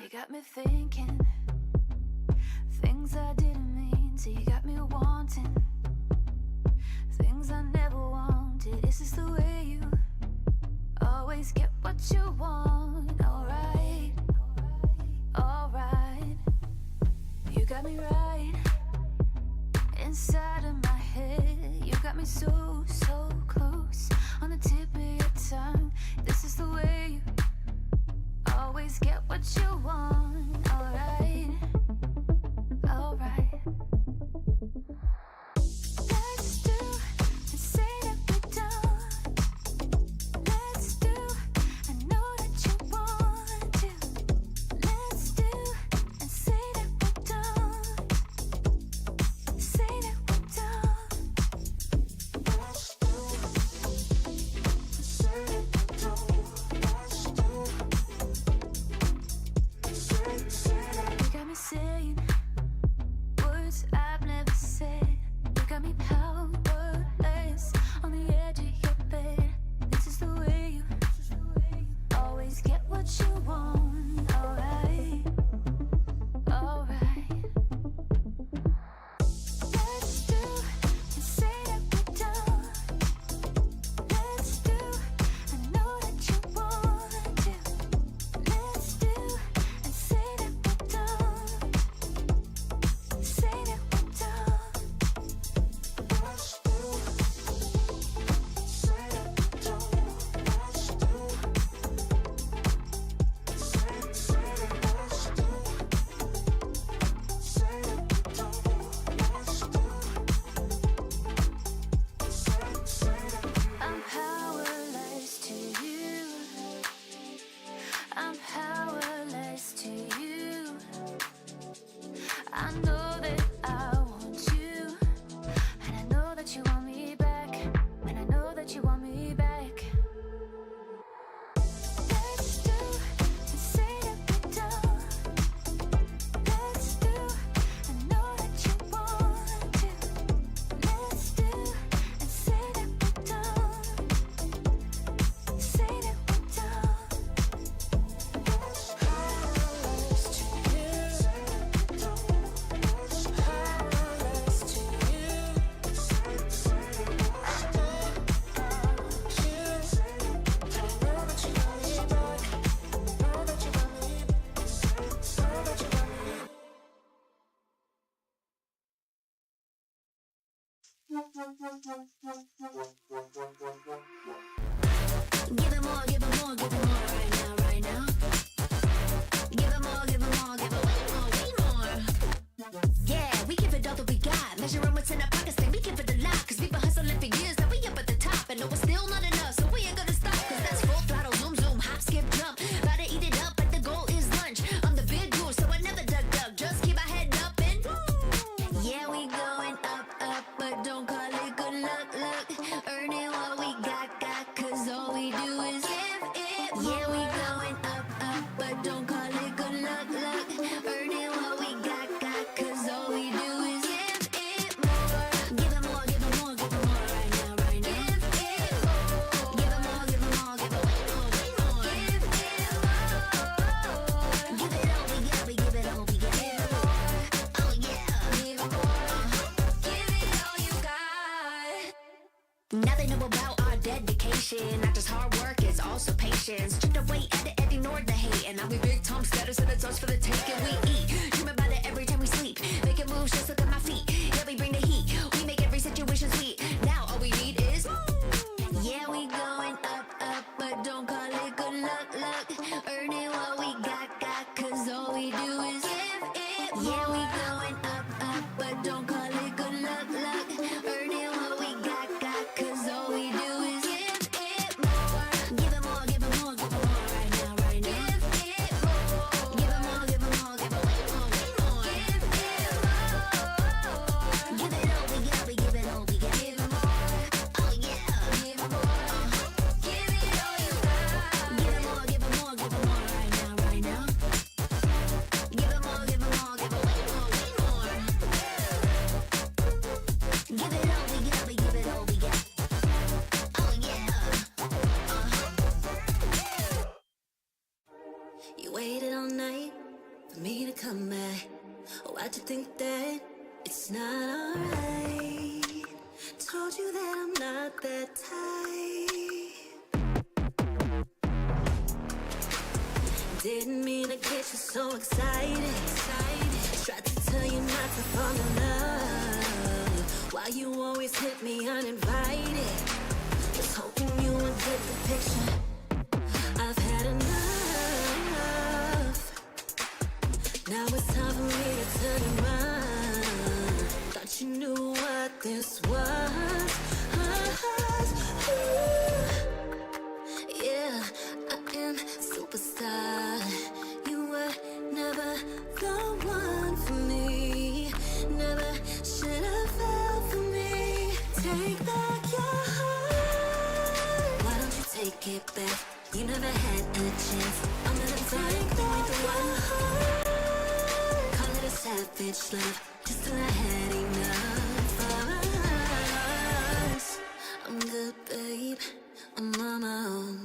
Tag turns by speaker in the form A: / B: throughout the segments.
A: You got me thinking things I didn't mean to. You got me wanting things I never wanted. Is this the way you always get what you want? Alright, alright. You got me right inside of my head. You got me so, so close on the tip of your tongue. This is the way you always get what you want. Alright, alright. Let's do and say that we're done. Let's do, I know that you want to. Let's do and say that we're done. Say that we're done. Let's do and say that we're done. Let's do. You got me saying words I've never said. You got me powerless on the edge of your bed. This is the way you always get what you want. Alright, alright. Let's do and say that we're done. Let's do, I know that you want to. Let's do and say that we're done. Say that we're done. Let's do, say that we're done. Let's do, say that let's do. Say that we're done. Let's do. I'm powerless to you. I'm powerless to you. I know that I want you, and I know that you want me back, and I know that you want me back. Let's do and say that we're done. Let's do, I know that you want to. Let's do and say that we're done. Say that we're done. Let's powerless to you. Powerless to you. Say that let's do. I know that you want me back. Know that you want me. Know that you want me. Give it more, give it more, give it more right now, right now. Give it more, give it more, give it way more, way more. Yeah, we give it all that we got. Measuring what's in our pockets, then we give it a lot. Cause we've been hustling for years, now we up at the top. And no, it's still not enough, so we ain't gonna stop. Cause that's full throttle, zoom, zoom, hop, skip, jump. Gotta eat it up, but the goal is lunch. I'm the big dude, so I never duck, duck. Just keep my head up and yeah, we going up, up. But don't call it good luck, luck. Earning what we got, got. they know about our dedication. Not just hard work, it's also patience. Stripped away, and ignored the hate. And now we big Tom status and it's us for the taking. We eat, dream about it every time we sleep. Making moves, just look at my feet. Yeah, we bring the heat. We make every situation sweet. Now all we need is, yeah, we going up, up, but don't call it good luck, luck. Earning what we got, cause all we do is give it more. Yeah, we going up, up, but don't call it good luck, luck. Earning what we got, cause all we do is give it more. Give it more, give it more, give it more right now, right now. Give it more. Give it more, give it more, give it way more, way more. Give it more. Give it all we got, we give it all we got. Give it more. Oh yeah. Give it more. Give it all you got. Give it more, give it more, give it more right now, right now. Give it more, give it more, give it way more, way more. Give it all we got, we give it all we got. Oh yeah.
B: You waited all night for me to come back. Why'd you think that it's not alright? Told you that I'm not that type. Didn't mean to get you so excited. Tried to tell you not to fall in love. Why you always hit me uninvited? Was hoping you would get the picture. I've had enough. Now it's time for me to turn around. Thought you knew what this was. Yeah, I am superstar. You were never the one for me. Never should have fell for me. Take back your heart. Why don't you take it back? You never had a chance. I'm gonna take back your heart. Call it a savage love, just till I had enough of us. I'm good, babe. I'm on my own.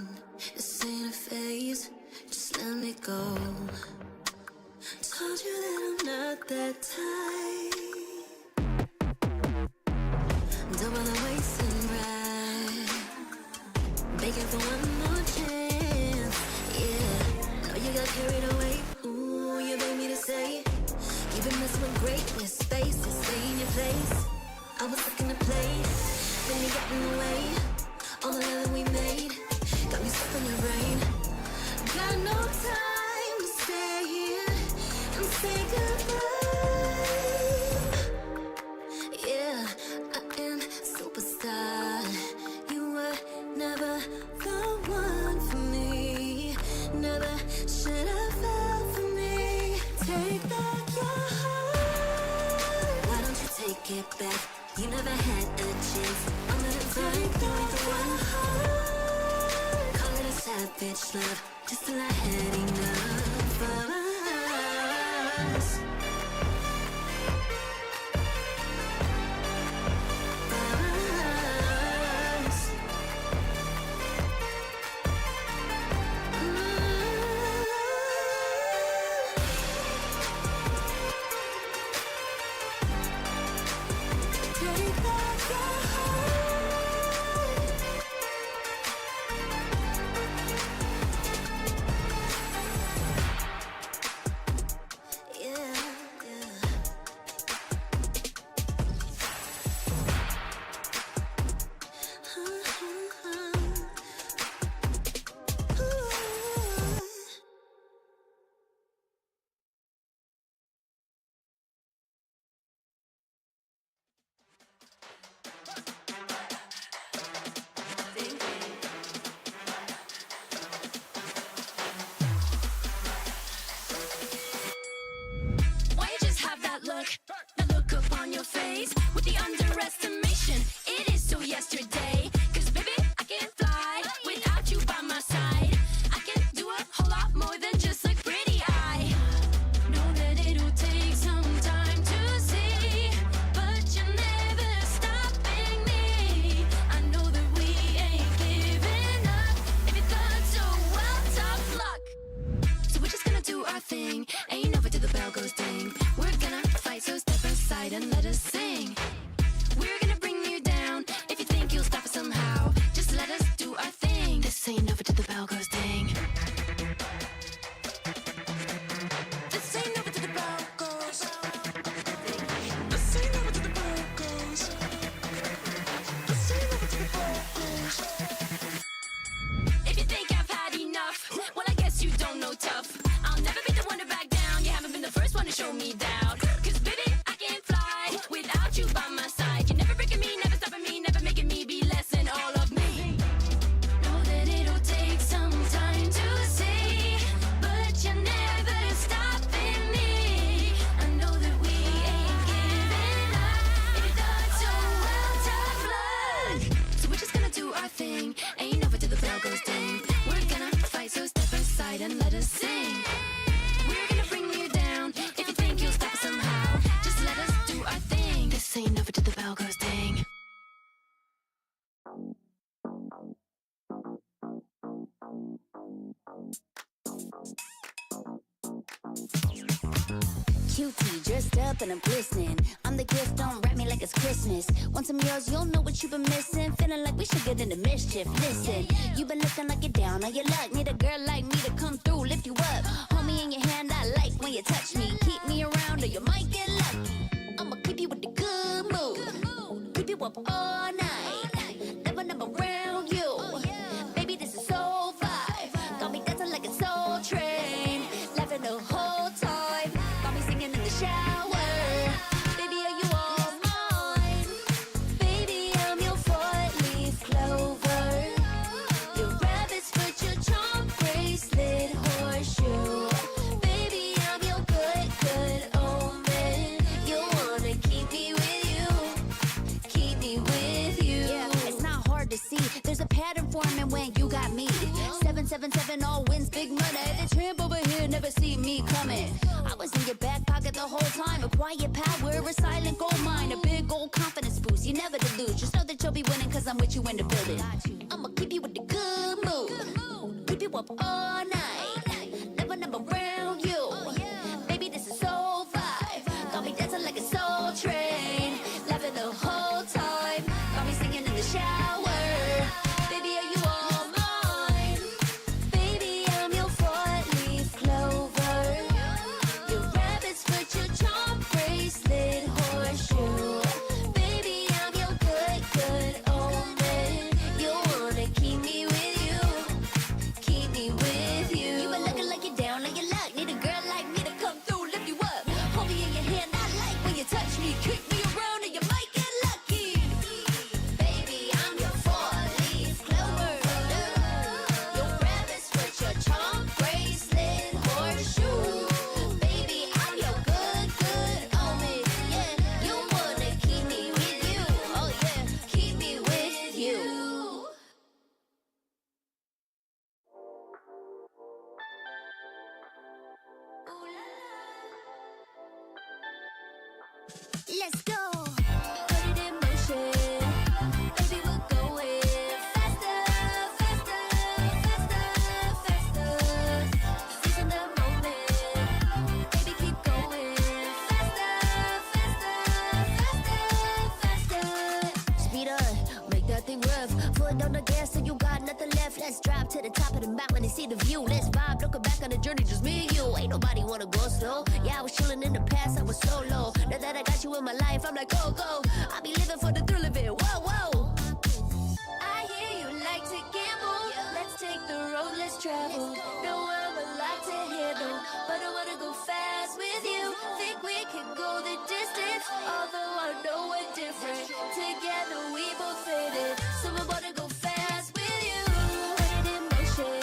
B: This ain't a phase. Just let me go. Told you that I'm not that type. Don't wanna waste and ride. Begging for one more chance. Yeah, know you got carried away. Ooh, you made me to say you've been messing with greatness. Spaces, stay in your place. I was looking to play, then you got in the way. All the love that we made got me stuck in your brain. Got no time to stay here and say goodbye. Yeah, I am superstar. You were never the one for me. Never should have fell for me. Take back your heart. Why don't you take it back? You never had a chance. I'm gonna take back one heart. Call it a savage love, just till I had enough of us. Take back your heart. Yeah, yeah.
A: Why you just have that look upon your face with the underestimation? It is so yesterday. Cause baby, I can't fly without you by my side. I can do a whole lot more than just look pretty. I know that it'll take some time to see, but you're never stopping me. I know that we ain't giving up. If you thought so, well, tough luck. So we're just gonna do our thing. Ain't over till the bell goes ding. We're gonna fight, so step aside and let us sing. We're gonna bring you down. If you think you'll stop us somehow,
B: got you by my side. You're never breaking me, never stopping me, never making me be less than all of me. Know that it'll take some time to see, but you're never stopping me. I know that we ain't giving up. If you thought so, well, tough luck. So we're just gonna do our thing. Ain't over till the bell goes ding. We're gonna fight, so step aside and let us sing. We're gonna bring you down. If you think you'll stop us somehow, just let us do our thing. This ain't over till the bell goes ding.
A: Cutie, dressed up and I'm glistening. I'm the gift, don't wrap me like it's Christmas. Want some yours, you'll know what you've been missing. Feeling like we should get into mischief. Listen, you've been looking like you're down on your luck. Need a girl like me to come through, lift you up. Hold me in your hand, I like when you touch me. Keep me around or you might get lucky. I'ma keep you with the good mood. Keep you up all night. Never around you. Baby, this is so vibe. Got me dancing like a soul train. Laughing the whole time. Got me singing in the shower. Baby, are you all mine? Baby, I'm your four-leaf clover. Your rabbit's foot, your charm bracelet, horseshoe. Baby, I'm your good omen. You wanna keep me with you. Keep me with you. Yeah, it's not hard to see. There's a pattern forming when you got me. 777 all wins, big money. The tramp over here never see me coming. I was in your back pocket the whole time. A quiet power, a silent gold mine, a big old confidence boost. You never delude. Just know that you'll be winning, cause I'm with you in the building. I'ma keep you with the good mood. Keep you up all night. Never around you. Baby, this is so vibe. Got me dancing like a soul train. Laughing the whole time. Got me singing in the shower. Baby, are you all mine? Baby, I'm your four-leaf clover. Your rabbit's foot, your charm bracelet, horseshoe. Baby, I'm your good omen. You wanna keep me with you. Keep me with you. You been looking like you're down on your luck. Need a girl like me to come through, lift you up. Hold me in your hand, I like when you touch me. Kick me around and you might get lucky. Baby, I'm your four-leaf clover. Your rabbit's foot, your charm bracelet, horseshoe. Baby, I'm your good omen. Yeah, you wanna keep me with you. Oh yeah, keep me with you. Let's go. Put it in motion. Baby, we're going faster, faster, faster, faster. Seizing the moment. Baby, keep going faster, faster, faster, faster. Speed up, make that thing rough. Foot on the gas so you got nothing left. Let's drive to the top of the mountain and see the view. Let's vibe, looking back on the journey, just me and you. Ain't nobody wanna go slow. Yeah, I was chilling in the past, I was solo. Now that I got you in my life, I'm like, go, go. I be living for the thrill of it, whoa, whoa. I hear you like to gamble. Let's take the road, let's travel. Know I'm a lot to handle, but I wanna go fast with you. Think we could go the distance, although I know we're different. Together we both fit it, so I wanna go fast with you. Put it in motion.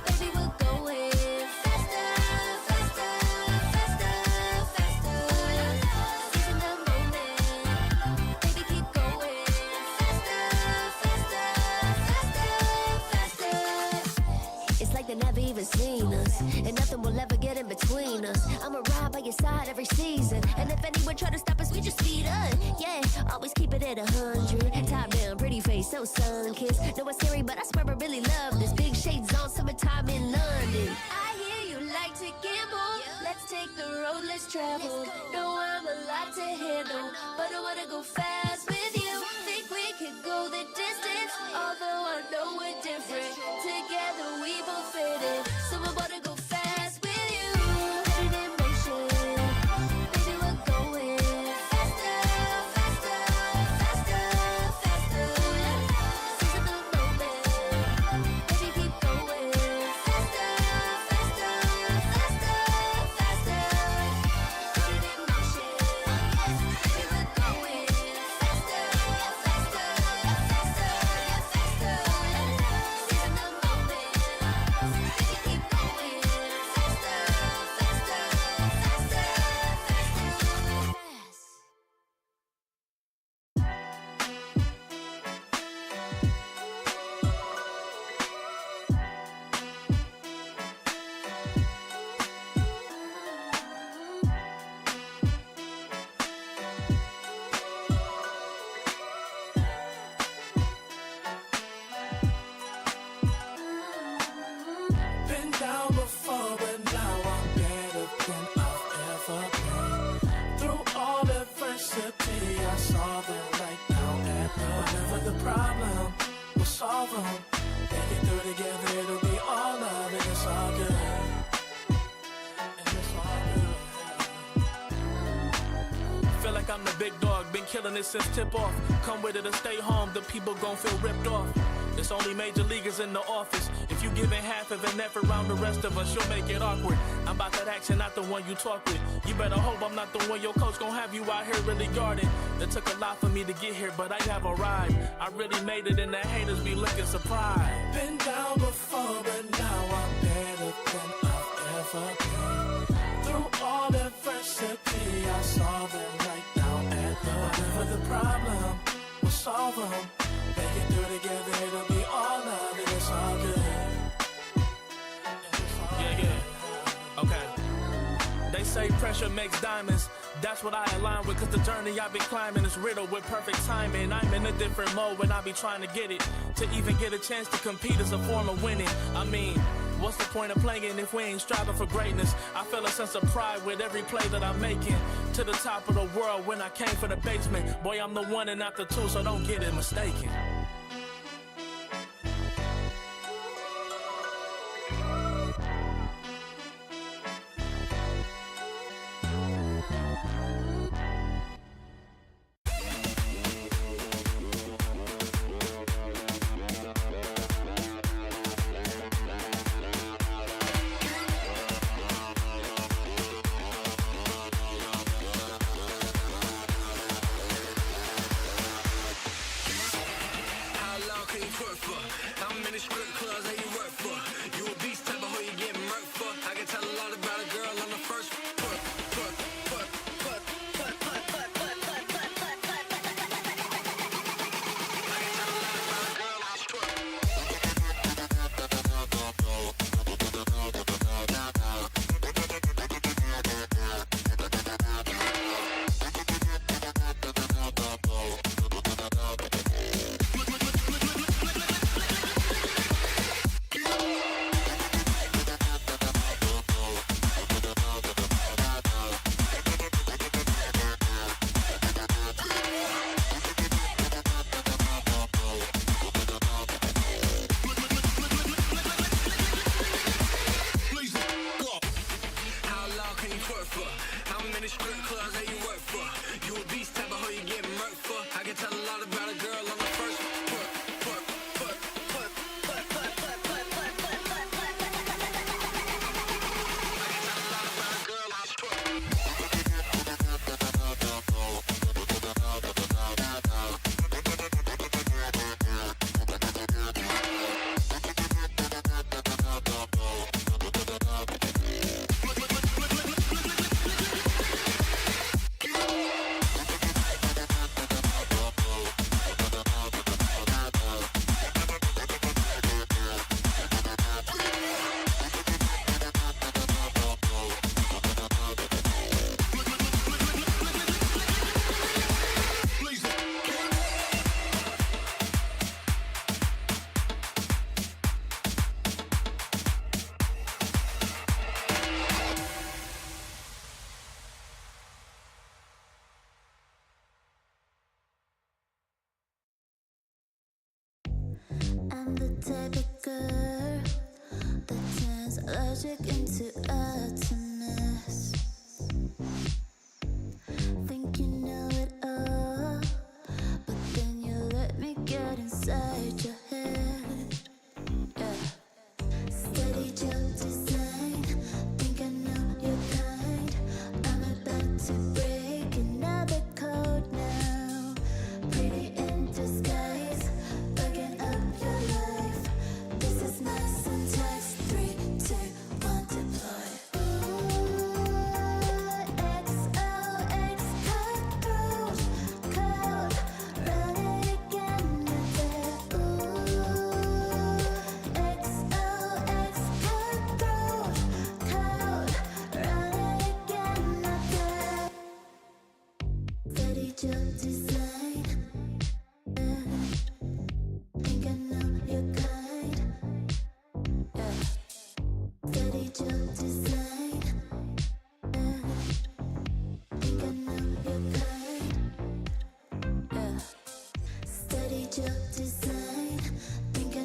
A: Baby, we're going faster, faster, faster, faster. Seizing the moment. Baby, keep going faster, faster, faster, faster. It's like they never even seen us, and nothing will ever get in between us. I'ma ride by your side every season, and if anyone try to stop us, we just speed up. Yeah, always keep it at 100. Top down, pretty face, so sun-kissed. Know it's scary, but I swear I really love this. Big shades on, summertime in London. I hear you like to gamble. Let's take the road, let's travel. Know I'm a lot to handle, but I wanna go fast with you. Think we could go the distance, although I know we're different. Together we both fit it, so I wanna go fast with you. Put it in motion. Baby, we're going faster, faster, faster, faster. Seizing the moment. Baby, keep going faster, faster, faster, faster. Put it in motion.
C: them. They get through together, it'll be all love and it's all good. And it's all good. Feel like I'm the big dog, been killing it since tip off. Come with it or stay home, the people gon' feel ripped off. It's only major leaguers in the office. If you giving half of an effort around the rest of us, you'll make it awkward. I'm about that action, not the one you talk with. You better hope I'm not the one your coach gon' have you out here really guarding. It took a lot for me to get here, but I have arrived. I really made it and the haters be looking surprised. Been down before, but now I'm better than I've ever been. Through all adversity, I saw them right now at the whatever the problem, we'll solve them. Make it through together, it'll be all love and it's all good. Yeah. Okay. They say pressure makes diamonds. That's what I align with, cause the journey I've been climbing is riddled with perfect timing. I'm in a different mode when I be trying to get it. To even get a chance to compete is a form of winning. I mean, what's the point of playing if we ain't striving for greatness? I feel a sense of pride with every play that I'm making. To the top of the world when I came for the basement. Boy, I'm the one and not the two, so don't get it mistaken.
B: I'm the type of girl that turns logic into atoms. Think you know it all, but then you let me get inside your head. Yeah. Steady jump design, think I know your kind. I'm about to break another code now. Pretty in disguise, bugging up your life. This is my syntax. 3, 2, 1, deploy. XOX cutthroat code. Run it again, not there. XOX cutthroat code. Run it again, not there. Steady jump design. Think I know your kind. Yeah. Steady jump design. Think I know your kind. Yeah. Steady jump design. Think I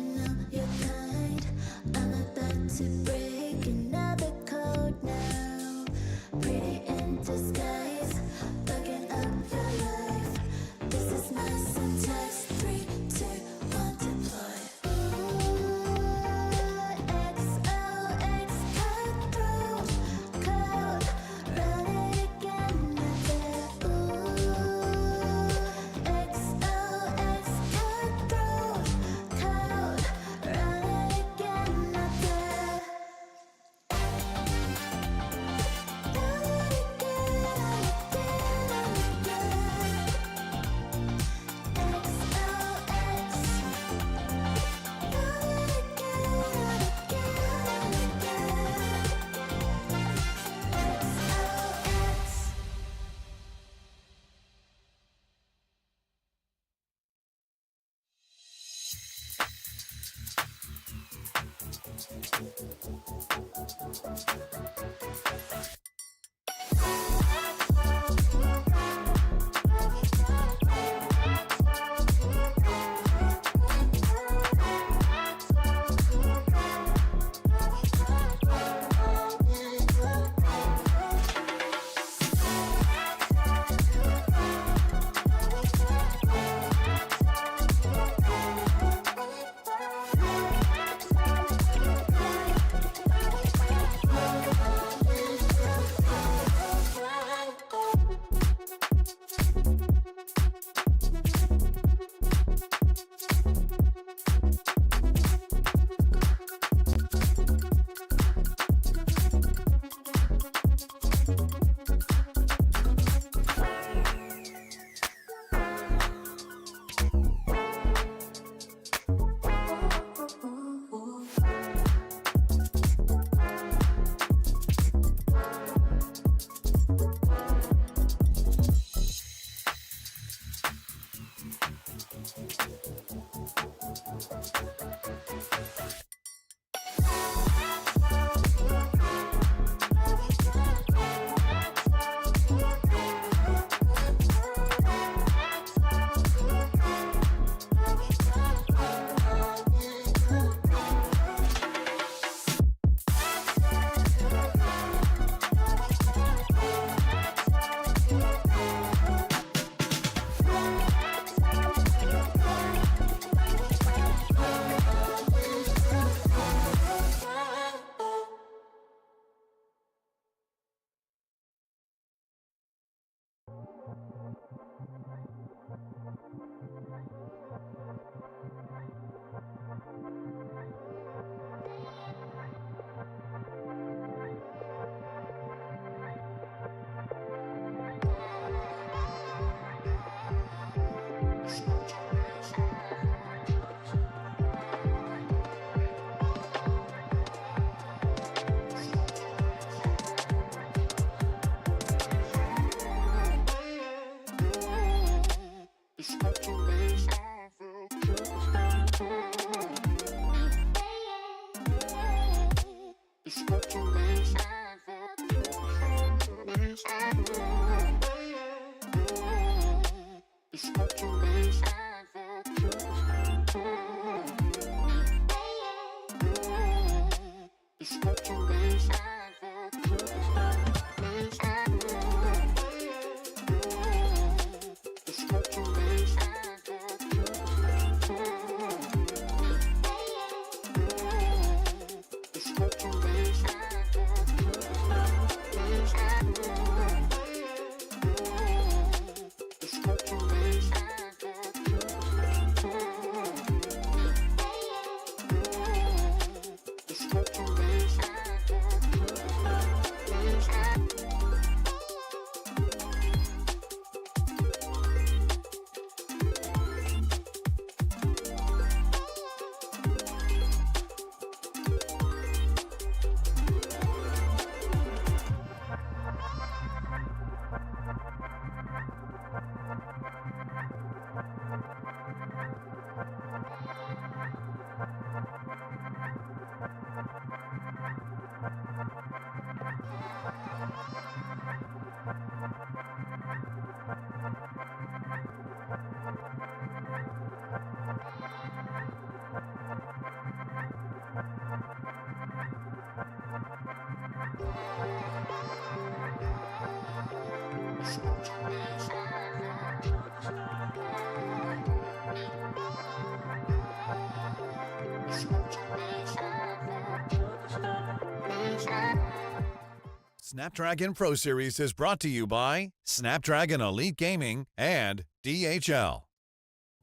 D: Snapdragon Pro Series is brought to you by Snapdragon Elite Gaming and DHL.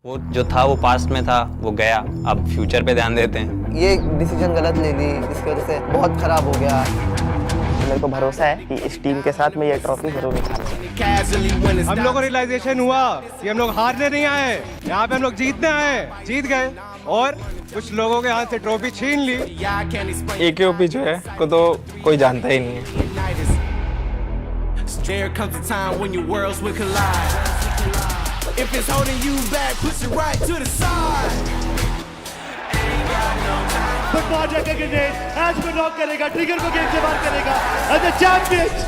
E: वो जो था वो past में था, वो गया, अब future पे ध्यान देते हैं।
F: ये डिसीजन गलत ले ली, इसकी वजह से बहुत खराब हो गया। मेरे को भरोसा है कि इस टीम के साथ मैं ये ट्रॉफी जरूर निकालूंगा।
G: हम लोग को रियलाइजेशन हुआ कि हम लोग हारने नहीं आए, यहाँ पे हम लोग जीतने आए, जीत गए और कुछ लोगों के हाथ से ट्रॉफी छीन ली।
E: AKOP जो है को तो कोई जानता ही नहीं है।
H: There comes a time when your worlds will collide. If it's holding you back, push it right to the side. Ain't got
I: But Maja का grenade as we knock करेगा, trigger को game से बाहर करेगा, and the champions,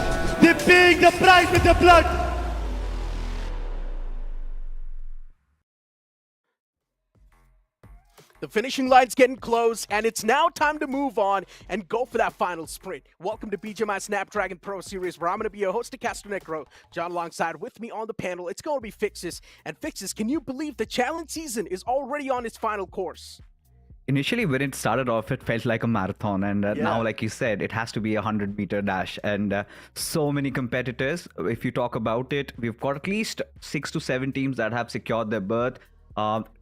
I: they paying the price with their blood.
J: The finishing line's getting close, and it's now time to move on and go for that final sprint. Welcome to BGMI Snapdragon Pro Series, where I'm going to be your host, Castro Necro. John alongside with me on the panel, it's going to be Fixes. And Fixes, can you believe the challenge season is already on its final course?
K: Initially, when it started off, it felt like a marathon. And now, like you said, it has to be a 100-meter dash. And so many competitors. If you talk about it, we've got at least 6 to 7 teams that have secured their berth.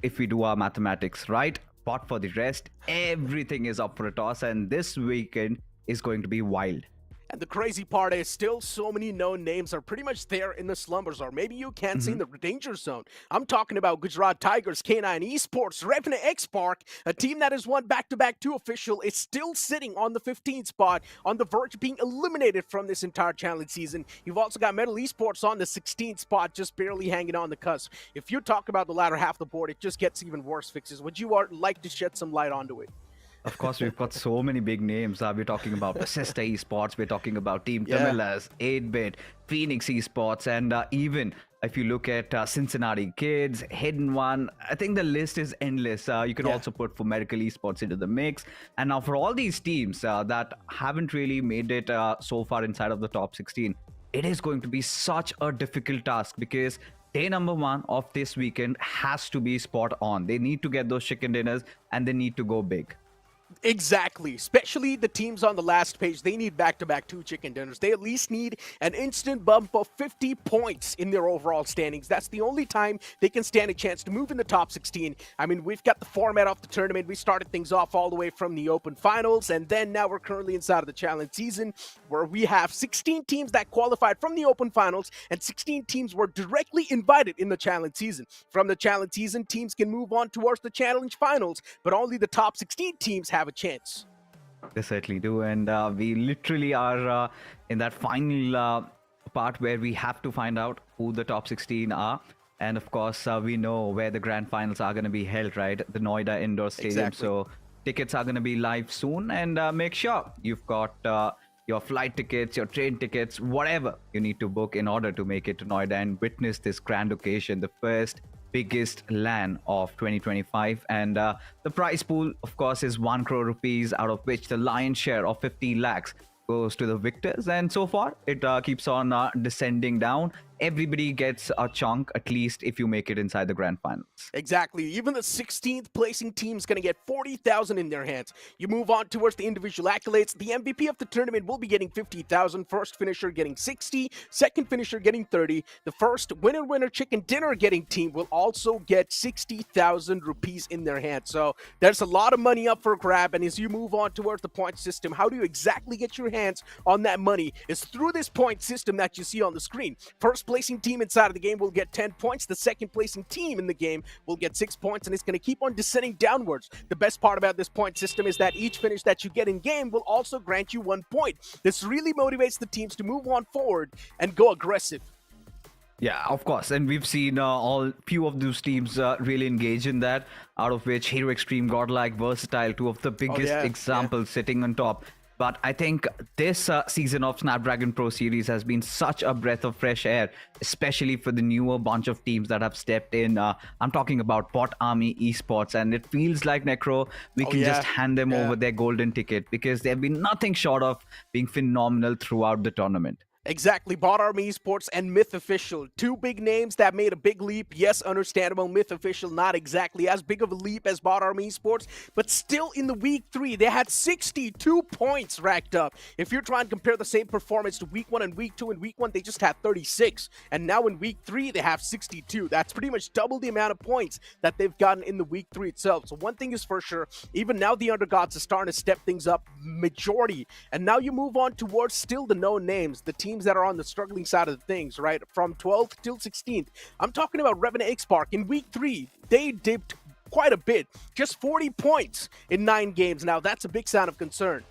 K: If we do our mathematics right. But for the rest, everything is up for a toss, and this weekend is going to be wild.
J: And the crazy part is still so many known names are pretty much there in the slumbers, or maybe you can't see in the danger zone. I'm talking about Gujarat Tigers, K9 Esports, Revenant X-Park, a team that has won back-to-back 2 official, is still sitting on the 15th spot, on the verge of being eliminated from this entire challenge season. You've also got Metal Esports on the 16th spot, just barely hanging on the cusp. If you talk about the latter half of the board, it just gets even worse, Fixes. Would you like to shed some light onto it?
K: Of course, we've got so many big names. We're talking about Sister Esports, we're talking about Team Tamilas, 8-Bit, Phoenix Esports, and even if you look at Cincinnati Kids, Hidden One, I think the list is endless. You can also put for Medical Esports into the mix. And now for all these teams that haven't really made it so far inside of the top 16, it is going to be such a difficult task because day number 1 of this weekend has to be spot on. They need to get those chicken dinners and they need to go big.
J: Exactly, especially the teams on the last page. They need back-to-back 2 chicken dinners. They at least need an instant bump of 50 points in their overall standings. That's the only time they can stand a chance to move in the top 16. I mean, we've got the format of the tournament. We started things off all the way from the open finals, and then now we're currently inside of the challenge season, where we have 16 teams that qualified from the open finals, and 16 teams were directly invited in the challenge season. From the challenge season, teams can move on towards the challenge finals, but only the top 16 teams have a chance.
K: They certainly do, and we literally are in that final part where we have to find out who the top 16 are. And of course, we know where the grand finals are going to be held, right? The Noida Indoor Stadium.
J: Exactly.
K: So tickets are going to be live soon, and make sure you've got your flight tickets, your train tickets, whatever you need to book in order to make it to Noida and witness this grand occasion, the first biggest LAN of 2025. And the prize pool, of course, is 1 crore rupees, out of which the lion's share of 50 lakhs goes to the victors. And so far, it keeps on descending down. Everybody gets a chunk, at least if you make it inside the grand finals.
J: Exactly. Even the 16th placing team is going to get 40,000 in their hands. You move on towards the individual accolades. The MVP of the tournament will be getting 50,000. First finisher getting 60. Second finisher getting 30. The first winner chicken dinner getting team will also get 60,000 rupees in their hands. So there's a lot of money up for grab. And as you move on towards the point system, how do you exactly get your hands on that money? Is through this point system that you see on the screen. First placing team inside of the game will get 10 points. The second placing team in the game will get 6 points, and it's going to keep on descending downwards. The best part about this point system is that each finish that you get in game will also grant you 1 point. This really motivates the teams to move on forward and go aggressive.
K: Yeah, of course. And we've seen all few of those teams really engage in that, out of which Hero Extreme, Godlike, Versatile, 2 of the biggest examples sitting on top. But I think this season of Snapdragon Pro Series has been such a breath of fresh air, especially for the newer bunch of teams that have stepped in. I'm talking about Bot Army Esports, and it feels like, Necro, we can just hand them over their golden ticket because they've been nothing short of being phenomenal throughout the tournament.
J: Exactly. Bot Army Esports and Myth Official. 2 big names that made a big leap. Yes, understandable. Myth Official not exactly as big of a leap as Bot Army Esports, but still in the week 3, they had 62 points racked up. If you're trying to compare the same performance to week 1 and week 2, in week 1, they just had 36. And now in week 3, they have 62. That's pretty much double the amount of points that they've gotten in the week 3 itself. So one thing is for sure, even now the undergods are starting to step things up majority. And now you move on towards still the known names, the teams that are on the struggling side of things, right? From 12th till 16th. I'm talking about Revenant X-Park. In week 3, they dipped quite a bit. Just 40 points in 9 games. Now, that's a big sign of concern.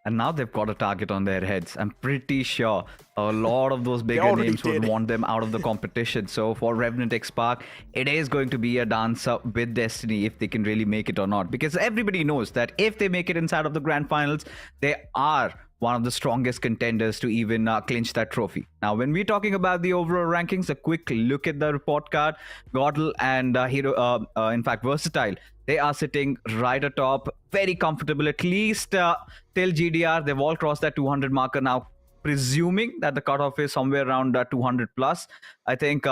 K: and now they've got a target on their heads. I'm pretty sure a lot of those bigger
J: already
K: names would
J: did.
K: want them out of the competition. So for Revenant X Spark, it is going to be a dance up with Destiny if they can really make it or not. Because everybody knows that if they make it inside of the grand finals, they are one of the strongest contenders to even clinch that trophy. Now, when we're talking about the overall rankings, a quick look at the report card. Godel and in fact, Versatile, they are sitting right atop, very comfortable, at least till GDR. They've all crossed that 200 marker now, presuming that the cutoff is somewhere around 200 plus. I think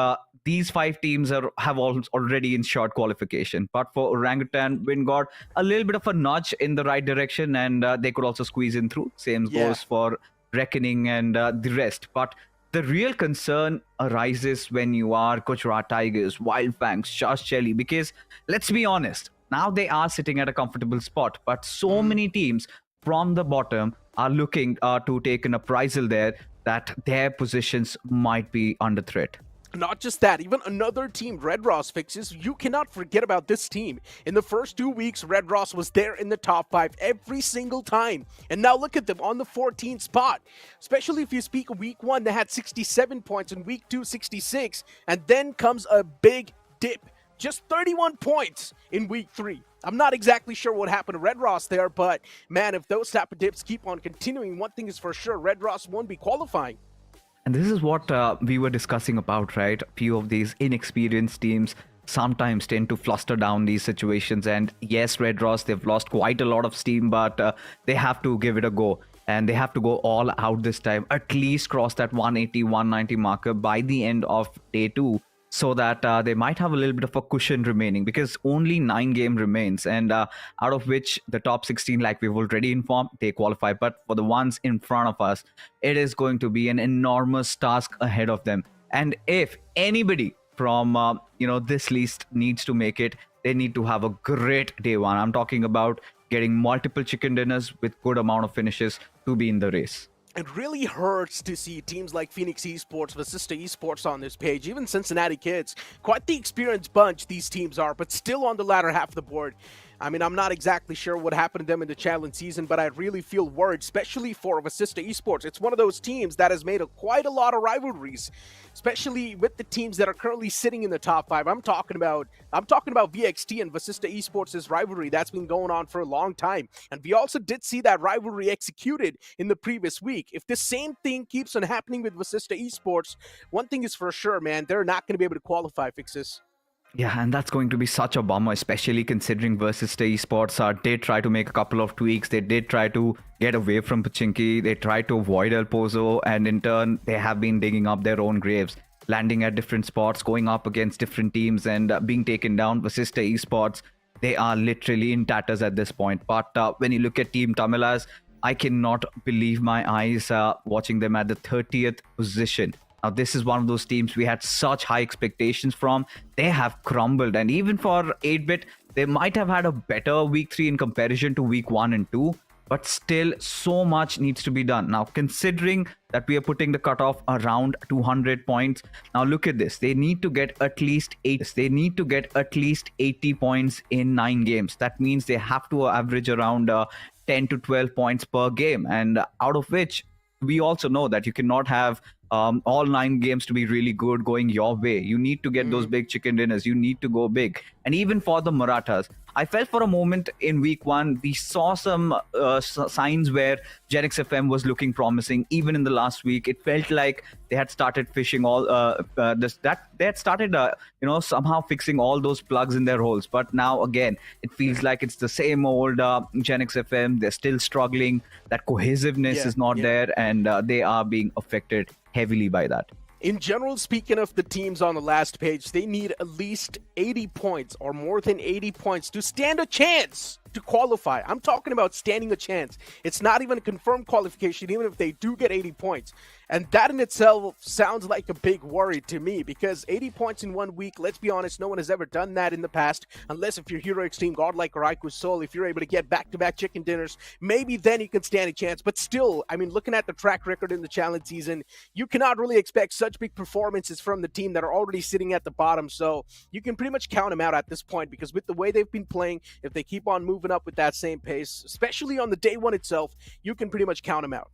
K: these 5 teams have already ensured qualification. But for Orangutan, Win got a little bit of a nudge in the right direction, and they could also squeeze in through. Same goes for Reckoning and the rest. But the real concern arises when you are Gujarat Tigers, Wildfangs, Charles Shelly, because let's be honest, now they are sitting at a comfortable spot, but so many teams from the bottom are looking to take an appraisal there that their positions might be under threat.
J: Not just that, even another team, Red Ross fixes, you cannot forget about this team. In the first 2 weeks, Red Ross was there in the top 5 every single time. And now look at them on the 14th spot. Especially if you speak of week 1, they had 67 points, in week 2, 66. And then comes a big dip. Just 31 points in week 3. I'm not exactly sure what happened to Red Ross there, but man, if those type of dips keep on continuing, one thing is for sure, Red Ross won't be qualifying.
K: And this is what we were discussing about, right? A few of these inexperienced teams sometimes tend to fluster down these situations. And yes, Red Ross, they've lost quite a lot of steam, but they have to give it a go. And they have to go all out this time, at least cross that 180, 190 marker by the end of day 2. So that they might have a little bit of a cushion remaining, because only 9 games remains, and out of which the top 16, like we've already informed, they qualify. But for the ones in front of us, it is going to be an enormous task ahead of them. And if anybody from this list needs to make it, they need to have a great day 1. I'm talking about getting multiple chicken dinners with good amount of finishes to be in the race.
J: It really hurts to see teams like Phoenix Esports, Vasista Esports on this page, even Cincinnati Kids. Quite the experienced bunch these teams are, but still on the latter half of the board. I mean, I'm not exactly sure what happened to them in the challenge season, but I really feel worried, especially for Vasista Esports. It's one of those teams that has made quite a lot of rivalries, especially with the teams that are currently sitting in the top 5. I'm talking about VXT and Vasista Esports' rivalry. That's been going on for a long time. And we also did see that rivalry executed in the previous week. If the same thing keeps on happening with Vasista Esports, one thing is for sure, man, they're not going to be able to qualify, Fixes.
K: Yeah, and that's going to be such a bummer, especially considering Versatile Esports did try to make a couple of tweaks. They did try to get away from Pachinki. They tried to avoid El Pozo, and in turn, they have been digging up their own graves, landing at different spots, going up against different teams, and being taken down. Versatile Esports, they are literally in tatters at this point. But when you look at Team Tamilas, I cannot believe my eyes watching them at the 30th position. Now, this is one of those teams we had such high expectations from. They have crumbled. And even for 8-bit, they might have had a better week 3 in comparison to week 1 and 2. But still, so much needs to be done. Now, considering that we are putting the cutoff around 200 points. Now, look at this. They need to get at least 80 points in 9 games. That means they have to average around 10 to 12 points per game. And out of which, we also know that you cannot have all 9 games to be really good going your way. You need to get those big chicken dinners. You need to go big. And even for the Marathas, I felt for a moment in week 1, we saw some signs where Genix FM was looking promising. Even in the last week, it felt like they had started fishing all they had started somehow fixing all those plugs in their holes. But now again, it feels like it's the same old Genix FM. They're still struggling. That cohesiveness is not there, and they are being affected heavily by that.
J: In general, speaking of the teams on the last page, they need at least 80 points or more than 80 points to stand a chance to qualify. I'm talking about standing a chance. It's not even a confirmed qualification, even if they do get 80 points. And that in itself sounds like a big worry to me, because 80 points in 1 week, let's be honest, no one has ever done that in the past, unless if you're Hero Extreme, Godlike, or Iquus Soul. If you're able to get back-to-back chicken dinners, maybe then you can stand a chance. But still, I mean, looking at the track record in the challenge season, you cannot really expect such big performances from the team that are already sitting at the bottom. So you can pretty much count them out at this point, because with the way they've been playing, if they keep on moving up with that same pace, especially on the day one itself, you can pretty much count them out.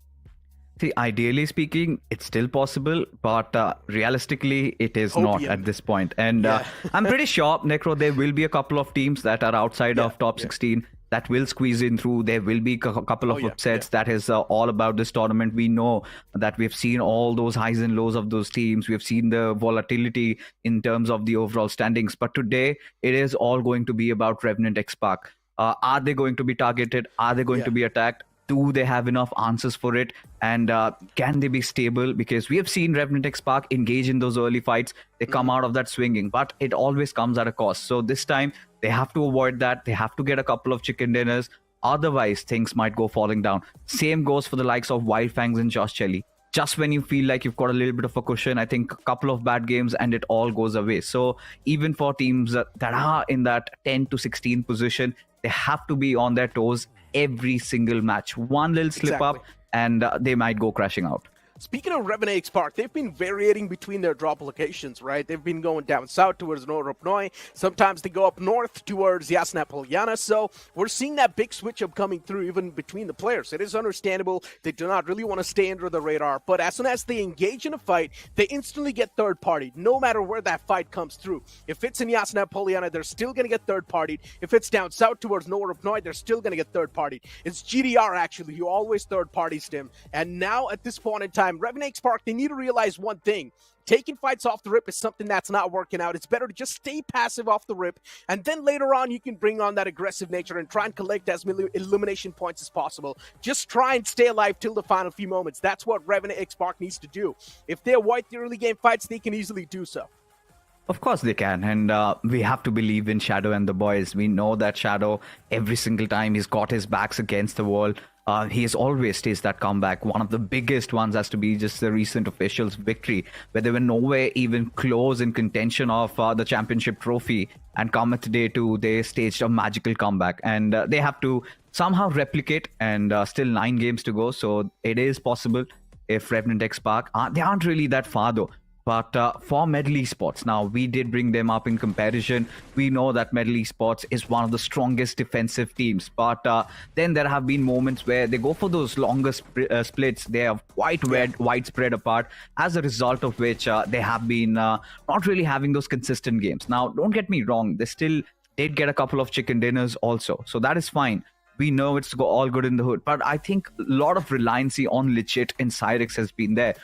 K: See, ideally speaking, it's still possible, but realistically, it is not at this point. And I'm pretty sure, Necro, there will be a couple of teams that are outside of top 16 that will squeeze in through. There will be a couple of upsets. That is all about this tournament. We know that we've seen all those highs and lows of those teams. We've seen the volatility in terms of the overall standings. But today, it is all going to be about Revenant X Spark. Are they going to be targeted? Are they going to be attacked? Do they have enough answers for it? And can they be stable? Because we have seen Revenant X Spark engage in those early fights. They come out of that swinging, but it always comes at a cost. So this time, they have to avoid that. They have to get a couple of chicken dinners. Otherwise, things might go falling down. Same goes for the likes of Wildfangs and Josh Chelly. Just when you feel like you've got a little bit of a cushion, I think a couple of bad games and it all goes away. So even for teams that are in that 10 to 16 position, they have to be on their toes every single match. One little slip up and they might go crashing out.
J: Speaking of Revenant X Spark, they've been varying between their drop locations, right? They've been going down south towards Norupnoi. Sometimes they go up north towards Yasna Polyana. So we're seeing that big switch up coming through even between the players. It is understandable. They do not really want to stay under the radar. But as soon as they engage in a fight, they instantly get third-partied, no matter where that fight comes through. If it's in Yasna Polyana, they're still going to get third-partied. If it's down south towards Norupnoi, they're still going to get third-partied. It's GDR, actually, who always third-parties them. And now, at this point in time, Revenant X Spark, they need to realize one thing. Taking fights off the rip is something that's not working out. It's better to just stay passive off the rip, and then later on you can bring on that aggressive nature and try and collect as many elimination points as possible. Just try and stay alive till the final few moments. That's what Revenant X Spark needs to do. If they avoid the early game fights, they can easily do so.
K: Of course they can, and we have to believe in Shadow and the boys. We know that Shadow, every single time he's got his backs against the wall, he has always staged that comeback. One of the biggest ones has to be just the recent officials victory, where they were nowhere even close in contention of the championship trophy. And come at day 2, they staged a magical comeback, and they have to somehow replicate. And still 9 games to go, so it is possible if Revenant X Spark. They aren't really that far though. But for Medal Esports, now we did bring them up in comparison. We know that Medal Esports is one of the strongest defensive teams. But then there have been moments where they go for those longer splits. They are quite widespread apart, as a result of which they have been not really having those consistent games. Now, don't get me wrong. They still did get a couple of chicken dinners also. So that is fine. We know it's all good in the hood, but I think a lot of reliance on Lichit and Cyrix has been there.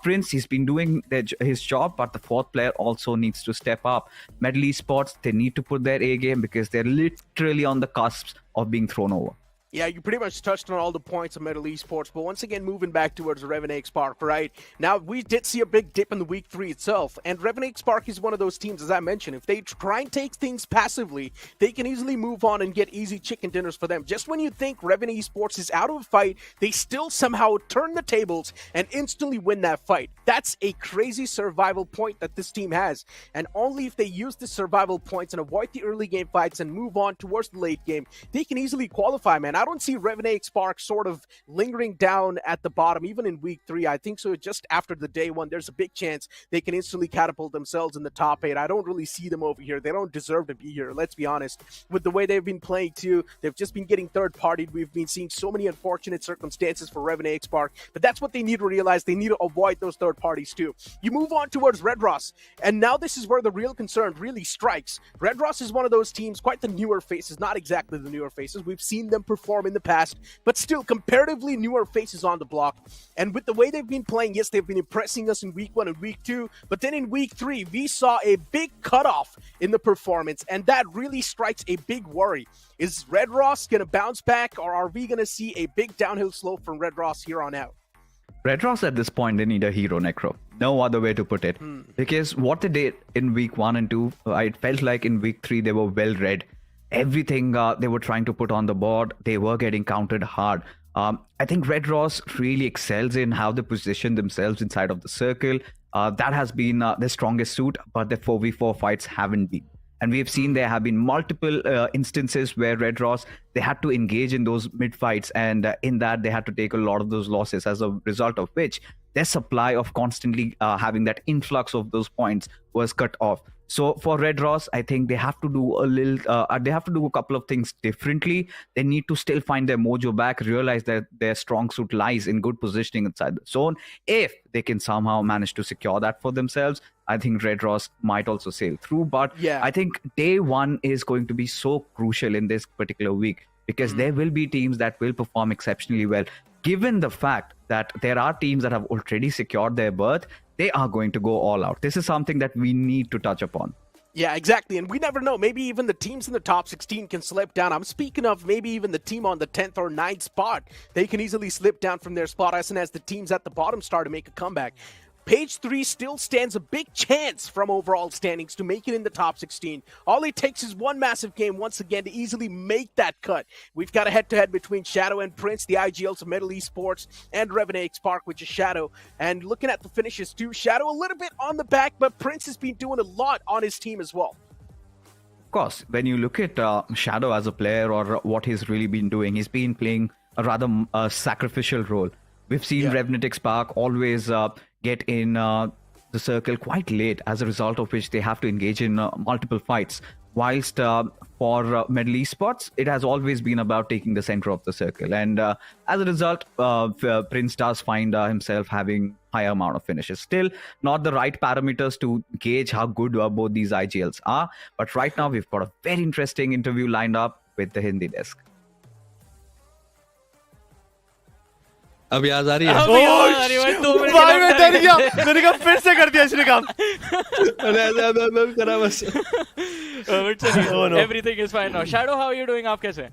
K: Prince, he's been doing his job, but the fourth player also needs to step up. Medal Esports, they need to put their A game, because they're literally on the cusp of being thrown over.
J: Yeah, you pretty much touched on all the points of Medal Esports, but once again, moving back towards Revenant X Spark, right? Now, we did see a big dip in the week 3 itself, and Revenant X Spark is one of those teams, as I mentioned, if they try and take things passively, they can easily move on and get easy chicken dinners for them. Just when you think Revenant Esports is out of a fight, they still somehow turn the tables and instantly win that fight. That's a crazy survival point that this team has, and only if they use the survival points and avoid the early game fights and move on towards the late game, they can easily qualify, man. I don't see Revenant X Spark sort of lingering down at the bottom, even in week 3. I think so just after the day 1, there's a big chance they can instantly catapult themselves in the top 8. I don't really see them over here. They don't deserve to be here, let's be honest. With the way they've been playing too, they've just been getting third-partied. We've been seeing so many unfortunate circumstances for Revenant X Spark, but that's what they need to realize. They need to avoid those third parties too. You move on towards Red Ross, and now this is where the real concern really strikes. Red Ross is one of those teams, quite the newer faces, not exactly the newer faces. We've seen them perform in the past, but still comparatively newer faces on the block. And with the way they've been playing, yes, they've been impressing us in week 1 and week 2, but then in week 3, we saw a big cutoff in the performance, and that really strikes a big worry. Is Red Ross going to bounce back, or are we going to see a big downhill slope from Red Ross here on out?
K: Red Ross at this point, they need a hero, Necro. No other way to put it. Because what they did in week 1 and 2, it felt like in week 3, they were well read. Everything they were trying to put on the board, they were getting countered hard. I think Red Ross really excels in how they position themselves inside of the circle. That has been their strongest suit, but their 4v4 fights haven't been. And we have seen there have been multiple instances where Red Ross, they had to engage in those mid fights, and in that they had to take a lot of those losses, as a result of which their supply of constantly having that influx of those points was cut off. So for Red Ross, I think they have to do a couple of things differently. They need to still find their mojo back, realize that their strong suit lies in good positioning inside the zone. If they can somehow manage to secure that for themselves, I think Red Ross might also sail through. But
J: Yeah.
K: I think day one is going to be so crucial in this particular week, because there will be teams that will perform exceptionally well. Given the fact that there are teams that have already secured their berth, they are going to go all out. This is something that we need to touch upon.
J: Yeah, exactly. And we never know. Maybe even the teams in the top 16 can slip down. I'm speaking of maybe even the team on the 10th or 9th spot. They can easily slip down from their spot as soon as the teams at the bottom start to make a comeback. Page 3 still stands a big chance from overall standings to make it in the top 16. All it takes is one massive game once again to easily make that cut. We've got a head-to-head between Shadow and Prince, the IGLs of Metal Esports, and Revenant Spark, which is Shadow. And looking at the finishes too, Shadow a little bit on the back, but Prince has been doing a lot on his team as well.
K: Of course, when you look at Shadow as a player, or what he's really been doing, he's been playing a rather sacrificial role. We've seen Revenant Spark always get in the circle quite late, as a result of which they have to engage in multiple fights. Whilst for Metal Esports, it has always been about taking the center of the circle. And as a result, Prince does find himself having higher amount of finishes. Still not the right parameters to gauge how good both these IGLs are. But right now, we've got a very interesting interview lined up with the Hindi desk.
L: अब याद आ रही है
I: भाई मैं डर गया, मैंने कहा फिर से कर दिया इसने काम।
L: करा बस।
C: Everything is fine now. Shadow, how are you doing? आप कैसे हैं?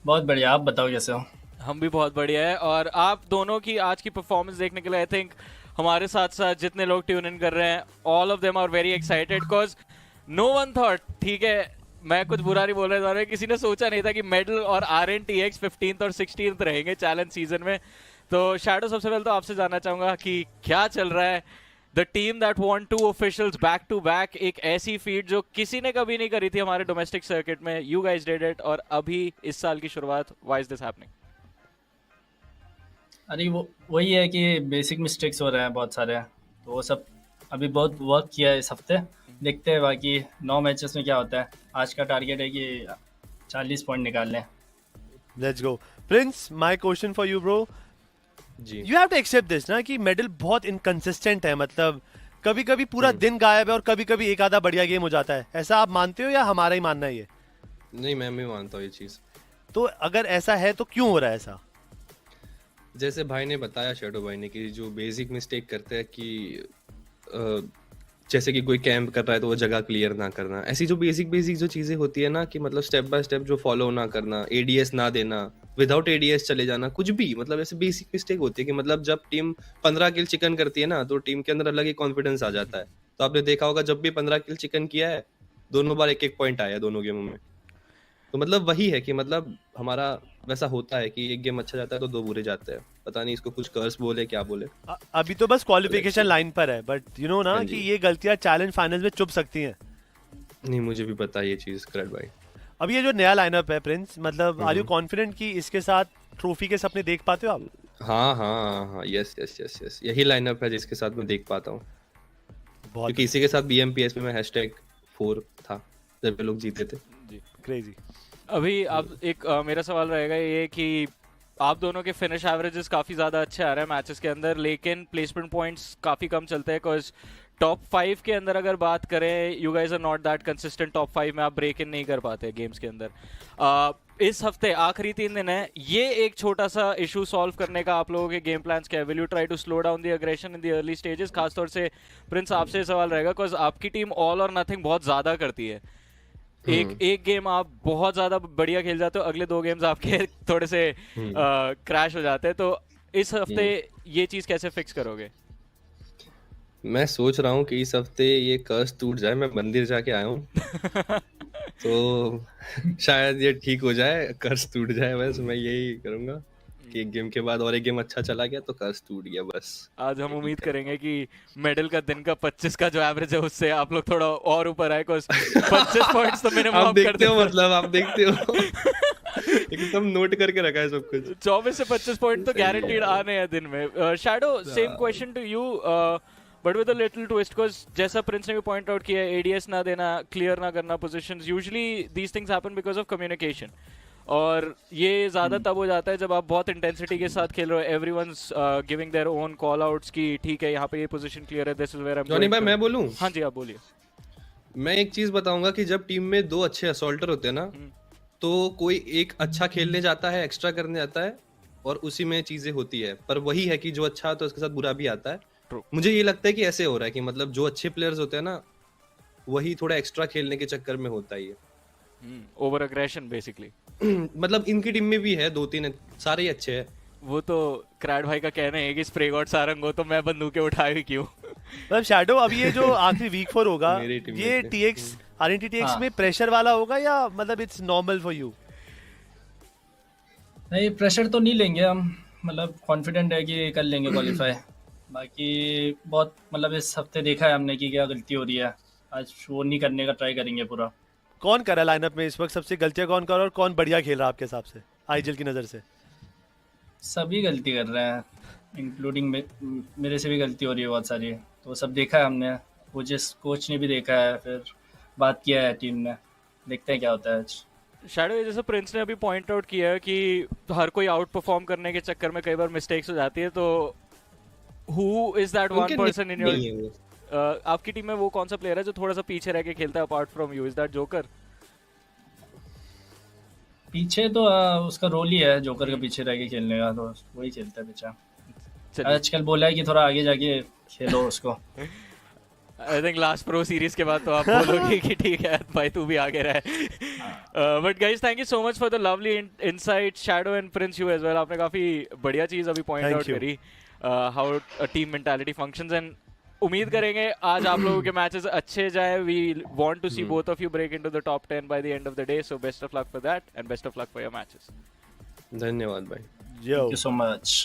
M: बहुत बढ़िया, आप बताओ कैसे हो?
C: हम भी बहुत बढ़िया है, और आप दोनों की आज की परफॉर्मेंस देखने के लिए आई थिंक हमारे साथ साथ जितने लोग ट्यून इन कर रहे हैं, all of them are very excited, because no one thought, ठीक है मैं कुछ बुरा नहीं बोल रहा था, किसी ने सोचा नहीं था कि मेडल और RNTX 15th और 16th रहेंगे चैलेंज सीजन में। तो शैडो, सबसे पहले तो आपसे जानना चाहूंगा कि क्या चल रहा है। The team that won 2 officials back to back, एक ऐसी फीट जो किसी ने कभी नहीं करी थी हमारे डोमेस्टिक सर्किट में, यू गाइस डिड इट, और अभी इस साल की शुरुआत, व्हाई इज दिस हैपनिंग?
M: अरे वही है कि बेसिक मिस्टेक्स हो रहे हैं बहुत सारे, तो वो सब अभी बहुत वर्क किया है इस हफ्ते, देखते हैं बाकी 9 मैचेस में क्या होता है। आज का टारगेट है कि 40 पॉइंट निकाल लें।
I: Let's go. Prince, my question for you bro,
L: जी,
I: you have to accept this ना कि मेडल बहुत इनकंसिस्टेंट है, मतलब कभी कभी पूरा दिन गायब है और कभी कभी एक आधा बढ़िया गेम हो जाता है, ऐसा आप मानते हो या हमारा ही मानना है ये?
L: नहीं, मैं भी मानता हूँ ये चीज़।
I: तो अगर ऐसा है तो क्यों हो रहा है ऐसा?
L: जैसे भाई ने बताया, शैडो भाई ने, कि जो बेसिक मिस्टेक करते हैं कि जैसे कि कोई कैंप कर रहा है तो वो जगह क्लियर ना करना, ऐसी जो बेसिक जो चीज़ें होती है ना, कि मतलब स्टेप बाय स्टेप जो फॉलो ना करना, ADS ना देना, विदाउट ADS चले जाना, कुछ भी, मतलब ऐसे बेसिक मिस्टेक होती है कि मतलब जब टीम 15 किल चिकन करती है ना, तो टीम के अंदर अलग ही कॉन्फिडेंस आ जाता है। तो आपने देखा होगा जब भी 15 किल चिकन किया है, दोनों बार 1-1 पॉइंट आया दोनों गेमों में। तो मतलब वही है कि मतलब हमारा वैसा होता है कि एक गेम अच्छा जाता है तो 2 बुरे जाते हैं, पता नहीं इसको कुछ कर्स बोले क्या बोले।
I: अभी तो बस क्वालिफिकेशन लाइन पर है, बट यू नो ना कि ये गलतियां चैलेंज फाइनल्स में चुभ सकती हैं।
L: नहीं, मुझे भी पता है ये चीज, करेक्ट भाई।
I: अब ये जो नया लाइनअप है प्रिंस, मतलब आर यू कॉन्फिडेंट कि इसके साथ ट्रॉफी के सपने देख पाते हो आप?
L: हाँ, यस, यही लाइनअप है जिसके साथ मैं देख पाता हूँ, क्योंकि इसी के साथ BMPS में मैं #4 था जब लोग जीते थे।
I: जी, क्रेजी।
C: अभी आप एक मेरा सवाल रहेगा ये कि आप दोनों के फिनिश एवरेजेस काफ़ी ज़्यादा अच्छे आ रहे हैं मैचेस के अंदर, लेकिन प्लेसमेंट पॉइंट्स काफ़ी कम चलते हैं, बिकॉज टॉप 5 के अंदर अगर बात करें, you guys are not that consistent, top 5 में आप ब्रेक इन नहीं कर पाते गेम्स के अंदर। इस हफ्ते आखिरी 3 दिन है, ये एक छोटा सा इशू सॉल्व करने का आप लोगों के गेम प्लान्स क्या है? Will you try to slow down the aggression in the early stages? खासतौर से प्रिंस आपसे सवाल रहेगा, बिकॉज आपकी टीम ऑल और नथिंग बहुत ज़्यादा करती है। एक गेम आप बहुत ज्यादा बढ़िया खेल जाते हो, अगले 2 गेम्स आपके थोड़े से क्रैश हो जाते हैं, तो इस हफ्ते ये चीज कैसे फिक्स करोगे?
L: मैं सोच रहा हूँ कि इस हफ्ते ये कर्स टूट जाए, मैं मंदिर जाके आया हूँ। तो शायद ये ठीक हो जाए, कर्ज टूट जाए, बस मैं यही करूंगा कि एक गेम के बाद और एक गेम अच्छा चला गया तो कर्ज टूट गया बस।
N: आज हम उम्मीद करेंगे कि मेडल का दिन का 25 का जो एवरेज है उससे आप लोग थोड़ा और ऊपर आए, 25 पॉइंट्स तो मिनिमम
L: आप
N: आप कर
L: देखते हो,
N: देते
L: मतलब आप देखते हो एकदम नोट करके रखा है सब कुछ।
N: 24 से 25 पॉइंट तो गारंटीड आने हैं दिन में। Shadow, same question to you but with a little twist, because जैसा प्रिंस ने भी पॉइंट आउट किया, एडीएस ना देना, क्लियर ना करना positions, usually these things happen because of communication. और ये ज्यादा तब हो जाता है जब आप बहुत इंटेंसिटी के साथ खेल रहे हो, everyone's giving their own call outs की ठीक है यहाँ पे ये पोजीशन क्लियर है, this is where I am
L: Johnny भाई मैं बोलूं?
N: हाँ जी आप बोलिए।
L: मैं एक चीज बताऊंगा कि जब टीम में दो अच्छे असॉल्टर होते हैं ना, तो कोई एक अच्छा खेलने जाता है, एक्स्ट्रा करने जाता है, और उसी में चीजें होती है। पर वही है कि जो अच्छा है तो उसके साथ बुरा भी आता है। मुझे ये लगता है कि ऐसे हो रहा है कि मतलब जो अच्छे प्लेयर्स होते हैं ना, वही थोड़ा एक्स्ट्रा खेलने के चक्कर में होता ही है।
N: Over aggression basically.
L: मतलब इनकी टीम में भी है 2-3 सारे ही अच्छे हैं।
N: वो तो क्रैड भाई का कहना है कि स्प्रे गॉड सारंग हो तो मैं बंदूकें उठाए क्यों।
I: मतलब शैडो, अब ये जो आखिरी वीक 4 होगा, ये टीएक्स आरएनटी टीएक्स में प्रेशर वाला होगा या मतलब इट्स नॉर्मल फॉर यू?
M: नहीं, प्रेशर तो नहीं लेंगे हम, मतलब कॉन्फिडेंट है कि कर लेंगे क्वालिफाई। बाकी बहुत मतलब इस हफ्ते देखा है हमने कि क्या गलती हो रही है, आज वो नहीं करने का ट्राई करेंगे पूरा।
I: कौन कर रहा है लाइनअप में इस वक्त सबसे गलतियां, कौन कर रहा है और कौन बढ़िया खेल रहा है आपके हिसाब से आईजीएल की नज़र से?
M: सभी गलती कर रहे हैं, इंक्लूडिंग मेरे से भी गलती हो रही है बहुत सारी, तो सब देखा है हमने, कोच ने भी देखा है, फिर बात किया है टीम ने, देखते हैं क्या होता है आज।
N: शैडो, जैसे प्रिंस ने अभी पॉइंट आउट किया है कि हर कोई आउट परफॉर्म करने के चक्कर में कई बार मिस्टेक्स हो जाती है, तो who is that one person in your, आपकी टीम में वो कौन सा प्लेयर है जो थोड़ा सा पीछे रह के खेलता है apart from you? Is that joker?
M: पीछे तो उसका रोल ही है जोकर के पीछे रह के खेलने का, तो वही खेलता है पीछे। आजकल बोला है कि थोड़ा आगे जाके खेलो उसको।
N: I think last pro series के बाद तो आप बोलोगे कि ठीक है भाई तू भी आगे रहे। But guys, thank you so much for the lovely insight, Shadow and Prince you as well. आपने काफी बढ़िया चीज अभी पॉइंट आउट करी, how a team mentality functions, and उम्मीद करेंगे आज आप लोगों के मैचेस अच्छे जाए। We want to see both of you break into the top 10 by the end of the day, so best of luck for that and best of luck for your matches.
L: धन्यवाद भाई।
M: Thank you so much.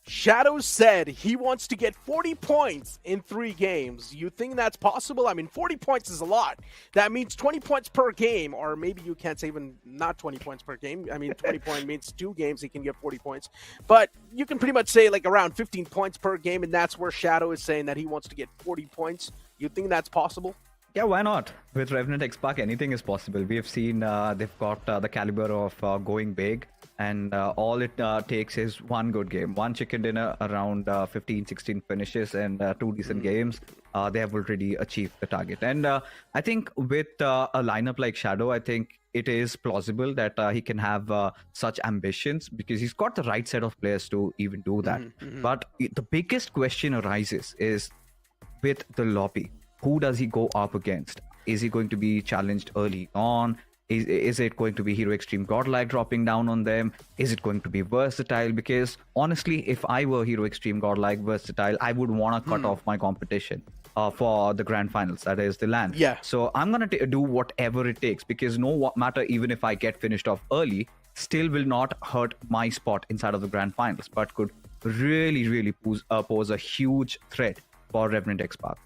J: Shadow said he wants to get 40 points in 3 games. You think that's possible? I mean, 40 points is a lot. That means 20 points per game, or maybe you can't say even not 20 points per game. I mean, 20 points means 2 games he can get 40 points. But you can pretty much say like around 15 points per game, and that's where Shadow is saying that he wants to get 40 points. You think that's possible?
K: Yeah, why not? With Revenant X Park, anything is possible. We have seen they've got the caliber of going big, and all it takes is one good game, one chicken dinner, around 15-16 finishes, and 2 decent games. They have already achieved the target. And I think with a lineup like Shadow, I think it is plausible that he can have such ambitions because he's got the right set of players to even do that. But the biggest question arises is with the lobby. Who does he go up against? Is he going to be challenged early on? Is it going to be Hero Extreme Godlike dropping down on them? Is it going to be Versatile? Because honestly, if I were Hero Extreme Godlike Versatile, I would want to cut off my competition for the grand finals, that is the LAN.
J: Yeah.
K: So I'm going to do whatever it takes, because no matter, even if I get finished off early, still will not hurt my spot inside of the grand finals, but could really pose a huge threat for Revenant X Park.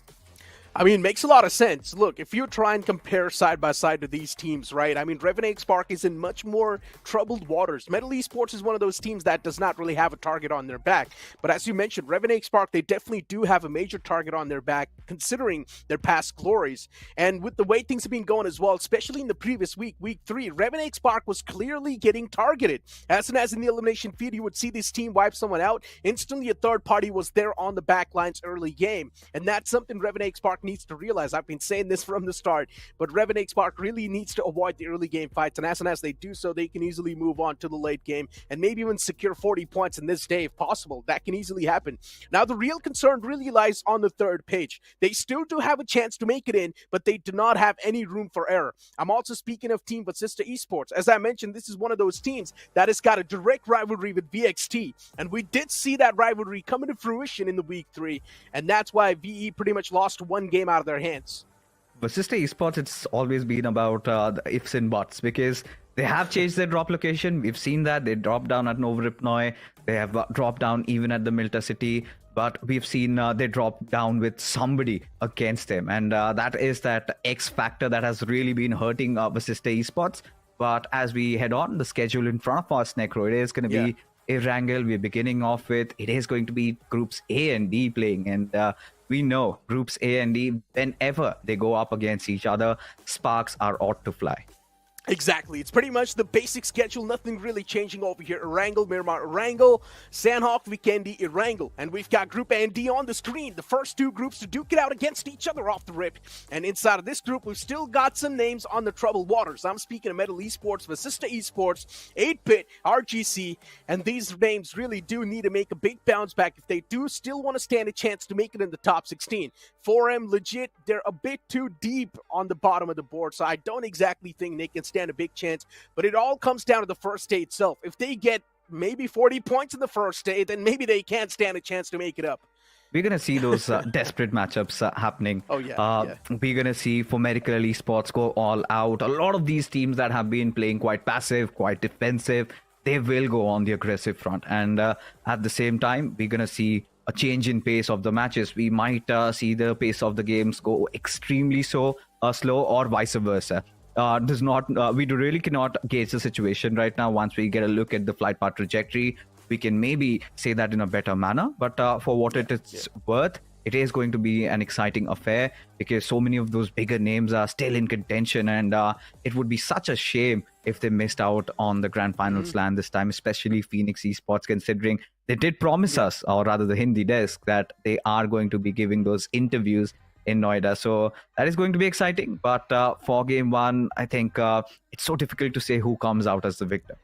J: I mean, makes a lot of sense. Look, if you try and compare side by side to these teams, right? I mean, Revenant Spark is in much more troubled waters. Metal Esports is one of those teams that does not really have a target on their back. But as you mentioned, Revenant Spark, they definitely do have a major target on their back, considering their past glories. And with the way things have been going as well, especially in the previous week, week 3, Revenant Spark was clearly getting targeted. As soon as in the elimination feed, you would see this team wipe someone out. Instantly, a third party was there on the back lines early game. And that's something Revenant Spark needs to realize. I've been saying this from the start, but Revenant Spark really needs to avoid the early game fights, and as soon as they do so, they can easily move on to the late game and maybe even secure 40 points in this day if possible. That can easily happen. Now, the real concern really lies on the third page. They still do have a chance to make it in, but they do not have any room for error. I'm also speaking of Team Vasista Esports. As I mentioned, this is one of those teams that has got a direct rivalry with VXT, and we did see that rivalry come into fruition in the week 3, and that's why VE pretty much lost one game out of their hands.
K: Vasista Esports, it's always been about the ifs and buts because they have changed their drop location. We've seen that. They dropped down at Novoripnoy. They have dropped down even at the Milta City. But we've seen they drop down with somebody against them. And that is that X factor that has really been hurting Vasista Esports. But as we head on, the schedule in front of us, Necro, it is going to be Erangel. We're beginning off with, it is going to be groups A and D playing. And we know groups A and D, whenever they go up against each other, sparks are ought to fly.
J: Exactly. It's pretty much the basic schedule. Nothing really changing over here. Erangel, Miramar, Erangel, Sanhok, Vikendi, Erangel. And we've got Group A and D on the screen. The first two groups to duke it out against each other off the rip. And inside of this group, we've still got some names on the troubled waters. I'm speaking of Metal Esports, Vasista Esports, 8-Bit, RGC. And these names really do need to make a big bounce back if they do still want to stand a chance to make it in the top 16. 4M, legit, they're a bit too deep on the bottom of the board. So I don't exactly think they can stand a big chance, but it all comes down to the first day itself. If they get maybe 40 points in the first day, then maybe they can't stand a chance to make it up.
K: We're going to see those desperate matchups happening.
J: Oh, yeah.
K: We're going to see for Medical Esports go all out. A lot of these teams that have been playing quite passive, quite defensive, they will go on the aggressive front. And at the same time, we're going to see a change in pace of the matches. We might see the pace of the games go extremely slow or vice versa. We really cannot gauge the situation right now. Once we get a look at the flight path trajectory, we can maybe say that in a better manner. But for what it is worth, it is going to be an exciting affair because so many of those bigger names are still in contention, and it would be such a shame if they missed out on the Grand Finals LAN this time, especially Phoenix Esports, considering they did promise us, or rather the Hindi desk, that they are going to be giving those interviews in Noida. So that is going to be exciting. But for game one, I think it's so difficult to say who comes out as the victor.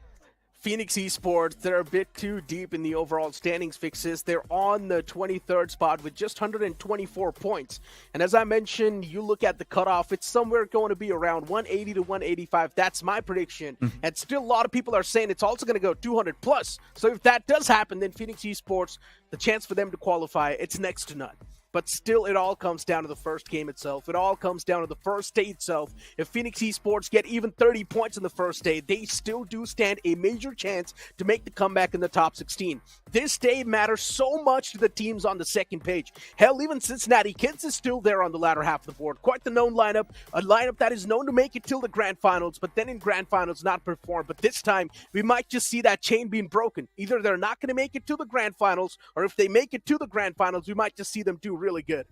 J: Phoenix Esports, they're a bit too deep in the overall standings fixes. They're on the 23rd spot with just 124 points. And as I mentioned, you look at the cutoff, it's somewhere going to be around 180 to 185. That's my prediction. And still a lot of people are saying it's also going to go 200 plus. So if that does happen, then Phoenix Esports, the chance for them to qualify, it's next to none. But still, it all comes down to the first game itself. It all comes down to the first day itself. If Phoenix Esports get even 30 points in the first day, they still do stand a major chance to make the comeback in the top 16. This day matters so much to the teams on the second page. Hell, even Cincinnati Kids is still there on the latter half of the board. Quite the known lineup, a lineup that is known to make it till the Grand Finals, but then in Grand Finals not perform. But this time, we might just see that chain being broken. Either they're not going to make it to the Grand Finals, or if they make it to the Grand Finals, we might just see them do really good.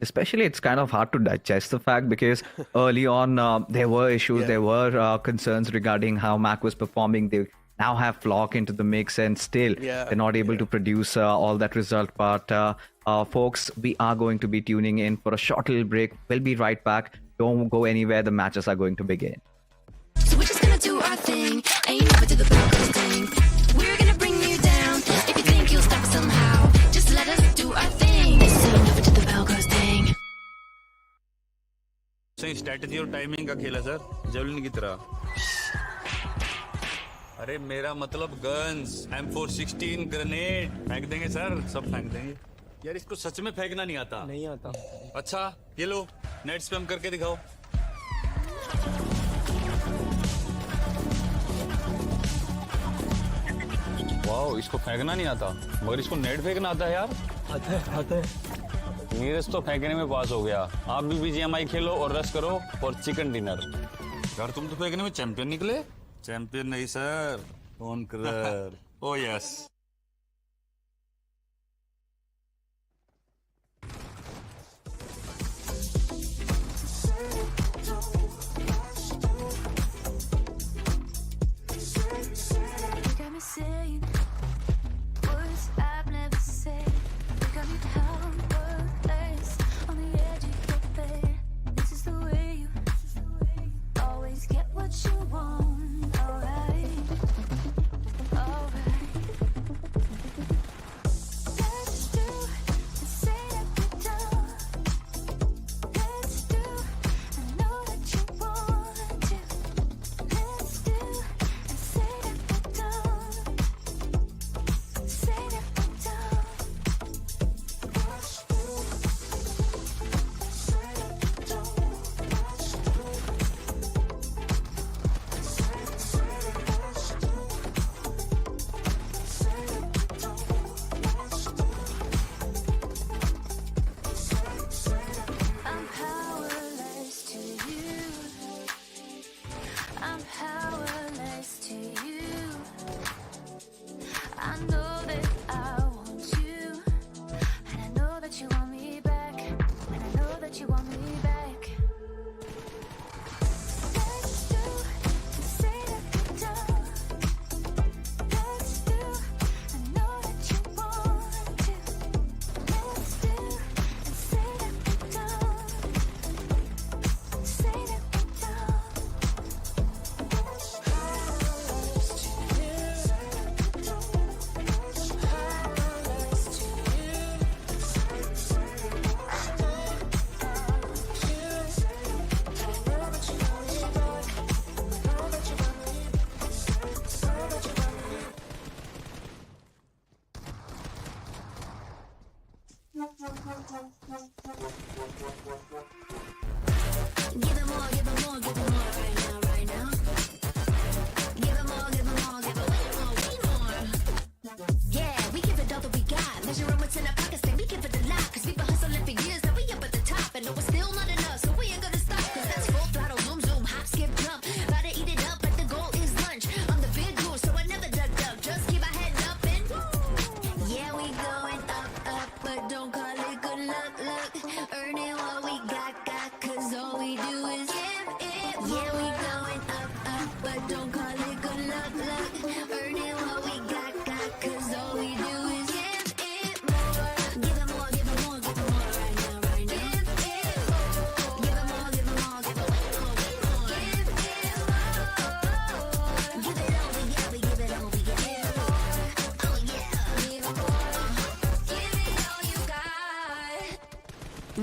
K: Especially, it's kind of hard to digest the fact because early on there were issues, there were concerns regarding how Mac was performing. They now have Flock into the mix, and still they're not able to produce all that result. But folks, we are going to be tuning in for a short little break. We'll be right back. Don't go anywhere. The matches are going to begin.
B: So we're just gonna do our thing. Ain't never do the Broncos thing. We're gonna bring you down. If you think you'll stop somehow, just let us do our thing. This ain't never do the Broncos thing.
O: सही strategy और timing का खेल है sir, javelin की तरह। अरे मेरा मतलब गन्स, M416 ग्रेनेड फेंक देंगे सर, सब फेंक देंगे। यार इसको सच में फेंकना नहीं आता। नहीं आता। अच्छा, ये लो, नेट स्पैम करके दिखाओ। वाओ, इसको फेंकना नहीं आता, मगर इसको नेट फेंकना आता है यार। आता है। नीरज तो फेंकने में पास हो गया। आप भी BGMI खेलो और रश करो और चिकन डिनर। यार तुम तो फेंकने में चैंपियन निकले। चैंपियन नहीं sir, conqueror. O yes.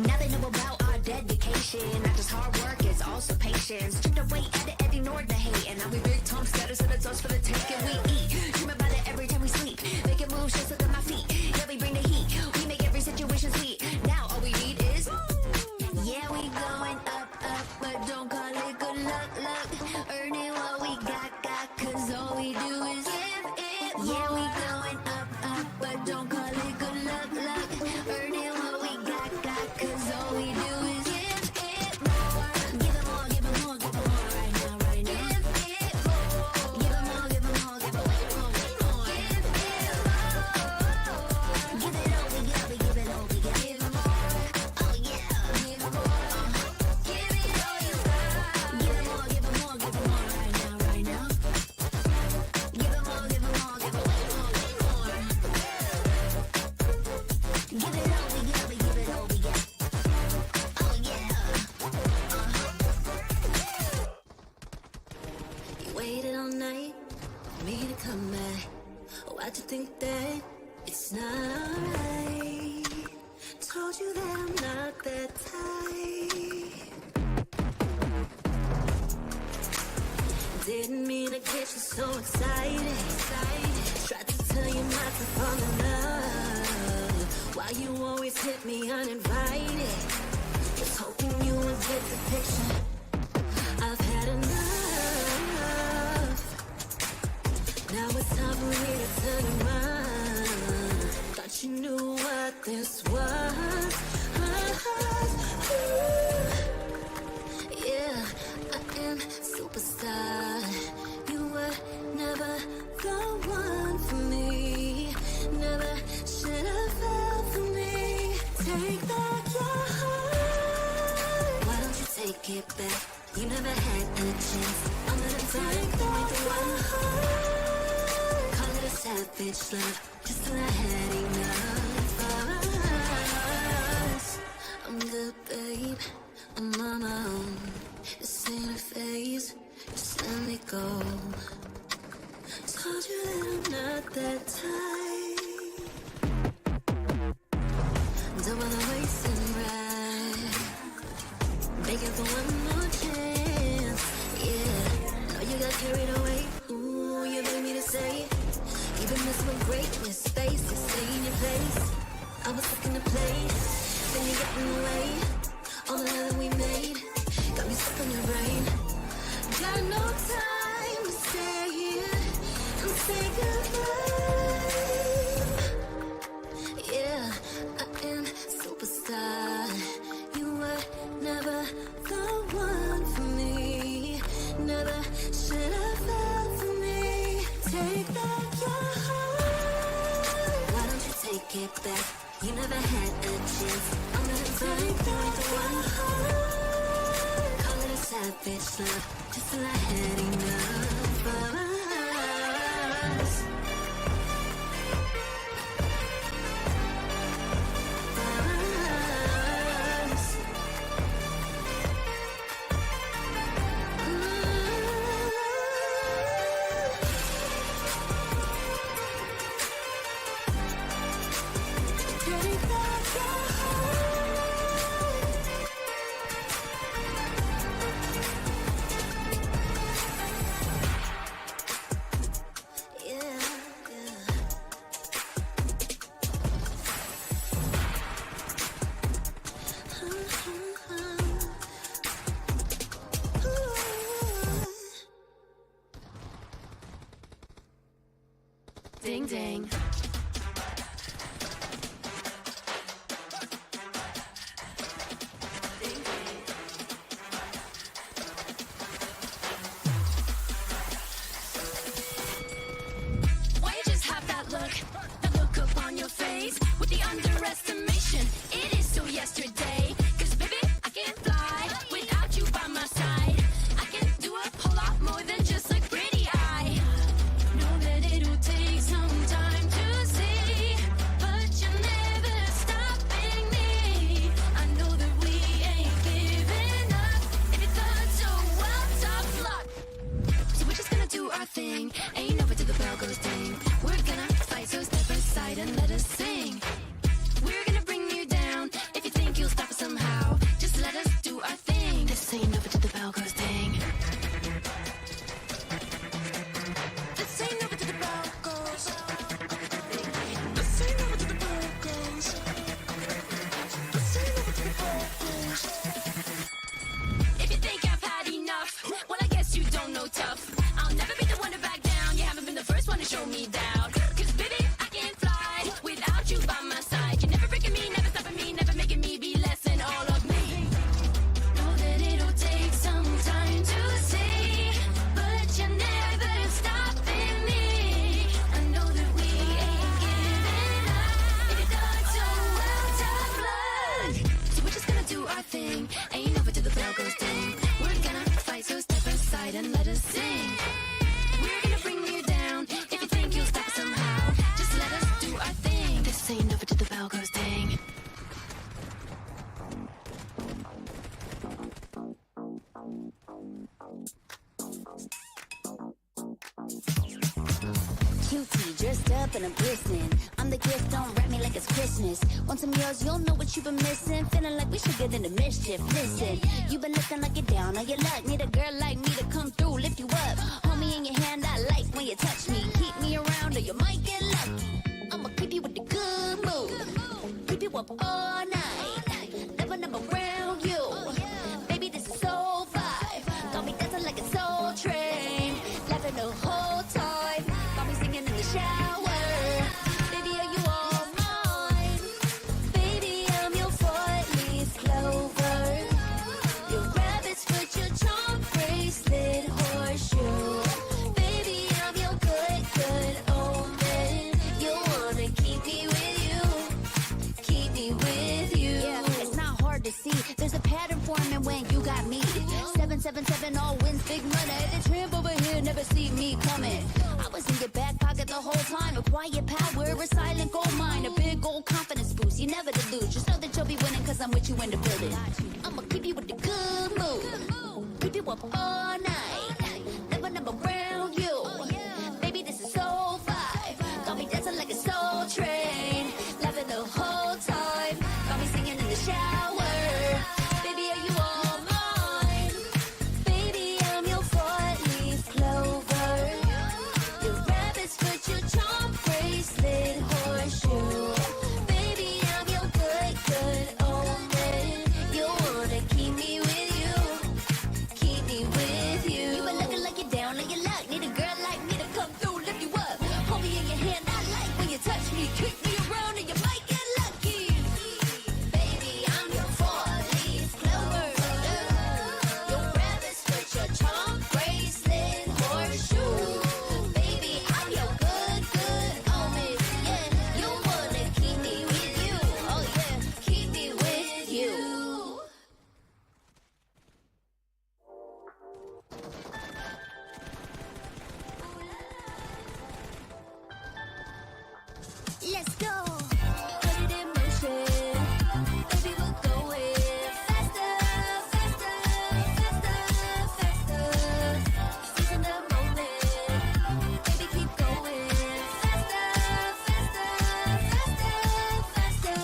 A: Now they know about our dedication. Not just hard work, it's also patience. Chipped away at it and ignored the hate. And now we big Tom status and it's us for the take and we eat. Dream about it every time we sleep. Making moves just under my feet. Yeah, we bring the heat. We make every situation sweet. Now all we need is, yeah, we going up, but don't call it good luck, luck. Earning what we got, cause all we do is give it. Yeah, we going up, but don't call it good luck, luck. Earning what we got, cause all we do is give it more. Give it more, give it more, give it more right now, right now. Give it more. Give it more, give it more, give it way more, way more. Give it more. Give it all we got, we give it all we got. Give it more. Oh yeah. Give it more. Give it all you got. Give it more, give it more, give it more right now, right now. Give it more, give it more, give it way more, way more. Give it all we got, we give it all we got. Oh yeah.
B: You waited all night for me to come back. Why'd you think that it's not alright? Told you that I'm not that type. Didn't mean to get you so excited. Tried to tell you not to fall in love. Why you always hit me uninvited? Was hoping you would get the picture. I've had enough. Now it's time for me to turn around. Thought you knew what this was. Yeah, I am superstar. You were never the one for me. Never should have felt for me. Take back your heart. Why don't you take it back? You never had a chance. I'm gonna take back your heart. Call it a savage love, just when I had enough of us. I'm good, babe. I'm on my own. This ain't a phase. Just let me go. Told you that I'm not that type. Don't wanna waste and ride. Begging for one more chance. Yeah, know you got carried away. Ooh, you made me to say it. Even messing with greatness, face to stay in your place. I was looking to play, then you got in the way. All the love that we made got me stuck on your brain. Got no time to stay here and say goodbye. Yeah, I am superstar. You were never the one for me. Never should have felt for me. Take back your heart. Why don't you take it back? You never had a chance. I'm gonna take back one heart. Call it a savage love, just till I had enough of us. Take back your yeah, yeah.
A: Ding ding. Why you just have that look upon your face with the underestimation? It is still yesterday. 'Cause baby, I can fly without you by my side. I can do a whole lot more than just a pretty eye. Know that it'll take some time to up and I'm glistening. I'm the gift, don't wrap me like it's Christmas. Want some yours, you'll know what you've been missing. Feeling like we should get into mischief. Listen, you've been looking like you're down on your luck. Need a girl like me to come through, lift you up. Hold me in your hand, I like when you touch me. Keep me around or you might get lucky. I'ma keep you with the good mood. Keep you up all night. Never around you. Baby, this is so vibe. Got me dancing like a soul train. Laughing the whole time. Got me singing in the shower. Baby, are you all mine? Baby, I'm your four-leaf clover. Your rabbit's foot, your charm bracelet, horseshoe. Baby, I'm your good, good omen. You wanna keep me with you. Keep me with you. Yeah, it's not hard to see. There's a pattern forming when you got me. 777 all wins, big money. The tramp over here never see me coming. I was in your back pocket the whole time. A quiet power, a silent gold mine, a big old confidence boost. You never delude. Just know that you'll be winning cause I'm with you in the building. I'ma keep you with the good mood. Keep you up all night. Never around you. Baby, this is so vibe. Got me dancing like a soul train. Laughing the whole time. Got me singing in the shower. Baby, are you all mine? Baby, I'm your four-leaf clover. Your rabbit's foot, your charm bracelet, horseshoe. Baby, I'm your good, good omen. You wanna keep me with you. Keep me with you. You been looking like you're down on your luck. Need a girl like me to come through, lift you up. Hold me in your hand, I like when you touch me. Kick me around and you might get lucky. Baby, I'm your four-leaf clover. Your rabbit's foot, your charm bracelet, horseshoe. Baby, I'm your good, good omen. Yeah, you wanna keep me with you. Oh yeah, keep me with you. Let's go. Put it in motion. Baby, we're going faster, faster, faster, faster. Seizing the moment. Baby, keep going faster, faster, faster, faster.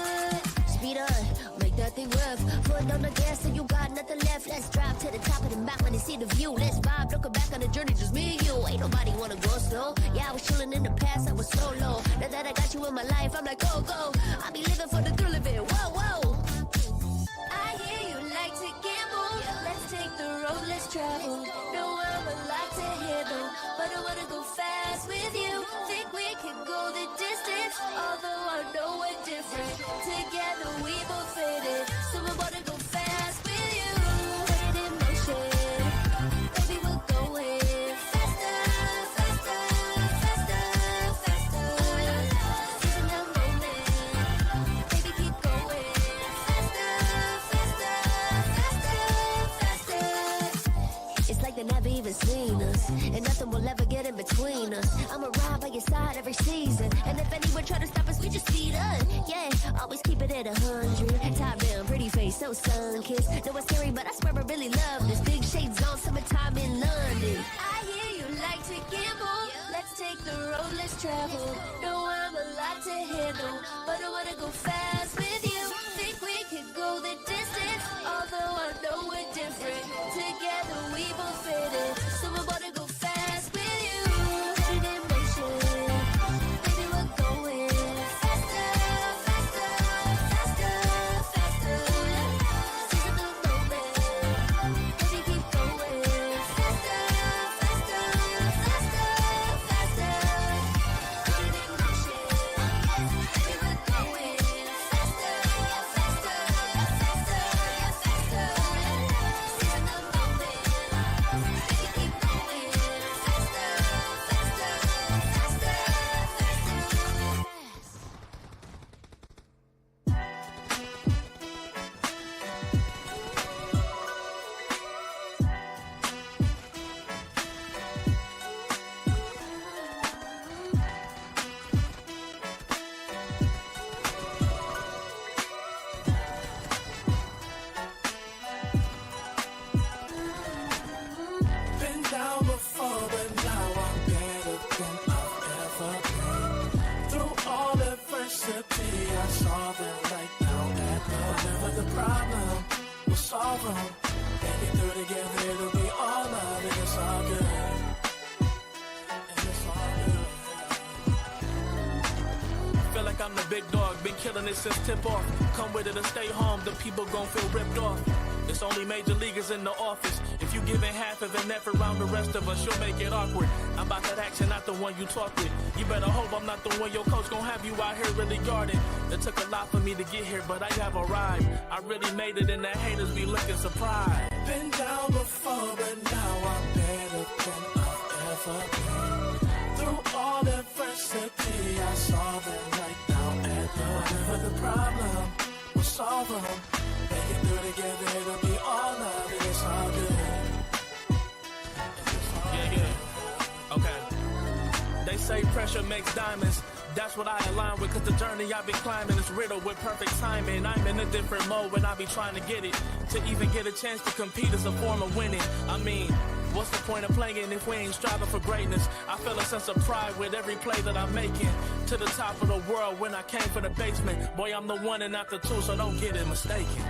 A: Speed up, make that thing rough. Put on the gas so you got nothing left. Let's drive to the top of the mountain and see the view. Let's vibe, looking back on the journey, just me and you. Ain't nobody wanna go slow. Yeah, I was chilling in the past, I was solo. Now that I got you in my life, I'm like, go, go. I be living for the thrill of it, whoa, whoa. I hear you like to gamble. Let's take the road, let's travel. Know I'm a lot to handle, but I wanna go fast with you. Think we can go the distance, although I know we're different. Together we both fit it, so I wanna go fast with you. Put it in motion, baby, we're going faster, faster, faster, faster. Seizing the moment, baby, keep going faster, faster, faster, faster. It's like they never even seen us, and nothing will ever get in between us. I'ma ride by your side every season, and if anyone try to stop us, we just speed up. Yeah, always keep it at 100. Top down, pretty face, so sun-kissed. Know it's scary, but I swear I really love this. Big shades on, summertime in London. I hear you like to gamble. Let's take the road, let's travel. Know I'm a lot to handle, but I wanna go fast with you. Think we could go the distance, although I know we're different. Together we both fit it, so I wanna go fast with you. Put it in motion, baby, we're going faster, faster, faster, faster. Seizing the moment,
C: Make it through together, it'll be all love, and it's all good. And it's all good. Feel like I'm the big dog, been killing it since tip off. Come with it or stay home, the people gon' feel ripped off. It's only major leaguers in the office. If you giving half of an effort around the rest of us, you'll make it awkward. I'm about that action, not the one you talk with. You better hope I'm not the one your coach gon' have you out here really guarding. It took a lot for me to get here, but I have arrived. I really made it, and the haters be looking surprised. Been down before, but now I'm better than I've ever been. Through all adversity, I saw that right now and whatever the problem, we'll solve them. Make it through together, it'll be all love, and it's all good. Yeah. Okay. They say pressure makes diamonds. That's what I align with, cause the journey I've been climbing is riddled with perfect timing. I'm in a different mode when I be trying to get it. To even get a chance to compete is a form of winning. I mean, what's the point of playing if we ain't striving for greatness? I feel a sense of pride with every play that I'm making. To the top of the world when I came from the basement. Boy, I'm the one and not the two, so don't get it mistaken.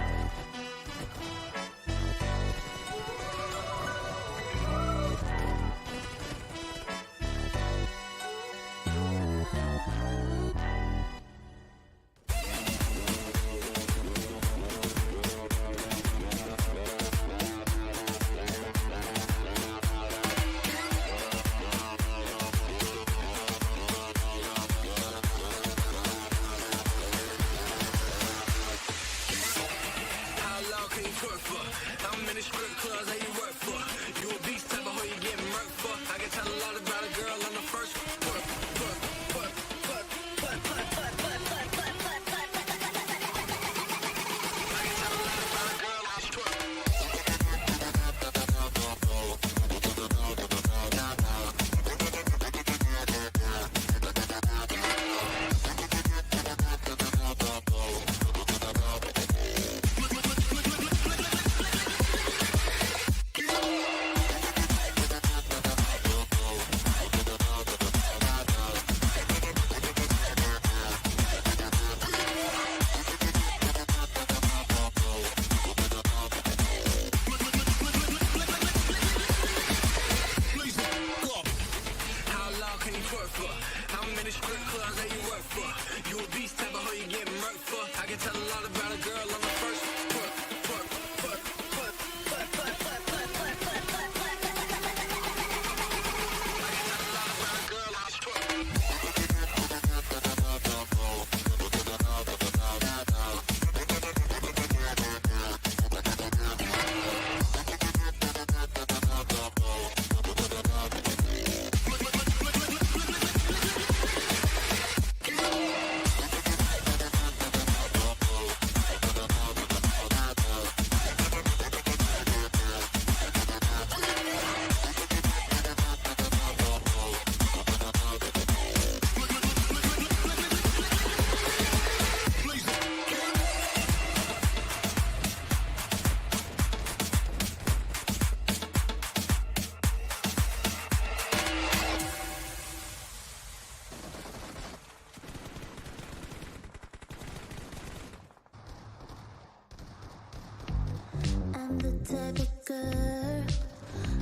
B: I'm the type of girl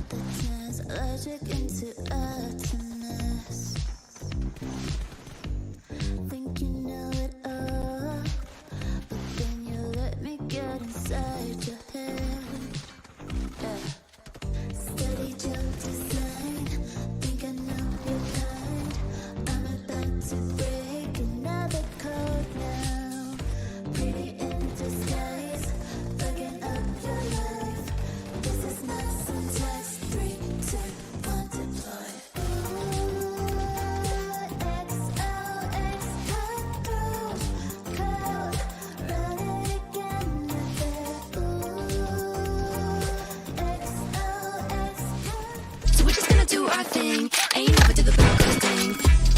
B: that turns logic into ugliness. Think you know it all, but then you let me get inside your head. Steady joke design, think I know your kind. I'm about to break another code now. Pretty in disguise, fucking up your life. This is not some test. 3, 2, 1, deploy. XOX code, run it again with it. XOX.
A: So we're just gonna do our thing, and you never do the broadcast thing.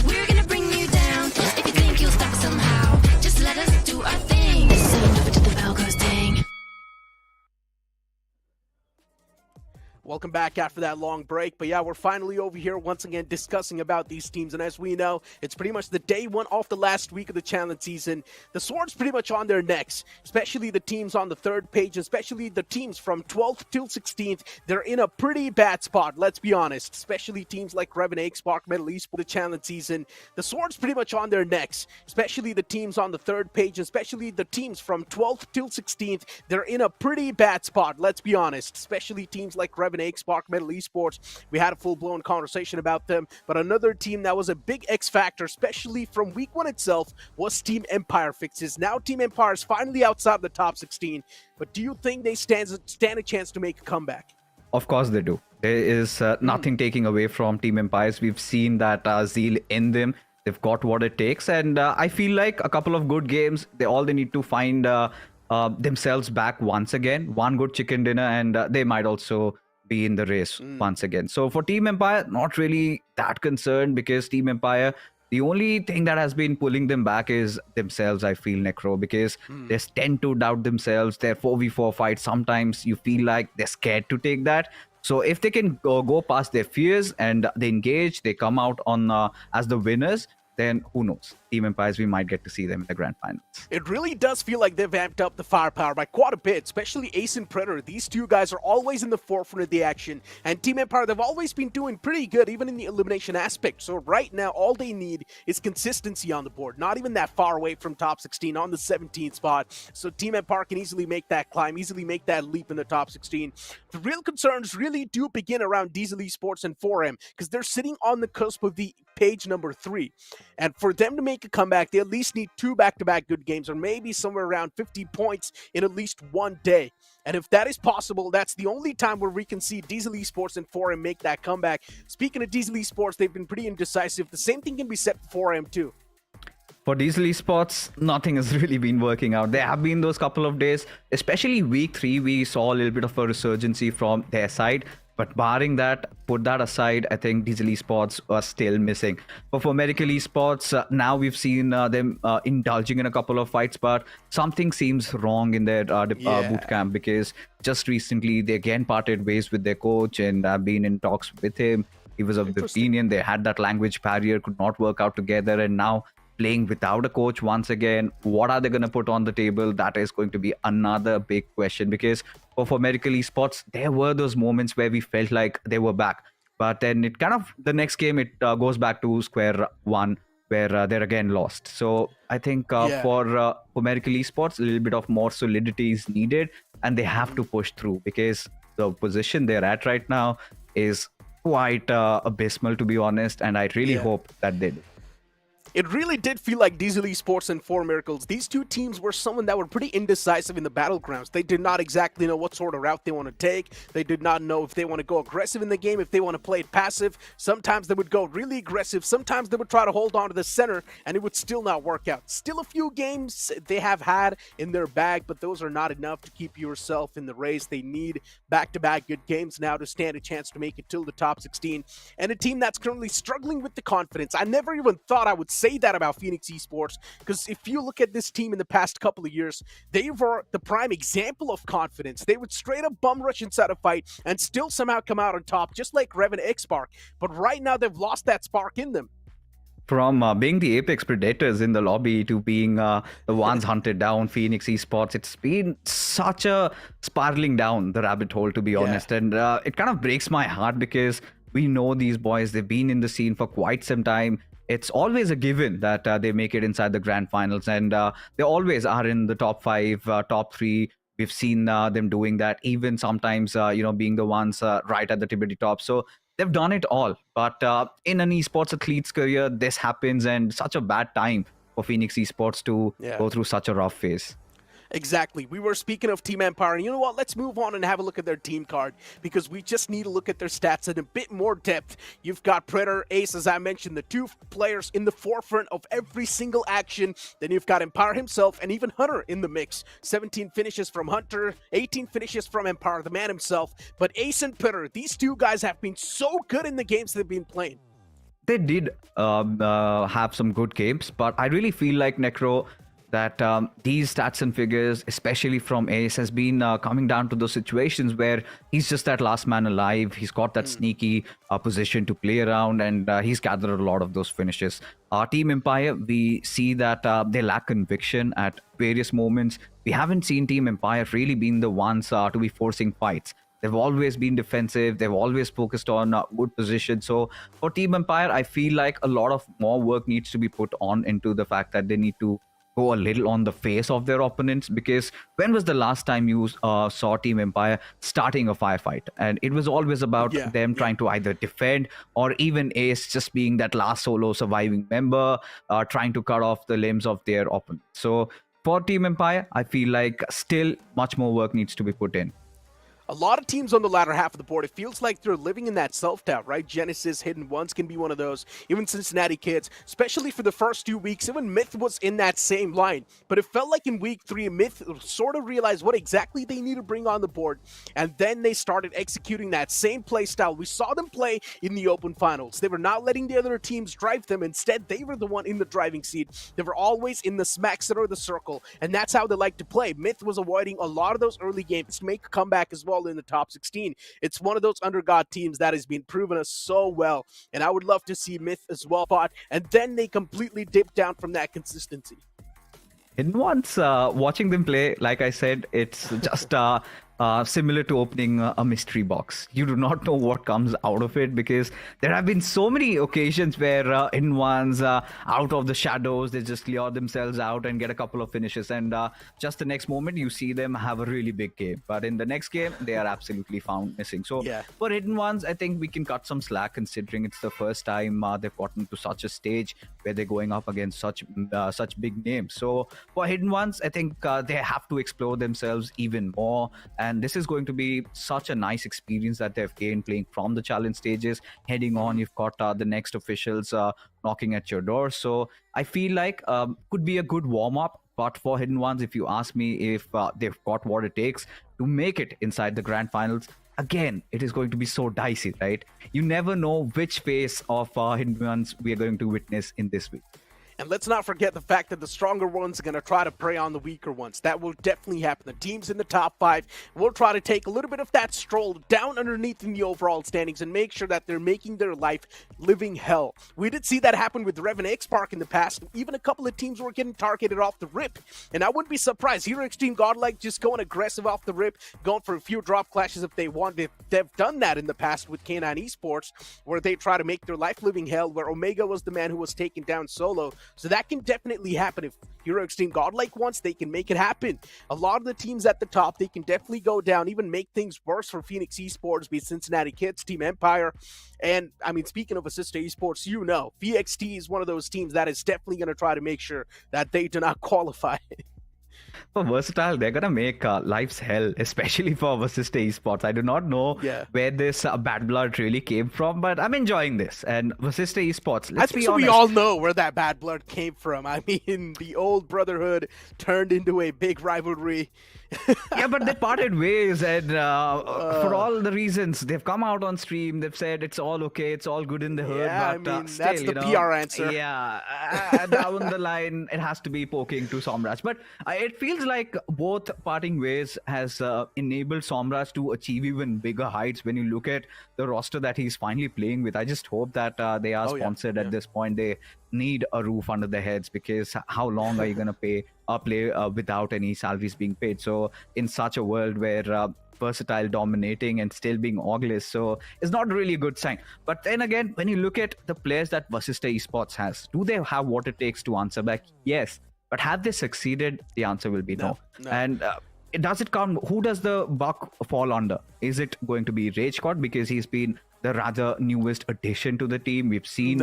A: We're gonna bring you down. If you think you'll stop us somehow, just let us do our thing. So you never do the Velcro thing.
J: Welcome back after that long break. But yeah, we're finally over here once again discussing about these teams. And as we know, it's pretty much the day one off the last week of the challenge season. The sword's pretty much on their necks, especially the teams on the third page, especially the teams from 12th till 16th. They're in a pretty bad spot, let's be honest, especially teams like Revenant, Spark, Metal Esports, the challenge season. The sword's pretty much on their necks, especially the teams on the third page, especially the teams from 12th till 16th. They're in a pretty bad spot, let's be honest, especially teams like Revenant, Spark, Metal Esports. We had a full-blown conversation about them, but another team that was a big X factor, especially from week one itself, was Team Empire Fixes. Now Team Empire is finally outside the top 16, but do you think they stand a chance to make a comeback?
K: Of course they do. There is nothing taking away from Team Empires. We've seen that zeal in them. They've got what it takes, and I feel like a couple of good games, they need to find themselves back once again. One good chicken dinner, and they might also be in the race once again. So for Team Empire, not really that concerned, because Team Empire, the only thing that has been pulling them back is themselves, I feel, Necro, because they tend to doubt themselves. Their 4v4 fights, sometimes you feel like they're scared to take that. So if they can go past their fears and they engage, they come out on as the winners, then who knows? Team Empires, we might get to see them in the grand finals.
J: It really does feel like they've amped up the firepower by quite a bit, especially Ace and Predator. These two guys are always in the forefront of the action, and Team Empire, they've always been doing pretty good, even in the elimination aspect. So right now, all they need is consistency on the board, not even that far away from top 16, on the 17th spot. So Team Empire can easily make that climb, easily make that leap in the top 16. The real concerns really do begin around Diesel Esports and 4M, because they're sitting on the cusp of the page number 3. And for them to make a comeback, they at least need 2 back-to-back good games, or maybe somewhere around 50 points in at least one day. And if that is possible, that's the only time where we can see Diesel Esports and 4M make that comeback. Speaking of Diesel Esports, they've been pretty indecisive. The same thing can be said for 4M too.
K: For Diesel Esports, nothing has really been working out. There have been those couple of days, especially week 3, we saw a little bit of a resurgency from their side. But barring that, put that aside, I think Diesel Esports are still missing. But for Medical Esports, now we've seen them indulging in a couple of fights, but something seems wrong in their boot camp, because just recently they again parted ways with their coach, and I've been in talks with him. He was of the opinion they had that language barrier, could not work out together, and now playing without a coach once again. What are they going to put on the table? That is going to be another big question, because for Medical Esports, there were those moments where we felt like they were back. But then it kind of, the next game, it goes back to square one, where they're again lost. So I think for Medical Esports, a little bit of more solidity is needed, and they have to push through, because the position they're at right now is quite abysmal, to be honest, and I really hope that they do.
J: It really did feel like Diesel Esports and 4 Miracles. These two teams were someone that were pretty indecisive in the battlegrounds. They did not exactly know what sort of route they want to take. They did not know if they want to go aggressive in the game, if they want to play it passive. Sometimes they would go really aggressive. Sometimes they would try to hold on to the center, and it would still not work out. Still a few games they have had in their bag, but those are not enough to keep yourself in the race. They need back-to-back good games now to stand a chance to make it till the top 16. And a team that's currently struggling with the confidence. I never even thought I would say that about Phoenix Esports, because if you look at this team in the past couple of years, they were the prime example of confidence. They would straight up bum rush inside a fight and still somehow come out on top, just like Revan X Spark. But right now they've lost that spark in them.
K: From being the apex predators in the lobby to being the ones hunted down, Phoenix Esports, it's been such a spiraling down the rabbit hole, to be honest. And it kind of breaks my heart, because we know these boys, they've been in the scene for quite some time. It's always a given that they make it inside the grand finals, and they always are in the top 5, top 3. We've seen them doing that, even sometimes, being the ones right at the tippity top. So they've done it all. But in an esports athlete's career, this happens, and such a bad time for Phoenix Esports to go through such a rough phase.
J: Exactly. We were speaking of Team Empire, and you know what? Let's move on and have a look at their team card, because we just need to look at their stats in a bit more depth. You've got Predator, Ace, as I mentioned, the 2 players in the forefront of every single action. Then you've got Empire himself and even Hunter in the mix. 17 finishes from Hunter, 18 finishes from Empire, the man himself. But Ace and Predator, these 2 guys have been so good in the games they've been playing.
K: They did have some good games, but I really feel like Necro, that these stats and figures, especially from Ace, has been coming down to those situations where he's just that last man alive. He's got that sneaky position to play around, and he's gathered a lot of those finishes. Team Empire, we see that they lack conviction at various moments. We haven't seen Team Empire really being the ones to be forcing fights. They've always been defensive. They've always focused on good position. So for Team Empire, I feel like a lot of more work needs to be put on into the fact that they need to go a little on the face of their opponents, because when was the last time you saw Team Empire starting a firefight? And it was always about them trying to either defend or even Ace just being that last solo surviving member, trying to cut off the limbs of their opponent. So for Team Empire, I feel like still much more work needs to be put in.
J: A lot of teams on the latter half of the board, it feels like they're living in that self-doubt, right? Genesis, Hidden Ones can be one of those. Even Cincinnati Kids, especially for the first 2 weeks, even Myth was in that same line. But it felt like in week 3, Myth sort of realized what exactly they need to bring on the board. And then they started executing that same play style. We saw them play in the open finals. They were not letting the other teams drive them. Instead, they were the one in the driving seat. They were always in the smack center of the circle. And that's how they like to play. Myth was avoiding a lot of those early games to make a comeback as well in the top 16. It's one of those under-God teams that has been proven us so well, and I would love to see Myth as well fought, and then they completely dip down from that consistency.
K: In once watching them play, like I said, it's just similar to opening a mystery box. You do not know what comes out of it, because there have been so many occasions where in ones out of the shadows, they just clear themselves out and get a couple of finishes, and just the next moment you see them have a really big game, but in the next game they are absolutely found missing. So for Hidden Ones, I think we can cut some slack, considering it's the first time they've gotten to such a stage where they're going up against such big names. So for Hidden Ones, I think they have to explore themselves even more, and this is going to be such a nice experience that they've gained playing from the challenge stages. Heading on, you've got the next officials knocking at your door. So I feel like could be a good warm-up. But for Hidden Ones, if you ask me if they've got what it takes to make it inside the grand finals, again, it is going to be so dicey, right? You never know which phase of Hidden Ones we are going to witness in this week.
J: And let's not forget the fact that the stronger ones are going to try to prey on the weaker ones. That will definitely happen. The teams in the top 5 will try to take a little bit of that stroll down underneath in the overall standings and make sure that they're making their life living hell. We did see that happen with Rev and X-Park in the past. Even a couple of teams were getting targeted off the rip. And I wouldn't be surprised. Hero Extreme Godlike just going aggressive off the rip, going for a few drop clashes if they want. They've done that in the past with K9 Esports, where they try to make their life living hell, where Omega was the man who was taken down solo. So that can definitely happen. If Hero Extreme Godlike wants, they can make it happen. A lot of the teams at the top, they can definitely go down, even make things worse for Phoenix Esports, be it Cincinnati Kids, Team Empire. And, I mean, speaking of IST Esports, you know, VXT is one of those teams that is definitely going to try to make sure that they do not qualify.
K: For Versatile, they're gonna make life's hell, especially for IST Esports. I do not know where this bad blood really came from, but I'm enjoying this. And IST Esports, let's be honest.
J: We all know where that bad blood came from. I mean, the old brotherhood turned into a big rivalry.
K: Yeah, but they parted ways, and for all the reasons, they've come out on stream, they've said it's all okay, it's all good in the hood.
J: Yeah,
K: but,
J: I mean,
K: still,
J: that's the PR answer.
K: Yeah, down the line, it has to be poking to Somraj. But it feels like both parting ways has enabled Somraj to achieve even bigger heights. When you look at the roster that he's finally playing with, I just hope that they are sponsored at this point. They need a roof under their heads, because how long are you going to play without any salaries being paid? So in such a world where Versatile dominating and still being orgless, so it's not really a good sign. But then again, when you look at the players that IST Esports has, do they have what it takes to answer back? Yes. But have they succeeded? The answer will be no. And does it come? Who does the buck fall under? Is it going to be Ragecott, because he's been the rather newest addition to the team? We've seen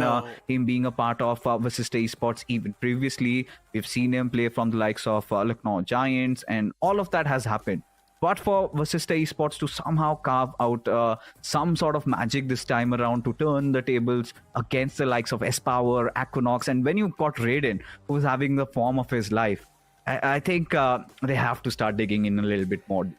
K: him being a part of IST Esports even previously. We've seen him play from the likes of Lucknow Giants, and all of that has happened. But for IST Esports to somehow carve out some sort of magic this time around, to turn the tables against the likes of S-Power, Aquinox, and when you've got Raiden, who's having the form of his life, I think they have to start digging in a little bit more.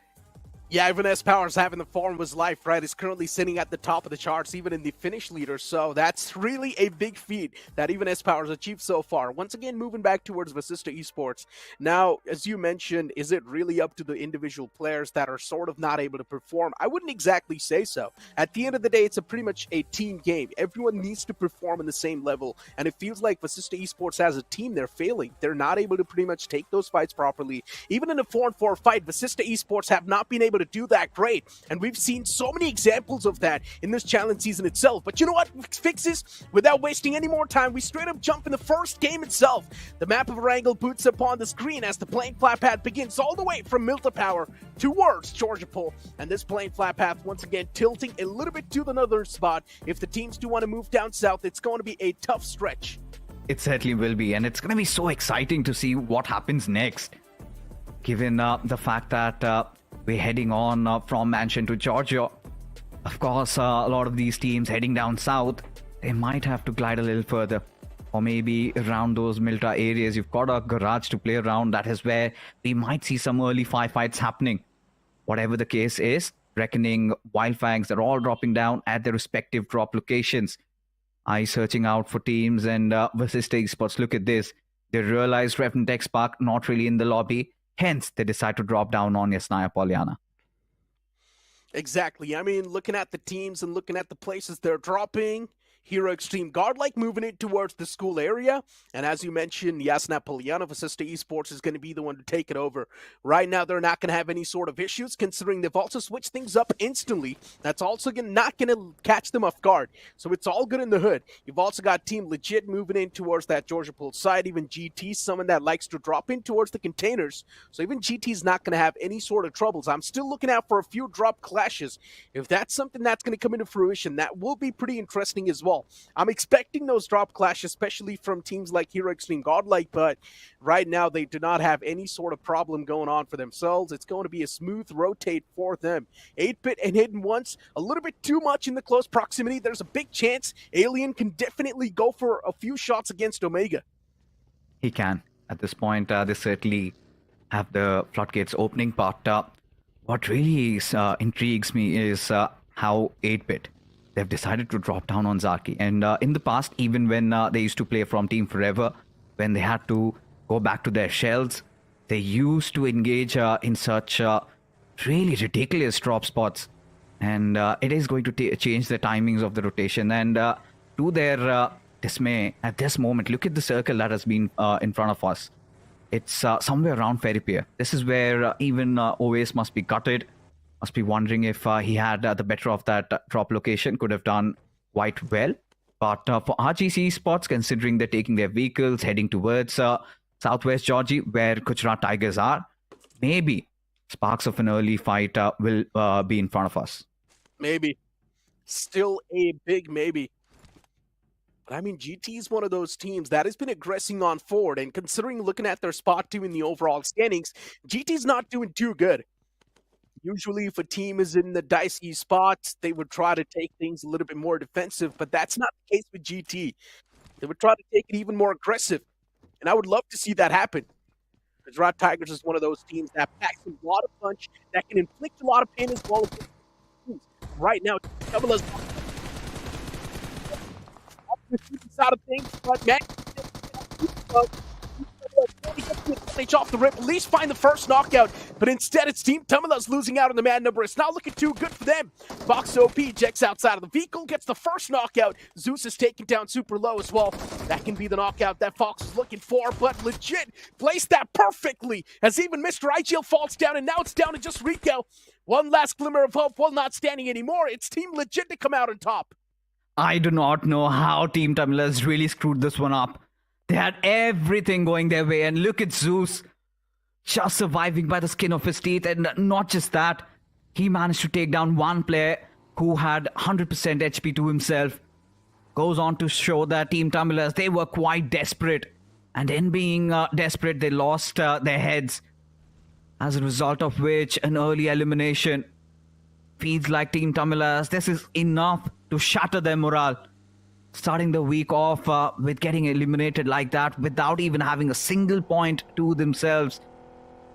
J: Yeah, even S Powers having the form of his life, right, is currently sitting at the top of the charts, even in the finish leader. So that's really a big feat that even S Powers achieved so far. Once again, moving back towards Vasista Esports. Now, as you mentioned, is it really up to the individual players that are sort of not able to perform? I wouldn't exactly say so. At the end of the day, it's pretty much a team game. Everyone needs to perform in the same level, and it feels like Vasista Esports as a team, they're failing. They're not able to pretty much take those fights properly. Even in a 4-on-4 fight, Vasista Esports have not been able to do that great, and we've seen so many examples of that in this challenge season itself. But you know what fixes? Without wasting any more time, we straight up jump in the first game itself. The map of Erangel boots upon the screen as the plane flat path begins all the way from Milta Power towards Georgia Pole, and this plane flat path once again tilting a little bit to the northern spot. If the teams do want to move down south, it's going to be a tough stretch.
K: It certainly will be, and it's going to be so exciting to see what happens next, given the fact that we're heading on from Mansion to Georgia. Of course, a lot of these teams heading down south, they might have to glide a little further, or maybe around those Milta areas. You've got a garage to play around. That is where we might see some early firefights happening. Whatever the case is, reckoning Wildfangs are all dropping down at their respective drop locations. Searching out for teams, and Vasista Esports, look at this. They realized Revenant X Park not really in the lobby. Hence, they decide to drop down on Yasnaya Polyana.
J: Exactly. I mean, looking at the teams and looking at the places they're dropping, Hero Extreme Godlike moving it towards the school area. And as you mentioned, Yasna Polyana Vasista Esports is going to be the one to take it over. Right now, they're not going to have any sort of issues, considering they've also switched things up instantly. That's also not going to catch them off guard. So it's all good in the hood. You've also got Team Legit moving in towards that Georgia Pole side. Even GT, someone that likes to drop in towards the containers. So even GT's not going to have any sort of troubles. I'm still looking out for a few drop clashes. If that's something that's going to come into fruition, that will be pretty interesting as well. I'm expecting those drop clashes, especially from teams like Hero Extreme Godlike, but right now they do not have any sort of problem going on for themselves. It's going to be a smooth rotate for them. 8-bit and Hidden Once, a little bit too much in the close proximity. There's a big chance Alien can definitely go for a few shots against Omega.
K: He can. At this point, they certainly have the floodgates opening, but what really intrigues me is how 8-bit, they've decided to drop down on Zaki. And in the past, even when they used to play from Team Forever, when they had to go back to their shells, they used to engage in such really ridiculous drop spots. And it is going to change the timings of the rotation. And to their dismay, at this moment, look at the circle that has been in front of us. It's somewhere around Ferry Pier. This is where even OAS must be gutted. Must be wondering if he had the better of that drop location. Could have done quite well. But for RGC Esports, considering they're taking their vehicles, heading towards Southwest Georgia, where Gujarat Tigers are, maybe sparks of an early fight will be in front of us.
J: Maybe. Still a big maybe. But I mean, GT is one of those teams that has been aggressing on forward, and considering looking at their spot 2 in the overall standings, GT's not doing too good. Usually if a team is in the dicey spots, they would try to take things a little bit more defensive, but that's not the case with GT. They would try to take it even more aggressive, and I would love to see that happen. Gujarat Tigers is one of those teams that packs a lot of punch, that can inflict a lot of pain as well. Right now, Kamala's side of things, but man, off the rip, at least find the first knockout, but instead it's Team Tamila's losing out on the man number. It's not looking too good for them. Box OP checks outside of the vehicle, gets the first knockout. Zeus is taken down super low as well. That can be the knockout that Fox is looking for, but Legit placed that perfectly as even Mr. IGL falls down, and now it's down to just Rico. One last glimmer of hope while not standing anymore. It's Team Legit to come out on top.
K: I do not know how Team Tamila's really screwed this one up. They had everything going their way, and look at Zeus just surviving by the skin of his teeth. And not just that, he managed to take down one player who had 100% HP to himself. Goes on to show that Team Tamilas, they were quite desperate. And in being desperate, they lost their heads. As a result of which, an early elimination feels like Team Tamilas, this is enough to shatter their morale. Starting the week off with getting eliminated like that without even having a single point to themselves.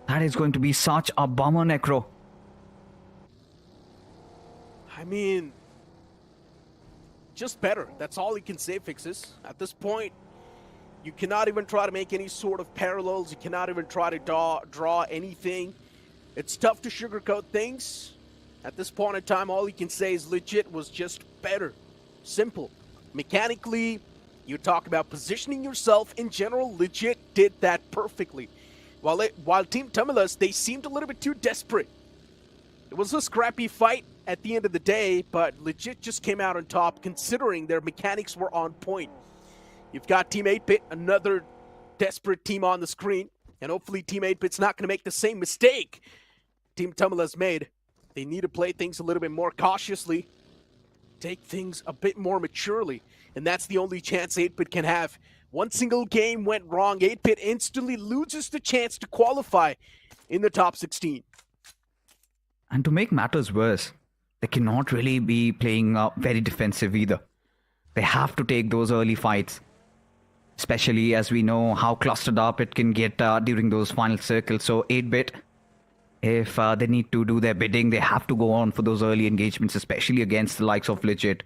K: That is going to be such a bummer, Necro.
J: I mean, just better. That's all you can say, Fixes. At this point, you cannot even try to make any sort of parallels. You cannot even try to draw anything. It's tough to sugarcoat things. At this point in time, all you can say is legit was just better. Simple. Mechanically, you talk about positioning yourself in general, legit did that perfectly. While Team Tumulus, they seemed a little bit too desperate. It was a scrappy fight at the end of the day, but legit just came out on top considering their mechanics were on point. You've got Team 8-Bit, another desperate team on the screen, and hopefully Team 8-Bit's not going to make the same mistake Team Tumulus made. They need to play things a little bit more cautiously, take things a bit more maturely, and that's the only chance 8-Bit can have. One single game went wrong, 8-Bit instantly loses the chance to qualify in the top 16.
K: And to make matters worse, they cannot really be playing very defensive either. They have to take those early fights, especially as we know how clustered up it can get during those final circles. So 8-Bit, if they need to do their bidding, they have to go on for those early engagements, especially against the likes of Legit.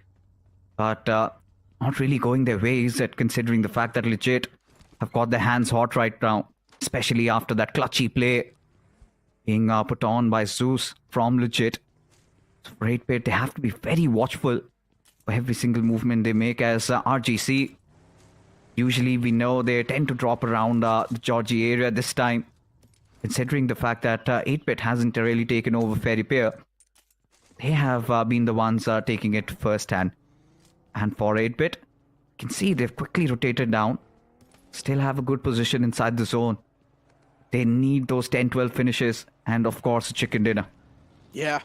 K: But not really going their way, is it, considering the fact that Legit have got their hands hot right now, especially after that clutchy play being put on by Zeus from Legit. So for 8-Bit, they have to be very watchful for every single movement they make, as RGC, usually we know they tend to drop around the Georgie area this time. Considering the fact that 8-Bit hasn't really taken over Fairy Pair, they have been the ones taking it firsthand. And for 8-Bit, you can see they've quickly rotated down, still have a good position inside the zone. They need those 10-12 finishes, and of course, a chicken dinner.
J: Yeah.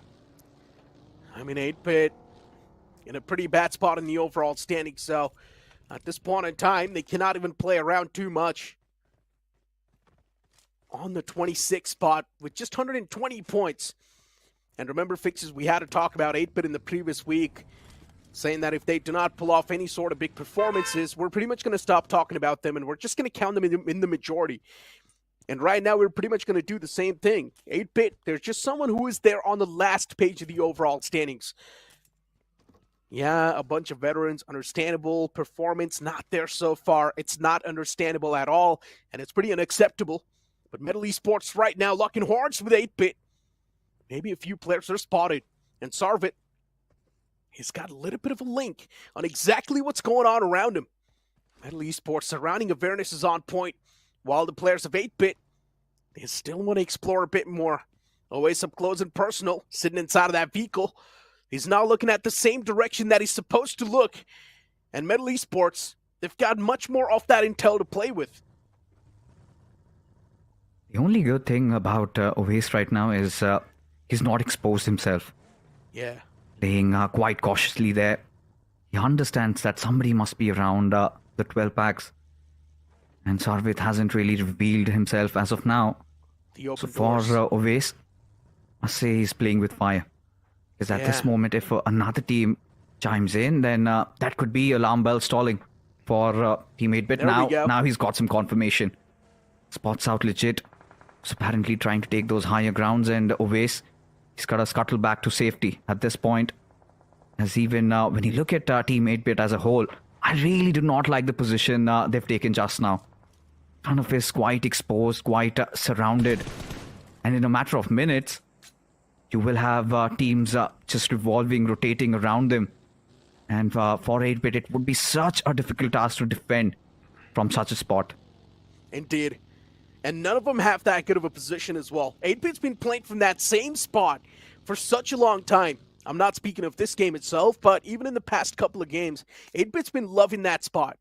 J: I mean, 8-Bit in a pretty bad spot in the overall standing, so at this point in time, they cannot even play around too much. On the 26th spot with just 120 points. And remember, Fixes, we had to talk about 8-Bit in the previous week, saying that if they do not pull off any sort of big performances, we're pretty much going to stop talking about them and we're just going to count them in the majority. And right now, we're pretty much going to do the same thing. 8-Bit, there's just someone who is there on the last page of the overall standings. Yeah, a bunch of veterans, understandable. Performance, not there so far. It's not understandable at all, and it's pretty unacceptable. But Metal Esports right now locking horns with 8-Bit. Maybe a few players are spotted. And Sarvit, he's got a little bit of a link on exactly what's going on around him. Metal Esports surrounding awareness is on point, while the players of 8-Bit, they still want to explore a bit more. Always up close and personal, sitting inside of that vehicle. He's now looking at the same direction that he's supposed to look. And Metal Esports, they've got much more of that intel to play with.
K: The only good thing about Oasis right now is he's not exposed himself.
J: Yeah.
K: Playing quite cautiously there. He understands that somebody must be around the 12 packs. And Sarvit hasn't really revealed himself as of now. So for Oasis, I say he's playing with fire. Because at this moment, if another team chimes in, then that could be alarm bell stalling for Team 8-Bit. Now he's got some confirmation. Spots out Legit. He's apparently trying to take those higher grounds, and Oasis, he's got to scuttle back to safety at this point. As even when you look at Team 8-Bit as a whole, I really do not like the position they've taken just now. Front of is quite exposed, quite surrounded. And in a matter of minutes, you will have teams just revolving, rotating around them. And for 8-Bit, it would be such a difficult task to defend from such a spot.
J: Indeed. And none of them have that good of a position as well. 8-Bit's been playing from that same spot for such a long time. I'm not speaking of this game itself, but even in the past couple of games, 8-Bit's been loving that spot.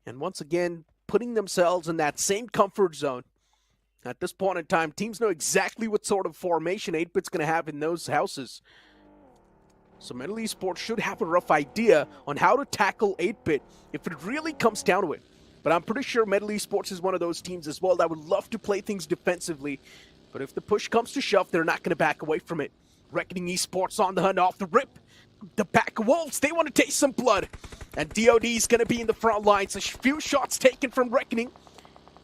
J: And once again, putting themselves in that same comfort zone. At this point in time, teams know exactly what sort of formation 8-Bit's going to have in those houses. So Metal Esports should have a rough idea on how to tackle 8-Bit if it really comes down to it. But I'm pretty sure Metal Esports is one of those teams as well that would love to play things defensively. But if the push comes to shove, they're not going to back away from it. Reckoning Esports on the hunt off the rip. The back wolves, they want to taste some blood. And DOD is going to be in the front lines. A few shots taken from Reckoning.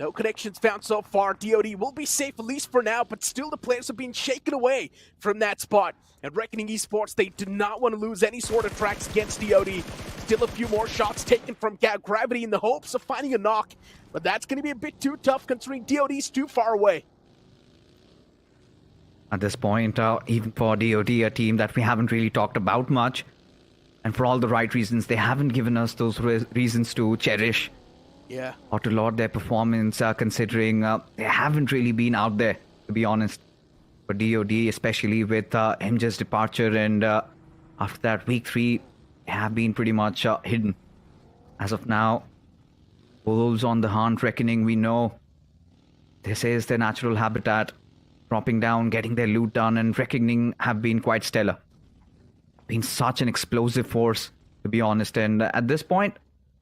J: No connections found so far. DOD will be safe, at least for now, but still the players have been shaken away from that spot. And Reckoning Esports, they do not want to lose any sort of tracks against DOD. Still a few more shots taken from Gravity in the hopes of finding a knock, but that's going to be a bit too tough considering DOD's too far away.
K: At this point, even for DOD, a team that we haven't really talked about much, and for all the right reasons, they haven't given us those reasons to cherish or to laud their performance, considering they haven't really been out there, to be honest. For DOD, especially with MJ's departure, and after that, week 3, they have been pretty much hidden. As of now, Wolves on the hunt, Reckoning, we know this is their natural habitat. Dropping down, getting their loot done, and Reckoning have been quite stellar. Been such an explosive force, to be honest. And at this point,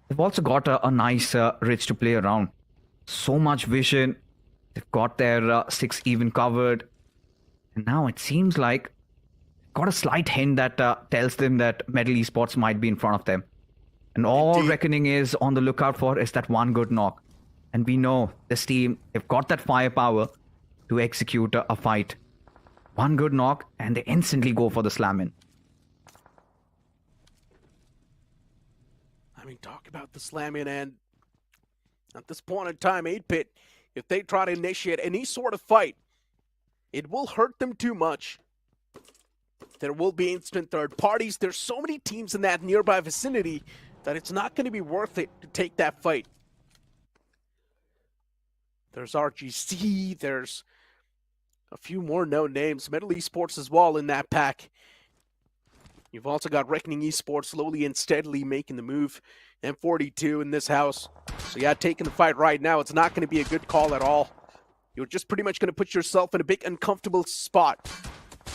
K: they've also got a nice ridge to play around. So much vision. They've got their 6 even covered. And now it seems like got a slight hint that tells them that Medal Esports might be in front of them. And all Reckoning is on the lookout for is that one good knock. And we know this team, they've got that firepower to execute a fight. One good knock, and they instantly go for the slam-in.
J: I mean, talk about the slam-in, and at this point in time, 8-Bit, if they try to initiate any sort of fight, it will hurt them too much. There will be instant third parties. There's so many teams in that nearby vicinity that it's not going to be worth it to take that fight. There's RGC, there's a few more known names. Medal Esports as well in that pack. You've also got Reckoning Esports slowly and steadily making the move. M42 in this house. So yeah, taking the fight right now, it's not going to be a good call at all. You're just pretty much going to put yourself in a big uncomfortable spot.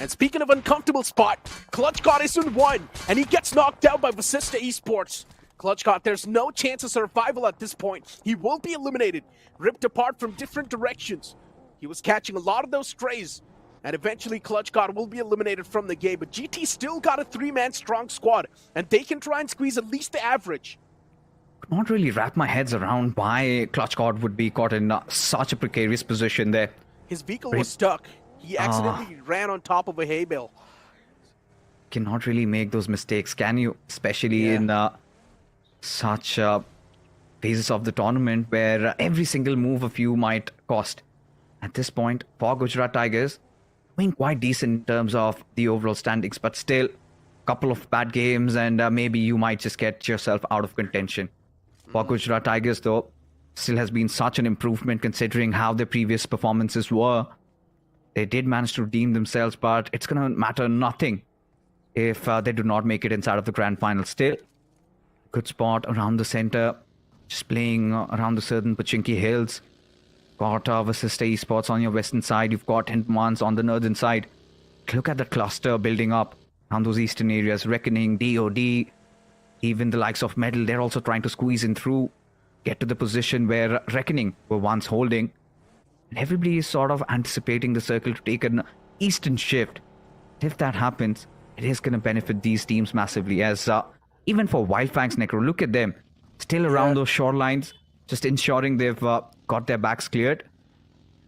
J: And speaking of uncomfortable spot, Clutchgod is in 1, and he gets knocked out by Vasista Esports. Clutchgod, there's no chance of survival at this point. He will be eliminated, ripped apart from different directions. He was catching a lot of those strays, and eventually Clutchgod will be eliminated from the game. But GT still got a 3-man strong squad, and they can try and squeeze at least the average.
K: Not really wrap my heads around why Clutchgod would be caught in such a precarious position there.
J: His vehicle was stuck. He accidentally ran on top of a hay bale.
K: Cannot really make those mistakes, can you? Especially in such phases of the tournament where every single move of you might cost. At this point, for Gujarat Tigers, doing quite decent in terms of the overall standings, but still, a couple of bad games and maybe you might just get yourself out of contention. For Gujarat Tigers, though, still has been such an improvement considering how their previous performances were. They did manage to redeem themselves, but it's going to matter nothing if they do not make it inside of the grand final. Still, good spot around the center, just playing around the certain Pachinki Hills. Got Vasista Esports on your western side. You've got Hintmans on the northern side. Look at the cluster building up on those eastern areas. Reckoning, DOD, even the likes of Medal, they're also trying to squeeze in through, get to the position where Reckoning were once holding. And everybody is sort of anticipating the circle to take an eastern shift. If that happens, it is going to benefit these teams massively. As even for Wildfang's Necro, look at them. Still around those shorelines, just ensuring they've got their backs cleared.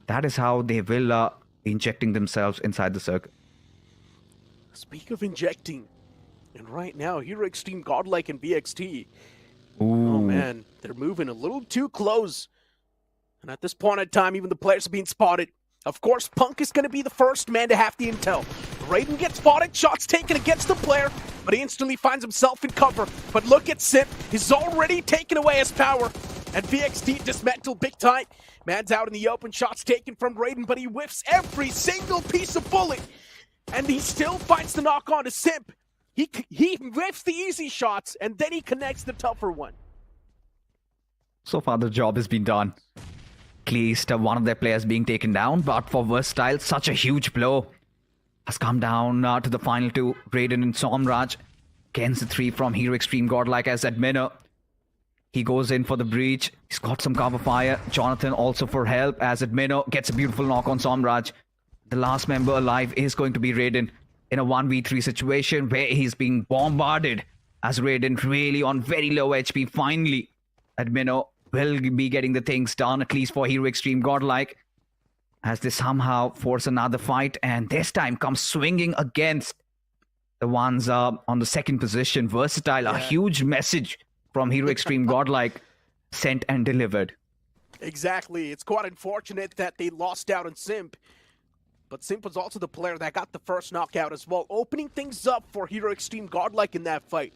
K: That is how they will be injecting themselves inside the circle.
J: Speak of injecting. And right now, Hero Extreme Godlike and VXT.
K: Ooh.
J: Oh man, they're moving a little too close. And at this point in time, even the players are being spotted. Of course, Punk is going to be the first man to have the intel. Raiden gets spotted, shots taken against the player, but he instantly finds himself in cover. But look at Simp, he's already taken away his power. And VXT dismantled big time. Man's out in the open, shots taken from Raiden, but he whiffs every single piece of bullet. And he still finds the knock on to Simp. He whiffs the easy shots, and then he connects the tougher one.
K: So far, the job has been done. At least one of their players being taken down, but for Versatile, such a huge blow has come down to the final two. Raiden and Somraj against the 3 from Hero Extreme Godlike as Adminer. He goes in for the breach. He's got some cover fire. Jonathan also for help as Adminer gets a beautiful knock on Somraj. The last member alive is going to be Raiden in a 1v3 situation where he's being bombarded as Raiden really on very low HP. Finally, Adminer will be getting the things done, at least for Hero Extreme Godlike, as they somehow force another fight, and this time comes swinging against the ones on the second position. Versatile, a huge message from Hero Extreme Godlike, sent and delivered.
J: Exactly. It's quite unfortunate that they lost out on Simp. But Simp was also the player that got the first knockout as well, opening things up for Hero Extreme Godlike in that fight.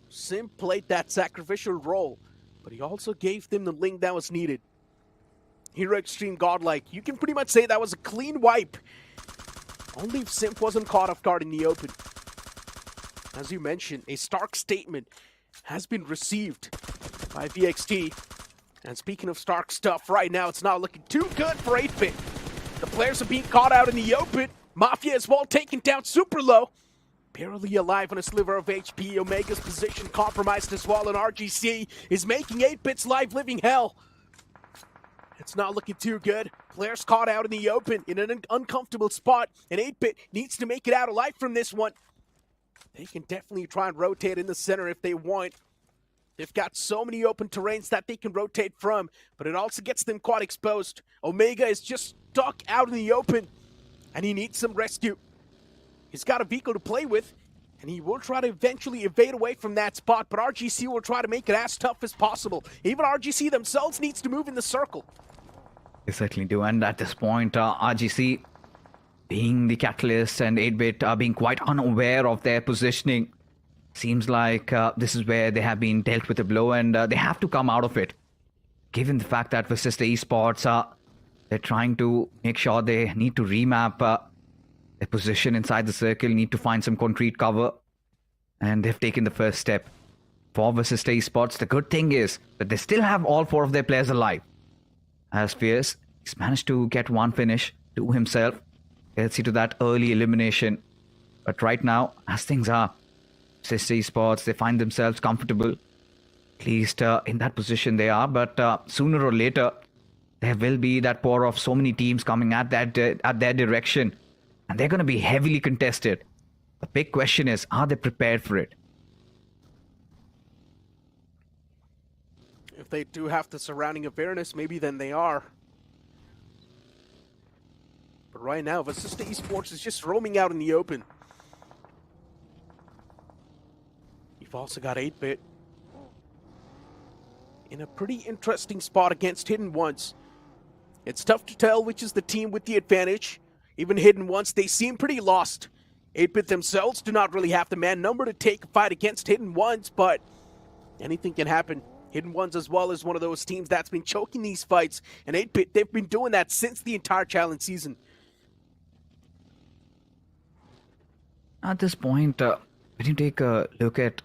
J: Simp played that sacrificial role, but he also gave them the link that was needed. Hero Extreme Godlike, you can pretty much say that was a clean wipe. Only if Simp wasn't caught off guard in the open. As you mentioned, a stark statement has been received by VXT. And speaking of stark stuff, right now it's not looking too good for 8-Bit. The players are being caught out in the open. Mafia as well taken down super low. Barely alive on a sliver of HP. Omega's position compromised as well, and RGC is making 8-Bit's life living hell. It's not looking too good. Players caught out in the open in an uncomfortable spot, and 8-Bit needs to make it out alive from this one. They can definitely try and rotate in the center if they want. They've got so many open terrains that they can rotate from, but it also gets them quite exposed. Omega is just stuck out in the open, and he needs some rescue. He's got a vehicle to play with, and he will try to eventually evade away from that spot, but RGC will try to make it as tough as possible. Even RGC themselves needs to move in the circle.
K: They certainly do, and at this point, RGC, being the catalyst, and 8-Bit being quite unaware of their positioning, seems like this is where they have been dealt with a blow, and they have to come out of it. Given the fact that versus the Esports, they're trying to make sure they need to remap their position inside the circle, need to find some concrete cover, and they've taken the first step. For versus the Esports, the good thing is that they still have all 4 of their players alive. As Fierce, he's managed to get one finish to himself. Let's see to that early elimination. But right now, as things are, Sister Esports, they find themselves comfortable. At least in that position they are. But sooner or later, there will be that pour of so many teams coming at their direction. And they're going to be heavily contested. The big question is, are they prepared for it?
J: If they do have the surrounding awareness, maybe then they are. But right now, Vasista Esports is just roaming out in the open. You've also got 8-Bit in a pretty interesting spot against Hidden Ones. It's tough to tell which is the team with the advantage. Even Hidden Ones, they seem pretty lost. 8-Bit themselves do not really have the man number to take a fight against Hidden Ones, but anything can happen. Hidden Ones as well is one of those teams that's been choking these fights, and 8-Bit, they've been doing that since the entire challenge season.
K: At this point, when you take a look at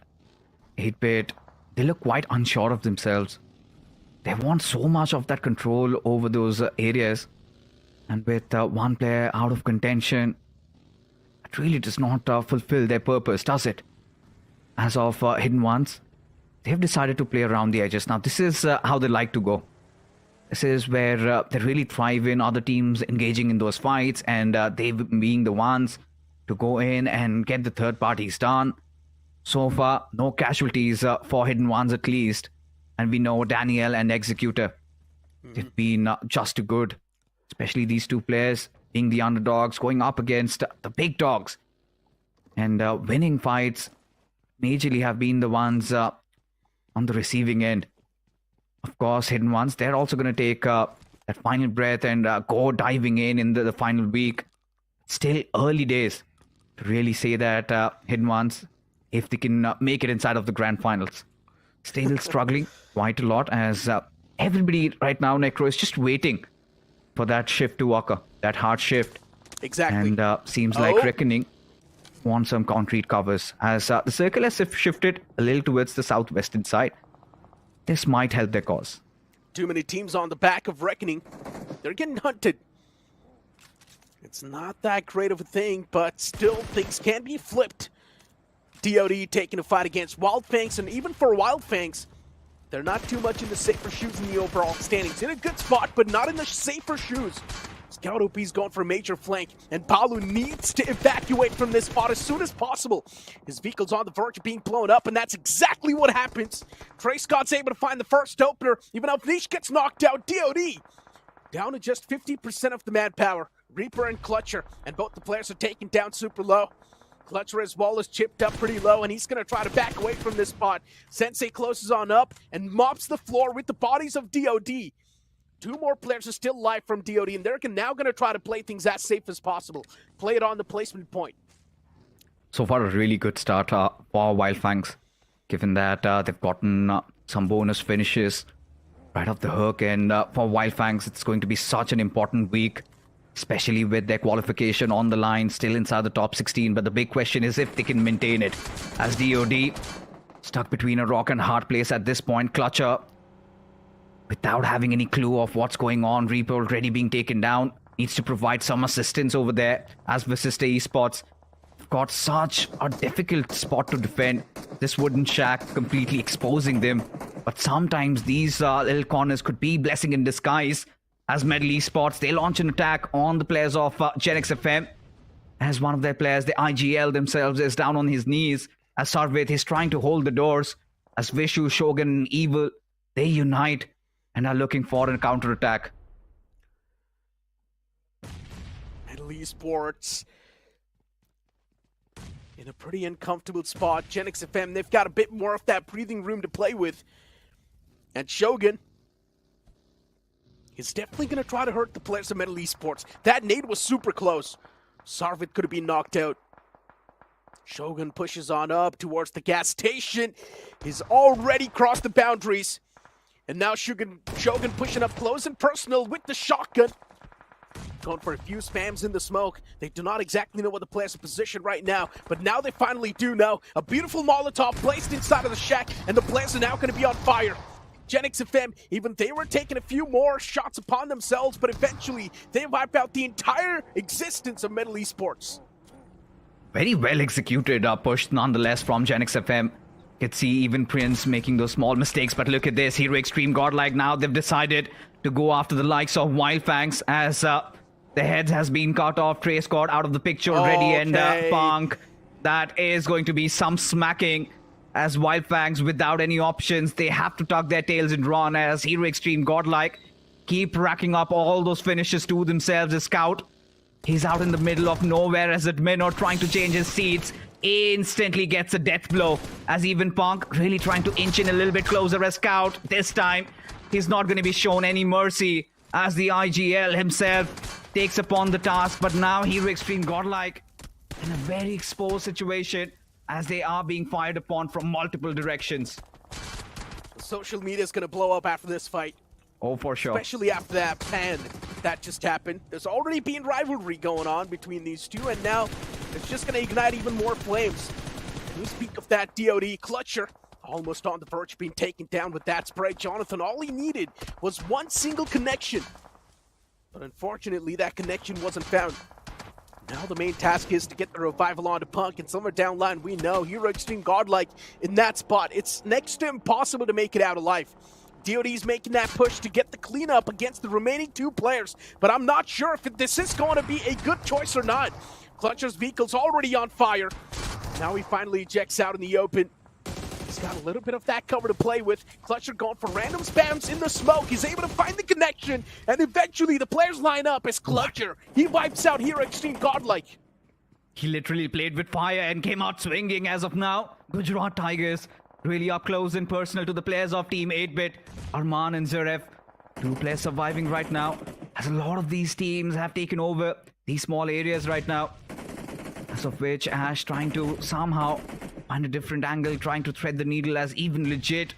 K: 8-Bit, they look quite unsure of themselves. They want so much of that control over those areas, and with one player out of contention, it really does not fulfill their purpose, does it? As of Hidden Ones, they've decided to play around the edges. Now, this is how they like to go. This is where they really thrive in other teams engaging in those fights, and they being the ones to go in and get the third parties done. So far, no casualties for Hidden Ones at least. And we know Daniel and Executor, they've been just too good. Especially these two players being the underdogs, going up against the big dogs. And winning fights majorly have been the ones on the receiving end. Of course, Hidden Ones, they're also going to take that final breath and go diving in the final week. Still early days to really say that Hidden Ones, if they can make it inside of the grand finals. Still struggling quite a lot, as everybody right now, Necro, is just waiting for that shift to occur, that hard shift.
J: Exactly.
K: And seems like Reckoning wants some concrete covers, as the circle has shifted a little towards the southwestern side. This might help their cause.
J: Too many teams on the back of Reckoning. They're getting hunted. It's not that great of a thing, but still things can be flipped. DOD taking a fight against Wild Fangs, and even for Wild Fangs, they're not too much in the safer shoes in the overall standings. In a good spot, but not in the safer shoes. Scout OP's going for a major flank, and Palu needs to evacuate from this spot as soon as possible. His vehicle's on the verge of being blown up, and that's exactly what happens. Trey Scott's able to find the first opener, even though Niche gets knocked out. DOD down to just 50% of the manpower. Reaper and Clutcher, and both the players are taken down super low. Clutcher as well is chipped up pretty low, and he's going to try to back away from this spot. Sensei closes on up and mops the floor with the bodies of DOD. Two more players are still alive from DOD, and they're now going to try to play things as safe as possible. Play it on the placement point.
K: So far, a really good start for Wildfangs, given that they've gotten some bonus finishes right off the hook. And for Wildfangs, it's going to be such an important week, especially with their qualification on the line, still inside the top 16. But the big question is if they can maintain it, as DOD stuck between a rock and hard place at this point. Clutcher, without having any clue of what's going on, Reaper already being taken down, needs to provide some assistance over there, as Visista Esports got such a difficult spot to defend. This wooden shack completely exposing them. But sometimes these little corners could be blessing in disguise, as Medal Esports, they launch an attack on the players of Genix FM. As one of their players, the IGL themselves, is down on his knees, as Sarvit is trying to hold the doors, as Vishu, Shogun, and Evil, they unite and are looking for a counter-attack.
J: Medal Esports in a pretty uncomfortable spot. Genix FM, they've got a bit more of that breathing room to play with. And Shogun is definitely going to try to hurt the players of Medal Esports. That nade was super close. Sarvit could have been knocked out. Shogun pushes on up towards the gas station. He's already crossed the boundaries. And now Shogun pushing up close and personal with the shotgun. Going for a few spams in the smoke. They do not exactly know what the players are positioned right now, but now they finally do know. A beautiful Molotov placed inside of the shack, and the players are now going to be on fire. Genix FM, even they were taking a few more shots upon themselves, but eventually they wipe out the entire existence of Medal Esports.
K: Very well executed push nonetheless from Genix FM. You could see even Prince making those small mistakes, but look at this. Hero Extreme Godlike now. They've decided to go after the likes of Wildfangs, as the heads has been cut off. Trace got out of the picture already, and Punk. That is going to be some smacking, as Wildfangs, without any options, they have to tuck their tails and run, as Hero Extreme Godlike keep racking up all those finishes to themselves. As Scout, he's out in the middle of nowhere, as Admino trying to change his seats, instantly gets a death blow, as even Punk really trying to inch in a little bit closer. As Scout, this time he's not going to be shown any mercy, as the IGL himself takes upon the task. But now Hero Extreme Godlike in a very exposed situation, as they are being fired upon from multiple directions.
J: Social media is going to blow up after this fight.
K: Oh, for sure.
J: Especially after that pan that just happened. There's already been rivalry going on between these two, and now it's just going to ignite even more flames. We speak of that DOD Clutcher, almost on the verge of being taken down with that spray. Jonathan, all he needed was one single connection. But unfortunately, that connection wasn't found. Now the main task is to get the revival onto Punk, and somewhere down line we know Hero Extreme Godlike in that spot. It's next to impossible to make it out alive. DOD's making that push to get the cleanup against the remaining two players, but I'm not sure if this is going to be a good choice or not. Clutcher's vehicle's already on fire. Now he finally ejects out in the open. He's got a little bit of that cover to play with. Clutcher going for random spams in the smoke. He's able to find the connection, and eventually the players line up as Clutcher. He wipes out Hero Extreme Godlike.
K: He literally played with fire and came out swinging as of now. Gujarat Tigers really up close and personal to the players of Team 8-Bit. Arman and Zaref, two players surviving right now, as a lot of these teams have taken over these small areas right now. As of which Ash trying to somehow find a different angle, trying to thread the needle, as even legit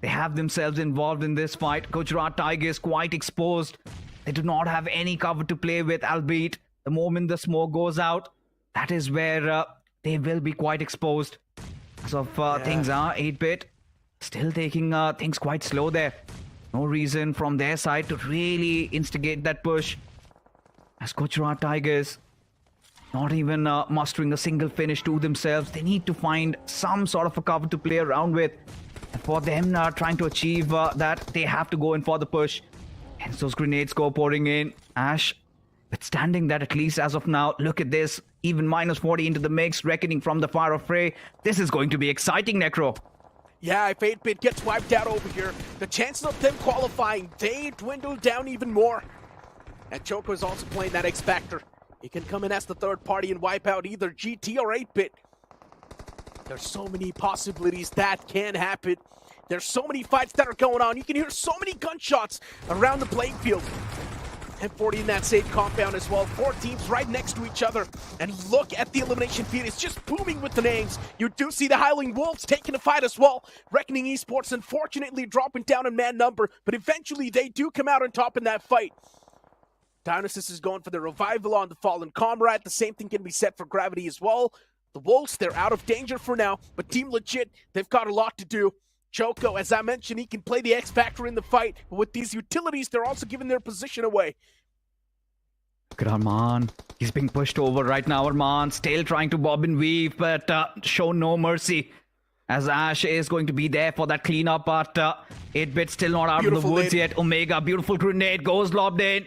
K: they have themselves involved in this fight. Gujarat Tigers quite exposed. They do not have any cover to play with, albeit the moment the smoke goes out, that is where they will be quite exposed. As of things are, 8-Bit still taking things quite slow there. No reason from their side to really instigate that push, as Gujarat Tigers not even mustering a single finish to themselves. They need to find some sort of a cover to play around with. And for them trying to achieve that, they have to go in for the push. Hence those grenades go pouring in. Ash withstanding that at least as of now. Look at this, even minus 40 into the mix, Reckoning from the far of Frey. This is going to be exciting, Necro.
J: Yeah, if 8-Bit gets wiped out over here, the chances of them qualifying, they dwindle down even more. And Choco is also playing that X Factor. He can come in as the third party and wipe out either GT or 8-Bit. There's so many possibilities that can happen. There's so many fights that are going on. You can hear so many gunshots around the playing field. And 40 in that same compound as well. 4 teams right next to each other. And look at the elimination feed. It's just booming with the names. You do see the Howling Wolves taking a fight as well. Reckoning Esports unfortunately dropping down in man number. But eventually they do come out on top in that fight. Dionysus is going for the revival on the Fallen Comrade. The same thing can be said for Gravity as well. The Wolves, they're out of danger for now. But Team Legit, they've got a lot to do. Choco, as I mentioned, he can play the X Factor in the fight, but with these utilities, they're also giving their position away.
K: Look at Arman. He's being pushed over right now, Arman. Still trying to bob and weave, but show no mercy. As Ash is going to be there for that cleanup, but 8-Bit still not out of the woods yet. Omega, beautiful grenade, goes lobbed in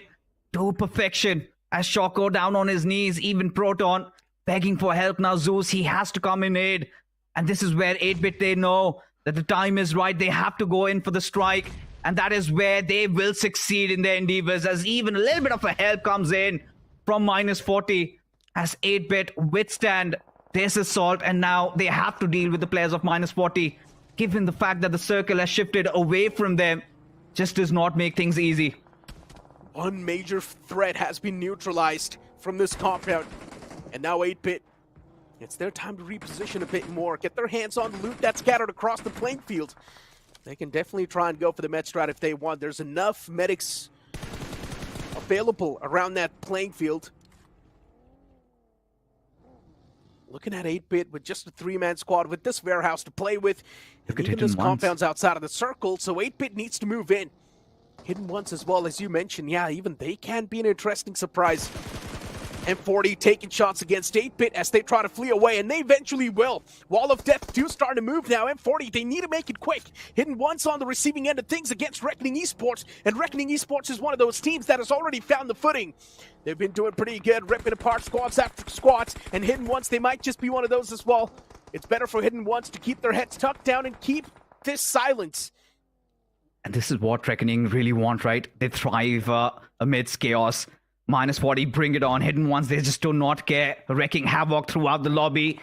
K: to perfection. As Choco down on his knees, even Proton begging for help now. Zeus, he has to come in aid. And this is where 8-Bit, they know that the time is right. They have to go in for the strike. And that is where they will succeed in their endeavors, as even a little bit of a help comes in from minus 40 as 8-Bit withstand this assault. And now they have to deal with the players of minus 40. Given the fact that the circle has shifted away from them, just does not make things easy.
J: One major threat has been neutralized from this compound. And now 8-Bit, it's their time to reposition a bit more, get their hands on the loot that's scattered across the playing field. They can definitely try and go for the med strat if they want. There's enough medics available around that playing field. Looking at 8-Bit with just a 3-man squad with this warehouse to play with.
K: Look
J: and
K: at
J: even this
K: Hidden Ones.
J: compound's outside of the circle, so 8-Bit needs to move in. Hidden Ones as well, as you mentioned. Yeah, even they can be an interesting surprise. And 40 taking shots against 8-Bit as they try to flee away, and they eventually will. Wall of Death do start to move now, and 40, they need to make it quick. Hidden Ones on the receiving end of things against Reckoning Esports, and Reckoning Esports is one of those teams that has already found the footing. They've been doing pretty good, ripping apart squads after squads, and Hidden Ones, they might just be one of those as well. It's better for Hidden Ones to keep their heads tucked down and keep this silence.
K: And this is what Reckoning really want, right? They thrive amidst chaos. Minus 40, bring it on. Hidden Ones, they just do not care. Wrecking havoc throughout the lobby.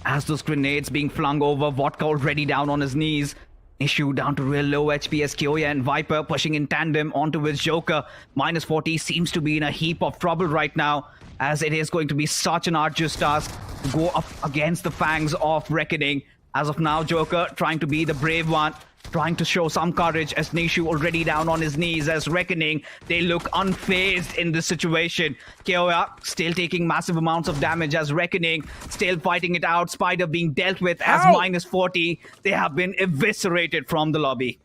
K: As those grenades being flung over, Vodka already down on his knees. Issue down to real low HP as Kyoya and Viper pushing in tandem onto his Joker. Minus 40 seems to be in a heap of trouble right now, as it is going to be such an arduous task to go up against the fangs of Reckoning. As of now, Joker trying to be the brave one, trying to show some courage as Nishu already down on his knees as Reckoning. They look unfazed in this situation. Kyoya still taking massive amounts of damage as Reckoning still fighting it out. Spider being dealt with as minus 40. They have been eviscerated from the lobby.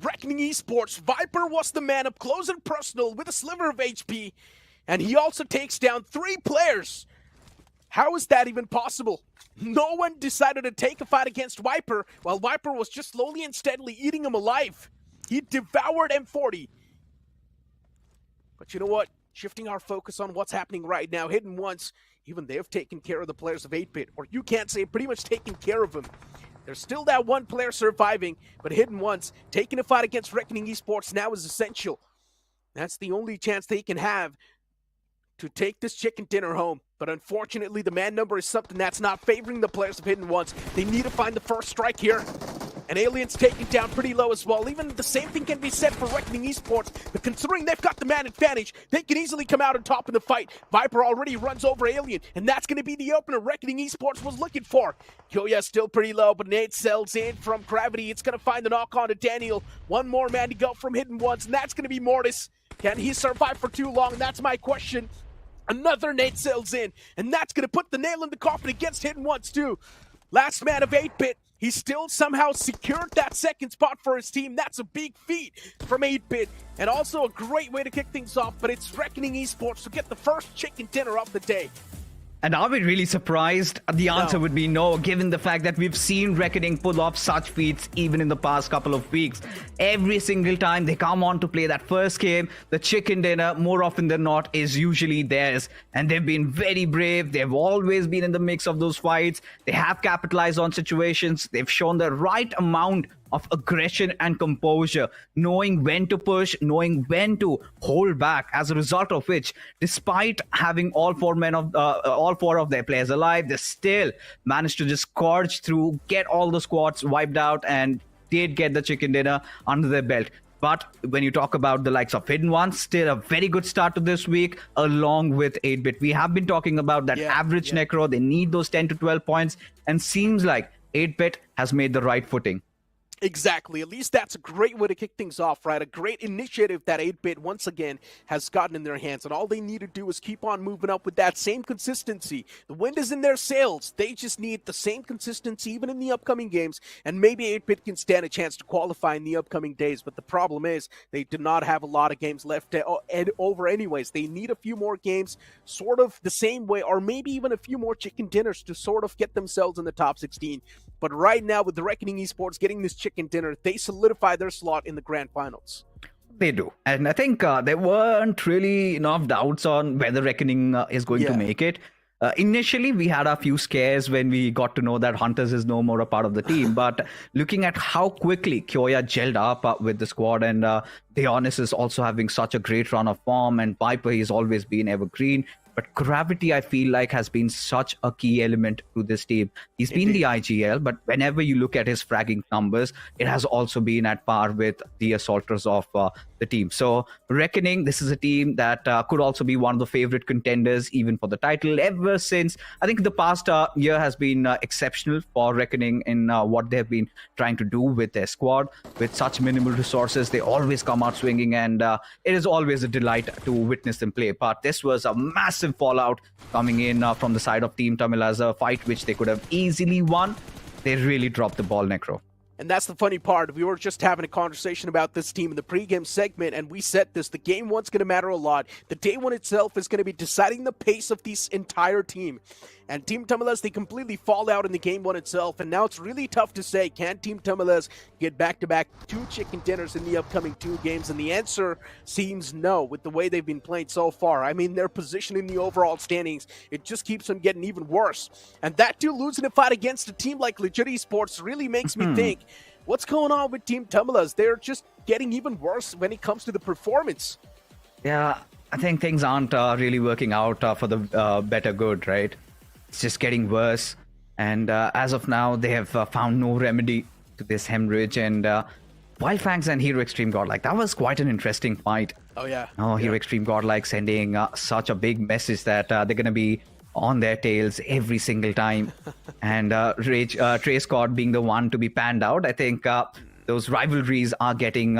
J: Reckoning Esports, Viper was the man up close and personal with a sliver of HP. And he also takes down 3 players. How is that even possible? No one decided to take a fight against Viper, while Viper was just slowly and steadily eating him alive. He devoured M40. But you know what? Shifting our focus on what's happening right now. Hidden Ones, even they have taken care of the players of 8-Bit, or you can't say pretty much taken care of them. There's still that one player surviving, but Hidden Ones taking a fight against Reckoning Esports now is essential. That's the only chance they can have to take this chicken dinner home. But unfortunately, the man number is something that's not favoring the players of Hidden Ones. They need to find the first strike here. And Alien's taken down pretty low as well. Even the same thing can be said for Reckoning Esports. But considering they've got the man advantage, they can easily come out on top in the fight. Viper already runs over Alien, and that's going to be the opener Reckoning Esports was looking for. Kyoya's still pretty low, but Nate sells in from Gravity. It's going to find the knock on to Daniel. One more man to go from Hidden Ones, and that's going to be Mortis. Can he survive for too long? That's my question. Another Nate sails in, and that's going to put the nail in the coffin against Hidden Ones too. Last man of 8-Bit, he still somehow secured that second spot for his team. That's a big feat from 8-Bit, and also a great way to kick things off, but it's Reckoning Esports to get the first chicken dinner of the day.
K: And are we really surprised? The answer would be no, given the fact that we've seen Reckoning pull off such feats even in the past couple of weeks. Every single time they come on to play that first game, the chicken dinner, more often than not, is usually theirs. And they've been very brave. They've always been in the mix of those fights. They have capitalized on situations. They've shown the right amount of aggression and composure, knowing when to push, knowing when to hold back, as a result of which, despite having all four of their players alive, they still managed to just scourge through, get all the squads wiped out, and did get the chicken dinner under their belt. But when you talk about the likes of Hidden Ones, still a very good start to this week, along with 8-Bit. We have been talking about that average necro. They need those 10 to 12 points, and seems like 8-Bit has made the right footing.
J: Exactly. At least that's a great way to kick things off, right? A great initiative that 8-Bit once again has gotten in their hands, and all they need to do is keep on moving up with that same consistency. The wind is in their sails. They just need the same consistency even in the upcoming games, and maybe 8-Bit can stand a chance to qualify in the upcoming days. But the problem is they do not have a lot of games left over anyways. They need a few more games sort of the same way, or maybe even a few more chicken dinners to sort of get themselves in the top 16. But right now, with the Reckoning Esports getting this chicken dinner, they solidify their slot in the grand finals.
K: They do. And I think there weren't really enough doubts on whether Reckoning is going to make it. Initially, we had a few scares when we got to know that Hunters is no more a part of the team. But looking at how quickly Kyoya gelled up with the squad, and Deonis is also having such a great run of form, and Viper, he's always been evergreen. But Gravity, I feel like, has been such a key element to this team. He's been the IGL, but whenever you look at his fragging numbers, it has also been at par with the Assaulters of the team. So Reckoning, this is a team that could also be one of the favorite contenders, even for the title, ever since. I think the past year has been exceptional for Reckoning in what they've been trying to do with their squad. With such minimal resources, they always come out swinging, and it is always a delight to witness them play. But this was a massive fallout coming in from the side of Team Tamil, as a fight which they could have easily won. They really dropped the ball, Necro.
J: And that's the funny part. We were just having a conversation about this team in the pregame segment, and we said this. The game one's going to matter a lot. The day one itself is going to be deciding the pace of this entire team. And Team Tamiles, they completely fall out in the game one itself, and now it's really tough to say, can Team Tamiles get back-to-back 2 chicken dinners in the upcoming 2 games? And the answer seems no, with the way they've been playing so far. I mean, their position in the overall standings, it just keeps on getting even worse. And that too, losing a fight against a team like Legit Esports really makes me think, what's going on with Team Tamiles? They're just getting even worse when it comes to the performance.
K: Yeah, I think things aren't really working out for the better good, right? It's just getting worse. And as of now, they have found no remedy to this hemorrhage. And Wildfangs and Hero Extreme Godlike, that was quite an interesting fight.
J: Oh, yeah.
K: Hero Extreme Godlike sending such a big message that they're going to be on their tails every single time. And Trey Scott being the one to be panned out. I think those rivalries are getting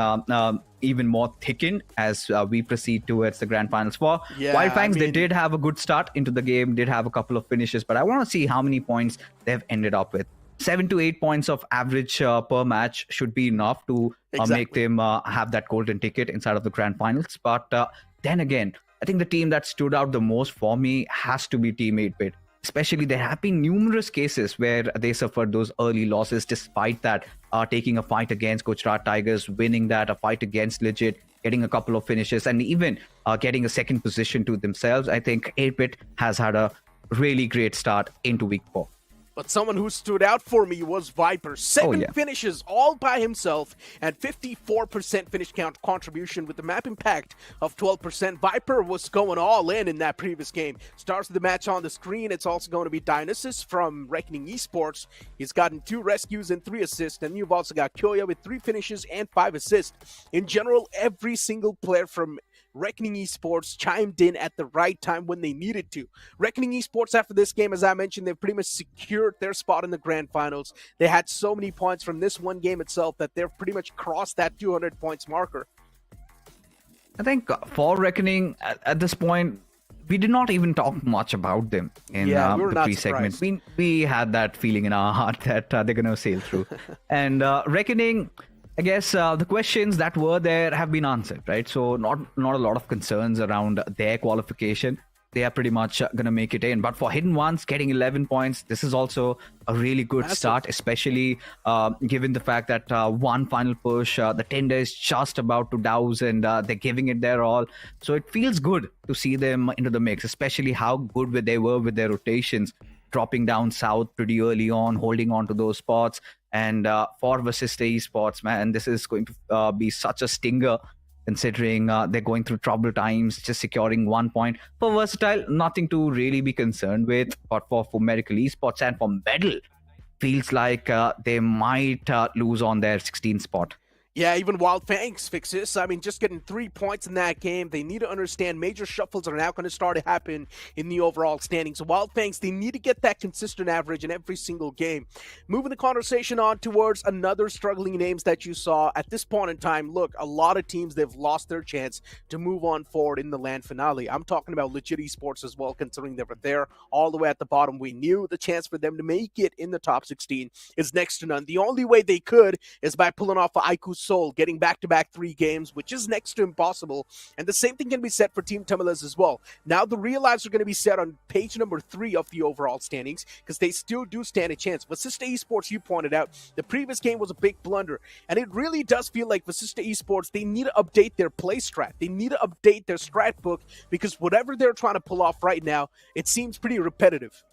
K: even more thickened as we proceed towards the grand finals. For Wildfangs, they did have a good start into the game, did have a couple of finishes, but I want to see how many points they've ended up with. 7 to 8 points of average per match should be enough to make them have that golden ticket inside of the grand finals. But then again, I think the team that stood out the most for me has to be Team 8-Bit. Especially, there have been numerous cases where they suffered those early losses. Despite that, taking a fight against Gujarat Tigers, winning that, a fight against Legit, getting a couple of finishes, and even getting a second position to themselves. I think 8-Bit has had a really great start into week 4.
J: But someone who stood out for me was Viper. 7 finishes all by himself and 54% finish count contribution with the map impact of 12%. Viper was going all in that previous game. Stars of the match on the screen. It's also going to be Dionysus from Reckoning Esports. He's gotten 2 rescues and 3 assists. And you've also got Kyoya with 3 finishes and 5 assists. In general, every single player from Reckoning Esports chimed in at the right time when they needed to. Reckoning Esports, after this game, as I mentioned, they've pretty much secured their spot in the grand finals. They had so many points from this one game itself that they've pretty much crossed that 200 points marker.
K: I think for Reckoning, at this point, we did not even talk much about them in the pre-segment. We had that feeling in our heart that they're going to sail through. And Reckoning, I guess the questions that were there have been answered, right? So not a lot of concerns around their qualification. they are pretty much going to make it in. But for Hidden Ones, getting 11 points, this is also a really good start, especially given the fact that one final push, the Tinder is just about to douse and they're giving it their all. So it feels good to see them into the mix, especially how good they were with their rotations, dropping down south pretty early on, holding on to those spots. And for Vasista Esports, man, this is going to be such a stinger, considering they're going through troubled times, just securing 1 point. For Versatile, nothing to really be concerned with. But for Miracle Esports and for Medal, feels like they might lose on their 16th spot.
J: Yeah, even Wild Fangs fixes. I mean, just getting 3 points in that game. They need to understand major shuffles are now going to start to happen in the overall standings. So Wild Fangs, they need to get that consistent average in every single game. Moving the conversation on towards another struggling names that you saw at this point in time. Look, a lot of teams, they've lost their chance to move on forward in the LAN finale. I'm talking about Legit Esports as well, considering they were there all the way at the bottom. We knew the chance for them to make it in the top 16 is next to none. The only way they could is by pulling off Aiku's Soul, getting back-to-back 3 games, which is next to impossible. And the same thing can be said for Team Tamilas as well. Now the real lives are going to be set on page number 3 of the overall standings, because they still do stand a chance. Vasista Esports, you pointed out, the previous game was a big blunder. And it really does feel like Vasista Esports, they need to update their play strat. They need to update their strat book, because whatever they're trying to pull off right now, it seems pretty repetitive.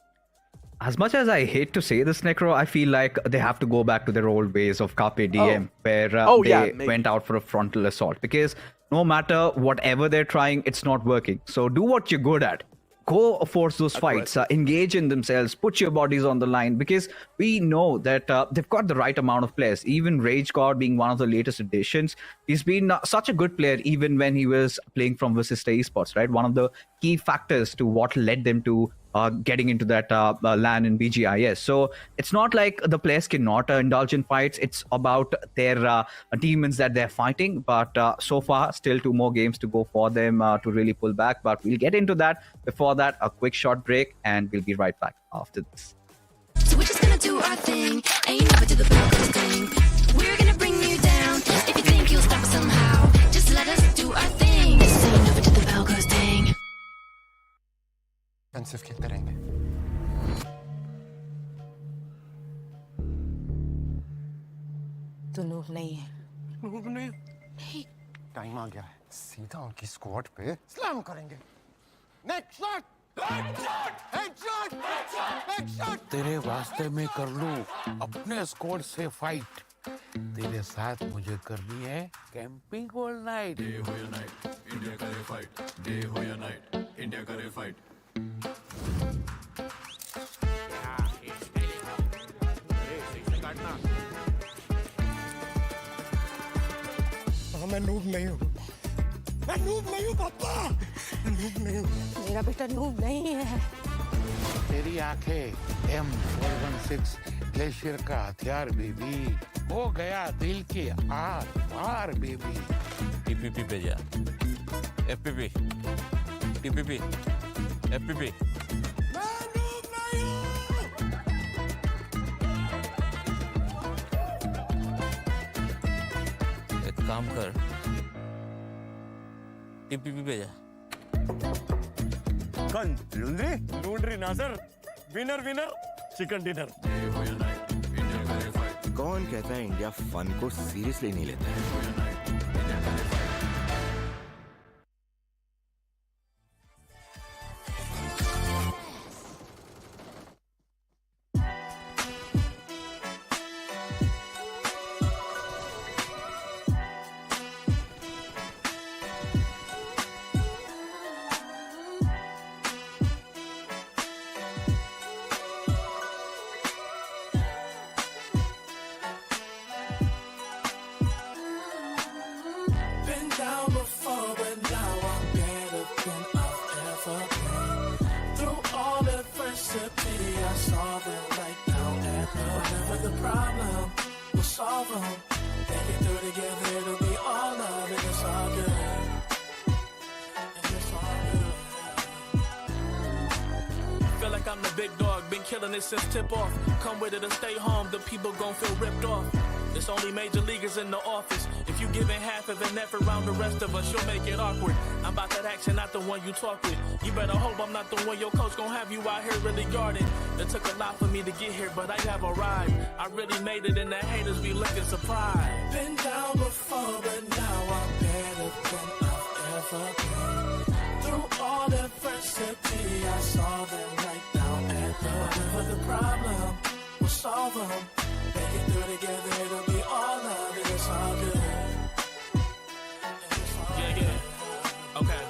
K: As much as I hate to say this, Necro, I feel like they have to go back to their old ways of Carpe Diem, where they went out for a frontal assault. Because no matter whatever they're trying, it's not working. So do what you're good at. Go force those fights, engage in themselves, put your bodies on the line, because we know that they've got the right amount of players. Even Rage God being one of the latest additions, he's been such a good player even when he was playing from Vasista Esports, right? One of the key factors to what led them to getting into that LAN in BGIS. So it's not like the players cannot indulge in fights. It's about their demons that they're fighting. But so far, still 2 more games to go for them to really pull back. But we'll get into that. Before that, a quick short break, and we'll be right back after this.
A: So we're just gonna do our thing. Ain't never do the Broncos thing. We're gonna bring you down. If you think you'll stop us somehow, just let us do our thing. This ain't never do the Broncos thing.
P: सिर्फ खेलते रहेंगे।
Q: तू noob नहीं है।
P: Noob नहीं। Time आ गया है, सीधा उनकी स्क्वाड पे स्लैम करेंगे। Next shot, headshot.
R: तेरे वास्ते में कर लूं अपने स्क्वाड से फाइट। तेरे साथ मुझे करनी है कैंपिंग ऑल नाइट। डे हो या नाइट, इंडिया करे फाइट। डे हो या नाइट, इंडिया करे फाइट।
P: मैं नूब नहीं हूँ। मैं नूब नहीं हूँ पापा। मैं नूब नहीं हूँ।
Q: मेरा बेटा नूब नहीं है।
R: तेरी आंखें M416 ग्लेशियर का हथियार बेबी, हो गया दिल के आर पार बेबी।
O: टीपीपी पे जा। FPP, TPP, FPP. एक काम कर, टीपीपी पे जा।
S: कौन लूंड्री? लूंड्री ना sir, winner winner chicken dinner.
T: कौन कहता है इंडिया फन को सीरियसली नहीं लेता है?
C: Since tip off, come with it or stay home. The people gon' feel ripped off. It's only major leaguers in the office. If you giving half of an effort around the rest of us, you'll make it awkward. I'm about that action, not the one you talk with. You better hope I'm not the one your coach gon' have you out here really guarding. It took a lot for me to get here, but I have arrived. I really made it, and the haters be looking surprised.
H: Been down before, but now I'm better than I've ever been. Through all adversity, I saw them right down at the whatever the problem, we'll solve them. Make it through together, it'll be all love, and it's all good.
C: Yeah. Okay.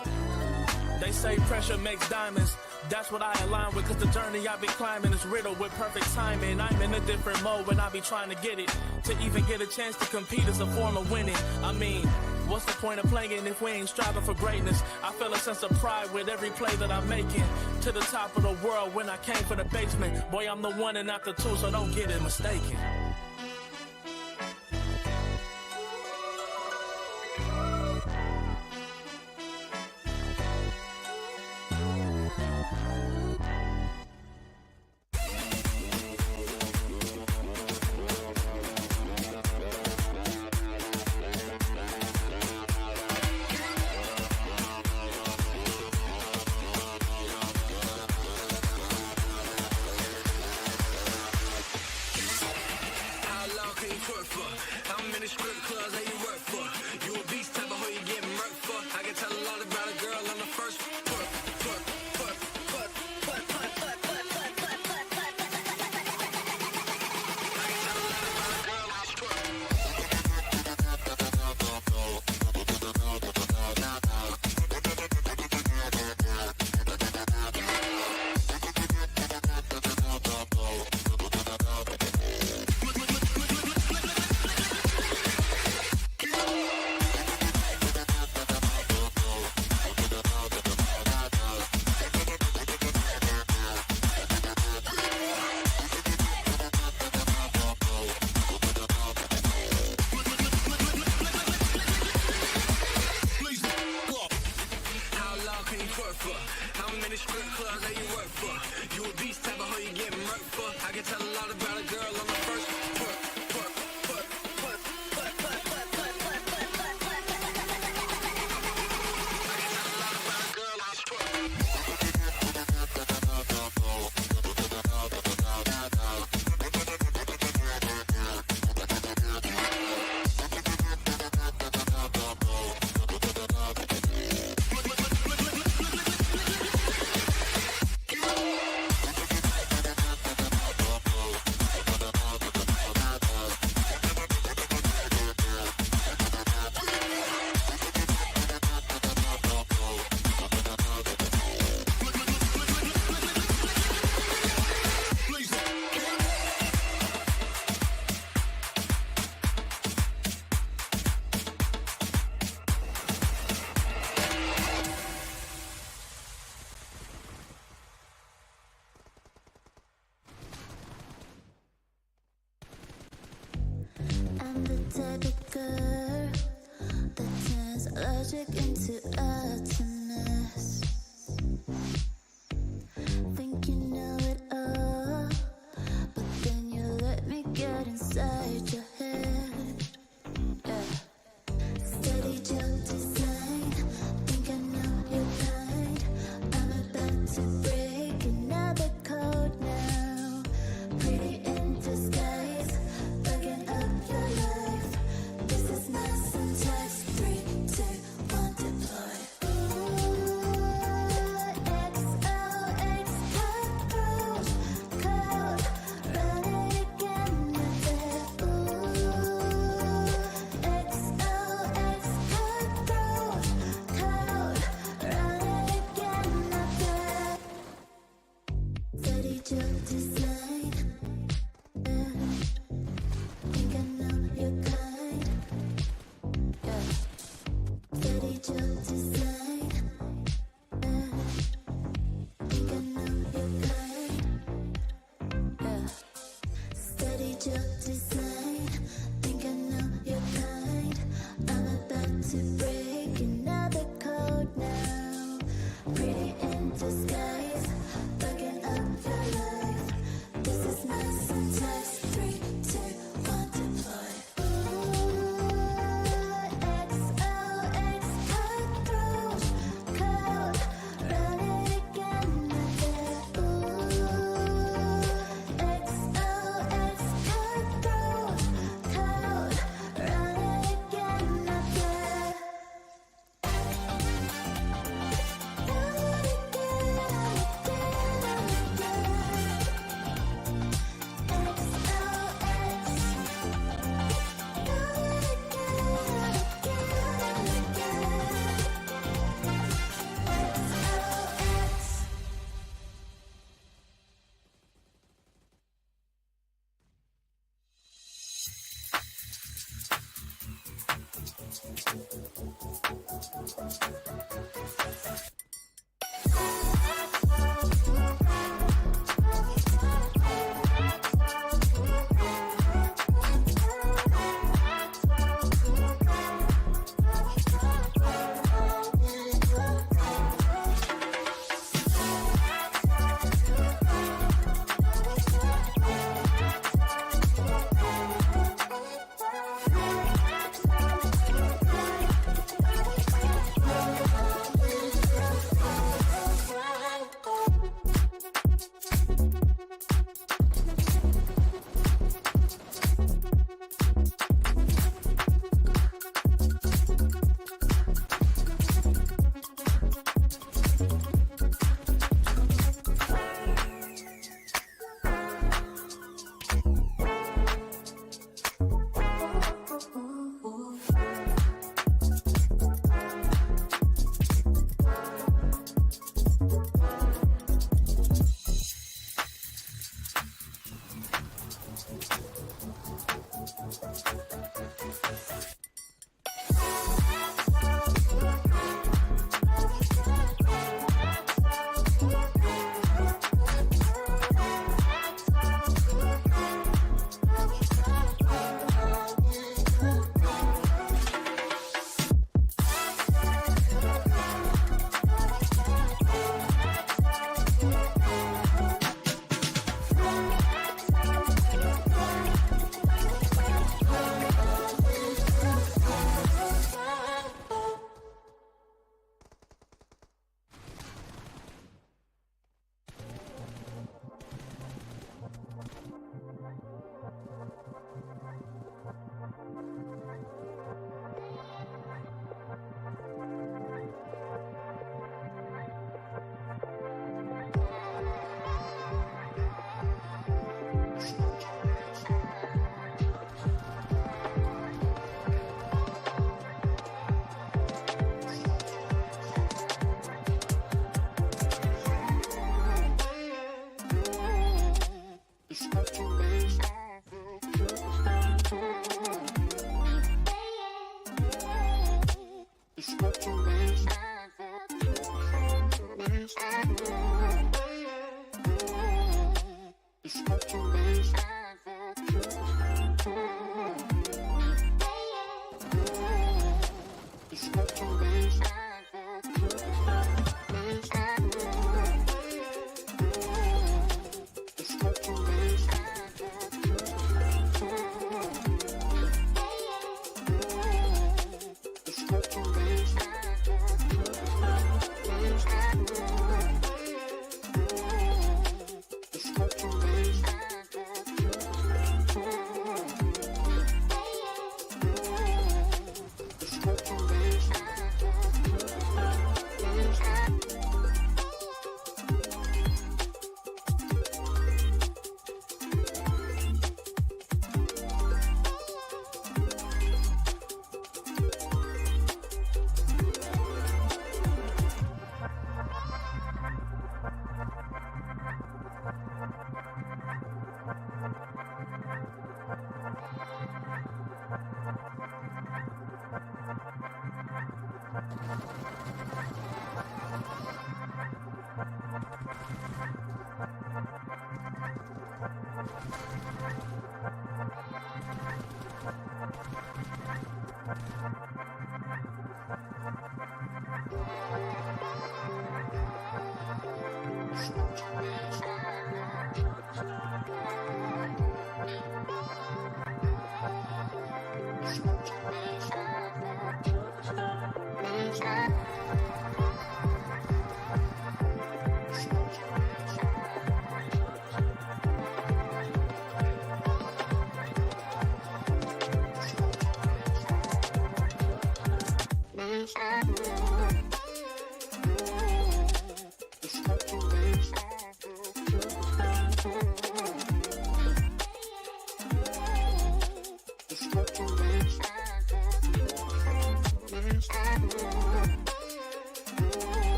C: They say pressure makes diamonds. That's what I align with, cause the journey I be climbing is riddled with perfect timing. I'm in a different mode when I be trying to get it. To even get a chance to compete is a form of winning. I mean, what's the point of playing if we ain't striving for greatness? I feel a sense of pride with every play that I'm making. To the top of the world when I came for the basement. Boy, I'm the one and not the two, so don't get it mistaken.
B: type of girl that turns logic into utterance. Think you know it all, but then you let me get inside your head. Yeah. Steady jump design, think I know your kind. I'm about to break another code now. Pretty in disguise, bugging up your life. This is my syntax. 3, 2, 1, deploy.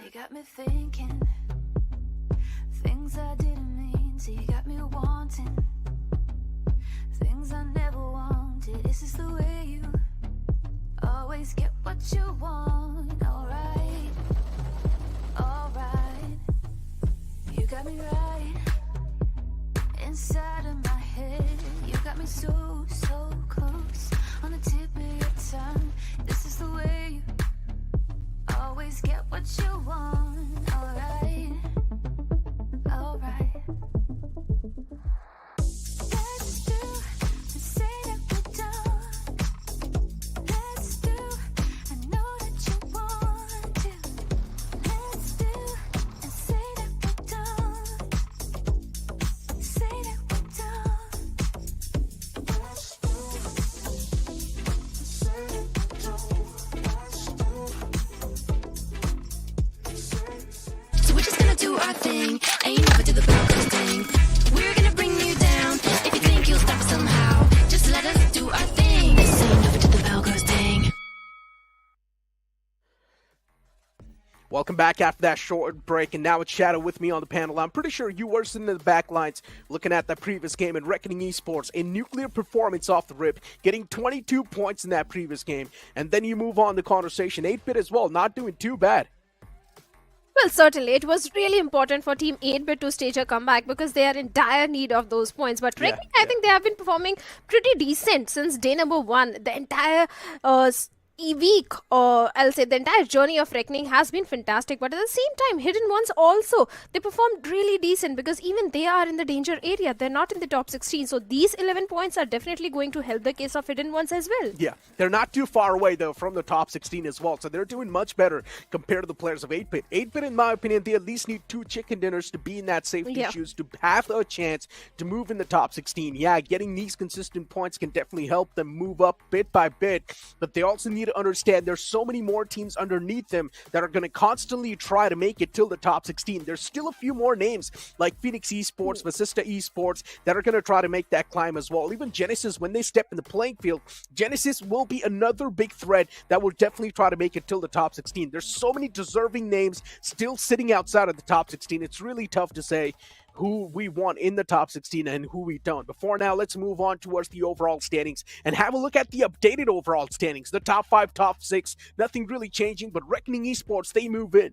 B: You got me thinking things I didn't mean to. You got me wanting things I never wanted. Is this the way you always get what you want? Alright, alright. You got me right inside of my head. You got me so, so close on the tip of your tongue. This is the way you always get what you want. Alright, alright. Let's do the say that we're done. Let's do, I know that you want to. Let's do and say that we're done. Say that we're done. Let's do, say that we're done.
A: So we're just gonna do our thing, and you never do the Broncos thing. We're gonna bring you down. If you think you'll stop us somehow, just let us do our thing. This ain't never do the Broncos thing.
J: Welcome back after that short break, and now it's Shadow with me on the panel. I'm pretty sure you were sitting in the back lines looking at that previous game and Reckoning Esports, a nuclear performance off the rip, getting 22 points in that previous game. And then you move on the conversation. 8-Bit as well, not doing too bad.
U: Well, certainly. It was really important for Team 8-Bit to stage a comeback because they are in dire need of those points. But Reckoning, I think they have been performing pretty decent since day number 1. The entire week, or I'll say the entire journey of Reckoning has been fantastic. But at the same time, Hidden Ones also, they performed really decent because even they are in the danger area. They're not in the top 16. So these 11 points are definitely going to help the case of Hidden Ones as well.
J: Yeah, they're not too far away, though, from the top 16 as well. So they're doing much better compared to the players of 8-Bit. 8-Bit, in my opinion, they at least need 2 chicken dinners to be in that safety shoes, to have a chance to move in the top 16. Yeah, getting these consistent points can definitely help them move up bit by bit. But they also need to understand there's so many more teams underneath them that are going to constantly try to make it till the top 16. There's still a few more names like Phoenix Esports, Vasista Esports that are going to try to make that climb as well. Even Genesis, when they step in the playing field, Genesis will be another big threat that will definitely try to make it till the top 16. There's so many deserving names still sitting outside of the top 16. It's really tough to say who we want in the top 16 and who we don't. Before now, let's move on towards the overall standings and have a look at the updated overall standings. The top 5, top 6, nothing really changing, but Reckoning Esports, they move in.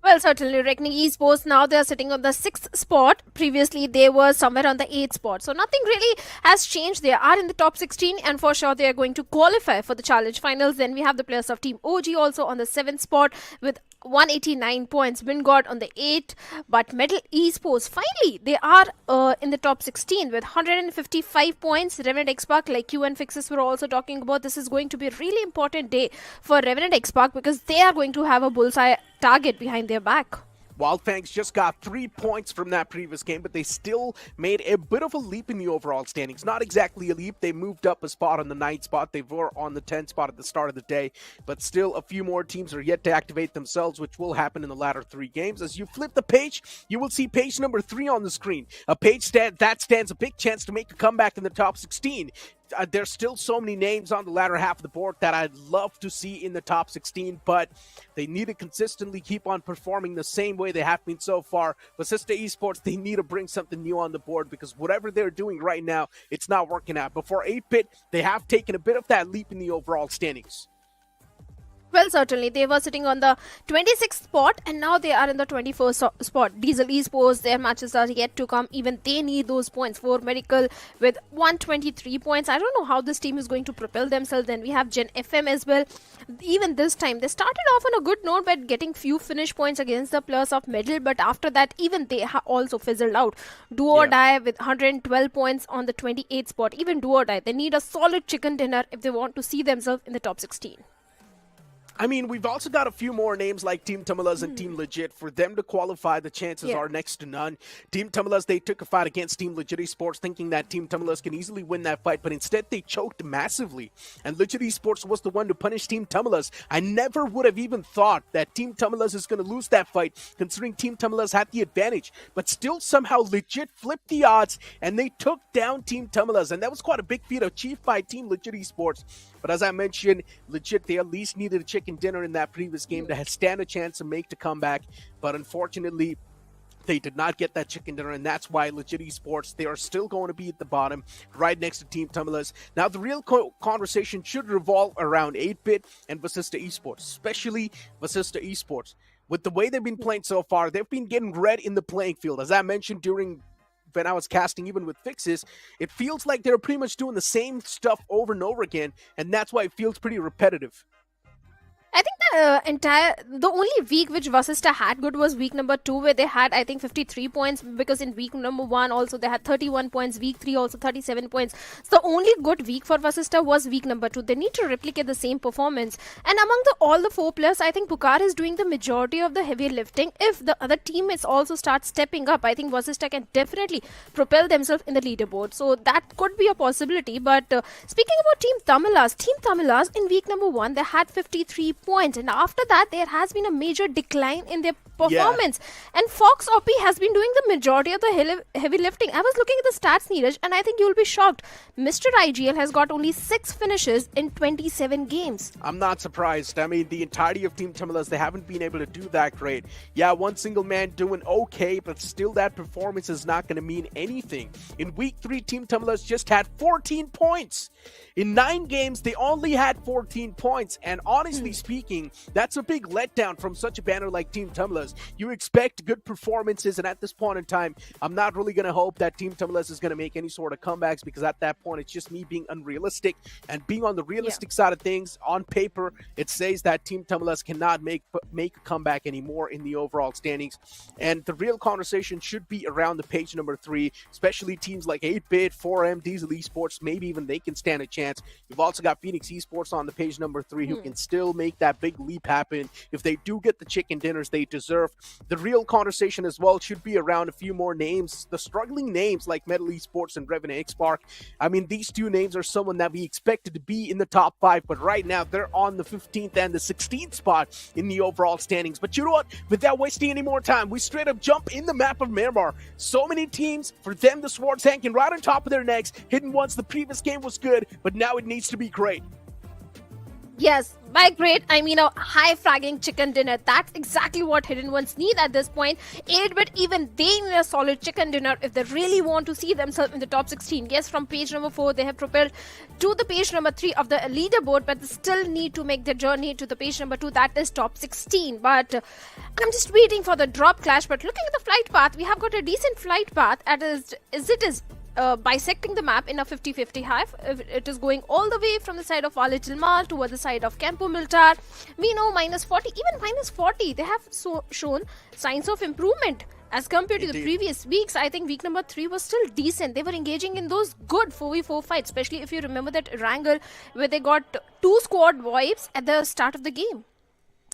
U: Well, certainly, Reckoning Esports, now they are sitting on the 6th spot. Previously, they were somewhere on the 8th spot. So, nothing really has changed. They are in the top 16 and for sure they are going to qualify for the Challenge Finals. Then we have the players of Team OG also on the 7th spot with 189 points. Wingod on the 8th. But Metal Esports, finally, they are in the top 16 with 155 points. Revenant X-Park, like Q and Fixes were also talking about, this is going to be a really important day for Revenant X-Park because they are going to have a bullseye target behind their back.
J: Wildfangs just got 3 points from that previous game, but they still made a bit of a leap in the overall standings. Not exactly a leap. They moved up a spot on the 9th spot. They were on the 10th spot at the start of the day, but still a few more teams are yet to activate themselves, which will happen in the latter 3 games. As you flip the page, you will see page number 3 on the screen. A page that stands a big chance to make a comeback in the top 16. There's still so many names on the latter half of the board that I'd love to see in the top 16, but they need to consistently keep on performing the same way they have been so far. Vasista Esports, they need to bring something new on the board because whatever they're doing right now, it's not working out. Before 8-Bit, they have taken a bit of that leap in the overall standings.
U: Well, certainly, they were sitting on the 26th spot and now they are in the 21st spot. Diesel Esports, their matches are yet to come. Even they need those points. 4 Medical with 123 points. I don't know how this team is going to propel themselves. Then we have Gen FM as well. Even this time, they started off on a good note by getting few finish points against the players of Medal. But after that, even they also fizzled out. Do or Die with 112 points on the 28th spot. Even Do or Die, they need a solid chicken dinner if they want to see themselves in the top 16.
J: I mean, we've also got a few more names like Team Tamilas and Team Legit. For them to qualify, the chances are next to none. Team Tamilas, they took a fight against Team Legit Esports, thinking that Team Tamilas can easily win that fight, but instead they choked massively. And Legit Esports was the one to punish Team Tamilas. I never would have even thought that Team Tamilas is going to lose that fight, considering Team Tamilas had the advantage. But still, somehow, Legit flipped the odds, and they took down Team Tamilas. And that was quite a big feat achieved by Team Legit Esports. But as I mentioned, Legit, they at least needed a chicken dinner in that previous game to stand a chance to make the comeback. But unfortunately, they did not get that chicken dinner, and that's why Legit Esports, they are still going to be at the bottom, right next to Team Tamilas. Now, the real conversation should revolve around 8-Bit and Vasista Esports, especially Vasista Esports. With the way they've been playing so far, they've been getting red in the playing field. As I mentioned when I was casting, even with fixes, it feels like they're pretty much doing the same stuff over and over again, and that's why it feels pretty repetitive.
U: I think the only week which Vasista had good was week number 2, where they had, I think, 53 points, because in week number 1 also they had 31 points, week 3 also 37 points. So the only good week for Vasista was week number 2. They need to replicate the same performance. And among all the 4 players, I think Pukar is doing the majority of the heavy lifting. If the other teammates also start stepping up, I think Vasista can definitely propel themselves in the leaderboard. So that could be a possibility. But speaking about Team Tamilas in week number 1, they had 53 points, and after that there has been a major decline in their performance. And Fox OP has been doing the majority of the heavy lifting. I was looking at the stats, Neeraj, and I think you'll be shocked. Mr. IGL has got only 6 finishes in 27 games.
J: I'm not surprised. I mean, the entirety of Team Tamilas, they haven't been able to do that great. Yeah, one single man doing okay, but still that performance is not going to mean anything. In week 3, Team Tamilas just had 14 points. In 9 games, they only had 14 points. And honestly speaking, that's a big letdown from such a banner like Team Tamilas. You expect good performances, and at this point in time, I'm not really going to hope that Team Tamilas is going to make any sort of comebacks, because at that point, it's just me being unrealistic. And being on the realistic side of things, on paper, it says that Team Tamilas cannot make a comeback anymore in the overall standings. And the real conversation should be around the page number 3, especially teams like 8-Bit, 4M, Diesel Esports. Maybe even they can stand a chance. You've also got Phoenix Esports on the page number 3 who can still make that big leap happen if they do get the chicken dinners they deserve. The real conversation as well should be around a few more names, the struggling names like Metal Esports and Revenant Xpark. I mean, these 2 names are someone that we expected to be in the top 5, but right now they're on the 15th and the 16th spot in the overall standings. But you know what? Without wasting any more time, we straight up jump in the map of Miramar. So many teams, for them the swords hanging right on top of their necks. Hidden Ones, the previous game was good, but now it needs to be great.
U: Yes, by great, I mean a high fragging chicken dinner. That's exactly what Hidden Ones need at this point. 8-Bit, even they need a solid chicken dinner if they really want to see themselves in the top 16. Yes, from page number 4, they have propelled to the page number 3 of the leaderboard, but they still need to make the journey to the page number 2, that is top 16. But I'm just waiting for the drop clash. But looking at the flight path, we have got a decent flight path. That is bisecting the map in a 50-50 half. It is going all the way from the side of Little Mal toward the side of Campo Militar. We know minus 40, even minus 40, they have shown signs of improvement as compared to the previous weeks. I think week number 3 was still decent. They were engaging in those good 4v4 fights, especially if you remember that Erangel, where they got 2 squad wipes at the start of the game.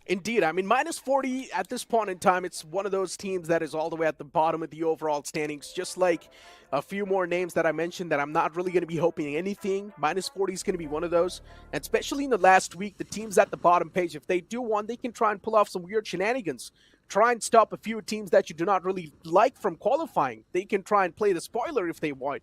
J: Indeed. I mean, minus 40 at this point in time, it's one of those teams that is all the way at the bottom of the overall standings, just like a few more names that I mentioned that I'm not really going to be hoping anything. Minus 40 is going to be one of those. And especially in the last week, the teams at the bottom page, if they do one, they can try and pull off some weird shenanigans. Try and stop a few teams that you do not really like from qualifying. They can try and play the spoiler if they want.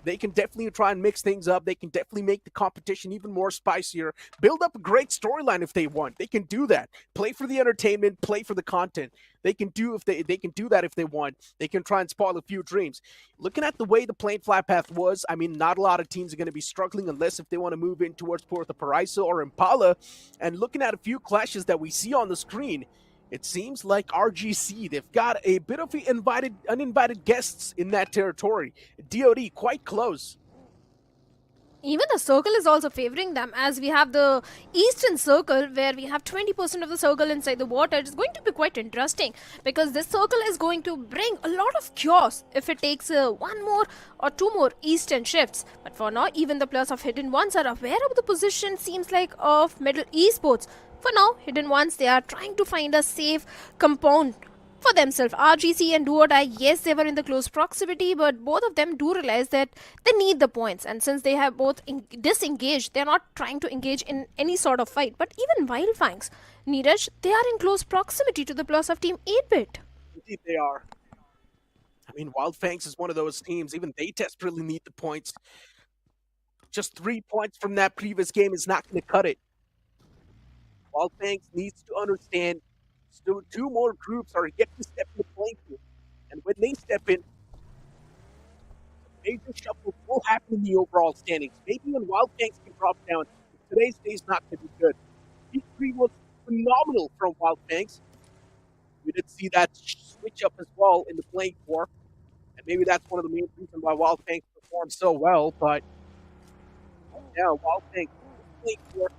J: They can definitely try and mix things up. They can definitely make the competition even more spicier. Build up a great storyline if they want. They can do that. Play for the entertainment, play for the content. They can do that if they want. They can try and spoil a few dreams. Looking at the way the plane flight path was, I mean, not a lot of teams are going to be struggling unless if they want to move in towards Puerto Paraíso or Impala. And looking at a few clashes that we see on the screen, it seems like RGC, they've got a bit of uninvited guests in that territory. DOD, quite close.
U: Even the circle is also favoring them, as we have the eastern circle where we have 20% of the circle inside the water. It's going to be quite interesting because this circle is going to bring a lot of chaos if it takes 1 more or 2 more eastern shifts. But for now, even the players of Hidden Ones are aware of the position, seems like, of Middle Esports. For now, Hidden Ones, they are trying to find a safe compound for themselves. RGC and Do or Die, yes, they were in the close proximity, but both of them do realize that they need the points. And since they have both disengaged, they're not trying to engage in any sort of fight. But even Wildfangs, Neeraj, they are in close proximity to the plus of Team 8-Bit.
J: Indeed, they are. I mean, Wildfangs is one of those teams, even they desperately need the points. Just 3 points from that previous game is not going to cut it. Wildfangs needs to understand still 2 more groups are yet to step in the playing field. And when they step in, a major shuffle will happen in the overall standings. Maybe when Wildfangs can drop down, today's day is not going to be good. P3 was phenomenal from Wildfangs. We did see that switch up as well in the playing core. And maybe that's one of the main reasons why Wildfangs performed so well. But yeah, Wildfangs playing core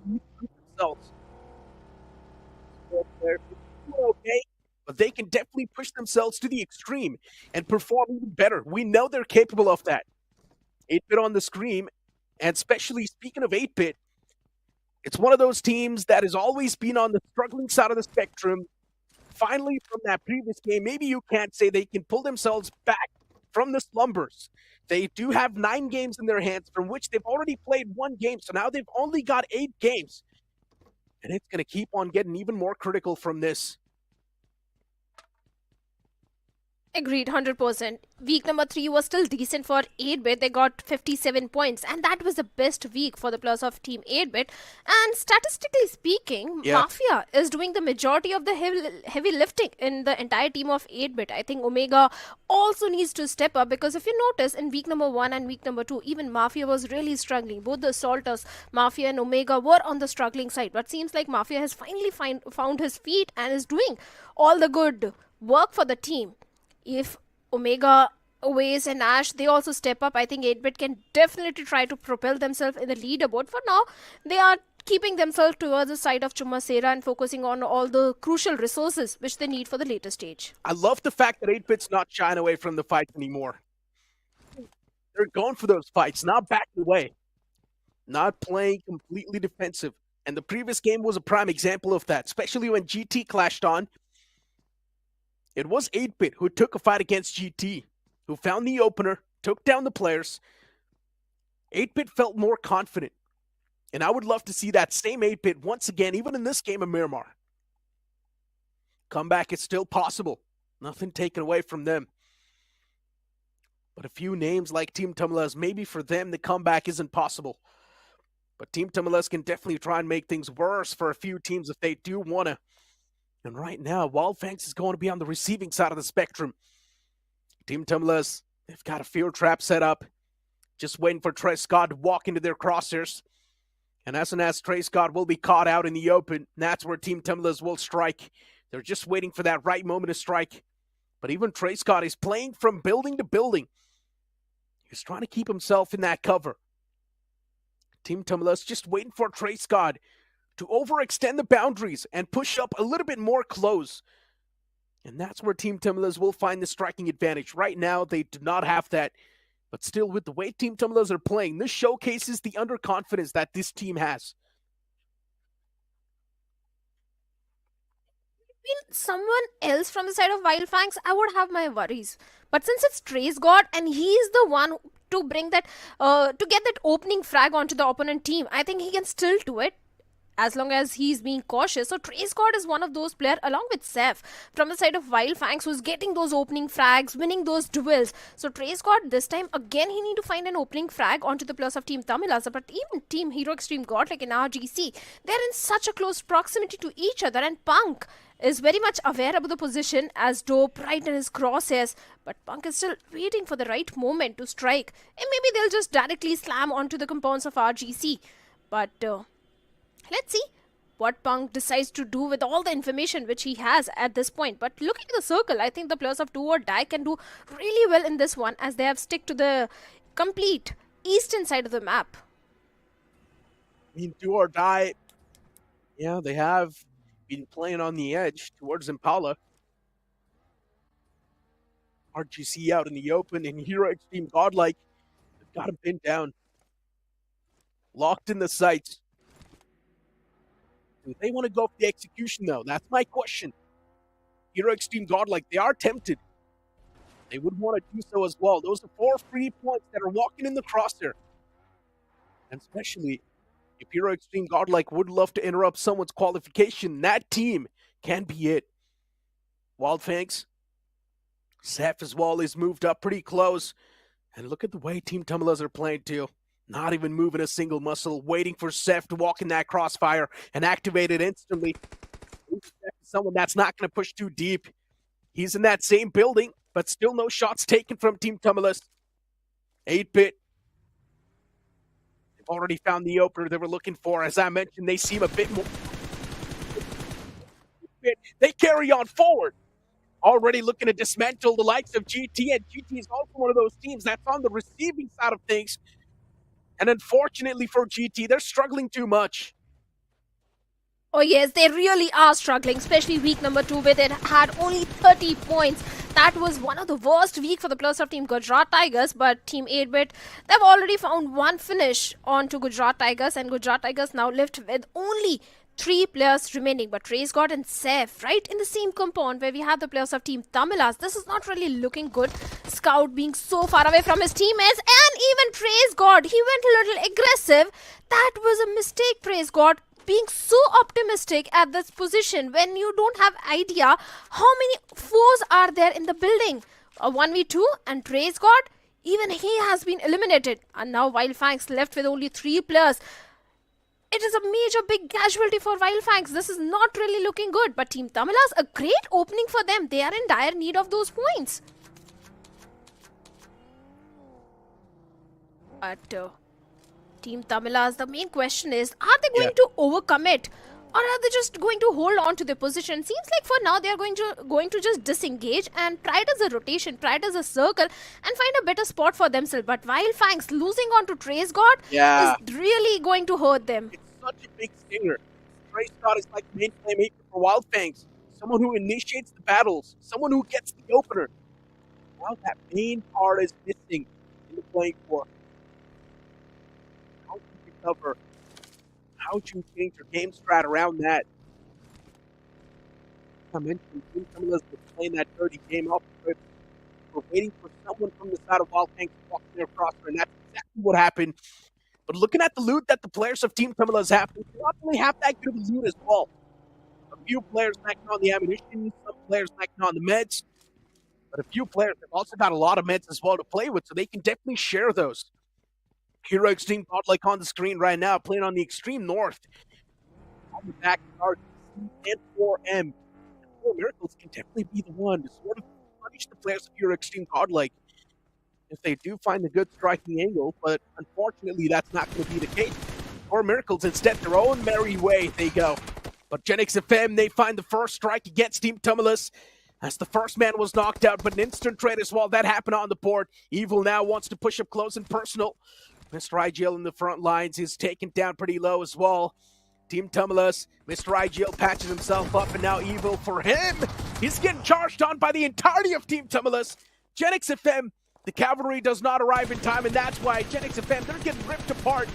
J: need to prove themselves. They're okay, but they can definitely push themselves to the extreme and perform even better. We know they're capable of that. 8-Bit on the screen, and especially speaking of 8-Bit, it's one of those teams that has always been on the struggling side of the spectrum. Finally, from that previous game, maybe you can't say they can pull themselves back from the slumbers. They do have 9 games in their hands, from which they've already played 1 game, so now they've only got 8 games. And it's going to keep on getting even more critical from this.
U: Agreed, 100%. Week number 3 was still decent for 8-Bit. They got 57 points, and that was the best week for the plus of Team 8-Bit. And statistically speaking, Mafia is doing the majority of the heavy lifting in the entire team of 8-Bit. I think Omega also needs to step up, because if you notice, in week number 1 and week number 2, even Mafia was really struggling. Both the Assaulters, Mafia and Omega, were on the struggling side. But seems like Mafia has finally found his feet and is doing all the good work for the team. If Omega, Oasis and Ash, they also step up, I think 8-Bit can definitely try to propel themselves in the leaderboard. For now, they are keeping themselves towards the side of Chumasera and focusing on all the crucial resources which they need for the later stage.
J: I love the fact that 8-Bit's not shying away from the fight anymore. They're going for those fights, not backing away. Not playing completely defensive. And the previous game was a prime example of that, especially when GT clashed on. It was 8-Bit who took a fight against GT, who found the opener, took down the players. 8-Bit felt more confident. And I would love to see that same 8-Bit once again, even in this game of Miramar. Comeback is still possible. Nothing taken away from them. But a few names like Team Tumulus, maybe for them the comeback isn't possible. But Team Tumulus can definitely try and make things worse for a few teams if they do want to. And right now, Wildfangs is going to be on the receiving side of the spectrum. Team Tumulus, they've got a fear trap set up. Just waiting for Trey Scott to walk into their crosshairs. And as soon as Trey Scott will be caught out in the open, that's where Team Tumulus will strike. They're just waiting for that right moment to strike. But even Trey Scott is playing from building to building. He's trying to keep himself in that cover. Team Tumulus just waiting for Trey Scott to overextend the boundaries and push up a little bit more close. And that's where Team Tumulus will find the striking advantage. Right now, they do not have that. But still, with the way Team Tumulus are playing, this showcases the underconfidence that this team has.
U: Someone else from the side of Wildfangs, I would have my worries. But since it's Trace God and he's the one to bring that, to get that opening frag onto the opponent team, I think he can still do it, as long as he's being cautious. So Trace God is one of those players, along with Seth, from the side of Wildfangs, who's getting those opening frags, winning those duels. So Trace God, this time, again, he need to find an opening frag onto the plus of Team Tamilasa. But even Team Hero Extreme God, like in RGC, they're in such a close proximity to each other. And Punk is very much aware of the position as Dope right in his crosshairs. But Punk is still waiting for the right moment to strike. And maybe they'll just directly slam onto the compounds of RGC. But let's see what Punk decides to do with all the information which he has at this point. But looking at the circle, I think the players of Do or Die can do really well in this one, as they have stick to the complete eastern side of the map.
J: I mean, Do or Die, yeah, they have been playing on the edge towards Impala. RGC out in the open, and Hero Extreme Godlike, they've got him pinned down. Locked in the sights. Do they want to go for the execution, though? That's my question. Hero Extreme Godlike, they are tempted. They would want to do so as well. Those are 4 free points that are walking in the crosshair. And especially if Hero Extreme Godlike would love to interrupt someone's qualification, that team can be it. Wildfangs, Seth as well is moved up pretty close. And look at the way Team Tumblers are playing too. Not even moving a single muscle, waiting for Seth to walk in that crossfire and activate it instantly. Someone that's not going to push too deep. He's in that same building, but still no shots taken from Team Tumblers. 8-bit. They've already found the opener they were looking for. As I mentioned, they seem a bit more... They carry on forward. Already looking to dismantle the likes of GT, and GT is also one of those teams that's on the receiving side of things. And unfortunately for GT, they're struggling too much.
U: Oh yes, they really are struggling, especially week number 2 where they had only 30 points. That was one of the worst week for the players of Team Gujarat Tigers, but Team 8-bit, they've already found one finish onto Gujarat Tigers, and Gujarat Tigers now left with only 3 players remaining. But Trace God and Seth, right in the same compound where we have the players of Team Tamilas. This is not really looking good. Scout being so far away from his teammates, and even Trace God, he went a little aggressive. That was a mistake, Trace God. Being so optimistic at this position when you don't have idea how many foes are there in the building. A 1v2 and Trace God, even he has been eliminated. And now Wildfangs left with only 3 players. It is a major big casualty for Wildfangs. This is not really looking good. But Team Tamilas, a great opening for them. They are in dire need of those points. But Team Tamilas, the main question is, are they going to overcommit, or are they just going to hold on to their position? Seems like for now they are going to just disengage and try it as a rotation, try it as a circle, and find a better spot for themselves. But Wildfangs losing on to Trace God is really going to hurt them.
J: It's such a big stinger. Trace God is like the main playmaker for Wildfangs. Someone who initiates the battles, someone who gets the opener. Now that main part is missing in the playing core. How do you recover? How do you change your game strat around that? I mentioned Team Tamilas was playing that dirty game up. We're waiting for someone from the side of Wildfangs to walk in their crosshair, and that's exactly what happened. But looking at the loot that the players of Team Tamilas have, they not really have that good of a loot as well. A few players knocking on the ammunition, some players knocking on the meds, but a few players have also got a lot of meds as well to play with, so they can definitely share those. Hero Extreme Godlike on the screen right now, playing on the extreme north. On the back guard, and 4M. And 4 Miracles can definitely be the one to sort of punish the players of Hero Extreme Godlike if they do find a good striking angle, but unfortunately that's not going to be the case. 4 Miracles instead, their own merry way they go. But Genix FM, they find the first strike against Team Tamilas as the first man was knocked out, but an instant trade as well. That happened on the board. Evil now wants to push up close and personal. Mr. IGL in the front lines is taken down pretty low as well. Team Tamilas, Mr. IGL patching himself up, and now Evil for him. He's getting charged on by the entirety of Team Tamilas. Genix FM, the cavalry does not arrive in time, and that's why Genix FM, they're getting ripped apart.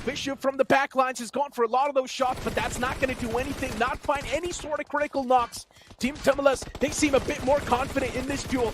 J: Bishop from the back lines has gone for a lot of those shots, but that's not going to do anything, not find any sort of critical knocks. Team Tamilas, they seem a bit more confident in this duel.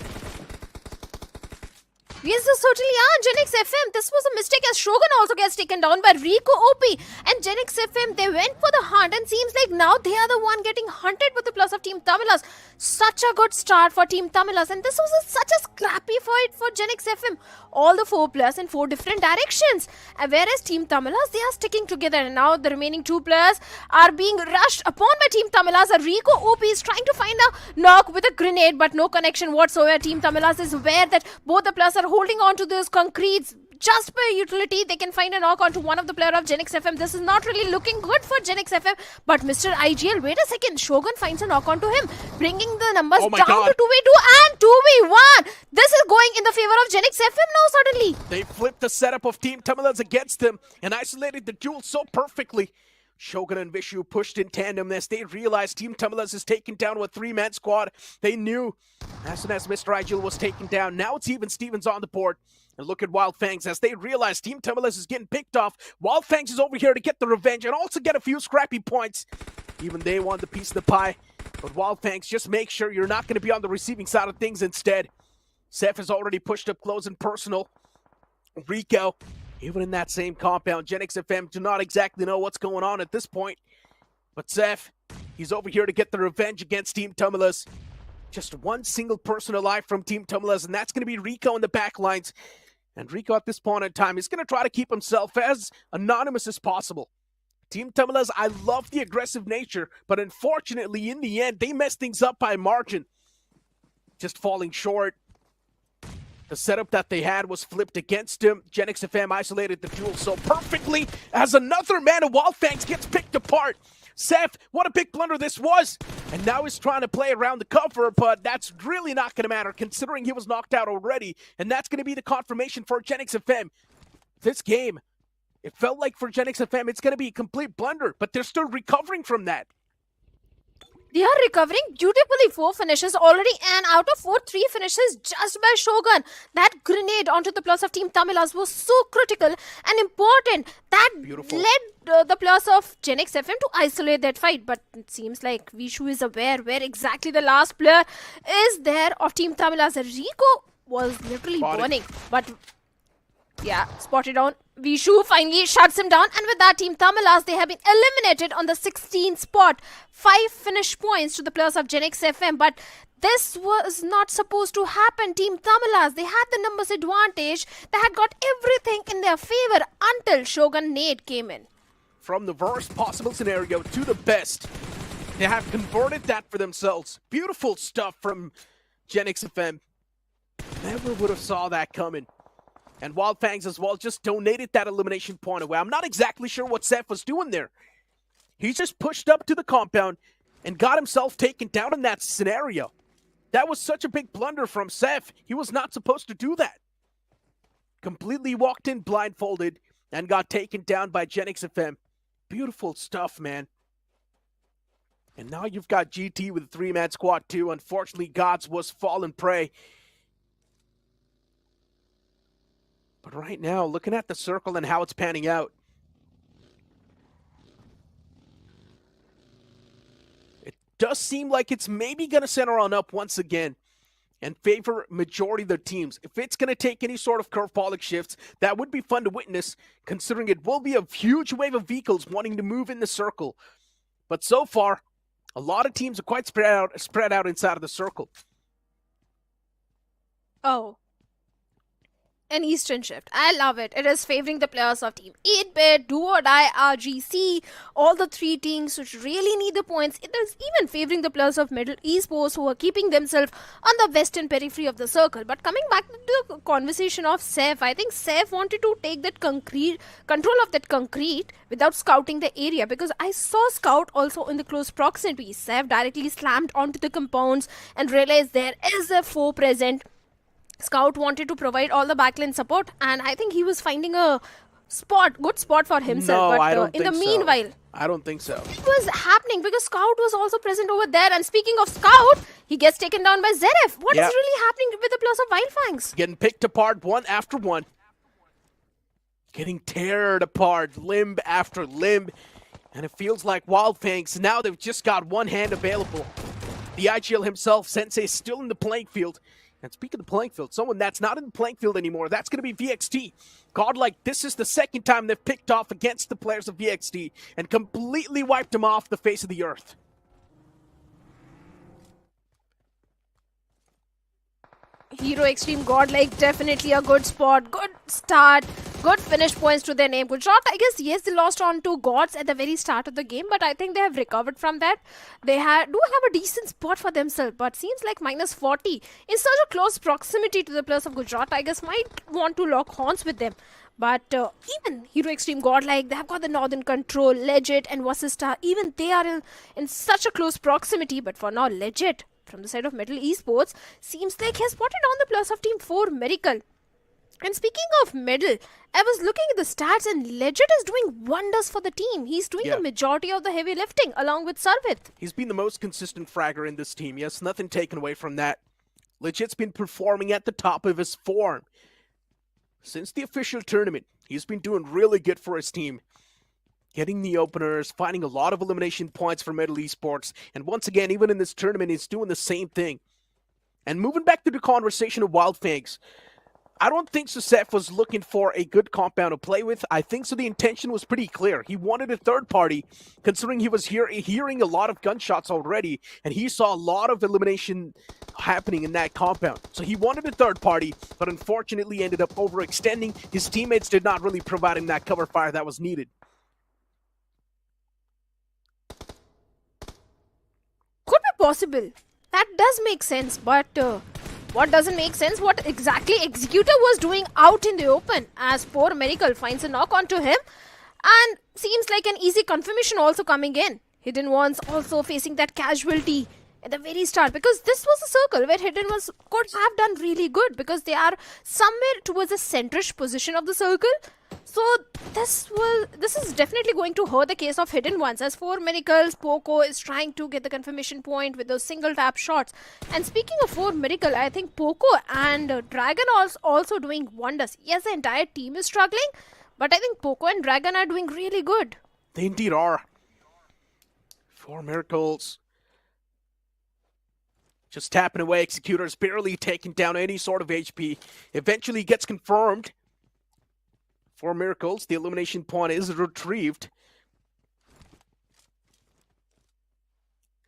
U: Yes, they certainly are. Genix FM, this was a mistake as Shogun also gets taken down by Rico OP. And Genix FM, they went for the hunt, and seems like now they are the one getting hunted with the plus of Team Tamilas. Such a good start for Team Tamilas, and this was such a scrappy fight for Genix FM. All the 4 players in 4 different directions. Whereas Team Tamilas, they are sticking together, and now the remaining 2 players are being rushed upon by Team Tamilas. Rico OP is trying to find a knock with a grenade, but no connection whatsoever. Team Tamilas is aware that both the players are holding on to those concretes. Just by utility, they can find a knock onto one of the player of Genix FM. This is not really looking good for Genix FM. But Mr. IGL, wait a second. Shogun finds a knock onto him, bringing the numbers down to 2v2 and 2v1. This is going in the favor of Genix FM now suddenly.
J: They flipped the setup of Team Tamilas against them and isolated the duel so perfectly. Shogun and Vishu pushed in tandem as they realized Team Tamilas is taken down with a 3-man squad. They knew as soon as Mr. Erangel was taken down. Now it's even Stevens on the board. And look at Wild Fangs as they realize Team Tamilas is getting picked off. Wild Fangs is over here to get the revenge and also get a few scrappy points. Even they want the piece of the pie. But Wild Fangs, just make sure you're not going to be on the receiving side of things instead. Seth has already pushed up close and personal. Rico, even in that same compound, Genix FM do not exactly know what's going on at this point. But Seth, he's over here to get the revenge against Team Tamilas. Just one single person alive from Team Tamilas, and that's going to be Rico in the back lines. And Rico at this point in time is going to try to keep himself as anonymous as possible. Team Tamilas, I love the aggressive nature, but unfortunately, in the end, they messed things up by margin. Just falling short. The setup that they had was flipped against him. Genix FM isolated the duel so perfectly as another man of Wild Fangs gets picked apart. Seth, what a big blunder this was. And now he's trying to play around the cover, but that's really not going to matter considering he was knocked out already. And that's going to be the confirmation for Genix FM. This game, it felt like for Genix FM, it's going to be a complete blunder, but they're still recovering from that.
U: They are recovering beautifully. 4 finishes already, and out of 4, 3 finishes just by Shogun. That grenade onto the plus of Team Tamilas was so critical and important. That led the plus of Genix FM to isolate that fight. But it seems like Vishu is aware where exactly the last player is there of Team Tamilas. Rico was literally burning, but yeah, spotted on. Vishu finally shuts him down, and with that, Team Tamilas, they have been eliminated on the 16th spot. 5 finish points to the players of Genix FM, but this was not supposed to happen. Team Tamilas, they had the numbers advantage. They had got everything in their favor until Shogun Nade came in.
J: From the worst possible scenario to the best, they have converted that for themselves. Beautiful stuff from Genix FM. Never would have saw that coming. And Wild Fangs as well just donated that elimination point away. I'm not exactly sure what Seth was doing there. He just pushed up to the compound and got himself taken down in that scenario. That was such a big blunder from Seth. He was not supposed to do that. Completely walked in blindfolded and got taken down by Genix FM. Beautiful stuff, man. And now you've got GT with a 3-man squad too. Unfortunately, Gods was fallen prey. But right now, looking at the circle and how it's panning out, it does seem like it's maybe going to center on up once again and favor majority of their teams. If it's going to take any sort of curveball shifts, that would be fun to witness, considering it will be a huge wave of vehicles wanting to move in the circle. But so far, a lot of teams are quite spread out inside of the circle.
U: Oh. An Eastern shift. I love it. It is favoring the players of Team 8-Bit, Do or Die, RGC, all the 3 teams which really need the points. It is even favoring the players of Middle Esports who are keeping themselves on the western periphery of the circle. But coming back to the conversation of Seth, I think Seth wanted to take that control of that concrete without scouting the area, because I saw Scout also in the close proximity. Seth directly slammed onto the compounds and realized there is a foe present. Scout wanted to provide all the backline support, and I think he was finding a good spot for himself.
J: No,
U: but
J: I don't
U: in
J: think
U: the meanwhile,
J: I don't think so.
U: it was happening because Scout was also present over there. And speaking of Scout, he gets taken down by Zeref. What is really happening with the plus of Wild Fangs?
J: Getting picked apart one after one. Getting teared apart limb after limb. And it feels like Wild Fangs, now they've just got one hand available. The IGL himself, Sensei, is still in the playing field. And speaking of the playing field, someone that's not in the playing field anymore, that's going to be VXT. Godlike, this is the second time they've picked off against the players of VXT and completely wiped them off the face of the earth.
U: Hero Extreme Godlike, definitely a good spot, good start, good finish points to their name. Gujarat, I guess, yes, they lost on to Gods at the very start of the game, but I think they have recovered from that. They do have a decent spot for themselves, but seems like minus 40 in such a close proximity to the players of Gujarat, I guess, might want to lock horns with them. But even Hero Extreme Godlike, they have got the Northern Control, Legit and Vasista. Even they are in such a close proximity, but for now, Legit from the side of Metal Esports seems like he has spotted on the plus of Team 4 Miracle. And speaking of medal, I was looking at the stats and Legit is doing wonders for the team. He's doing the majority of the heavy lifting along with Sarvit.
J: He's been the most consistent fragger in this team. Yes, nothing taken away from that. Legit's been performing at the top of his form. Since the official tournament, he's been doing really good for his team. Getting the openers, finding a lot of elimination points for Medal Esports. And once again, even in this tournament, he's doing the same thing. And moving back to the conversation of Wild Fangs, I don't think Susef was looking for a good compound to play with. I think so the intention was pretty clear. He wanted a third party, considering he was hearing a lot of gunshots already, and he saw a lot of elimination happening in that compound. So he wanted a third party, but unfortunately ended up overextending. His teammates did not really provide him that cover fire that was needed.
U: Could be possible. That does make sense, but what doesn't make sense, what exactly Executor was doing out in the open, as poor Miracle finds a knock onto him, and seems like an easy confirmation also coming in. Hidden Ones also facing that casualty at the very start, because this was a circle where Hidden Ones could have done really good, because they are somewhere towards the centrish position of the circle. So this is definitely going to hurt the case of Hidden Ones, as 4 Miracles, Poco is trying to get the confirmation point with those single tap shots. And speaking of 4 Miracle, I think Poco and Dragon are also doing wonders. Yes, the entire team is struggling, but I think Poco and Dragon are doing really good.
J: They indeed are. 4 Miracles. Just tapping away. Executor's barely taking down any sort of HP. Eventually gets confirmed. 4 Miracles. The elimination point is retrieved.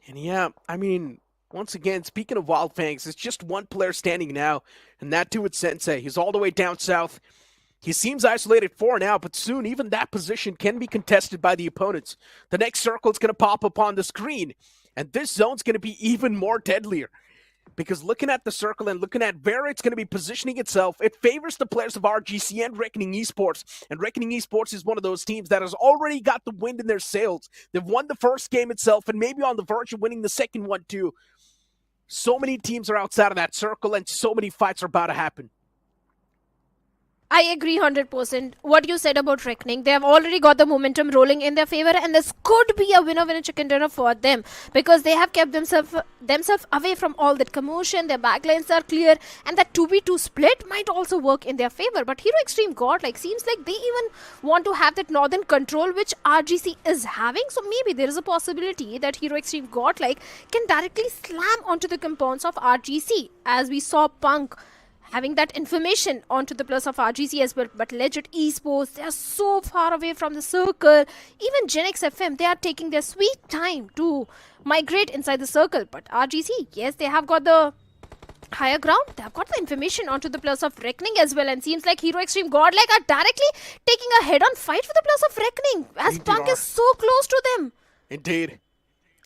J: And yeah, I mean, once again, speaking of Wild Fangs, it's just one player standing now, and that too is Sensei. He's all the way down south. He seems isolated for now, but soon even that position can be contested by the opponents. The next circle is going to pop up on the screen, and this zone's going to be even more deadlier. Because looking at the circle and looking at where it's going to be positioning itself, it favors the players of RGC and Reckoning Esports. And Reckoning Esports is one of those teams that has already got the wind in their sails. They've won the first game itself and maybe on the verge of winning the second one too. So many teams are outside of that circle and so many fights are about to happen.
U: I agree 100%. What you said about Reckoning, they have already got the momentum rolling in their favor, and this could be a winner chicken dinner for them, because they have kept themselves away from all that commotion. Their backlines are clear, and that 2v2 split might also work in their favor. But Hero Extreme Godlike seems like they even want to have that northern control which RGC is having. So maybe there is a possibility that Hero Extreme Godlike can directly slam onto the compounds of RGC, as we saw Punk having that information onto the plus of RGC as well. But Legit Esports, they are so far away from the circle. Even Genex FM, they are taking their sweet time to migrate inside the circle. But RGC, yes, they have got the higher ground. They have got the information onto the plus of Reckoning as well. And seems like Hero Extreme Godlike are directly taking a head-on fight for the plus of Reckoning, as Punk is so close to them.
J: Indeed.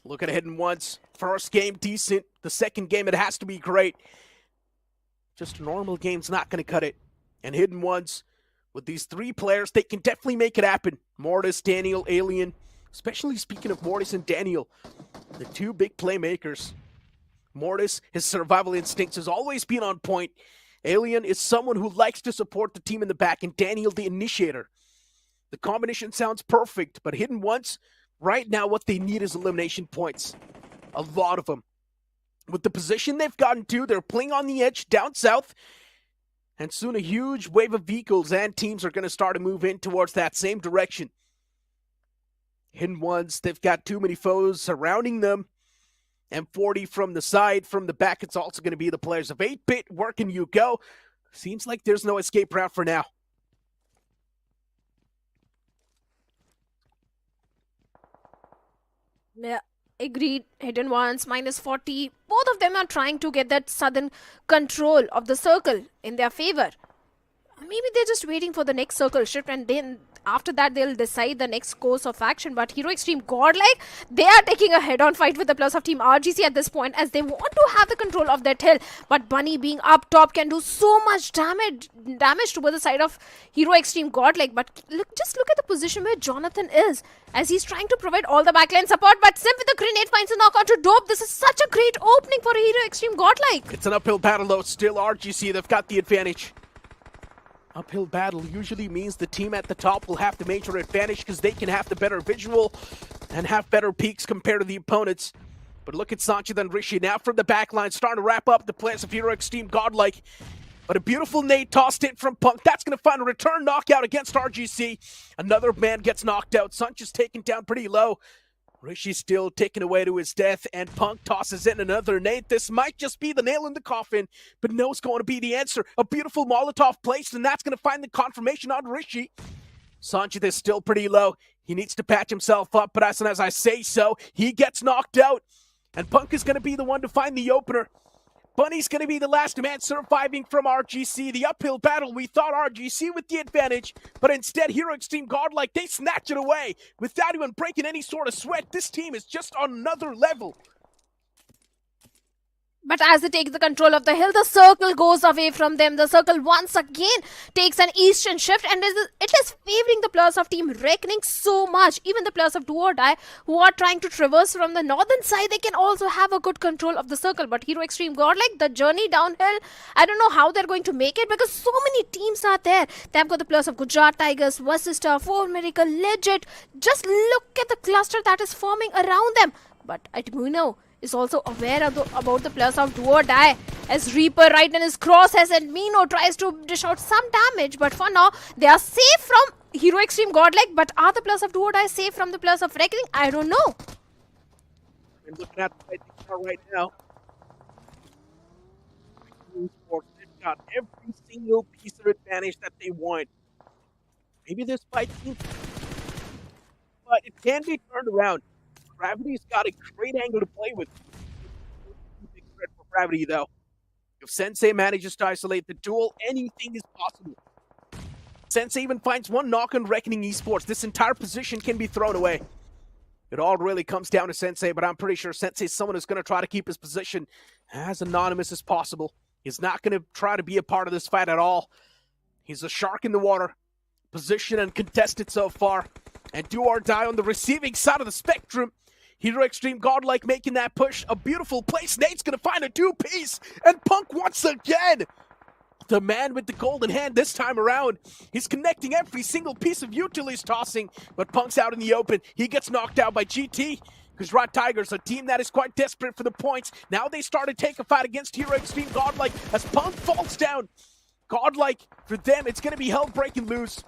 J: Look at Hidden Ones. First game, decent. The second game, it has to be great. Just a normal game's not going to cut it. And Hidden Ones, with these 3 players, they can definitely make it happen. Mortis, Daniel, Alien. Especially speaking of Mortis and Daniel, the 2 big playmakers. Mortis, his survival instincts has always been on point. Alien is someone who likes to support the team in the back, and Daniel the initiator. The combination sounds perfect, but Hidden Ones, right now what they need is elimination points. A lot of them. With the position they've gotten to, they're playing on the edge down south. And soon a huge wave of vehicles and teams are going to start to move in towards that same direction. Hidden Ones, they've got too many foes surrounding them. M40 from the side, from the back, it's also going to be the players of 8-Bit. Where can you go? Seems like there's no escape route for now.
U: Yeah. Agreed. Hidden Ones, -40. Both of them are trying to get that southern control of the circle in their favor. Maybe they're just waiting for the next circle shift, and then after that they'll decide the next course of action. But Hero Extreme Godlike, they are taking a head-on fight with the plus of Team RGC at this point, as they want to have the control of that hill. But Bunny being up top can do so much damage towards the side of Hero Extreme Godlike. But just look at the position where Jonathan is, as he's trying to provide all the backline support. But Sim with the grenade finds a knock onto Dope. This is such a great opening for Hero Extreme Godlike.
J: It's an uphill battle though. Still RGC, they've got the advantage. Uphill battle usually means the team at the top will have the major advantage because they can have the better visual and have better peaks compared to the opponents. But look at Sanchit and Rishi now from the back line, starting to wrap up the players of Heroics team Godlike. But a beautiful nade tossed in from Punk. That's going to find a return knockout against RGC. Another man gets knocked out. Sanchit's taken down pretty low. Rishi's still taken away to his death, and Punk tosses in another nade. This might just be the nail in the coffin, but no, it's going to be the answer. A beautiful Molotov placed, and that's going to find the confirmation on Rishi. Sanchit is still pretty low. He needs to patch himself up, but as soon as I say so, he gets knocked out. And Punk is going to be the one to find the opener. Bunny's going to be the last man surviving from RGC. The uphill battle, we thought RGC with the advantage, but instead Heroics team Godlike, they snatch it away without even breaking any sort of sweat. This team is just on another level.
U: But as they take the control of the hill, the circle goes away from them. The circle once again takes an eastern shift, and it is favoring the players of Team Reckoning so much. Even the players of Do or Die who are trying to traverse from the northern side, they can also have a good control of the circle. But Hero Extreme Godlike, the journey downhill, I don't know how they're going to make it because so many teams are there. They've got the players of Gujarat Tigers, Vasista, 4 Miracle, Legit. Just look at the cluster that is forming around them. But Admuno is also aware of about the players of Do or Die, as Reaper right in his crosshairs and Mino tries to dish out some damage, but for now they are safe from Hero Extreme Godlike. But are the players of Do or Die safe from the players of Reckoning? I don't know.
J: I'm looking at the fight right now. They've got every single piece of advantage that they want. Maybe this fight seems, but it can be turned around. Gravity's got a great angle to play with. Big threat for Gravity, though. If Sensei manages to isolate the duel, anything is possible. Sensei even finds one knock on Reckoning Esports. This entire position can be thrown away. It all really comes down to Sensei, but I'm pretty sure Sensei's someone who's going to try to keep his position as anonymous as possible. He's not going to try to be a part of this fight at all. He's a shark in the water. Position and contested so far. And Do or Die on the receiving side of the spectrum. Hero Extreme Godlike making that push. A beautiful place. Nate's going to find a two-piece. And Punk once again. The man with the golden hand this time around. He's connecting every single piece of util he's tossing. But Punk's out in the open. He gets knocked out by GT. Gujarat Tigers, a team that is quite desperate for the points. Now they start to take a fight against Hero Extreme Godlike as Punk falls down. Godlike, for them, it's going to be hell break and lose.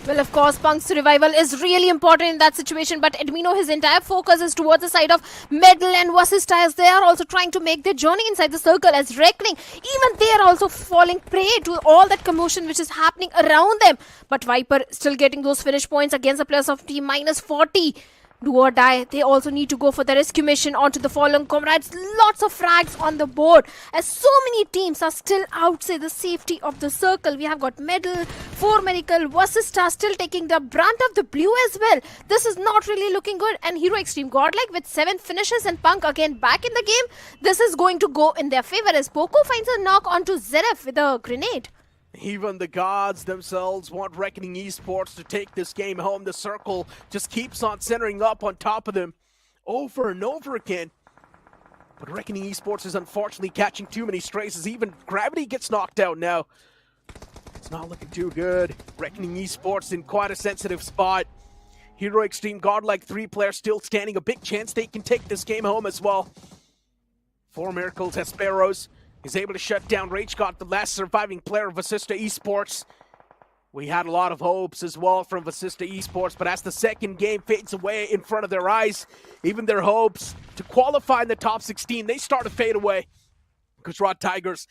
U: Well, of course, Punk's revival is really important in that situation, but Admino, his entire focus is towards the side of Medal and Vasista, as they are also trying to make their journey inside the circle as Reckoning. Even they are also falling prey to all that commotion which is happening around them. But Viper still getting those finish points against the players of team -40. Do or Die, they also need to go for the rescue mission onto the fallen comrades. Lots of frags on the board as so many teams are still outside the safety of the circle. We have got Medal, 4 Miracle, Vasista still taking the brunt of the blue as well. This is not really looking good, and Hero Extreme Godlike with 7 finishes and Punk again back in the game. This is going to go in their favor as Poco finds a knock onto Zeref with a grenade.
J: Even the gods themselves want Reckoning Esports to take this game home. The circle just keeps on centering up on top of them over and over again. But Reckoning Esports is unfortunately catching too many strays as even Gravity gets knocked out now. It's not looking too good. Reckoning Esports in quite a sensitive spot. Hero Extreme Godlike, 3 players still standing. A big chance they can take this game home as well. 4 Miracles has Sparrows. He's able to shut down Rage God, the last surviving player of Vasista Esports. We had a lot of hopes as well from Vasista Esports, but as the second game fades away in front of their eyes, even their hopes to qualify in the top 16, they start to fade away. Gujarat Tigers,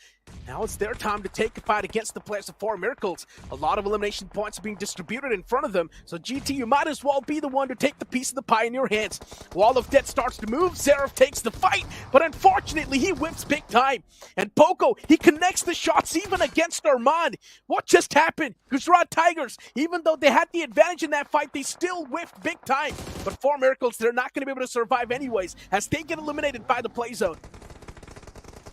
J: now it's their time to take a fight against the players of 4 Miracles. A lot of elimination points are being distributed in front of them, so GT, you might as well be the one to take the piece of the pie in your hands. Wall of Death starts to move, Zeref takes the fight, but unfortunately he whips big time. And Poco, he connects the shots even against Armand. What just happened? Gujarat Tigers, even though they had the advantage in that fight, they still whiffed big time. But 4 Miracles, they're not going to be able to survive anyways, as they get eliminated by the play zone.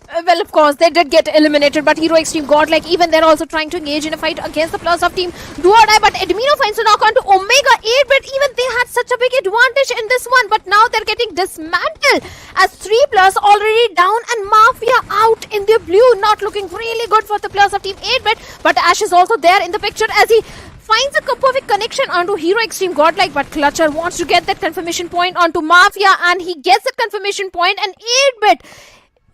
U: Well, of course, they did get eliminated, but Hero Extreme Godlike, even they're also trying to engage in a fight against the plus of team Do or Die, but Edmino finds a knock onto Omega 8-bit. Even they had such a big advantage in this one, but now they're getting dismantled as 3 plus already down and Mafia out in the blue. Not looking really good for the plus of team 8-bit, but Ash is also there in the picture as he finds a perfect connection onto Hero Extreme Godlike, but Clutcher wants to get that confirmation point onto Mafia, and he gets that confirmation point, and 8-bit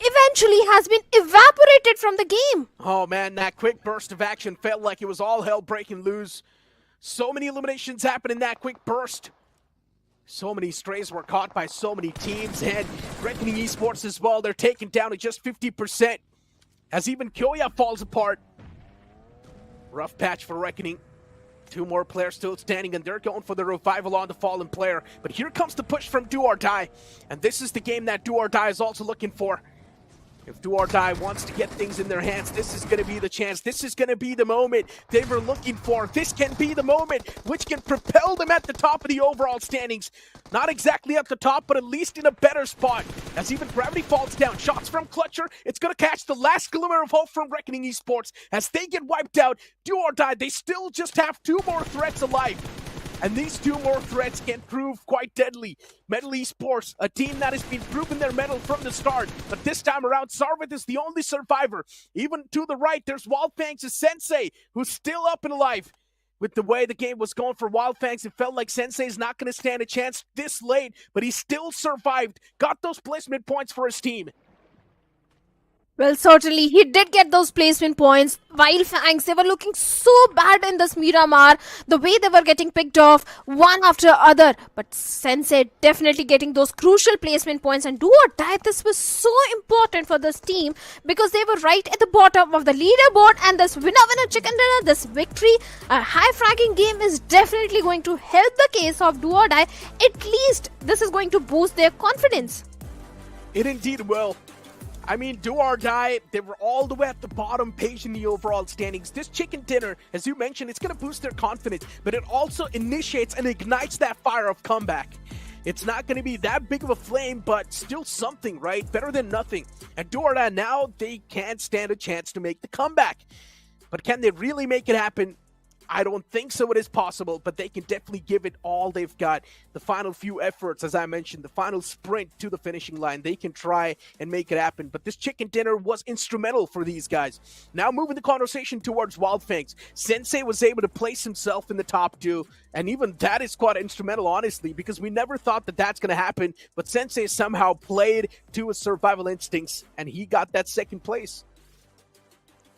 U: eventually has been evaporated from the game.
J: Oh man, that quick burst of action felt like it was all hell breaking loose. So many eliminations happened in that quick burst. So many strays were caught by so many teams, and Reckoning Esports as well, they're taken down to just 50%. As even Kyoya falls apart. Rough patch for Reckoning. 2 more players still standing, and they're going for the revival on the fallen player. But here comes the push from Do or Die, and this is the game that Do or Die is also looking for. If Do or Die wants to get things in their hands, this is going to be the chance. This is going to be the moment they were looking for. This can be the moment which can propel them at the top of the overall standings. Not exactly at the top, but at least in a better spot. As even Gravity falls down. Shots from Clutcher. It's going to catch the last glimmer of hope from Reckoning Esports. As they get wiped out, Do or Die, they still just have 2 more threats alive. And these 2 more threats can prove quite deadly. Metal Esports, a team that has been proving their mettle from the start. But this time around, Sarvith is the only survivor. Even to the right, there's Wildfang's Sensei, who's still up and alive. With the way the game was going for Wildfangs, it felt like Sensei's not going to stand a chance this late. But he still survived, got those placement points for his team.
U: Well, certainly, he did get those placement points. Wildfangs, they were looking so bad in this Miramar. The way they were getting picked off, one after other. But Sensei definitely getting those crucial placement points. And Do or Die, this was so important for this team because they were right at the bottom of the leaderboard. And this winner chicken dinner, this victory, a high fragging game is definitely going to help the case of Do or Die. At least this is going to boost their confidence.
J: It indeed will. I mean, Do or Die, they were all the way at the bottom page in the overall standings. This chicken dinner, as you mentioned, it's going to boost their confidence, but it also initiates and ignites that fire of comeback. It's not going to be that big of a flame, but still something, right? Better than nothing. And Do or Die now, they can't stand a chance to make the comeback. But can they really make it happen? I don't think so it is possible, but they can definitely give it all they've got. The final few efforts, as I mentioned, the final sprint to the finishing line, they can try and make it happen. But this chicken dinner was instrumental for these guys. Now moving the conversation towards Wildfangs. Sensei was able to place himself in the top 2, and even that is quite instrumental, honestly, because we never thought that that's going to happen. But Sensei somehow played to his survival instincts, and he got that 2nd place.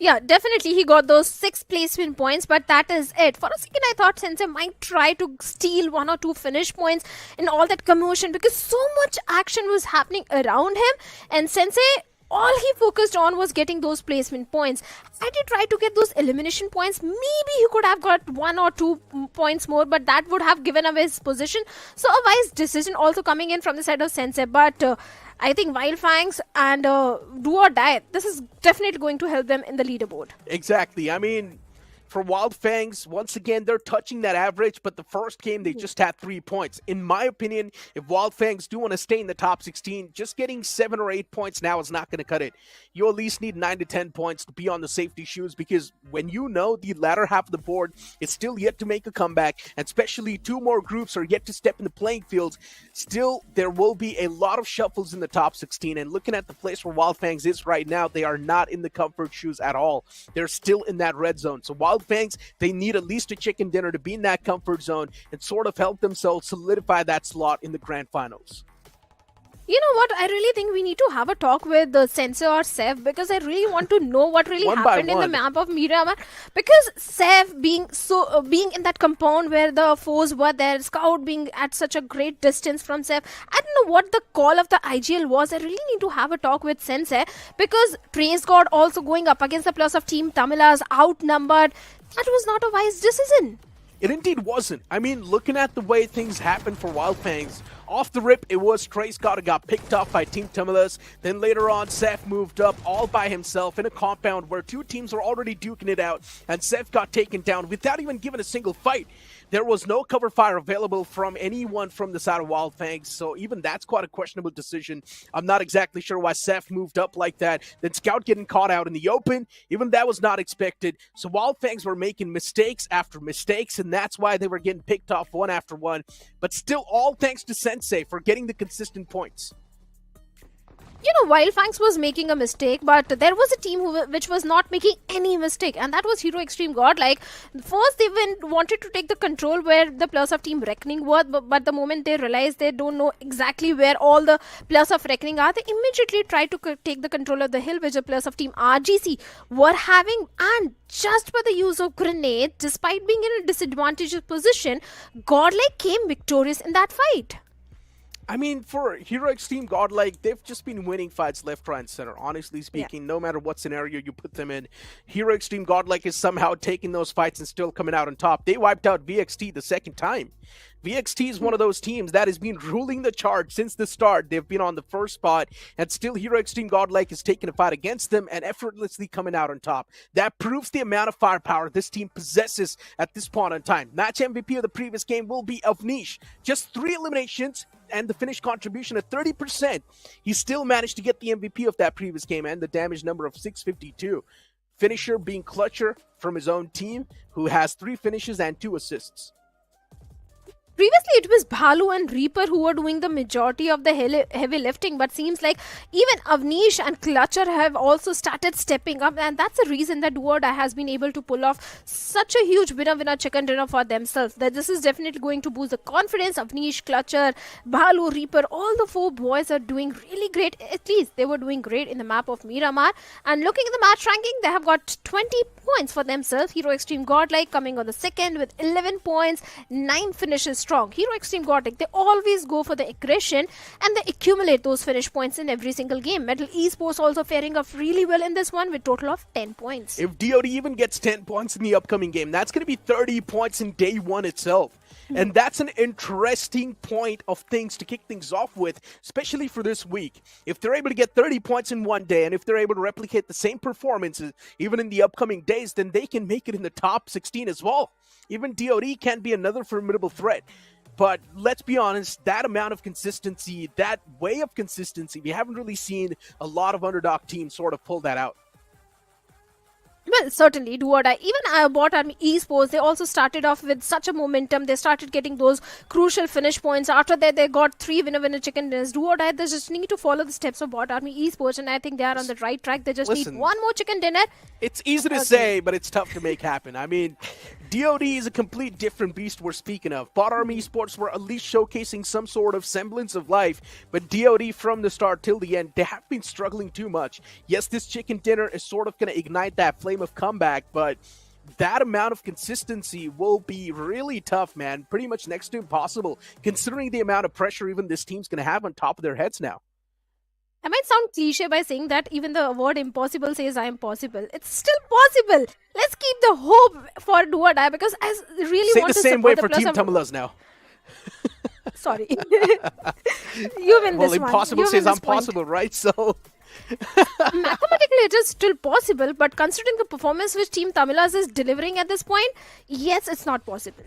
U: Yeah, definitely he got those 6 placement points, but that is it. For a second, I thought Sensei might try to steal 1 or 2 finish points in all that commotion because so much action was happening around him, and Sensei, all he focused on was getting those placement points. Had he tried to get those elimination points, maybe he could have got 1 or 2 points more, but that would have given away his position. So a wise decision also coming in from the side of Sensei, but I think Wildfangs and Do or Die, this is definitely going to help them in the leaderboard.
J: Exactly. I mean, for Wildfangs, once again, they're touching that average, but the first game, they just had 3 points. In my opinion, if Wildfangs do want to stay in the top 16, just getting 7 or 8 points now is not going to cut it. You at least need 9 to 10 points to be on the safety shoes, because when you know the latter half of the board is still yet to make a comeback, and especially 2 more groups are yet to step in the playing fields, still there will be a lot of shuffles in the top 16. And looking at the place where Wildfangs is right now, they are not in the comfort shoes at all. They're still in that red zone. So Wildfangs, they need at least a chicken dinner to be in that comfort zone and sort of help themselves solidify that slot in the grand finals.
U: You know what? I really think we need to have a talk with the Sensei or Sev, because I really want to know what really happened in the map of Miramar. Because Sev being in that compound where the foes were there, Scout being at such a great distance from Sev, I don't know what the call of the IGL was. I really need to have a talk with Sensei, because Trace God also going up against the plus of Team Tamilas, outnumbered. That was not a wise decision.
J: It indeed wasn't. I mean, looking at the way things happened for Wildfangs, off the rip, it was Trace God who got picked off by Team Tamilas. Then later on, Seth moved up all by himself in a compound where 2 teams were already duking it out, and Seth got taken down without even giving a single fight. There was no cover fire available from anyone from the side of Wild Fangs, so even that's quite a questionable decision. I'm not exactly sure why Seth moved up like that. Then Scout getting caught out in the open, even that was not expected. So Wild Fangs were making mistakes after mistakes, and that's why they were getting picked off one after one. But still, all thanks to Sensei for getting the consistent points.
U: You know, Wild Fangs was making a mistake, but there was a team which was not making any mistake, and that was Hero Extreme Godlike. First, they wanted to take the control where the players of Team Reckoning were, but the moment they realized they don't know exactly where all the players of Reckoning are, they immediately tried to take the control of the hill, which the players of Team RGC were having, and just by the use of grenade, despite being in a disadvantageous position, Godlike came victorious in that fight.
J: I mean, for Hero Extreme Godlike, they've just been winning fights left, right, and center. Honestly speaking, no matter what scenario you put them in, Hero Extreme Godlike is somehow taking those fights and still coming out on top. They wiped out VXT the second time. VXT is one of those teams that has been ruling the charge since the start. They've been on the first spot, and still Hero Extreme Godlike is taking a fight against them and effortlessly coming out on top. That proves the amount of firepower this team possesses at this point in time. Match MVP of the previous game will be Avnish. Just 3 eliminations and the finish contribution at 30%. He still managed to get the MVP of that previous game and the damage number of 652. Finisher being Clutcher from his own team, who has 3 finishes and 2 assists.
U: Previously, it was Bhalu and Reaper who were doing the majority of the heavy lifting, but seems like even Avnish and Clutcher have also started stepping up, and that's the reason that Do or Die has been able to pull off such a huge winner chicken dinner for themselves. That this is definitely going to boost the confidence. Avnish, Clutcher, Bhalu, Reaper, all the 4 boys are doing really great. At least they were doing great in the map of Miramar. And looking at the match ranking, they have got 20 points for themselves. Hero Extreme Godlike coming on the second with 11 points, 9 finishes strong. Hero Extreme Godlike, they always go for the aggression and they accumulate those finish points in every single game. Metal Esports also faring up really well in this one with total of 10 points.
J: If DOD even gets 10 points in the upcoming game, that's going to be 30 points in day 1 itself. And that's an interesting point of things to kick things off with, especially for this week. If they're able to get 30 points in one day, and if they're able to replicate the same performances even in the upcoming days, then they can make it in the top 16 as well. Even DOD can be another formidable threat. But let's be honest, that amount of consistency, that way of consistency, we haven't really seen a lot of underdog teams sort of pull that out.
U: Well, certainly, Do or Die. Even Bot Army Esports, they also started off with such a momentum. They started getting those crucial finish points. After that, they got 3 winner chicken dinners. Do or Die, they just need to follow the steps of Bot Army Esports, and I think they are on the right track. They just need 1 more chicken dinner.
J: It's easy to say, but it's tough to make happen. I mean, DOD is a complete different beast we're speaking of. Bot Army Esports were at least showcasing some sort of semblance of life, but DOD from the start till the end, they have been struggling too much. Yes, this chicken dinner is sort of going to ignite that flame of comeback, but that amount of consistency will be really tough, man. Pretty much next to impossible, considering the amount of pressure even this team's going to have on top of their heads now.
U: I might sound cliche by saying that even the word impossible says I am possible. It's still possible. Let's keep the hope for Do or Die, because I really want to
J: say the same way for Team Tamilas now.
U: Sorry. You win this one.
J: Well, impossible says I'm possible, right? So
U: mathematically it is still possible, but considering the performance which Team Tamilas is delivering at this point, yes, it's not possible.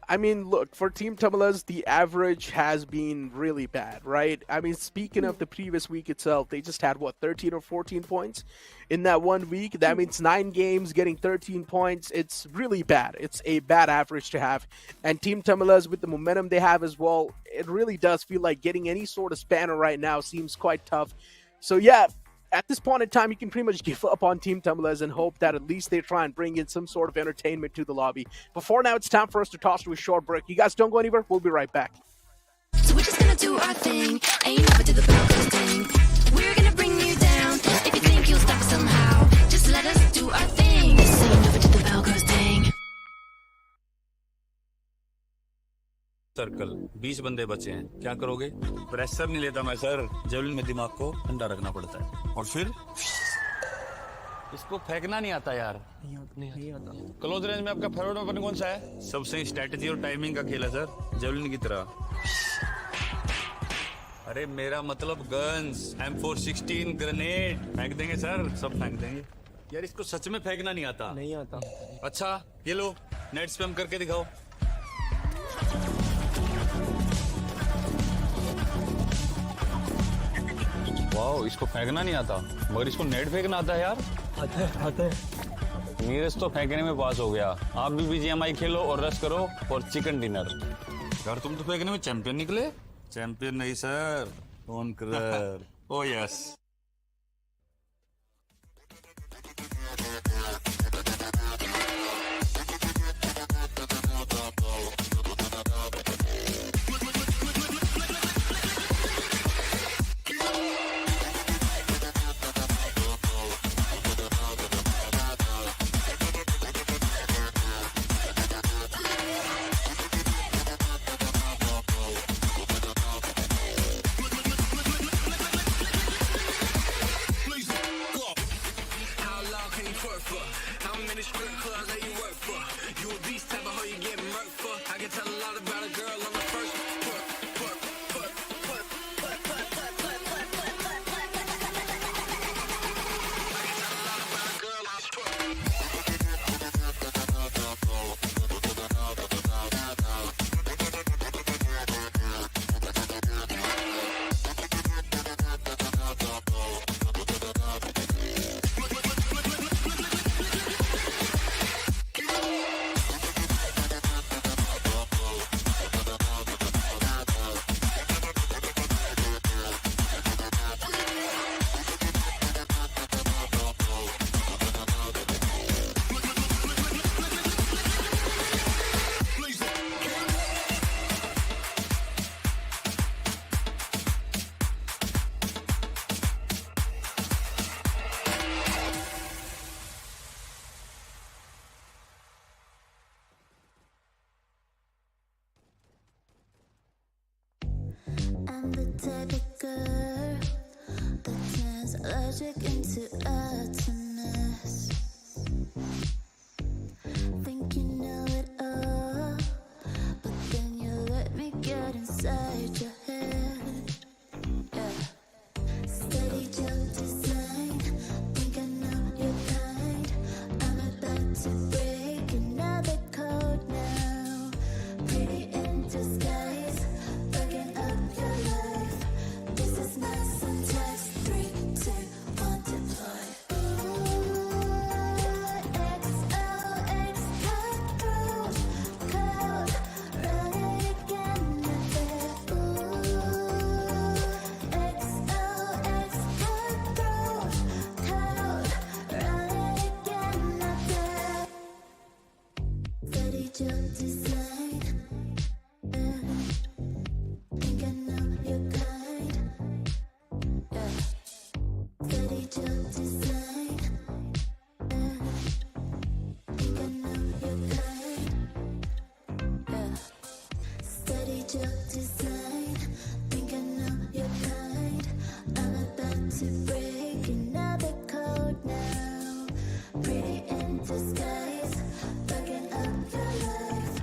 J: I mean, look, for Team Tamilas, the average has been really bad, right? I mean, speaking of the previous week itself, they just had, what, 13 or 14 points in that 1 week? That means 9 games, getting 13 points. It's really bad. It's a bad average to have. And Team Tamilas, with the momentum they have as well, it really does feel like getting any sort of spanner right now seems quite tough. So, yeah, at this point in time, you can pretty much give up on Team Tamilas and hope that at least they try and bring in some sort of entertainment to the lobby. But for now, it's time for us to toss to a short break. You guys don't go anywhere. We'll be right back.
B: So we're just gonna do our thing. Ain't never do the broken thing. We're gonna bring you down. If you think you'll stop somehow, just let us do our thing. This ain't never do the Velcro thing.
O: Circle 20 बंदे बचे हैं, क्या करोगे? Pressure नहीं लेता मैं sir, javelin में दिमाग को ठंडा रखना पड़ता है। और फिर इसको फेंकना नहीं आता यार। नहीं आता। क्लोज रेंज में आपका फेवरेट वेपन कौन सा है? सबसे स्ट्रेटजी और टाइमिंग का खेल है सर, जेवलिन की तरह। अरे मेरा मतलब गन्स, M416 ग्रेनेड फेंक देंगे सर, सब फेंक देंगे। यार इसको सच में फेंकना नहीं आता। नहीं आता। अच्छा, ये लो, नेट स्पैम करके दिखाओ। वाओ, इसको फेंकना नहीं आता मगर इसको नेट फेंकना आता है यार। आता है। नीरज तो फेंकने में पास हो गया। आप भी BGMI खेलो और रश करो और चिकन डिनर। यार तुम तो फेंकने में चैंपियन निकले। चैंपियन नहीं sir, conqueror. O yes.
B: I'm the type of girl that turns logic into atoms. Think you know it all, but then you let me get inside your head. Yeah. Steady joke design, think I know your kind. I'm about to break another code now. Pretty in disguise, bugging up your life. This is my syntax. 3, 2, 1, deploy. XOX cut through code, run it again. XOX cut through code, run it again. Steady joke design. Think I know your kind. Yeah. Steady joke design. Think I know your kind. Yeah. Steady joke design. Think I know your kind. I'm about to break another code now. Pretty in disguise, bugging up your life.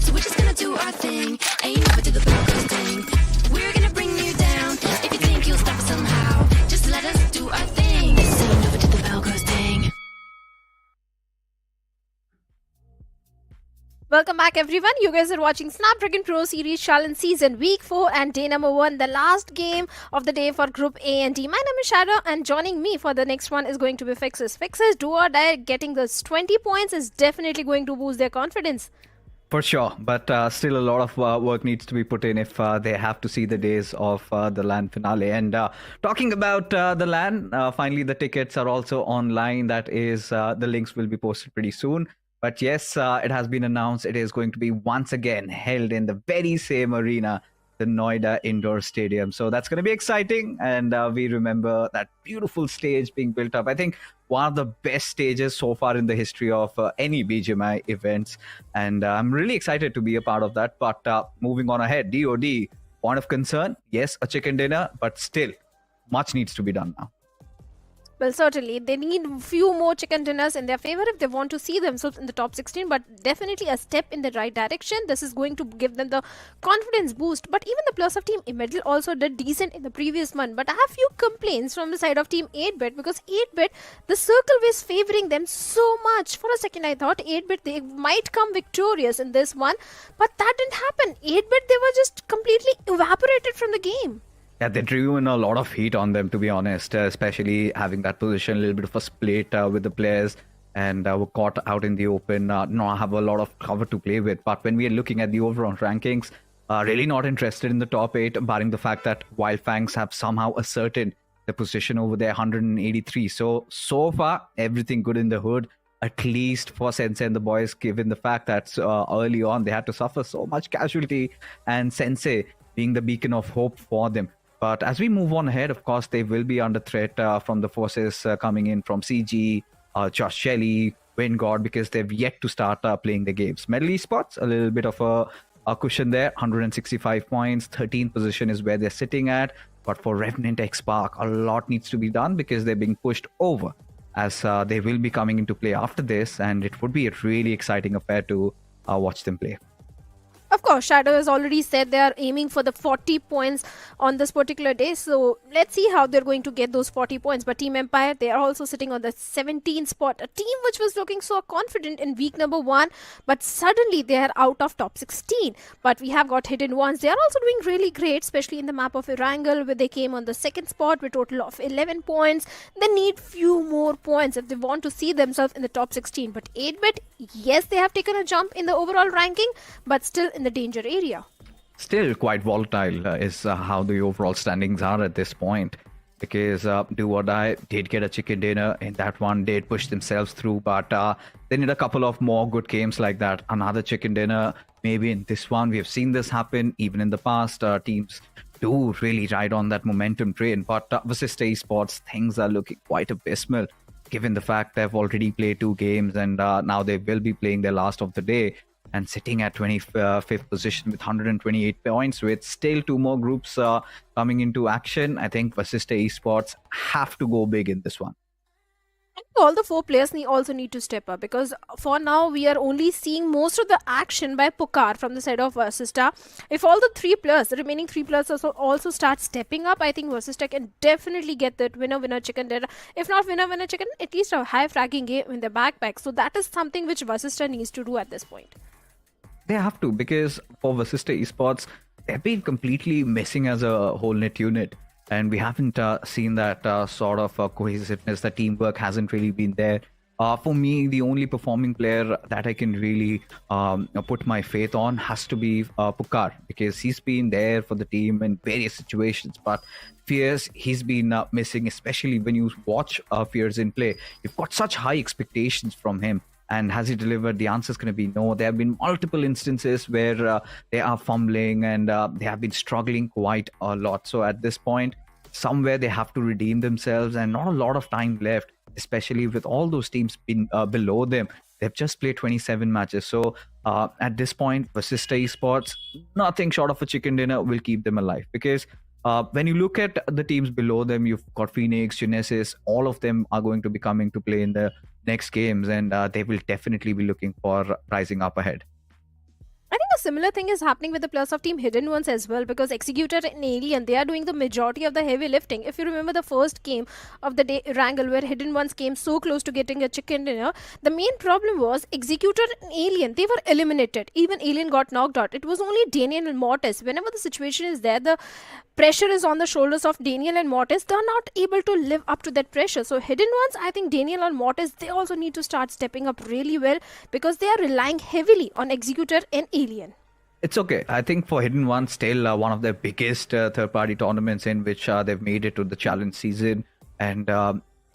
A: So we're just gonna do our thing, and you never do the Broncos thing. We're gonna bring you down. If you think you'll stop us somehow, just let us do our thing. So you never do the Broncos thing.
U: Welcome back, everyone. You guys are watching Snapdragon Pro Series Challenge Season Week 4 and day number 1, the last game of the day for Group A and D. My name is Shadow, and joining me for the next one is going to be Fixes. Fixes, do or die, getting those 20 points is definitely going to boost their confidence.
K: For sure, but still a lot of work needs to be put in if they have to see the days of the LAN finale. And talking about the LAN, finally the tickets are also online. That is, the links will be posted pretty soon. But yes, it has been announced it is going to be once again held in the very same arena, the Noida Indoor Stadium. So that's going to be exciting. And we remember that beautiful stage being built up. I think one of the best stages so far in the history of any BGMI events. And I'm really excited to be a part of that. But moving on ahead, DOD, point of concern, yes, a chicken dinner, but still much needs to be done now.
U: Well, certainly, they need few more chicken dinners in their favor if they want to see themselves in the top 16, but definitely a step in the right direction. This is going to give them the confidence boost. But even the plus of Team Middle also did decent in the previous month. But I have few complaints from the side of Team 8-bit, because 8-bit, the circle was favoring them so much. For a second, I thought 8-bit, they might come victorious in this one, but that didn't happen. 8-bit, they were just completely evaporated from the game.
K: Yeah, they drew in a lot of heat on them, to be honest, especially having that position, a little bit of a split with the players, and were caught out in the open, not have a lot of cover to play with. But when we are looking at the overall rankings, really not interested in the top 8, barring the fact that Wildfangs have somehow asserted the position over there, 183. So far, everything good in the hood, at least for Sensei and the boys, given the fact that early on they had to suffer so much casualty, and Sensei being the beacon of hope for them. But as we move on ahead, of course, they will be under threat from the forces coming in from CG, Josh Shelley, Wingard, because they've yet to start playing the games. Medal Esports, a little bit of a cushion there, 165 points, 13th position is where they're sitting at. But for Revenant X Spark, a lot needs to be done because they're being pushed over as they will be coming into play after this. And it would be a really exciting affair to watch them play.
U: Of course, Shadow has already said they are aiming for the 40 points on this particular day. So let's see how they're going to get those 40 points. But Team Empire, they are also sitting on the 17th spot. A team which was looking so confident in week number 1, but suddenly they are out of top 16. But we have got Hidden Ones. They are also doing really great, especially in the map of Erangel, where they came on the 2nd spot with a total of 11 points. They need few more points if they want to see themselves in the top 16. But 8-bit, yes, they have taken a jump in the overall ranking, but still in the danger area.
K: Still quite volatile is how the overall standings are at this point, because Do or Die did get a chicken dinner in that one, did push themselves through, but they need a couple of more good games like that. Another chicken dinner maybe in this one. We have seen this happen even in the past. Teams do really ride on that momentum train, but versus Esports, things are looking quite abysmal given the fact they've already played 2 games and now they will be playing their last of the day, and sitting at 25th position with 128 points with still 2 more groups coming into action. I think Vasista Esports have to go big in this one.
U: All the 4 players also need to step up, because for now we are only seeing most of the action by Pukar from the side of Vasista. If all the remaining 3 players also start stepping up, I think Vasista can definitely get that winner chicken dinner. If not winner chicken, at least a high fragging game in their backpack. So that is something which Vasista needs to do at this point.
K: They have to, because for Vasista Esports, they've been completely missing as a whole net unit. And we haven't seen that sort of cohesiveness, the teamwork hasn't really been there. For me, the only performing player that I can really put my faith on has to be Pukar, because he's been there for the team in various situations. But Fierce, he's been missing, especially when you watch Fierce in play. You've got such high expectations from him. And has he delivered? The answer is going to be no. There have been multiple instances where they are fumbling and they have been struggling quite a lot. So at this point, somewhere they have to redeem themselves, and not a lot of time left, especially with all those teams below them. They've just played 27 matches. So at this point, Vasista Esports, nothing short of a chicken dinner will keep them alive. Because when you look at the teams below them, you've got Phoenix, Genesis, all of them are going to be coming to play in the next games, and they will definitely be looking for rising up ahead.
U: I think a similar thing is happening with the players of Team Hidden Ones as well, because Executor and Alien, they are doing the majority of the heavy lifting. If you remember the first game of the day, Erangel, where Hidden Ones came so close to getting a chicken dinner, the main problem was Executor and Alien, they were eliminated. Even Alien got knocked out. It was only Daniel and Mortis. Whenever the situation is there, the pressure is on the shoulders of Daniel and Mortis. They are not able to live up to that pressure. So Hidden Ones, I think Daniel and Mortis, they also need to start stepping up really well, because they are relying heavily on Executor and Alien.
K: It's okay. I think for Hidden Ones, still one of their biggest third-party tournaments in which they've made it to the challenge season. And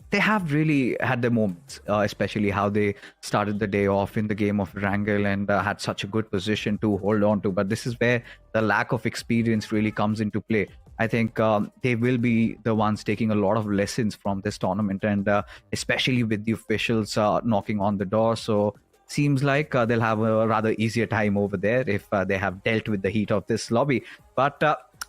K: they have really had their moments, especially how they started the day off in the game of Erangel and had such a good position to hold on to. But this is where the lack of experience really comes into play. I think they will be the ones taking a lot of lessons from this tournament, and especially with the officials knocking on the door. So seems like they'll have a rather easier time over there if they have dealt with the heat of this lobby. But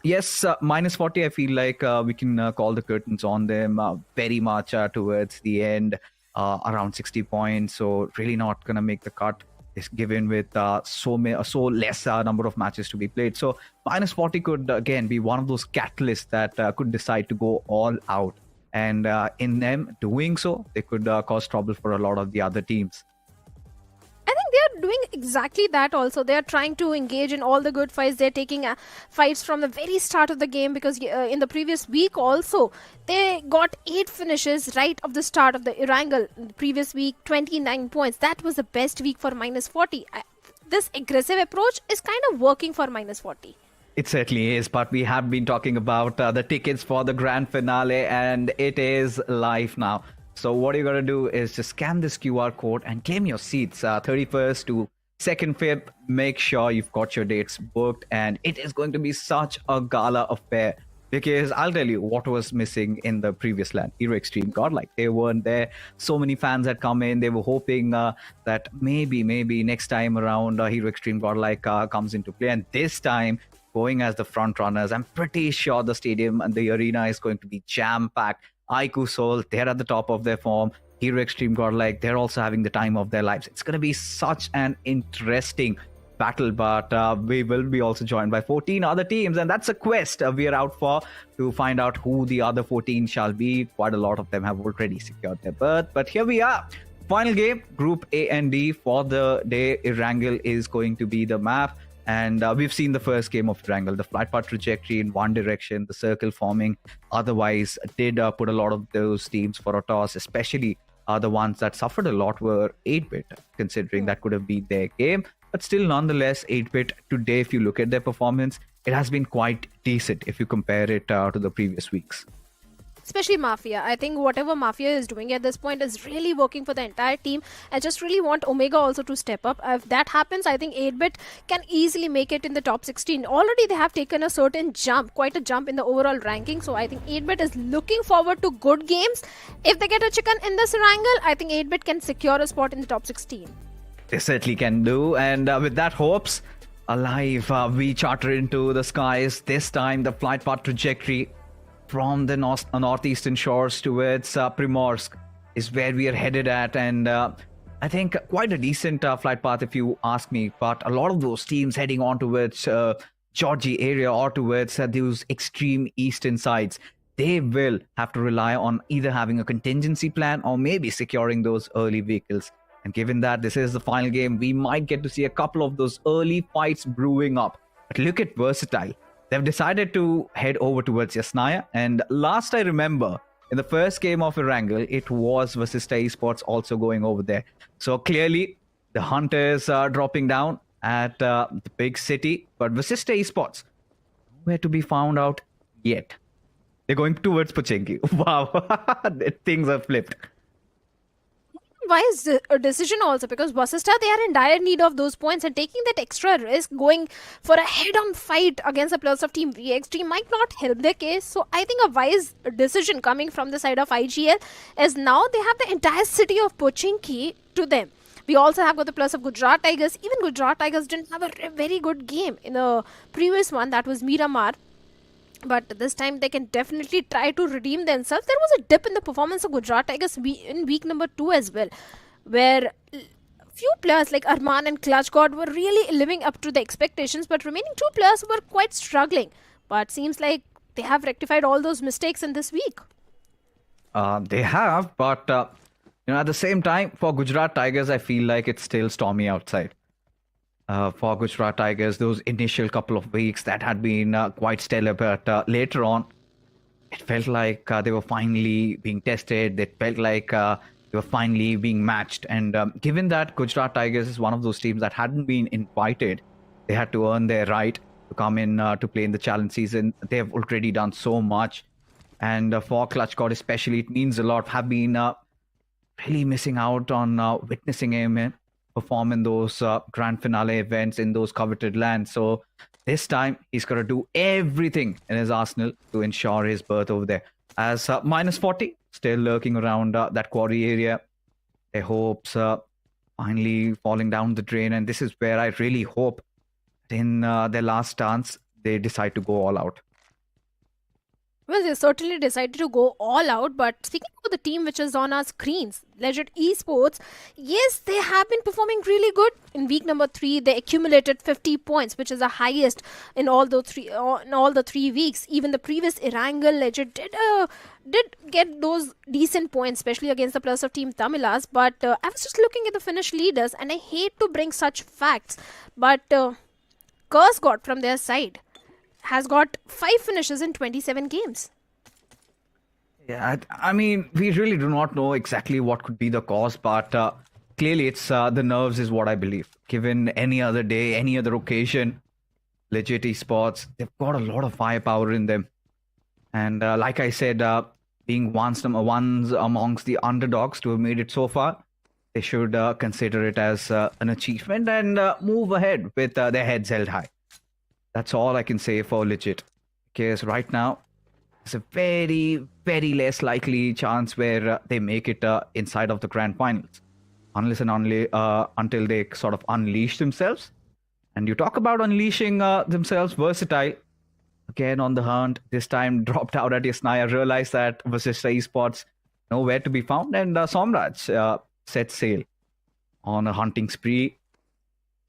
K: yes, minus 40, I feel like we can call the curtains on them very much towards the end, around 60 points. So really not going to make the cut, is given with so less number of matches to be played. So minus 40 could again be one of those catalysts that could decide to go all out. And in them doing so, they could cause trouble for a lot of the other teams.
U: I think they are doing exactly that also. They are trying to engage in all the good fights. They're taking fights from the very start of the game, because in the previous week also, they got 8 finishes right of the start of the Erangel. The previous week, 29 points. That was the best week for minus 40. This aggressive approach is kind of working for minus 40.
K: It certainly is, but we have been talking about the tickets for the grand finale, and it is live now. So what you're going to do is just scan this QR code and claim your seats 31st to 2nd Feb. Make sure you've got your dates booked, and it is going to be such a gala affair, because I'll tell you what was missing in the previous LAN. Hero Extreme Godlike, they weren't there. So many fans had come in. They were hoping that maybe next time around Hero Extreme Godlike comes into play. And this time, going as the front runners, I'm pretty sure the stadium and the arena is going to be jam-packed. Aiku Soul, they're at the top of their form. Hero Extreme Godlike, they're also having the time of their lives. It's going to be such an interesting battle, but we will be also joined by 14 other teams, and that's a quest we are out for to find out who the other 14 shall be. Quite a lot of them have already secured their berth, but here we are. Final game, Group A and D for the day. Erangel is going to be the map. And we've seen the first game of Erangel, the flight path trajectory in one direction, the circle forming. Otherwise, did put a lot of those teams for a toss, especially the ones that suffered a lot were 8-bit, considering that could have been their game. But still, nonetheless, 8-bit today, if you look at their performance, it has been quite decent if you compare it to the previous weeks.
U: Especially Mafia. I think whatever Mafia is doing at this point is really working for the entire team. I just really want Omega also to step up. If that happens, I think 8-bit can easily make it in the top 16. Already they have taken a certain jump, quite a jump in the overall ranking. So I think 8-bit is looking forward to good games. If they get a chicken in this Erangel, I think 8-bit can secure a spot in the top 16.
K: They certainly can do. And with that hopes alive, we charter into the skies. This time, the flight path trajectory from the northeastern shores towards Primorsk is where we are headed at, and I think quite a decent flight path if you ask me, but a lot of those teams heading on towards Georgie area or towards those extreme eastern sides, they will have to rely on either having a contingency plan or maybe securing those early vehicles. And given that this is the final game, we might get to see a couple of those early fights brewing up. But look at Versatile. They've decided to head over towards Yasnaya. And last I remember, in the first game of Erangel, it was Vasista Esports also going over there. So clearly, the Hunters are dropping down at the big city. But Vasista Esports, nowhere to be found out yet. They're going towards Pochinki. Wow, things have flipped.
U: Wise decision also, because Vasista, they are in dire need of those points, and taking that extra risk going for a head-on fight against the players of Team VXT might not help their case. So I think a wise decision coming from the side of IGL is now they have the entire city of Pochinki to them. We also have got the plus of Gujarat Tigers. Even Gujarat Tigers didn't have a very good game in the previous one, that was Miramar. But this time they can definitely try to redeem themselves. There was a dip in the performance of Gujarat Tigers in week number 2 as well, where few players like Arman and Clutch God were really living up to the expectations, but remaining 2 players were quite struggling. But seems like they have rectified all those mistakes in this week.
K: They have, but at the same time, for Gujarat Tigers, I feel like it's still stormy outside. For Gujarat Tigers, those initial couple of weeks that had been quite stellar, but later on, it felt like they were finally being tested. It felt like they were finally being matched. And given that Gujarat Tigers is one of those teams that hadn't been invited, they had to earn their right to come in to play in the challenge season. They have already done so much. And for Clutch God especially, it means a lot. Have been really missing out on witnessing him perform in those grand finale events in those coveted lands. So this time he's got to do everything in his arsenal to ensure his berth over there. As minus 40 still lurking around that quarry area, their hopes finally falling down the drain, and this is where I really hope in their last stance they decide to go all out.
U: Well, they certainly decided to go all out, but speaking of the team which is on our screens, Legend Esports, yes, they have been performing really good. In week number 3, they accumulated 50 points, which is the highest in all the 3 weeks. Even the previous Erangel Legend did get those decent points, especially against the plus of Team Tamilas. But I was just looking at the Finnish leaders, and I hate to bring such facts, but Curse God from their side has got 5 finishes in 27 games.
K: Yeah, I mean, we really do not know exactly what could be the cause, but clearly it's the nerves is what I believe. Given any other day, any other occasion, Legit Esports, they've got a lot of firepower in them. And like I said, being ones amongst the underdogs to have made it so far, they should consider it as an achievement and move ahead with their heads held high. That's all I can say for Legit. Because right now, it's a very, very less likely chance where they make it inside of the grand finals. Unless and only until they sort of unleash themselves. And you talk about unleashing themselves, Versatile. Again on the hunt, this time dropped out at Yasnaya, realized that Vasista Esports nowhere to be found. And Somraj set sail on a hunting spree.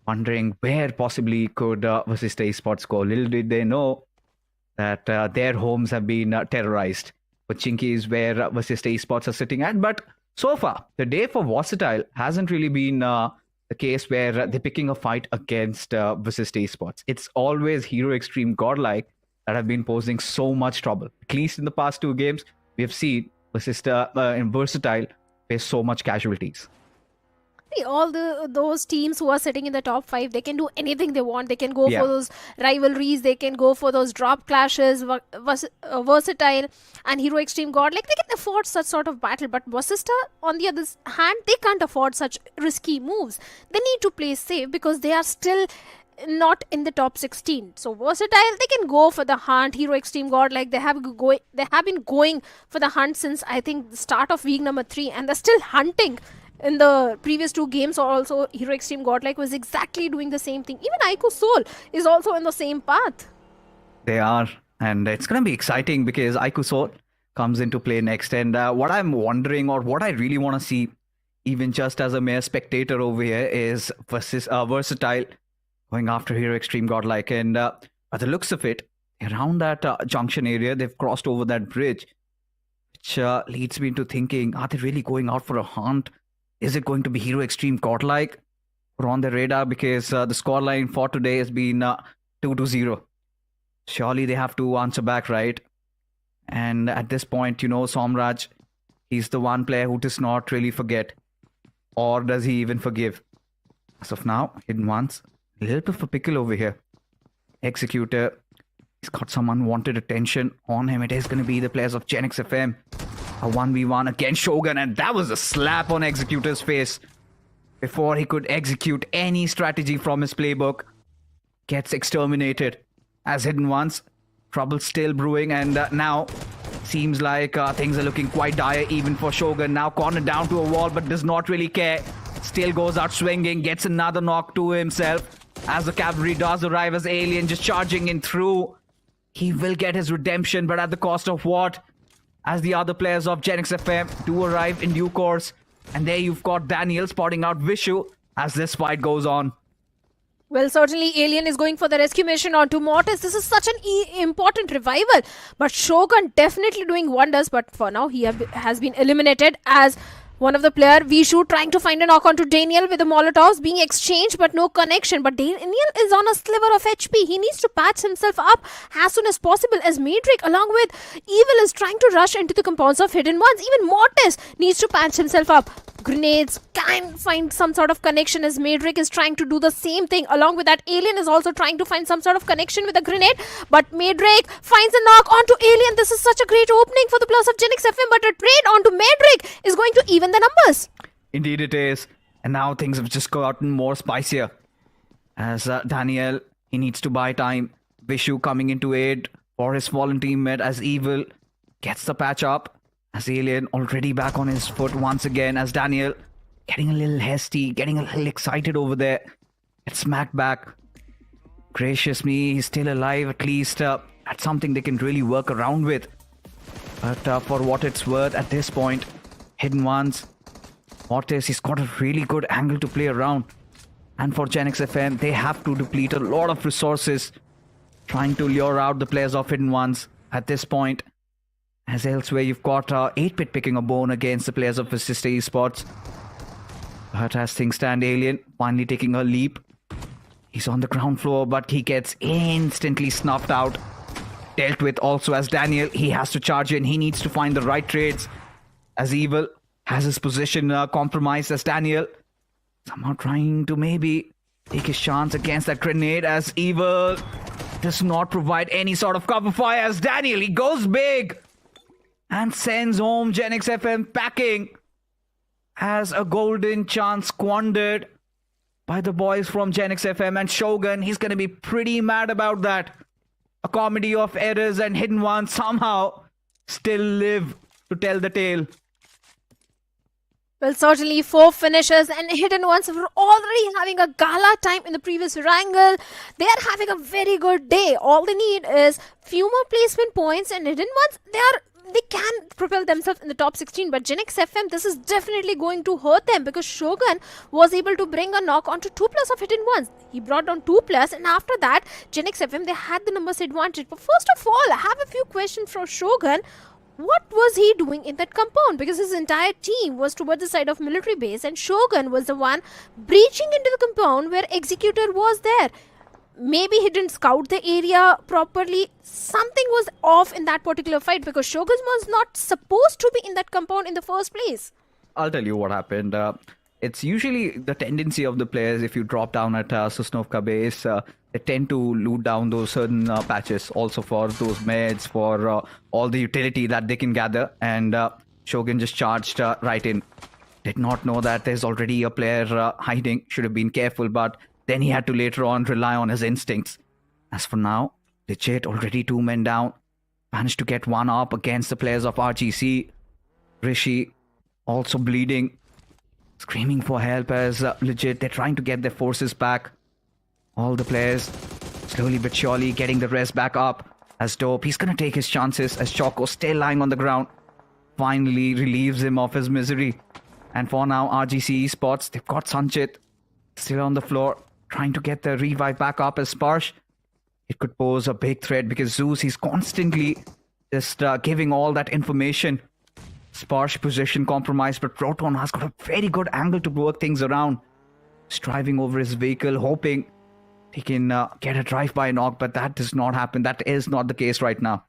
K: wondering where possibly could Vasista Esports go. Little did they know that their homes have been terrorized. Pochinki is where Vasista Esports are sitting at. But so far, the day for Versatile hasn't really been the case where they're picking a fight against Vasista Esports. It's always Hero Extreme Godlike that have been posing so much trouble. At least in the past 2 games, we have seen Vasista and Versatile face so much casualties.
U: All those teams who are sitting in the top 5, they can do anything they want. They can go
K: Yeah.
U: for those rivalries, they can go for those drop clashes. Versatile and Hero Extreme God, like, they can afford such sort of battle. But Vasista, on the other hand, they can't afford such risky moves. They need to play safe because they are still not in the top 16. So Versatile, they can go for the hunt. Hero Extreme God, like, they have been going for the hunt since, I think, the start of week number 3, and they're still hunting. In the previous 2 games, or also Hero Extreme Godlike was exactly doing the same thing. Even Aiko Soul is also in the same path.
K: They are, and it's going to be exciting because Aiko Soul comes into play next. And what I'm wondering, or what I really want to see, even just as a mere spectator over here, is Versatile going after Hero Extreme Godlike. And by the looks of it, around that junction area, they've crossed over that bridge, which leads me into thinking, are they really going out for a hunt? Is it going to be Hero Extreme Godlike? We're on the radar because the scoreline for today has been 2-0. Surely they have to answer back, right? And at this point, Somraj, he's the one player who does not really forget. Or does he even forgive? As of now, Hidden Ones, a little bit of a pickle over here. Executor, he's got some unwanted attention on him. It is going to be the players of Genix FM. A 1v1 against Shogun, and that was a slap on Executor's face. Before he could execute any strategy from his playbook, gets exterminated. As Hidden Ones, trouble still brewing, and now seems like things are looking quite dire even for Shogun. Now cornered down to a wall, but does not really care. Still goes out swinging, gets another knock to himself. As the cavalry does arrive, as Alien just charging in through. He will get his redemption, but at the cost of what? As the other players of Genix FM do arrive in due course. And there you've got Daniel spotting out Vishu as this fight goes on.
U: Well, certainly Alien is going for the rescue mission onto Mortis. This is such an important revival. But Shogun definitely doing wonders. But for now, he has been eliminated as one of the player, Vishu, trying to find a knock onto Daniel with the Molotovs being exchanged, but no connection. But Daniel is on a sliver of HP. He needs to patch himself up as soon as possible, as Maedric, along with Evil, is trying to rush into the compounds of Hidden Ones. Even Mortis needs to patch himself up. Grenades can find some sort of connection, as Maedric is trying to do the same thing. Along with that, Alien is also trying to find some sort of connection with a grenade. But Maedric finds a knock onto Alien. This is such a great opening for the players of Genix FM, but a trade onto Maedric is going to even the numbers.
K: Indeed it is. And now things have just gotten more spicier. As Daniel, he needs to buy time. Vishu coming into aid for his fallen teammate as Evil gets the patch up. As Alien already back on his foot once again, as Daniel getting a little hasty, getting a little excited over there. Gets smacked back. Gracious me, he's still alive. At least that's something they can really work around with. But for what it's worth at this point, Hidden Ones, Mortis, he's got a really good angle to play around. And for Genix FM, they have to deplete a lot of resources trying to lure out the players of Hidden Ones at this point. As elsewhere, you've got 8-Bit picking a bone against the players of Vasista Esports. But as things stand, Alien finally taking a leap. He's on the ground floor, but he gets instantly snuffed out. Dealt with also as Daniel, he has to charge in. He needs to find the right trades. As Evil has his position compromised, as Daniel somehow trying to maybe take his chance against that grenade, as Evil does not provide any sort of cover fire. As Daniel, he goes big and sends home Genix FM packing, as a golden chance squandered by the boys from Genix FM. And Shogun, he's going to be pretty mad about that. A comedy of errors, and Hidden Ones somehow still live to tell the tale.
U: Well, certainly 4 finishers, and Hidden Ones were already having a gala time in the previous Erangel. They are having a very good day. All they need is few more placement points, and Hidden Ones, they are they can propel themselves in the top 16, but Gen X FM, this is definitely going to hurt them because Shogun was able to bring a knock onto 2+ of hit in ones. He brought down 2+, and after that, Gen X FM, they had the numbers advantage. But first of all, I have a few questions for Shogun. What was he doing in that compound? Because his entire team was towards the side of military base, and Shogun was the one breaching into the compound where Executor was there. Maybe he didn't scout the area properly. Something was off in that particular fight because Shogun was not supposed to be in that compound in the first place.
K: I'll tell you what happened. It's usually the tendency of the players, if you drop down at Sosnovka base, they tend to loot down those certain patches also for those meds, for all the utility that they can gather. And Shogun just charged right in. Did not know that there's already a player hiding. Should have been careful, but then he had to later on rely on his instincts. As for now, Legit already 2 men down. Managed to get one up against the players of RGC. Rishi also bleeding. Screaming for help as Legit, they're trying to get their forces back. All the players slowly but surely getting the rest back up. As Dope, he's going to take his chances as Choco still lying on the ground. Finally relieves him of his misery. And for now, RGC Esports, they've got Sanchit still on the floor, trying to get the revive back up as Sparsh. It could pose a big threat because Zeus, he's constantly just giving all that information. Sparsh position compromised, but Proton has got a very good angle to work things around. Striving over his vehicle, hoping he can get a drive-by knock, but that does not happen. That is not the case right now.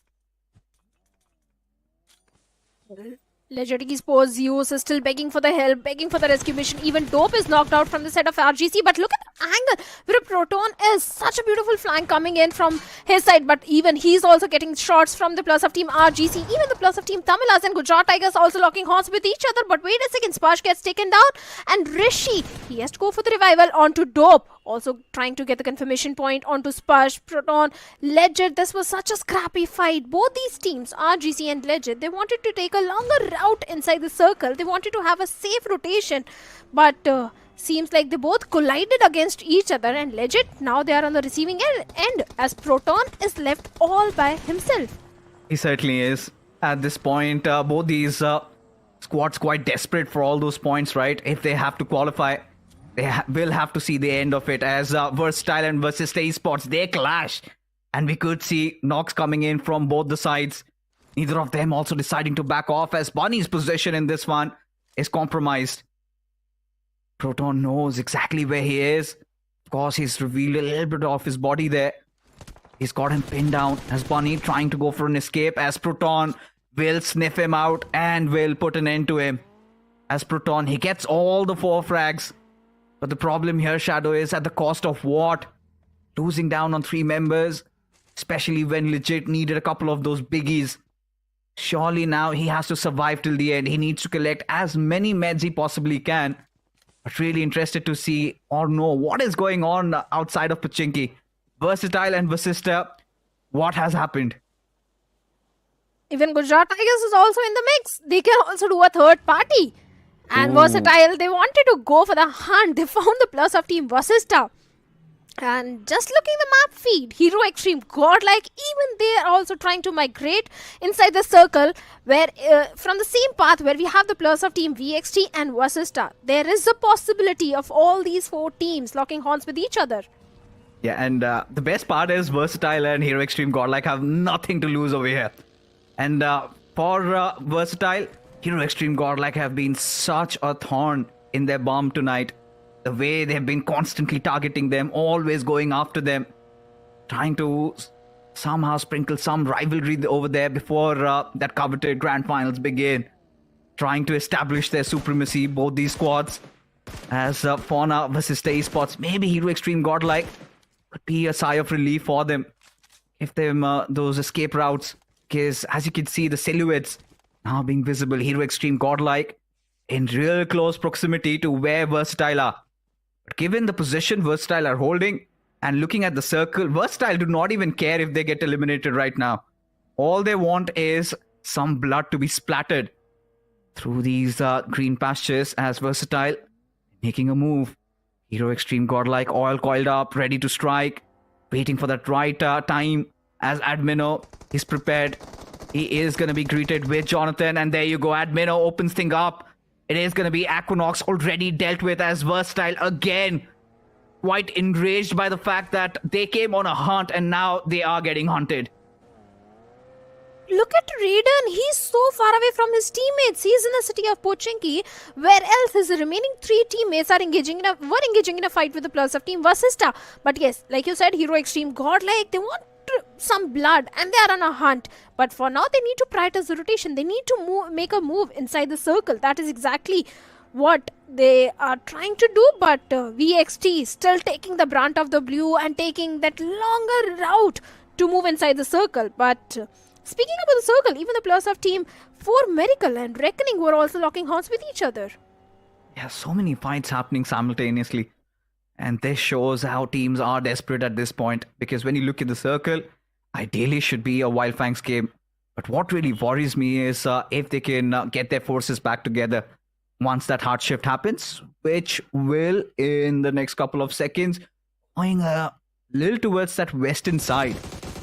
U: Legit Esports, Zeus is still begging for the help, begging for the rescue mission. Even Dope is knocked out from the side of RGC. But look at the angle where Proton is. Such a beautiful flank coming in from his side. But even he's also getting shots from the plus of team RGC. Even the plus of team Tamilas and Gujarat Tigers also locking horns with each other. But wait a second, Sparsh gets taken down. And Rishi, he has to go for the revival onto Dope. Also trying to get the confirmation point onto Sparsh, Proton, Legit. This was such a scrappy fight. Both these teams, RGC and Legit, they wanted to take a longer route inside the circle. They wanted to have a safe rotation. But seems like they both collided against each other. And Legit, now they are on the receiving end as Proton is left all by himself.
K: He certainly is. At this point, both these squads quite desperate for all those points, right? If they have to qualify, they will have to see the end of it as Versatile and versus Esports, they clash. And we could see knocks coming in from both the sides. Neither of them also deciding to back off as Bunny's position in this one is compromised. Proton knows exactly where he is. Of course, he's revealed a little bit of his body there. He's got him pinned down as Bunny trying to go for an escape as Proton will sniff him out and will put an end to him. As Proton, he gets all the 4 frags. But the problem here, Shadow, is at the cost of what? Losing down on 3 members, especially when Legit needed a couple of those biggies. Surely now he has to survive till the end. He needs to collect as many meds he possibly can. But really interested to see or know what is going on outside of Pachinki. Versatile and Vasista, what has happened?
U: Even Gujarat Tigers is also in the mix. They can also do a third party. And Versatile, they wanted to go for the hunt. They found the plus of team Vasista. And just looking the map feed, Hero Extreme, Godlike, even they are also trying to migrate inside the circle where from the same path where we have the plus of team VXT and Vasista. There is a possibility of all these 4 teams locking horns with each other.
K: Yeah, and the best part is Versatile and Hero Extreme Godlike have nothing to lose over here. And for Versatile, Hero Extreme Godlike have been such a thorn in their bomb tonight. The way they have been constantly targeting them, always going after them, trying to somehow sprinkle some rivalry over there before that coveted grand finals begin. Trying to establish their supremacy, both these squads. As Fauna versus Esports, maybe Hero Extreme Godlike could be a sigh of relief for them. Give them those escape routes, because as you can see, the silhouettes now being visible. Hero Extreme Godlike in real close proximity to where Versatile are. But given the position Versatile are holding and looking at the circle, Versatile do not even care if they get eliminated right now. All they want is some blood to be splattered through these green pastures as Versatile making a move. Hero Extreme Godlike oil coiled up, ready to strike, waiting for that right time as Admino is prepared. He is going to be greeted with Jonathan, and there you go. Admino opens thing up. It is going to be Equinox, already dealt with as Versatile again. Quite enraged by the fact that they came on a hunt and now they are getting hunted.
U: Look at Raiden. He's so far away from his teammates. He's in the city of Pochinki, where else his remaining 3 teammates were engaging in a fight with the Plus of Team Vasista. But yes, like you said, Hero Extreme Godlike, they want some blood and they are on a hunt. But for now, they need to prioritize the rotation. They need to make a move inside the circle. That is exactly what they are trying to do. But VXT still taking the brunt of the blue and taking that longer route to move inside the circle. But speaking about the circle, even the Plus of Team 4 Miracle and Reckoning were also locking horns with each other.
K: Yeah, so many fights happening simultaneously. And this shows how teams are desperate at this point. Because when you look at the circle, ideally should be a Wild Fangs game. But what really worries me is if they can get their forces back together once that hard shift happens, which will in the next couple of seconds, going a little towards that western side.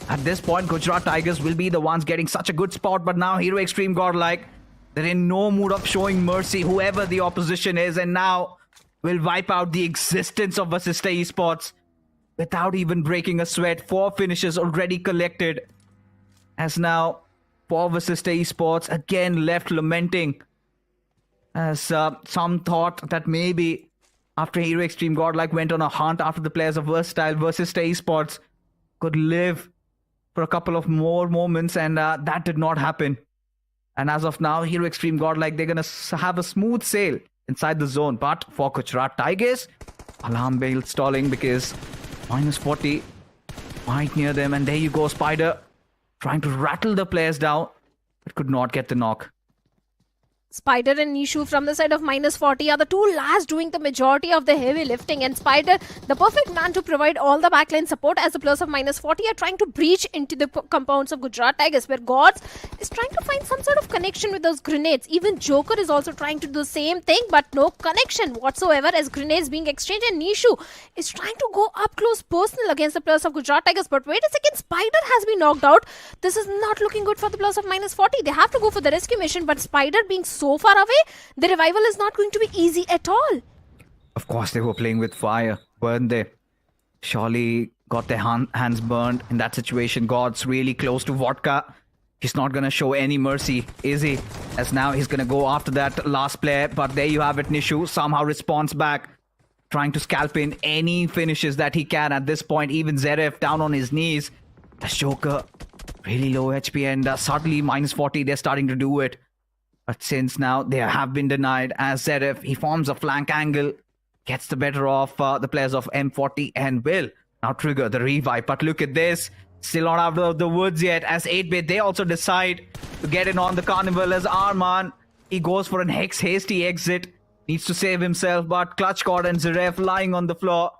K: At this point, Gujarat Tigers will be the ones getting such a good spot, but now Hero Extreme Godlike, they're in no mood of showing mercy, whoever the opposition is, and now will wipe out the existence of Vasista Esports without even breaking a sweat. 4 finishes already collected, as now 4 Vasista Esports again left lamenting, as some thought that maybe after Hero Extreme Godlike went on a hunt after the players of Versatile, Vasista Esports could live for a couple of more moments, and that did not happen. And as of now, Hero Extreme Godlike, they're going to have a smooth sail inside the zone. But for Gujarat Tigers, alarm bell stalling because -40 right near them. And there you go, Spider trying to rattle the players down, but could not get the knock.
U: Spider and Nishu from the side of -40 are the two last doing the majority of the heavy lifting, and Spider, the perfect man to provide all the backline support, as the players of -40 are trying to breach into the compounds of Gujarat Tigers, where Gods is trying to find some sort of connection with those grenades. Even Joker is also trying to do the same thing, but no connection whatsoever as grenades being exchanged, and Nishu is trying to go up close personal against the players of Gujarat Tigers. But wait a second, Spider has been knocked out. This is not looking good for the players of -40. They have to go for the rescue mission, but Spider being so far away, the revival is not going to be easy at all.
K: Of course, they were playing with fire, weren't they? Surely got their hands burned in that situation. God's really close to vodka. He's not going to show any mercy, is he? As now he's going to go after that last player. But there you have it, Nishu somehow responds back, trying to scalp in any finishes that he can at this point. Even Zeref down on his knees. The Joker really low HP, and suddenly -40, they're starting to do it. But since now they have been denied, as Zeref, he forms a flank angle, gets the better of the players of M40 and will now trigger the revive. But look at this, still not out of the woods yet, as 8-bit, they also decide to get in on the carnival as Arman. He goes for an hasty exit, needs to save himself, but Clutch God and Zeref lying on the floor.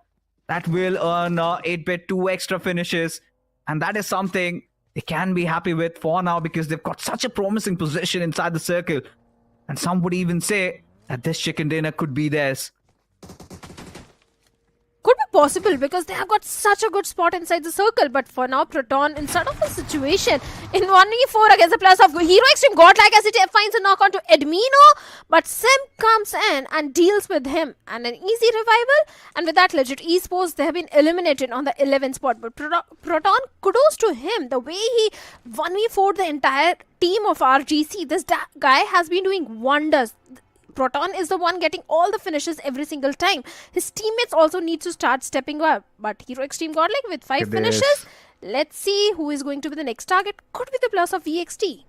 K: That will earn 8-bit 2 extra finishes, and that is something they can be happy with for now, because they've got such a promising position inside the circle. And some would even say that this chicken dinner could be theirs.
U: Could be possible because they have got such a good spot inside the circle. But for now, Proton in sort of a situation in 1v4 against the players of Hero Extreme Godlike, as it finds a knock onto Edmino. But Sim comes in and deals with him, and an easy revival. And with that, Legit Esports, they have been eliminated on the 11th spot. But Proton, kudos to him. The way he 1v4'd the entire team of RGC, this guy has been doing wonders. Proton is the one getting all the finishes every single time. His teammates also need to start stepping up. But Hero Extreme Godlike with 5 finishes. Let's see who is going to be the next target. Could be the plus of VXT.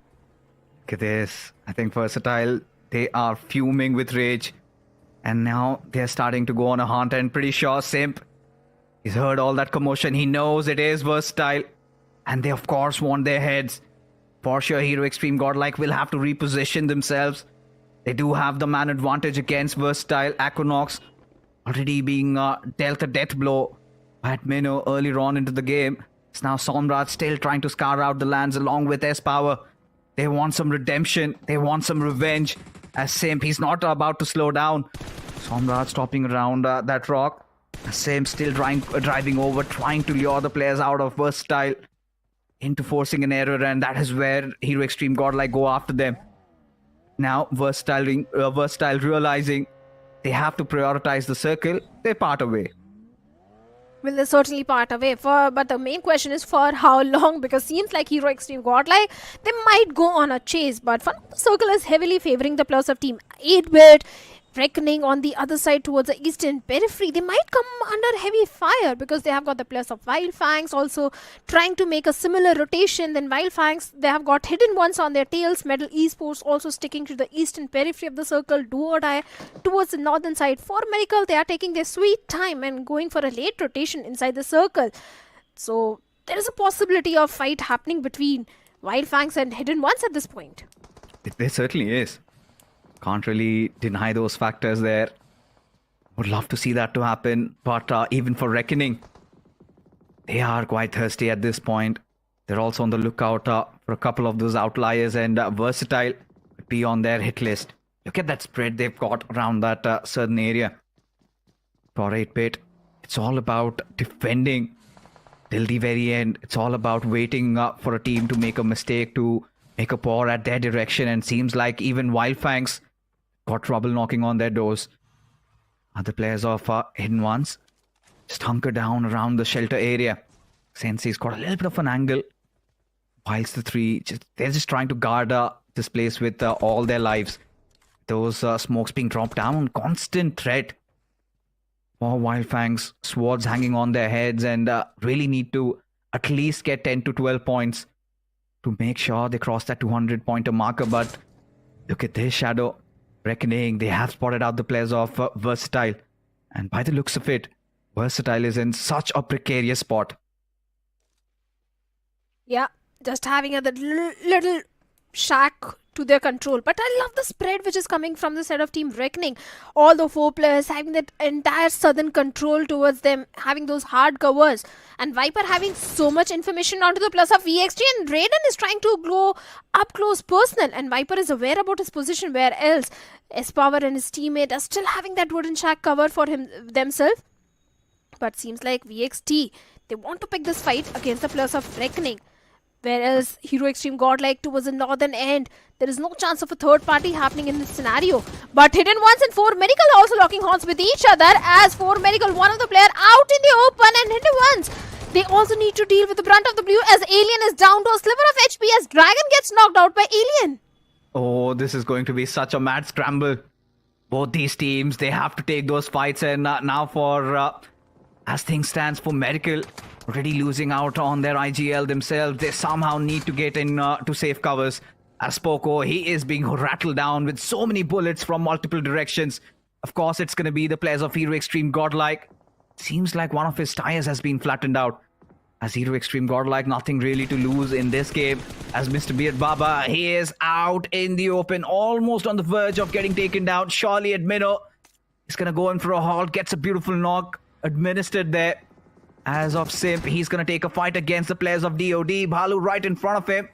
K: Look at this. I think Versatile, they are fuming with rage. And now they're starting to go on a hunt. And pretty sure Simp, he's heard all that commotion. He knows it is Versatile. And they of course want their heads. For sure, Hero Extreme Godlike will have to reposition themselves. They do have the man advantage against Versatile. Equinox already being dealt a death blow by Admino earlier on into the game. It's now Somraj still trying to scar out the lands along with S-Power. They want some redemption. They want some revenge. As Simp, he's not about to slow down. Somraj stopping around that rock. As Simp still driving over, trying to lure the players out of Versatile. into forcing an error, and that is where Hero Extreme Godlike go after them. Now, Versatile realizing they have to prioritize the circle, they part away.
U: Well, they certainly part away. But the main question is for how long? Because seems like Hero Extreme Godlike, they might go on a chase. But Fun Circle is heavily favoring the plus of Team 8-bit. Reckoning on the other side towards the eastern periphery, they might come under heavy fire because they have got the plus of Wildfangs also trying to make a similar rotation. Then Wildfangs, they have got hidden ones on their tails. Medal Esports also sticking to the eastern periphery of the circle, do or die towards the northern side. For Miracle, they are taking their sweet time and going for a late rotation inside the circle. So there is a possibility of fight happening between Wildfangs and hidden ones at this point.
K: There certainly is. Can't really deny those factors there. Would love to see that to happen. But even for Reckoning, they are quite thirsty at this point. They're also on the lookout for a couple of those outliers, and Versatile could be on their hit list. Look at that spread they've got around that certain area. For 8-bit, it's all about defending till the very end. It's all about waiting for a team to make a mistake, to make a pour at their direction, and seems like even Wildfangs got trouble knocking on their doors. Other players of Hidden Ones just hunker down around the shelter area. Sensei's got a little bit of an angle. Whilst the three, they're just trying to guard this place with all their lives. Those smokes being dropped down, constant threat for Wildfangs. Swords hanging on their heads, and really need to at least get 10 to 12 points to make sure they cross that 200-pointer marker. But look at this, Shadow. Reckoning, they have spotted out the players of Versatile. And by the looks of it, Versatile is in such a precarious spot.
U: Yeah, just having a little shack to their control. But I love the spread which is coming from the side of Team Reckoning. All the 4 players having that entire southern control towards them, having those hard covers. And Viper having so much information onto the plus of VXT, and Raiden is trying to go up close personal, and Viper is aware about his position, where else S-Power and his teammate are still having that wooden shack cover for themselves. But seems like VXT, they want to pick this fight against the plus of Reckoning. Whereas Hero Extreme Godlike towards the northern end, there is no chance of a third party happening in this scenario. But Hidden Ones and 4 Medical also locking horns with each other, as 4 Medical, one of the player out in the open, and Hidden Ones, they also need to deal with the brunt of the blue as Alien is down to a sliver of HP as Dragon gets knocked out by Alien.
K: Oh, this is going to be such a mad scramble. Both these teams, they have to take those fights, and now for, as things stands for Medical, already losing out on their IGL themselves, they somehow need to get in to safe covers. As Poco, he is being rattled down with so many bullets from multiple directions. Of course, it's going to be the players of Hero Extreme Godlike. Seems like one of his tires has been flattened out. As Hero Extreme Godlike, nothing really to lose in this game. As Mr. Beard Baba, he is out in the open, almost on the verge of getting taken down. Surely Admino is going to go in for a halt, gets a beautiful knock administered there. As of Simp, he's going to take a fight against the players of DOD. Bhalu right in front of him.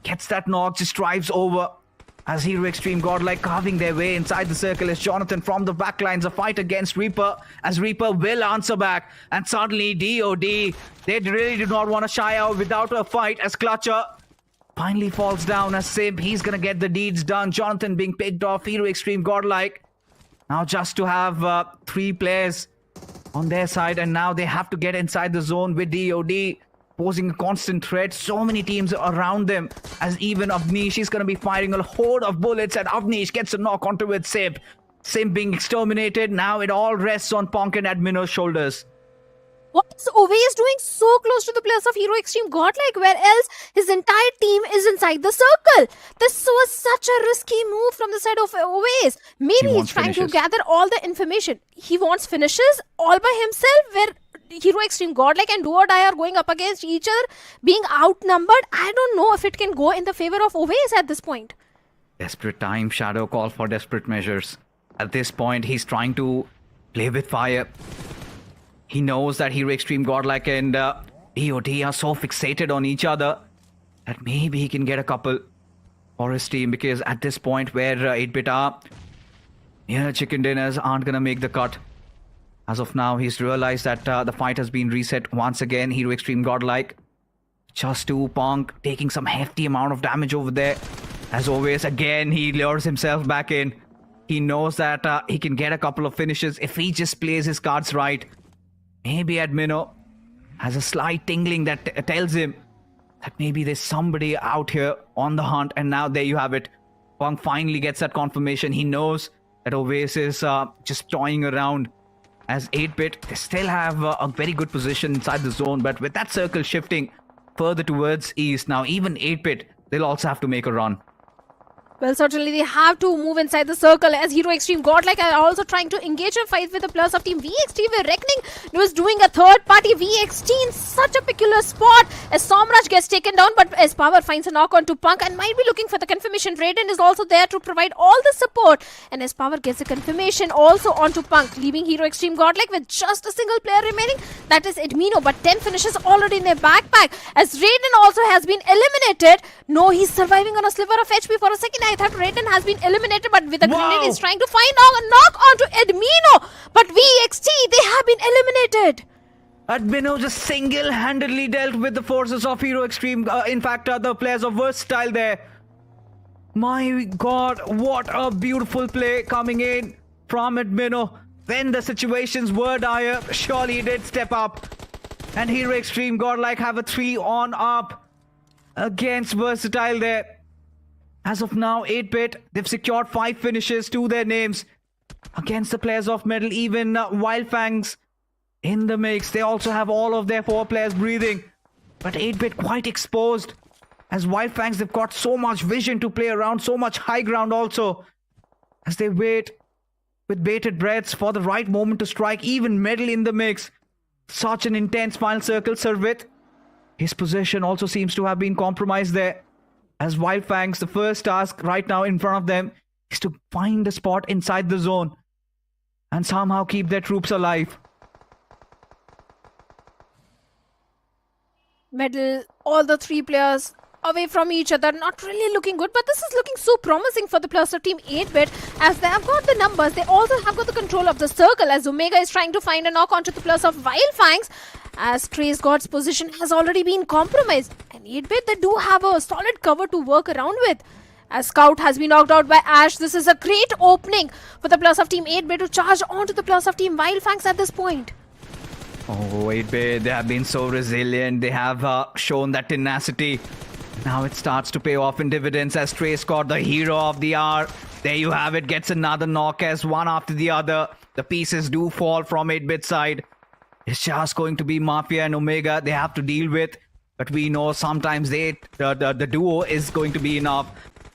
K: Gets that knock, just drives over. As Hero Extreme Godlike carving their way inside the circle is Jonathan from the backlines. A fight against Reaper, as Reaper will answer back. And suddenly DOD, they really do not want to shy out without a fight, as Clutcher finally falls down. As Simp, he's going to get the deeds done. Jonathan being picked off. Hero Extreme Godlike now just to have 3 players on their side, and now they have to get inside the zone with DOD posing a constant threat. So many teams around them, as even Avnish is going to be firing a horde of bullets, and Avnish gets a knock onto it. Simp being exterminated. Now it all rests on Ponk and Admino's shoulders.
U: What is Oveis doing so close to the players of Hero Extreme Godlike, where else his entire team is inside the circle? This was such a risky move from the side of Oveis. Maybe he's trying to gather all the information. He wants finishes all by himself, where Hero Extreme Godlike and Do or Die are going up against each other, being outnumbered. I don't know if it can go in the favor of Oveis at this point.
K: Desperate time, Shadow call for desperate measures. At this point, he's trying to play with fire. He knows that Hero Extreme Godlike and DOD are so fixated on each other that maybe he can get a couple for his team, because at this point where 8-bit are, chicken dinners aren't going to make the cut. As of now, he's realized that the fight has been reset once again. Hero Extreme Godlike Just to Punk taking some hefty amount of damage over there. As always, again, he lures himself back in. He knows that he can get a couple of finishes if he just plays his cards right. Maybe Admino has a slight tingling that tells him that maybe there's somebody out here on the hunt. And now there you have it. Punk finally gets that confirmation. He knows that Oasis is just toying around. As 8-bit, they still have a very good position inside the zone. But with that circle shifting further towards east, now even 8-bit, they'll also have to make a run.
U: Well, certainly they have to move inside the circle as Hero Extreme Godlike are also trying to engage a fight with the players of Team VXT. We're reckoning was doing a third party VXT in such a peculiar spot as Somraj gets taken down, but as Power finds a knock onto Punk and might be looking for the confirmation. Raiden is also there to provide all the support, and as Power gets a confirmation also onto Punk, leaving Hero Extreme Godlike with just a single player remaining, that is Edmino, but 10 finishes already in their backpack as Raiden also has been eliminated. No, he's surviving on a sliver of HP for a second. I thought Raiden has been eliminated, but with a grenade he's trying to find a knock onto Edmino. But VXT, they have been eliminated.
K: Admino just single-handedly dealt with the forces of Hero Extreme. In fact, the players of Versatile there. My God, what a beautiful play coming in from Admino. When the situations were dire, surely he did step up. And Hero Extreme Godlike have a 3-on-up against Versatile there. As of now, 8-bit, they've secured 5 finishes to their names against the players of Metal. Even Wildfangs in the mix. They also have all of their 4 players breathing. But 8-bit quite exposed. As Wildfangs, they've got so much vision to play around, so much high ground also. As they wait with bated breaths for the right moment to strike. Even Metal in the mix. Such an intense final circle. Servit, his position also seems to have been compromised there. As Wildfangs, the first task right now in front of them is to find a spot inside the zone and somehow keep their troops alive.
U: Medal, all the 3 players away from each other, not really looking good, but this is looking so promising for the players of Team 8-bit as they have got the numbers. They also have got the control of the circle as Omega is trying to find a knock onto the players of Wildfangs. As Trace God's position has already been compromised. And 8-bit, they do have a solid cover to work around with. As Scout has been knocked out by Ash, this is a great opening for the players of Team 8-bit to charge onto the players of Team Wildfangs at this point.
K: Oh, 8-bit, they have been so resilient. They have shown that tenacity. Now it starts to pay off in dividends as Trace God, the hero of the hour. There you have it, gets another knock as one after the other. The pieces do fall from 8-bit side. It's just going to be Mafia and Omega they have to deal with. But we know sometimes the duo is going to be enough.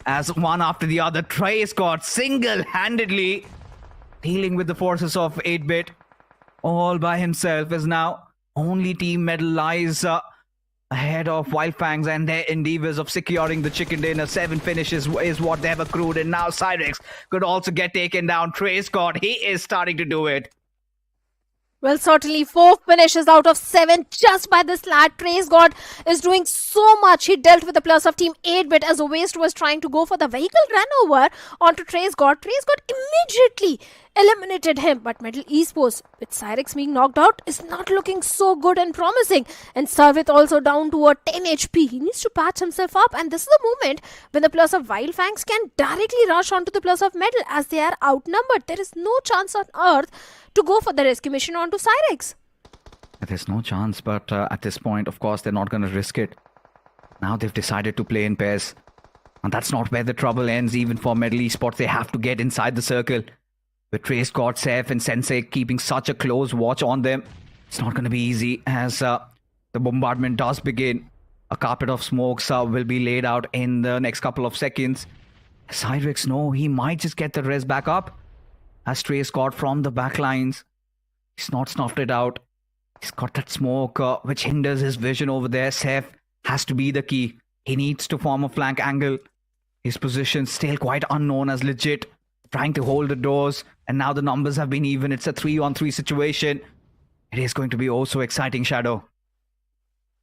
K: As one after the other, Trace got single-handedly dealing with the forces of 8-bit. All by himself as now only Team Metal lies ahead of Wildfangs and their endeavors of securing the chicken dinner. 7 finishes is what they've accrued. And now Cyrex could also get taken down. Trace God, he is starting to do it.
U: Well, certainly 4 finishes out of 7 just by this lad. Trace God is doing so much. He dealt with the players of Team 8-bit as Waste was trying to go for the vehicle run over onto Trace God. Trace God immediately eliminated him. But Metal Esports, with Cyrex being knocked out, is not looking so good and promising. And Sarvit also down to a 10 HP. He needs to patch himself up. And this is the moment when the players of Wildfangs can directly rush onto the players of Metal as they are outnumbered. There is no chance on earth to go for the rescue mission onto Cyrex.
K: There's no chance, but at this point, of course, they're not going to risk it. Now they've decided to play in pairs. And that's not where the trouble ends. Even for Metal Esports, they have to get inside the circle. With Trace God, Seth and Sensei keeping such a close watch on them, it's not going to be easy as the bombardment does begin. A carpet of smokes will be laid out in the next couple of seconds. Cyrex, no, he might just get the res back up. As Trace God from the backlines, he's not snuffed it out. He's got that smoke which hinders his vision over there. Seth has to be the key. He needs to form a flank angle. His position still quite unknown as legit. Trying to hold the doors. And now the numbers have been even. It's a 3-on-3 situation. It is going to be oh so exciting, Shadow.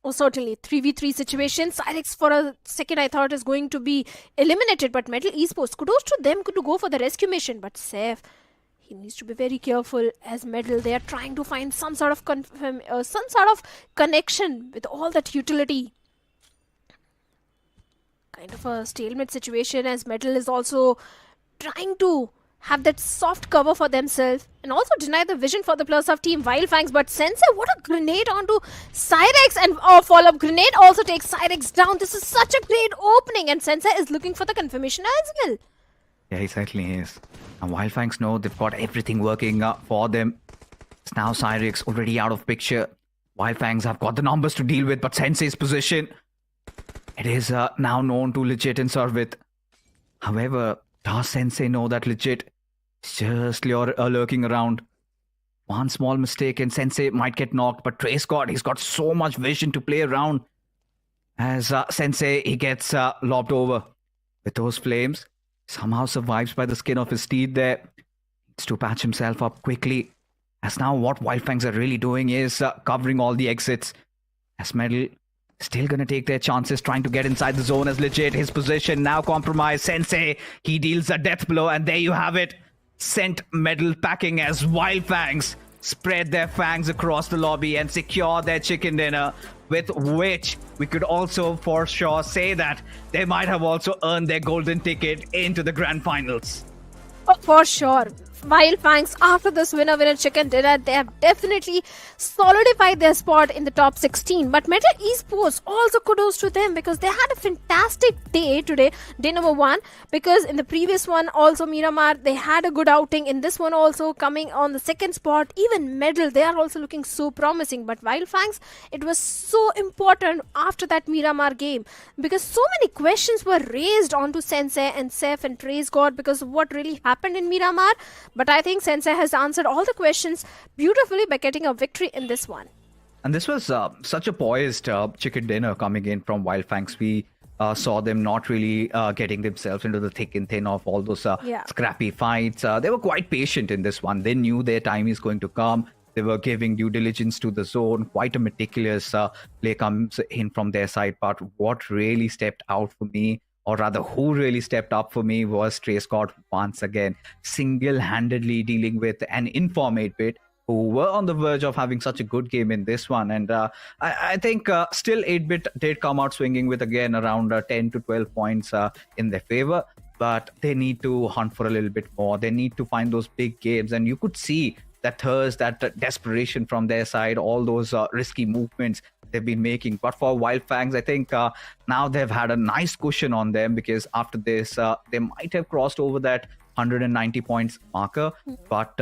U: Oh, certainly. 3v3 situation. Cyrex for a second I thought is going to be eliminated. But Metal Esports, kudos to them to go for the rescue mission. But Seth, he needs to be very careful as Metal. They are trying to find some sort of connection with all that utility. kind of a stalemate situation, as Metal is also trying to have that soft cover for themselves and also deny the vision for the plus of team Wildfangs. But Sensei, what a grenade onto Cyrex, and follow-up grenade also takes Cyrex down. This is such a great opening, and Sensei is looking for the confirmation as well.
K: Yeah, he certainly is. And Wildfangs know they've got everything working for them. It's now Cyrex already out of picture. Wildfangs have got the numbers to deal with, but Sensei's position, it is now known to Legit and Servit. However, does Sensei know that Legit is just lurking around? One small mistake and Sensei might get knocked, but Trace he's got so much vision to play around. As Sensei, he gets lobbed over with those flames. Somehow survives by the skin of his teeth there. Needs to patch himself up quickly. As now what Wildfangs are really doing is covering all the exits. As Medal still going to take their chances trying to get inside the zone as Legit. His position now compromised. Sensei, he deals a death blow, and there you have it. Sent Medal packing as Wildfangs spread their fangs across the lobby and secure their chicken dinner, with which we could also for sure say that they might have also earned their golden ticket into the grand finals.
U: Oh, for sure. Wildfangs, after this winner chicken dinner, they have definitely solidified their spot in the top 16. But Metal Esports, also kudos to them, because they had a fantastic day today, day number 1. Because in the previous one, also Miramar, they had a good outing. In this one also, coming on the second spot, even Medal, they are also looking so promising. But Wildfangs, it was so important after that Miramar game, because so many questions were raised onto Sensei and Seth and Trace God because of what really happened in Miramar. But I think Sensei has answered all the questions beautifully by getting a victory in this one.
K: And this was such a poised chicken dinner coming in from Wildfangs. We saw them not really getting themselves into the thick and thin of all those scrappy fights. They were quite patient in this one. They knew their time is going to come. They were giving due diligence to the zone. Quite a meticulous play comes in from their side. But what really stepped out for me, or rather who really stepped up for me, was Trace God once again, single-handedly dealing with an Inform 8-bit who were on the verge of having such a good game in this one. And I think still 8-bit did come out swinging with again around 10 to 12 points in their favor, but they need to hunt for a little bit more. They need to find those big games, and you could see that thirst, that desperation from their side, all those risky movements they've been making. But for Wildfangs, I think now they've had a nice cushion on them, because after this, they might have crossed over that 190 points marker. But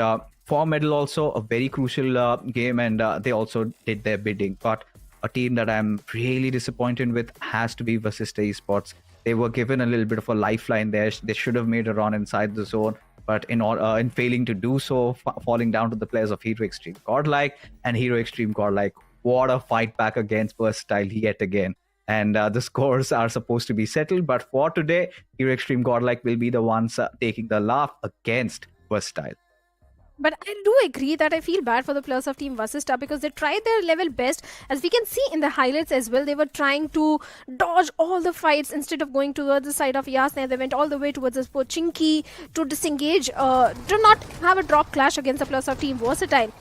K: for Medal, also a very crucial game, and they also did their bidding. But a team that I'm really disappointed with has to be Vasista Esports. They were given a little bit of a lifeline there. They should have made a run inside the zone. But in failing to do so, falling down to the players of Hero Extreme Godlike and Hero Extreme Godlike. What a fight back against Versatile yet again. And the scores are supposed to be settled. But for today, Hero Extreme Godlike will be the ones taking the laugh against Versatile.
U: But I do agree that I feel bad for the players of Team Vasista, because they tried their level best. As we can see in the highlights as well, they were trying to dodge all the fights instead of going towards the side of Yasna. They went all the way towards the Pochinki to disengage, to not have a drop clash against the players of Team Versatile.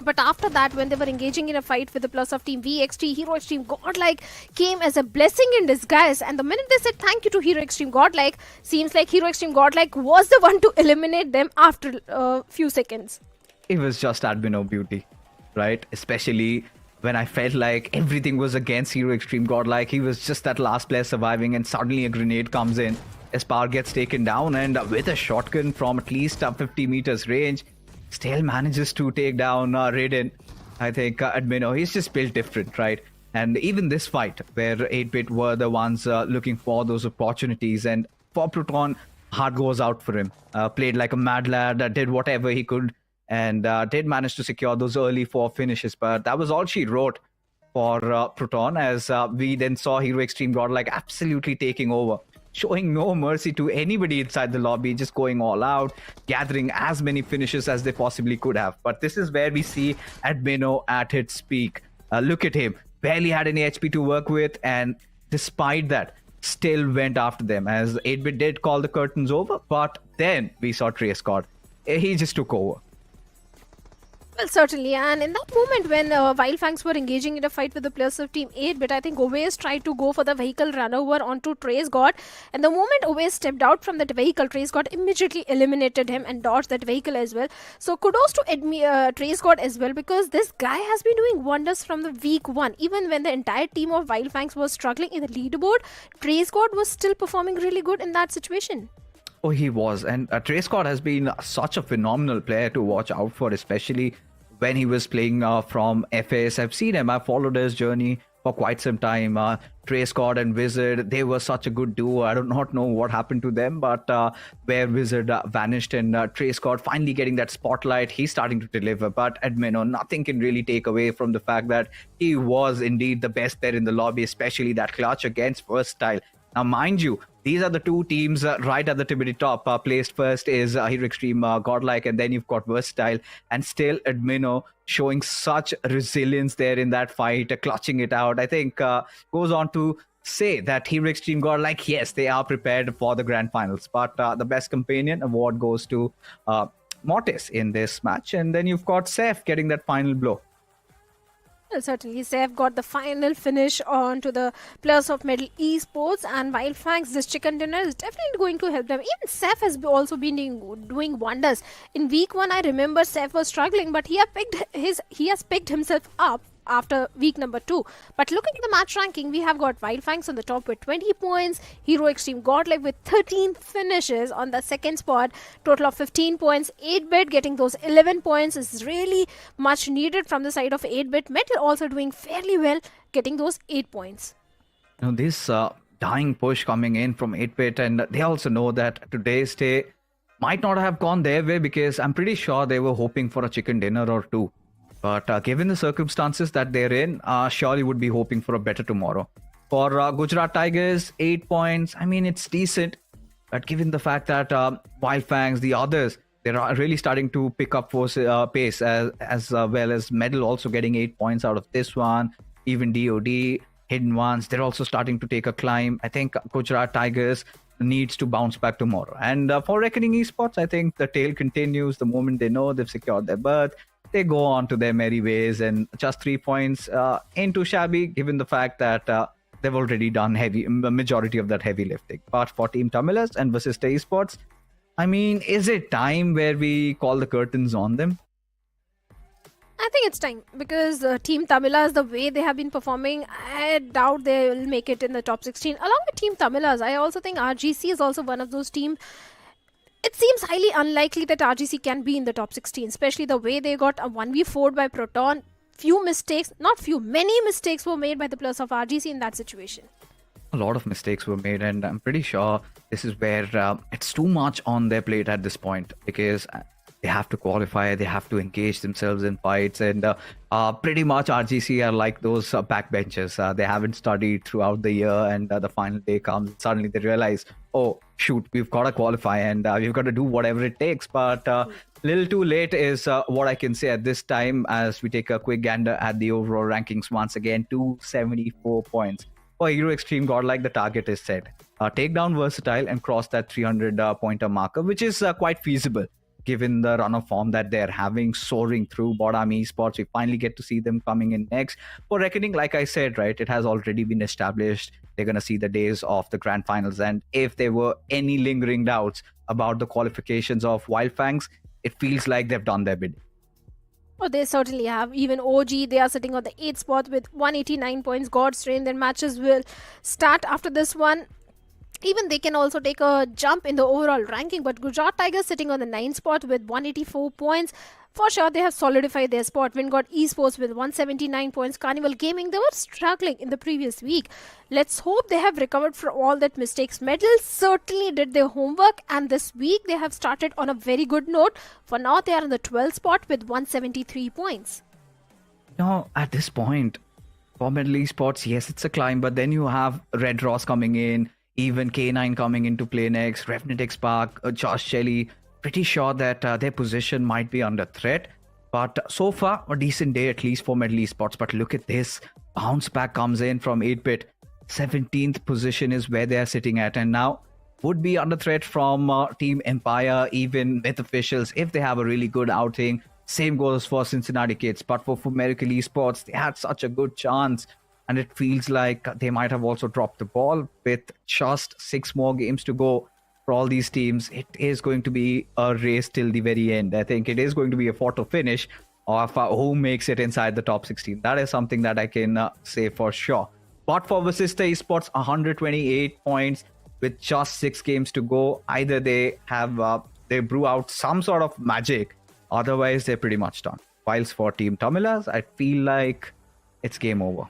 U: But after that, when they were engaging in a fight with the plus of Team VXT, Hero Extreme Godlike came as a blessing in disguise. And the minute they said thank you to Hero Extreme Godlike, seems like Hero Extreme Godlike was the one to eliminate them after a few seconds.
K: It was just Admino beauty, right? Especially when I felt like everything was against Hero Extreme Godlike. He was just that last player surviving, and suddenly a grenade comes in. Espar gets taken down, and with a shotgun from at least 50 meters range, still manages to take down Raiden. I think Admino, he's just built different, right? And even this fight, where 8-bit were the ones looking for those opportunities, and for Proton, heart goes out for him. Played like a mad lad, did whatever he could, and did manage to secure those early 4 finishes. But that was all she wrote for Proton, as we then saw Hero Extreme Godlike absolutely taking over, showing no mercy to anybody inside the lobby, just going all out, gathering as many finishes as they possibly could have. But this is where we see Admino at its peak. Look at him, barely had any HP to work with, and despite that, still went after them, as 8-bit did call the curtains over. But then we saw Trace God. He just took over.
U: Well, certainly. And in that moment when Wildfangs were engaging in a fight with the players of Team 8-bit, I think Oways tried to go for the vehicle runover onto Trace God. And the moment Oways stepped out from that vehicle, Trace God immediately eliminated him and dodged that vehicle as well. So kudos to Trace God as well, because this guy has been doing wonders from the week 1. Even when the entire team of Wildfangs was struggling in the leaderboard, Trace God was still performing really good in that situation.
K: Oh, he was. And Trace Scott has been such a phenomenal player to watch out for, especially when he was playing from FS. I've seen him. I've followed his journey for quite some time. Trace Scott and Wizard, they were such a good duo. I do not know what happened to them, but where Wizard vanished and Trace Scott finally getting that spotlight, he's starting to deliver. But Admino, nothing can really take away from the fact that he was indeed the best there in the lobby, especially that clutch against Versatile. Now, mind you, these are the two teams right at the tippity top. Placed first is Hero Extreme Godlike, and then you've got Versatile. And still, Admino showing such resilience there in that fight, clutching it out. I think goes on to say that Hero Extreme Godlike, yes, they are prepared for the grand finals. But the best companion award goes to Mortis in this match. And then you've got Seth getting that final blow.
U: Well, certainly, Seth got the final finish on to the players of Medal Esports, and Wildfangs, this chicken dinner is definitely going to help them. Even Seth has also been doing wonders. In week 1, I remember Seth was struggling, but he has picked himself up after week number 2. But looking at the match ranking, we have got Wildfangs on the top with 20 points, Hero Extreme Godlike with 13 finishes on the second spot, total of 15 points. 8-bit getting those 11 points is really much needed from the side of 8-bit. Metal also doing fairly well, getting those 8 points.
K: You know, this dying push coming in from 8-bit, and they also know that today's day might not have gone their way, because I'm pretty sure they were hoping for a chicken dinner or two. But given the circumstances that they're in, surely would be hoping for a better tomorrow. For Gujarat Tigers, 8 points. I mean, it's decent. But given the fact that Wildfangs, the others, they're really starting to pick up pace, as well as Medal also getting 8 points out of this one. Even DOD, Hidden Ones, they're also starting to take a climb. I think Gujarat Tigers needs to bounce back tomorrow. And for Reckoning Esports, I think the tale continues. The moment they know they've secured their berth, they go on to their merry ways, and just 3 points ain't too shabby, given the fact that they've already done majority of that heavy lifting. But for Team Tamilas and Vasista Esports, I mean, is it time where we call the curtains on them?
U: I think it's time, because Team Tamilas, the way they have been performing, I doubt they will make it in the top 16. Along with Team Tamilas, I also think RGC is also one of those teams. It seems highly unlikely that RGC can be in the top 16, especially the way they got a 1v4 by Proton. Many mistakes were made by the players of RGC in that situation.
K: A lot of mistakes were made, and I'm pretty sure this is where it's too much on their plate at this point, because they have to qualify, they have to engage themselves in fights, and pretty much RGC are like those backbenchers. They haven't studied throughout the year, and the final day comes, and suddenly they realize, oh shoot, we've got to qualify, and we've got to do whatever it takes. But little too late is what I can say at this time, as we take a quick gander at the overall rankings once again. 274 points. For Hero Extreme Godlike, the target is set. Take down Versatile and cross that 300 pointer marker, which is quite feasible, given the run of form that they're having, soaring through Bottom Esports. We finally get to see them coming in next. For Reckoning, like I said, right, it has already been established. They're going to see the days of the grand finals. And if there were any lingering doubts about the qualifications of Wildfangs, it feels like they've done their bid.
U: Oh, they certainly have. Even OG, they are sitting on the 8th spot with 189 points. God's Reign, their matches will start after this one. Even they can also take a jump in the overall ranking, but Gujarat Tigers sitting on the 9th spot with 184 points. For sure, they have solidified their spot. Wingod Esports with 179 points. Carnival Gaming, they were struggling in the previous week. Let's hope they have recovered from all that mistakes. Medal certainly did their homework, and this week they have started on a very good note. For now, they are on the 12th spot with 173 points.
K: Now, at this point, for Medal Esports, yes, it's a climb, but then you have Red Ross coming in, even K9 coming into play next, Revenant X Park, Josh Shelley. Pretty sure that their position might be under threat. But so far, a decent day at least for Medal Esports. But look at this. Bounce back comes in from 8-bit. 17th position is where they are sitting at. And now would be under threat from Team Empire, even with officials. If they have a really good outing, Same goes for Cincinnati Kids. But for Miracle Esports, they had such a good chance. And it feels like they might have also dropped the ball with just 6 more games to go for all these teams. It is going to be a race till the very end. I think it is going to be a photo finish of who makes it inside the top 16. That is something that I can say for sure. But for Vasista Esports, 128 points with just 6 games to go. Either they have they brew out some sort of magic, otherwise they're pretty much done. Whilst for Team Tamilas, I feel like it's game over.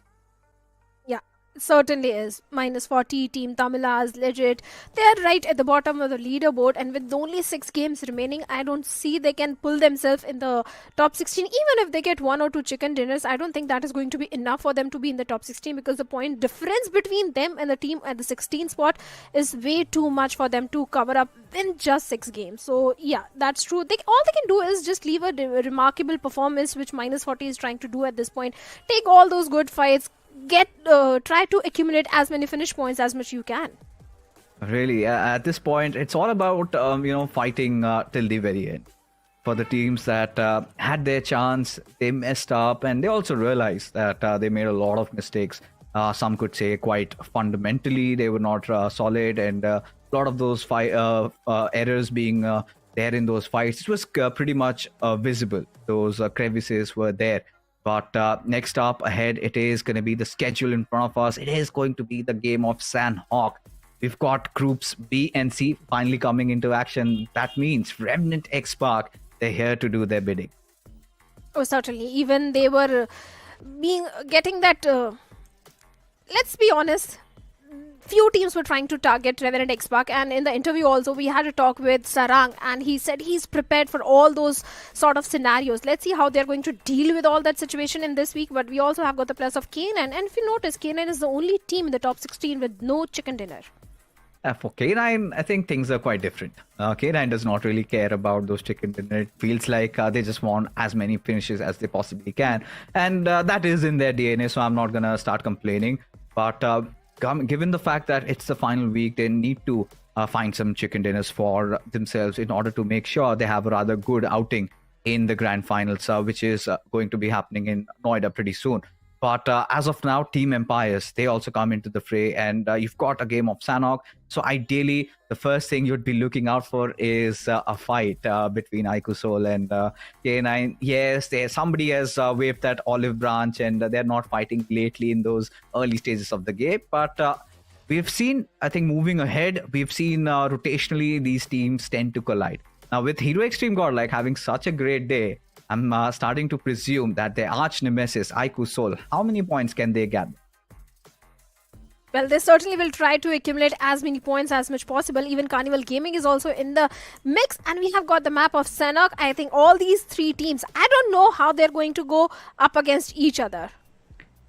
U: It certainly is. -40, Team Tamilas, legit. They're right at the bottom of the leaderboard, and with only 6 games remaining, I don't see they can pull themselves in the top 16. Even if they get 1 or 2 chicken dinners, I don't think that is going to be enough for them to be in the top 16, because the point difference between them and the team at the 16th spot is way too much for them to cover up in just 6 games. So yeah, that's true. All they can do is just leave a remarkable performance, which -40 is trying to do at this point. Take all those good fights, try to accumulate as many finish points as much you can.
K: Really, at this point, it's all about fighting till the very end. For the teams that had their chance, they messed up, and they also realized that they made a lot of mistakes. Some could say quite fundamentally they were not solid, and a lot of those errors being there in those fights, it was pretty much visible. Those crevices were there. But next up ahead, it is going to be the schedule in front of us. It is going to be the game of Sanhok. We've got groups B and C finally coming into action. That means Remnant X-Park, they're here to do their bidding.
U: Oh, certainly. Even they were getting that... let's be honest. Few teams were trying to target Revenant X-Park, and in the interview also we had a talk with Sarang, and he said he's prepared for all those sort of scenarios. Let's see how they're going to deal with all that situation in this week. But we also have got the plus of K9, and if you notice, K9 is the only team in the top 16 with no chicken dinner.
K: For K9, I think things are quite different. K9 does not really care about those chicken dinner. It feels like they just want as many finishes as they possibly can, and that is in their DNA, so I'm not gonna start complaining. But given the fact that it's the final week, they need to find some chicken dinners for themselves in order to make sure they have a rather good outing in the grand finals, which is going to be happening in Noida pretty soon. But as of now, Team Empires, they also come into the fray, and you've got a game of Sanhok. So ideally, the first thing you'd be looking out for is a fight between Ikusol and K9. Yes, somebody has waved that olive branch, and they're not fighting lately in those early stages of the game. But we've seen, I think, moving ahead, we've seen rotationally these teams tend to collide. Now, with Hero Extreme Godlike having such a great day, I'm starting to presume that their arch nemesis, Ikusol, how many points can they gather?
U: Well, they certainly will try to accumulate as many points as much possible. Even Carnival Gaming is also in the mix, and we have got the map of Sanhok. I think all these 3 teams, I don't know how they're going to go up against each other.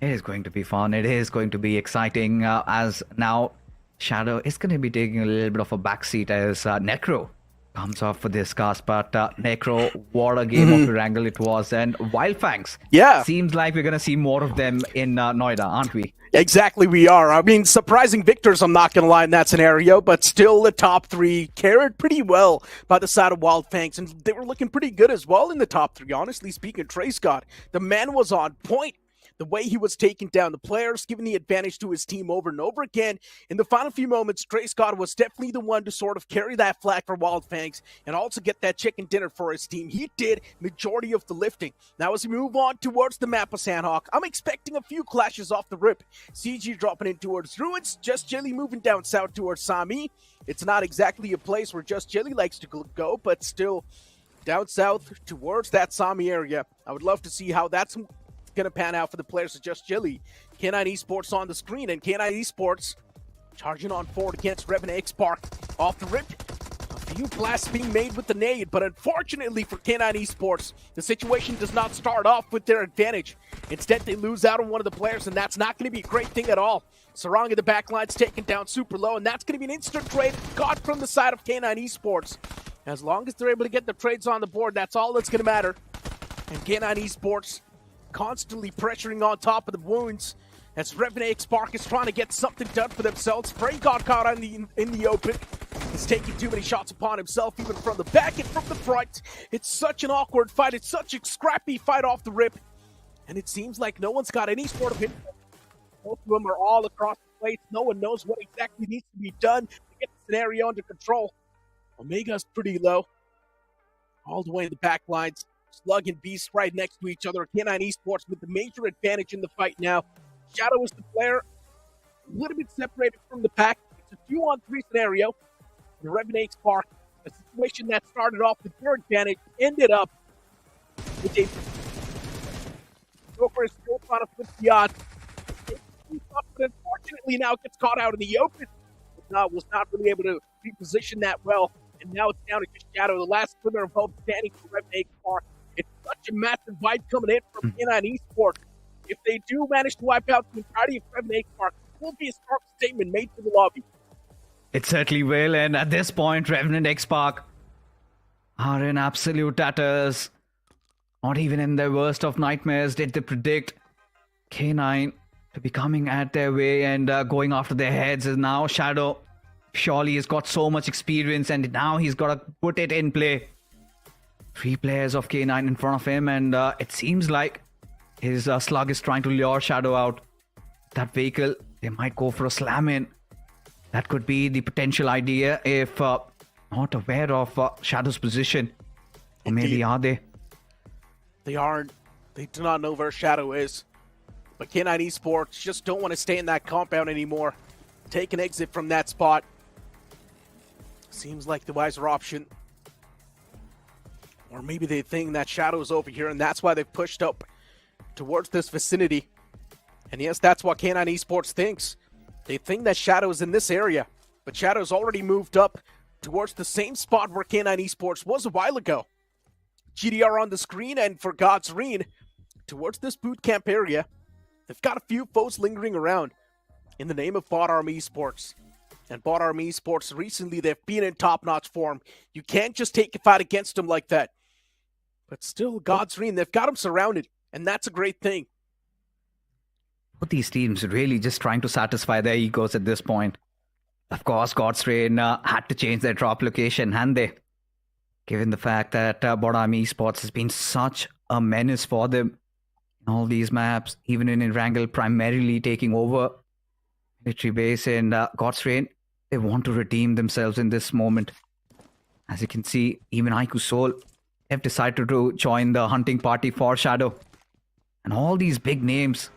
K: It is going to be fun. It is going to be exciting, as now Shadow is going to be taking a little bit of a backseat as Necro comes off for this cast. But Necro, what a game of Erangel it was. And Wildfangs.
J: Yeah.
K: Seems like we're going to see more of them in Noida, aren't we?
J: Exactly, we are. I mean, surprising victors, I'm not going to lie, in that scenario, but still the top 3 carried pretty well by the side of Wildfangs, and they were looking pretty good as well in the top 3, honestly speaking. Trey Scott, the man was on point. The way he was taking down the players, giving the advantage to his team over and over again. In the final few moments, Trey Scott was definitely the one to sort of carry that flag for Wildfangs and also get that chicken dinner for his team. He did majority of the lifting. Now as we move on towards the map of Sanhok, I'm expecting a few clashes off the rip. CG dropping in towards Ruins, Just Jelly moving down south towards Sami. It's not exactly a place where Just Jelly likes to go, but still down south towards that Sami area. I would love to see how that's going to pan out for the players of Just Jelly. K9 Esports on the screen, and K9 Esports charging on forward against Revenant X-Park. Off the rip, a few blasts being made with the nade, but unfortunately for K9 Esports, the situation does not start off with their advantage. Instead, they lose out on one of the players, and that's not going to be a great thing at all. Sarang in the backline's taken down super low, and that's going to be an instant trade got from the side of K9 Esports. As long as they're able to get the trades on the board, that's all that's going to matter. And K9 Esports constantly pressuring on top of the wounds as Revenant X-Park is trying to get something done for themselves. Frey got caught in the open. He's taking too many shots upon himself, even from the back and from the front. It's such an awkward fight. It's such a scrappy fight off the rip. And it seems like no one's got any sort of info. Both of them are all across the place. No one knows what exactly needs to be done to get the scenario under control. Omega's pretty low. All the way in the back lines. Slug and Beast right next to each other. K9 Esports with the major advantage in the fight now. Shadow is the player. A little bit separated from the pack. It's a 2-on-3 scenario. The Revenant Spark, a situation that started off with their advantage, ended up with a Joker is still trying to flip the odds. But unfortunately now gets caught out in the open. Was not really able to reposition that well. And now it's down to just Shadow, the last swimmer of hope standing for Revenant Spark. It's such a massive vibe coming in from K9 Esports. If they do manage to wipe out the entirety of Revenant Spark, it will be a stark statement made to the lobby.
K: It certainly will, and at this point, Revenant X-Park are in absolute tatters. Not even in their worst of nightmares did they predict K9 to be coming at their way and going after their heads. Is now Shadow. Surely he's got so much experience, and now he's got to put it in play. 3 players of K9 in front of him, and it seems like his slug is trying to lure Shadow out. That vehicle, they might go for a slam in. That could be the potential idea if not aware of Shadow's position. Or maybe are they?
J: They aren't. They do not know where Shadow is. But K9 Esports just don't want to stay in that compound anymore. Take an exit from that spot. Seems like the wiser option. Or maybe they think that Shadow's over here and that's why they've pushed up towards this vicinity. And yes, that's what K9 Esports thinks. They think that Shadow's in this area, but Shadow's already moved up towards the same spot where K9 Esports was a while ago. GDR on the screen, and for God's Reen, towards this boot camp area, they've got a few foes lingering around in the name of Bot Army Esports. And Bot Army Esports, recently they've been in top-notch form. You can't just take a fight against them like that. But still, God's Reen, they've got them surrounded, and that's a great thing.
K: Both these teams really just trying to satisfy their egos at this point. Of course, God's Reign had to change their drop location, hadn't they? Given the fact that Bot Army Esports has been such a menace for them in all these maps, even in Erangel primarily taking over military base in God's Reign, they want to redeem themselves in this moment. As you can see, even Aiku Soul have decided to join the hunting party for Shadow. And all these big names,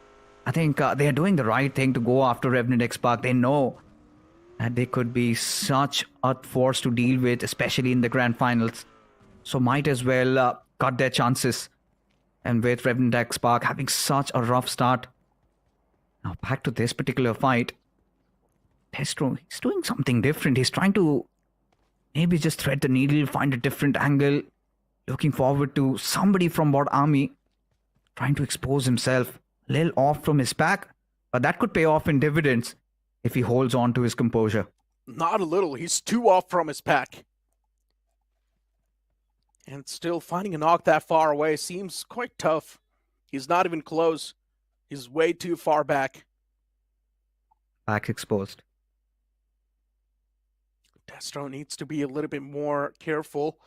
K: I think they are doing the right thing to go after Revenant X-Park. They know that they could be such a force to deal with, especially in the grand finals. So might as well cut their chances. And with Revenant X-Park having such a rough start. Now back to this particular fight. Destro, he's doing something different. He's trying to maybe just thread the needle, find a different angle. Looking forward to somebody from Bot Army trying to expose himself. A little off from his pack, but that could pay off in dividends if he holds on to his composure.
J: Not a little. He's 2 off from his pack. And still finding a knock that far away seems quite tough. He's not even close. He's way too far back.
K: Back exposed.
J: Destro needs to be a little bit more careful.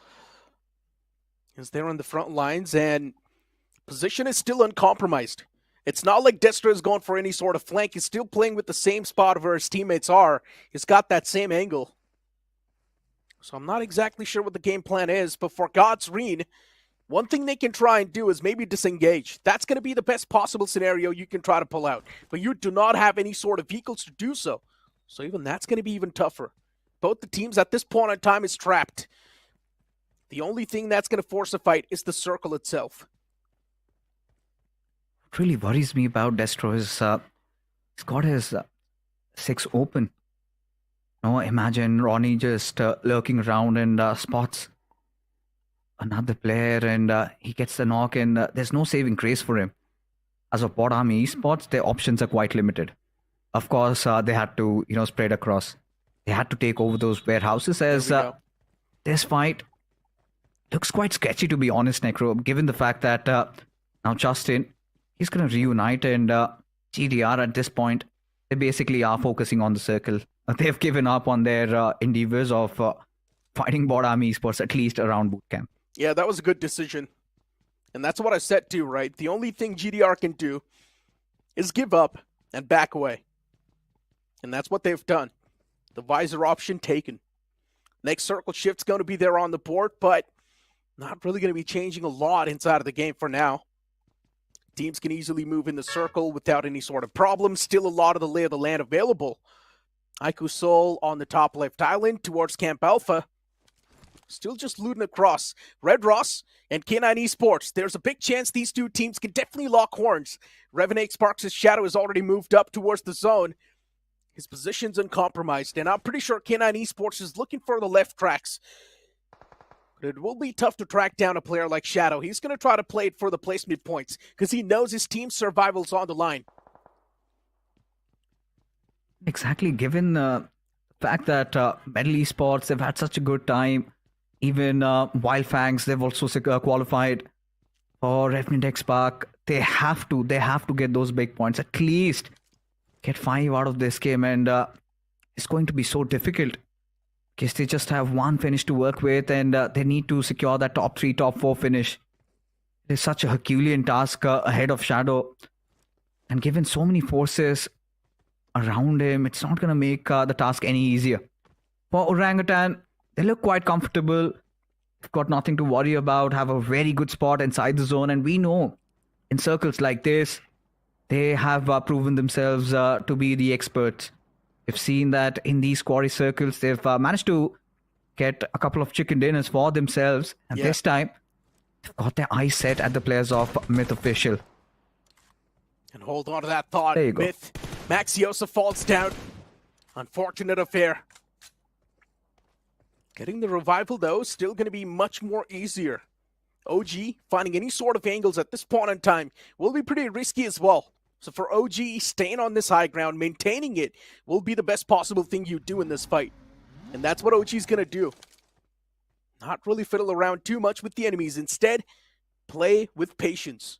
J: He's there on the front lines, and position is still uncompromised. It's not like Destro is going for any sort of flank. He's still playing with the same spot where his teammates are. He's got that same angle. So I'm not exactly sure what the game plan is, but for God's Reen, one thing they can try and do is maybe disengage. That's going to be the best possible scenario you can try to pull out. But you do not have any sort of vehicles to do so. So even that's going to be even tougher. Both the teams at this point in time is trapped. The only thing that's going to force a fight is the circle itself.
K: What really worries me about Destro is he's got his 6 open. No, imagine Ronnie just lurking around and spots another player and he gets the knock and there's no saving grace for him. As of Bot Army Esports, their options are quite limited. Of course, they had to, spread across. They had to take over those warehouses as this fight looks quite sketchy, to be honest, Necro, given the fact that now Justin, he's going to reunite and GDR at this point, they basically are focusing on the circle. they've given up on their endeavors of fighting bot army esports, at least around bootcamp.
J: Yeah, that was a good decision. And that's what I said too, right? The only thing GDR can do is give up and back away. And that's what they've done. The visor option taken. Next circle shift's going to be there on the board, but not really going to be changing a lot inside of the game for now. Teams can easily move in the circle without any sort of problem. Still a lot of the lay of the land available. Aiku Sol on the top left island towards Camp Alpha. Still just looting across. Red Ross and K9 Esports. There's a big chance these two teams can definitely lock horns. Revenant Sparks' Shadow has already moved up towards the zone. His position's uncompromised, and I'm pretty sure K9 Esports is looking for the left tracks. But it will be tough to track down a player like Shadow. He's going to try to play it for the placement points because he knows his team's survival's on the line.
K: Exactly, given the fact that Metal Esports, they've had such a good time. Even Wild Fangs, they've also qualified for Revenant X Park. They have to get those big points. At least get 5 out of this game, and it's going to be so difficult because they just have one finish to work with, and they need to secure that top 3, top 4 finish. It is such a Herculean task ahead of Shadow, and given so many forces around him, it's not going to make the task any easier. For Orangutan, they look quite comfortable. They've got nothing to worry about, have a very good spot inside the zone, and we know in circles like this, they have proven themselves to be the experts. We've seen that in these quarry circles, they've managed to get a couple of chicken dinners for themselves, and this time, they've got their eyes set at the players of Myth Official.
J: And hold on to that thought,
K: there you go.
J: Myth. Maxiosa falls down. Unfortunate affair. Getting the revival, though, still going to be much more easier. OG, finding any sort of angles at this point in time will be pretty risky as well. So for OG, staying on this high ground, maintaining it, will be the best possible thing you do in this fight. And that's what OG's going to do. Not really fiddle around too much with the enemies. Instead, play with patience.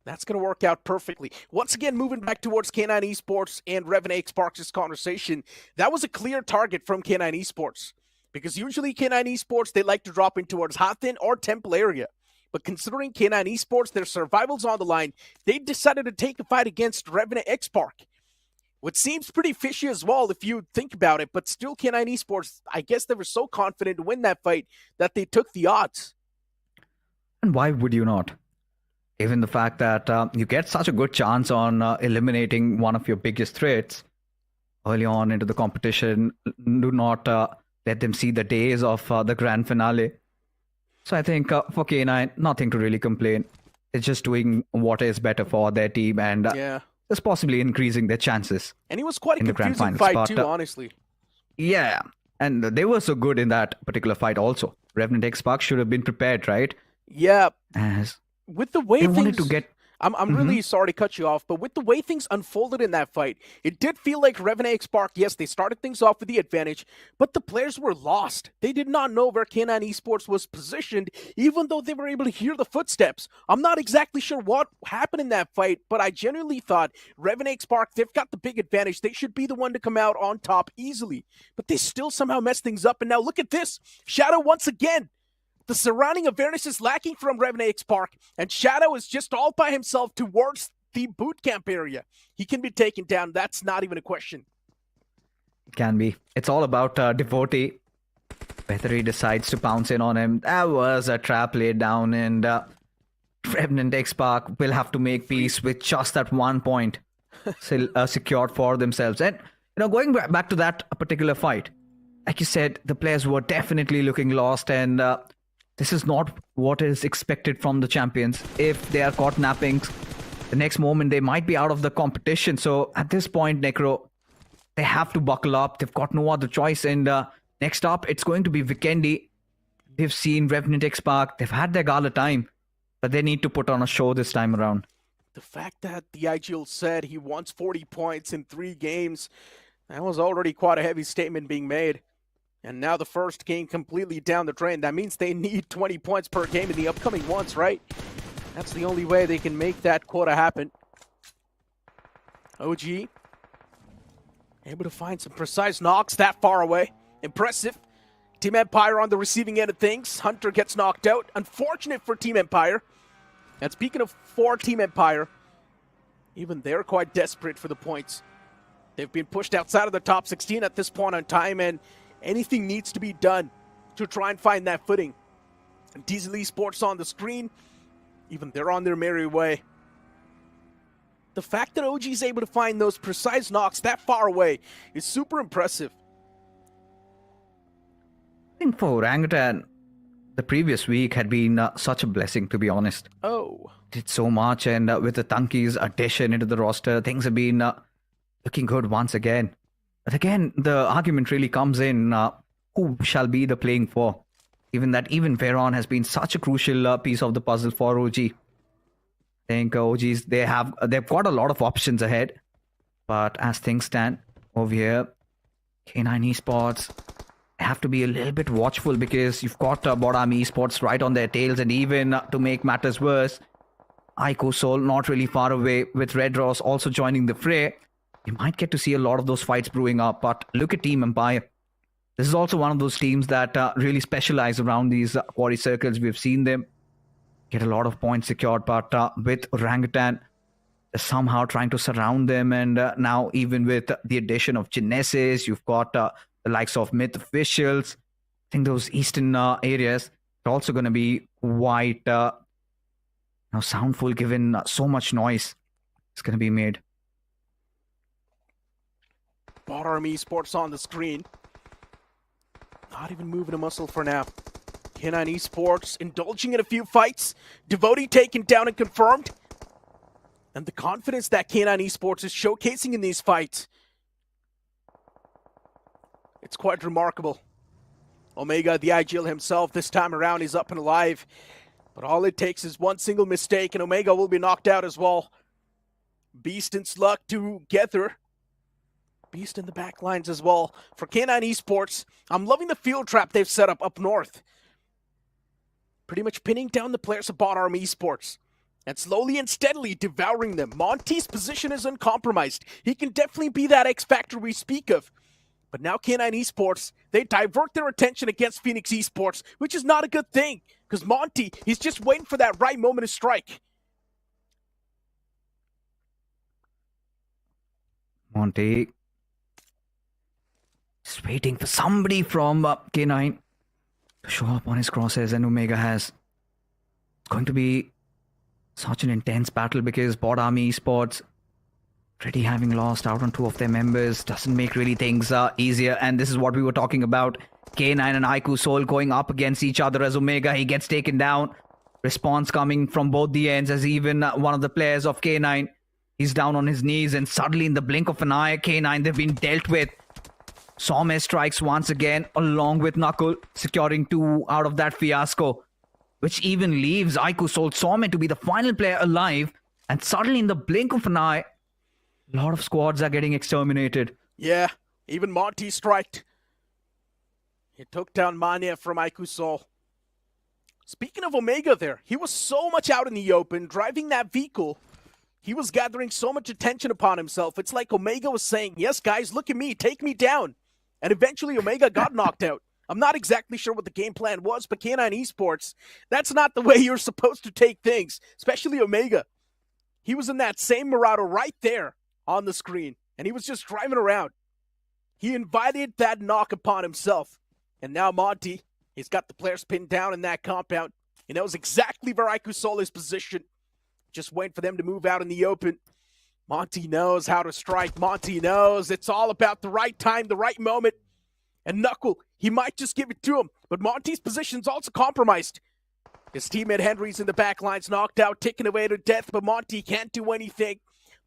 J: That's going to work out perfectly. Once again, moving back towards K9 Esports and Revenant Sparks' conversation, that was a clear target from K9 Esports. Because usually K9 Esports, they like to drop in towards Hathin or Temple area. But considering K9 Esports, their survival's on the line, they decided to take a fight against Revenant X Park. Which seems pretty fishy as well if you think about it, but still K9 Esports, I guess they were so confident to win that fight that they took the odds.
K: And why would you not? Even the fact that you get such a good chance on eliminating one of your biggest threats early on into the competition, do not let them see the days of the grand finale. So I think for K9, nothing to really complain. It's just doing what is better for their team and just possibly increasing their chances.
J: And it was quite a
K: in the grand
J: confusing
K: finals.
J: fight
K: But,
J: too, honestly.
K: Yeah, and they were so good in that particular fight also. Revenant X Park should have been prepared, right?
J: Yeah.
K: As
J: with the way
K: they
J: things...
K: wanted to get...
J: I'm really sorry to cut you off, but with the way things unfolded in that fight, it did feel like Revenant X Park, yes, they started things off with the advantage, but the players were lost. They did not know where K9 Esports was positioned, even though they were able to hear the footsteps. I'm not exactly sure what happened in that fight, but I genuinely thought Revenant X Park, they've got the big advantage. They should be the one to come out on top easily, but they still somehow messed things up, and now look at this. Shadow once again. The surrounding awareness is lacking from Revenant X Park, and Shadow is just all by himself towards the boot camp area. He can be taken down. That's not even a question.
K: It can be. It's all about Devotee. Whether he decides to pounce in on him, that was a trap laid down, and Revenant X Park will have to make peace with just that 1 point secured for themselves. And going back to that particular fight, like you said, the players were definitely looking lost, and this is not what is expected from the champions. If they are caught napping, the next moment they might be out of the competition. So at this point, Necro, they have to buckle up. They've got no other choice. And next up, it's going to be Vikendi. They've seen Revenant X Park. They've had their gala time, but they need to put on a show this time around.
J: The fact that the IGL said he wants 40 points in 3 games, that was already quite a heavy statement being made. And now the first game completely down the drain. That means they need 20 points per game in the upcoming ones, right? That's the only way they can make that quota happen. OG Able to find some precise knocks that far away. Impressive. Team Empire on the receiving end of things. Hunter gets knocked out. Unfortunate for Team Empire. And speaking of for Team Empire, even they're quite desperate for the points. They've been pushed outside of the top 16 at this point in time, and anything needs to be done to try and find that footing. And Diesel Esports on the screen, even they're on their merry way. The fact that OG is able to find those precise knocks that far away is super impressive.
K: I think for Orangutan, the previous week had been such a blessing, to be honest.
J: Oh.
K: Did so much, and with the Tunkies addition into the roster, things have been looking good once again. But again, the argument really comes in, who shall be the playing for? Even Veron has been such a crucial piece of the puzzle for OG. I think OGs, they've got a lot of options ahead. But as things stand over here, K9 Esports have to be a little bit watchful because you've got Bodam Esports right on their tails, and even to make matters worse, Ico Soul not really far away with Red Ross also joining the fray. You might get to see a lot of those fights brewing up, but look at Team Empire. This is also one of those teams that really specialize around these quarry circles. We've seen them get a lot of points secured, but with Orangutan, they're somehow trying to surround them, and now even with the addition of Genesis, you've got the likes of Myth Officials. I think those eastern areas are also going to be quite soundful, given so much noise is going to be made.
J: Bottom Esports on the screen. Not even moving a muscle for now. K9 Esports indulging in a few fights. Devotee taken down and confirmed. And the confidence that K9 Esports is showcasing in these fights, it's quite remarkable. Omega, the IGL himself, this time around is up and alive. But all it takes is one single mistake and Omega will be knocked out as well. Beast and Slug together. Beast in the back lines as well. For K9 Esports, I'm loving the field trap they've set up north. Pretty much pinning down the players of Bot Arm Esports. And slowly and steadily devouring them. Monty's position is uncompromised. He can definitely be that X Factor we speak of. But now K9 Esports, they divert their attention against Phoenix Esports, which is not a good thing. Because Monty, he's just waiting for that right moment to strike.
K: Monty just waiting for somebody from K9 to show up on his crosshairs, and Omega has. It's going to be such an intense battle because Bod Army Esports, already having lost out on two of their members, doesn't make really things easier. And this is what we were talking about. K9 and Aiku Soul going up against each other as Omega, he gets taken down. Response coming from both the ends as even one of the players of K9, he's down on his knees, and suddenly in the blink of an eye, K9, they've been dealt with. Somme strikes once again along with Knuckle, securing 2 out of that fiasco, which even leaves Aiku Soul Somme to be the final player alive. And suddenly in the blink of an eye, a lot of squads are getting exterminated.
J: Yeah, even Monty striked. He took down Mania from Aiku Soul. Speaking of Omega there, he was so much out in the open, driving that vehicle. He was gathering so much attention upon himself. It's like Omega was saying, yes, guys, look at me, take me down. And eventually Omega got knocked out. I'm not exactly sure what the game plan was, but K9 Esports, that's not the way you're supposed to take things, especially Omega. He was in that same Murado right there on the screen, and he was just driving around. He invited that knock upon himself. And now Monty, he's got the players pinned down in that compound. He knows exactly where Aiku Soul is positioned. Just wait for them to move out in the open. Monty knows how to strike. Monty knows it's all about the right time, the right moment. And Knuckle, he might just give it to him. But Monty's position's also compromised. His teammate Henry's in the back lines, knocked out, taken away to death, but Monty can't do anything.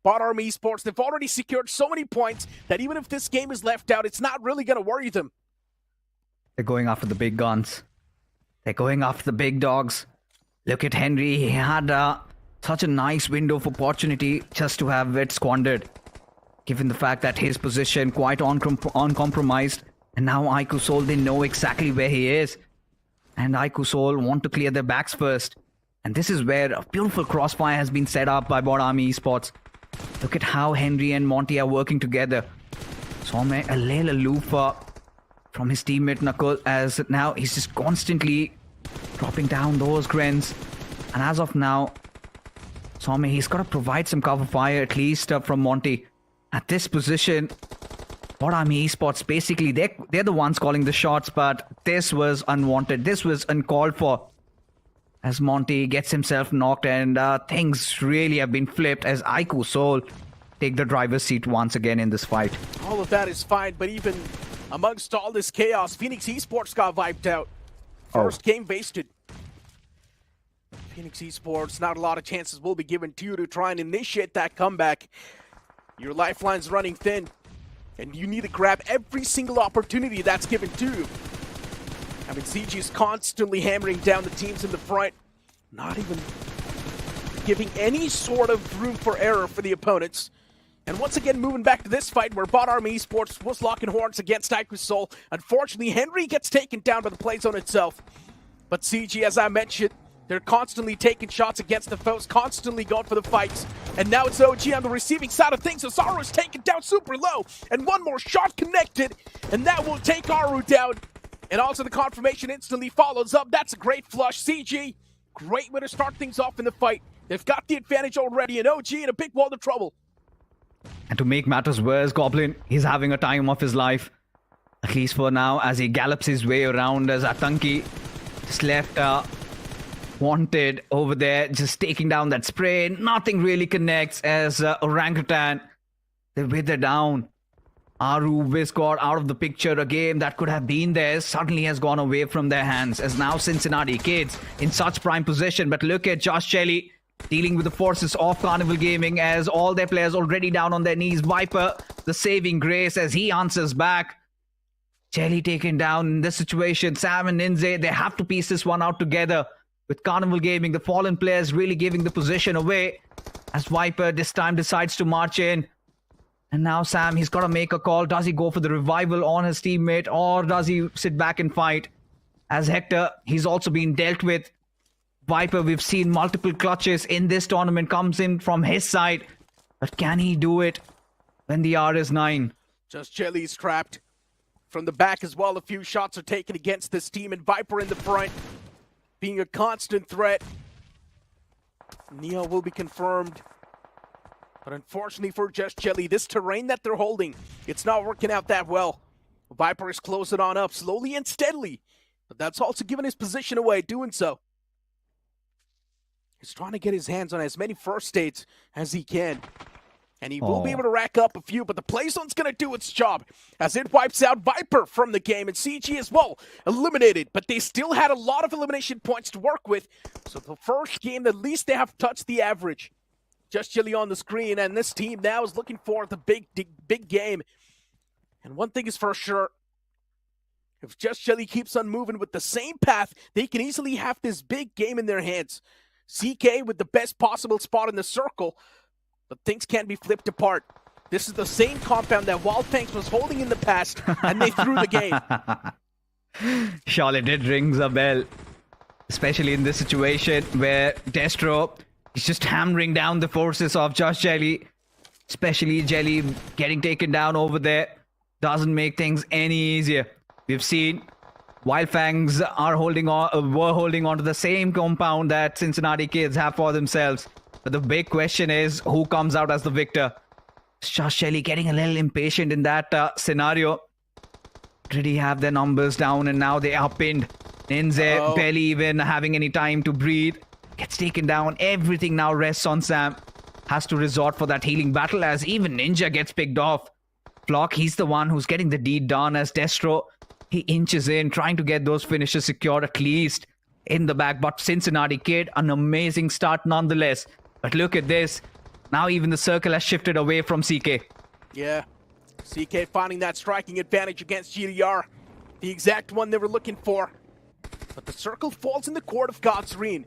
J: Bot Army Esports, they've already secured so many points that even if this game is left out, it's not really going to worry them.
K: They're going after the big guns. They're going after the big dogs. Look at Henry. He had such a nice window of opportunity just to have it squandered. Given the fact that his position quite uncompromised. And now Aiku Soul, they know exactly where he is. And Aiku Soul want to clear their backs first. And this is where a beautiful crossfire has been set up by Bot Army Esports. Look at how Henry and Monty are working together. Some a little aloof from his teammate Knuckle, as now he's just constantly dropping down those grens. And as of now, Some, he's got to provide some cover fire at least from Monty. At this position, what Army Esports, basically, they're the ones calling the shots, but this was unwanted. This was uncalled for. As Monty gets himself knocked, and things really have been flipped as Aiku Soul take the driver's seat once again in this fight.
J: All of that is fine, but even amongst all this chaos, Phoenix Esports got wiped out. First game wasted. Phoenix Esports, not a lot of chances will be given to you to try and initiate that comeback. Your lifeline's running thin, and you need to grab every single opportunity that's given to you. I mean, CG is constantly hammering down the teams in the front, not even giving any sort of room for error for the opponents. And once again, moving back to this fight where Bot Army Esports was locking horns against Aiku Soul. Unfortunately, Henry gets taken down by the play zone itself. But CG, as I mentioned, they're constantly taking shots against the foes, constantly going for the fights. And now it's OG on the receiving side of things. Azaru is taken down super low. And one more shot connected, and that will take Aru down. And also the confirmation instantly follows up. That's a great flush. CG, great way to start things off in the fight. They've got the advantage already, and OG in a big world of trouble.
K: And to make matters worse, Goblin, he's having a time of his life. At least for now, as he gallops his way around as Atanki just left wanted over there, just taking down that spray. Nothing really connects as Orangutan, they wither down. Aru Viscor out of the picture. A game that could have been theirs suddenly has gone away from their hands, as now Cincinnati Kids in such prime position. But look at Josh Shelley dealing with the forces of Carnival Gaming, as all their players already down on their knees. Viper, the saving grace, as he answers back. Shelley taken down in this situation. Sam and Ninze, they have to piece this one out together. With Carnival Gaming, the fallen players really giving the position away, as Viper this time decides to march in. And now Sam, he's got to make a call. Does he go for the revival on his teammate, or does he sit back and fight? As Hector, he's also been dealt with. Viper, we've seen multiple clutches in this tournament, comes in from his side. But can he do it when the R is 9?
J: Just Jelly's trapped. From the back as well, a few shots are taken against this team, and Viper in the front, being a constant threat. Neo will be confirmed. But unfortunately for Just Jelly, this terrain that they're holding, it's not working out that well. Viper is closing on up slowly and steadily, but that's also giving his position away doing so. He's trying to get his hands on as many first aids as he can. And he will be able to rack up a few, but the play zone's going to do its job as it wipes out Viper from the game, and CG as well eliminated, but they still had a lot of elimination points to work with. So the first game, at least they have touched the average. Just Jelly on the screen, and this team now is looking for the big game. And one thing is for sure, if Just Jelly keeps on moving with the same path, they can easily have this big game in their hands. CK with the best possible spot in the circle, but things can be flipped apart. This is the same compound that Wildfangs was holding in the past, and they threw the game.
K: Surely did rings a bell, especially in this situation where Destro is just hammering down the forces of Josh Jelly. Especially Jelly getting taken down over there doesn't make things any easier. We've seen Wildfangs are were holding on to the same compound that Cincinnati Kids have for themselves. But the big question is, who comes out as the victor? Josh Shelley getting a little impatient in that scenario. Already have their numbers down, and now they are pinned. Ninze barely even having any time to breathe. Gets taken down. Everything now rests on Sam. Has to resort for that healing battle, as even Ninja gets picked off. Flock, he's the one who's getting the deed done, as Destro, he inches in, trying to get those finishes secured at least in the back. But Cincinnati Kid, an amazing start nonetheless. But look at this. Now even the circle has shifted away from CK.
J: Yeah. CK finding that striking advantage against GDR. The exact one they were looking for. But the circle falls in the court of God's Ring.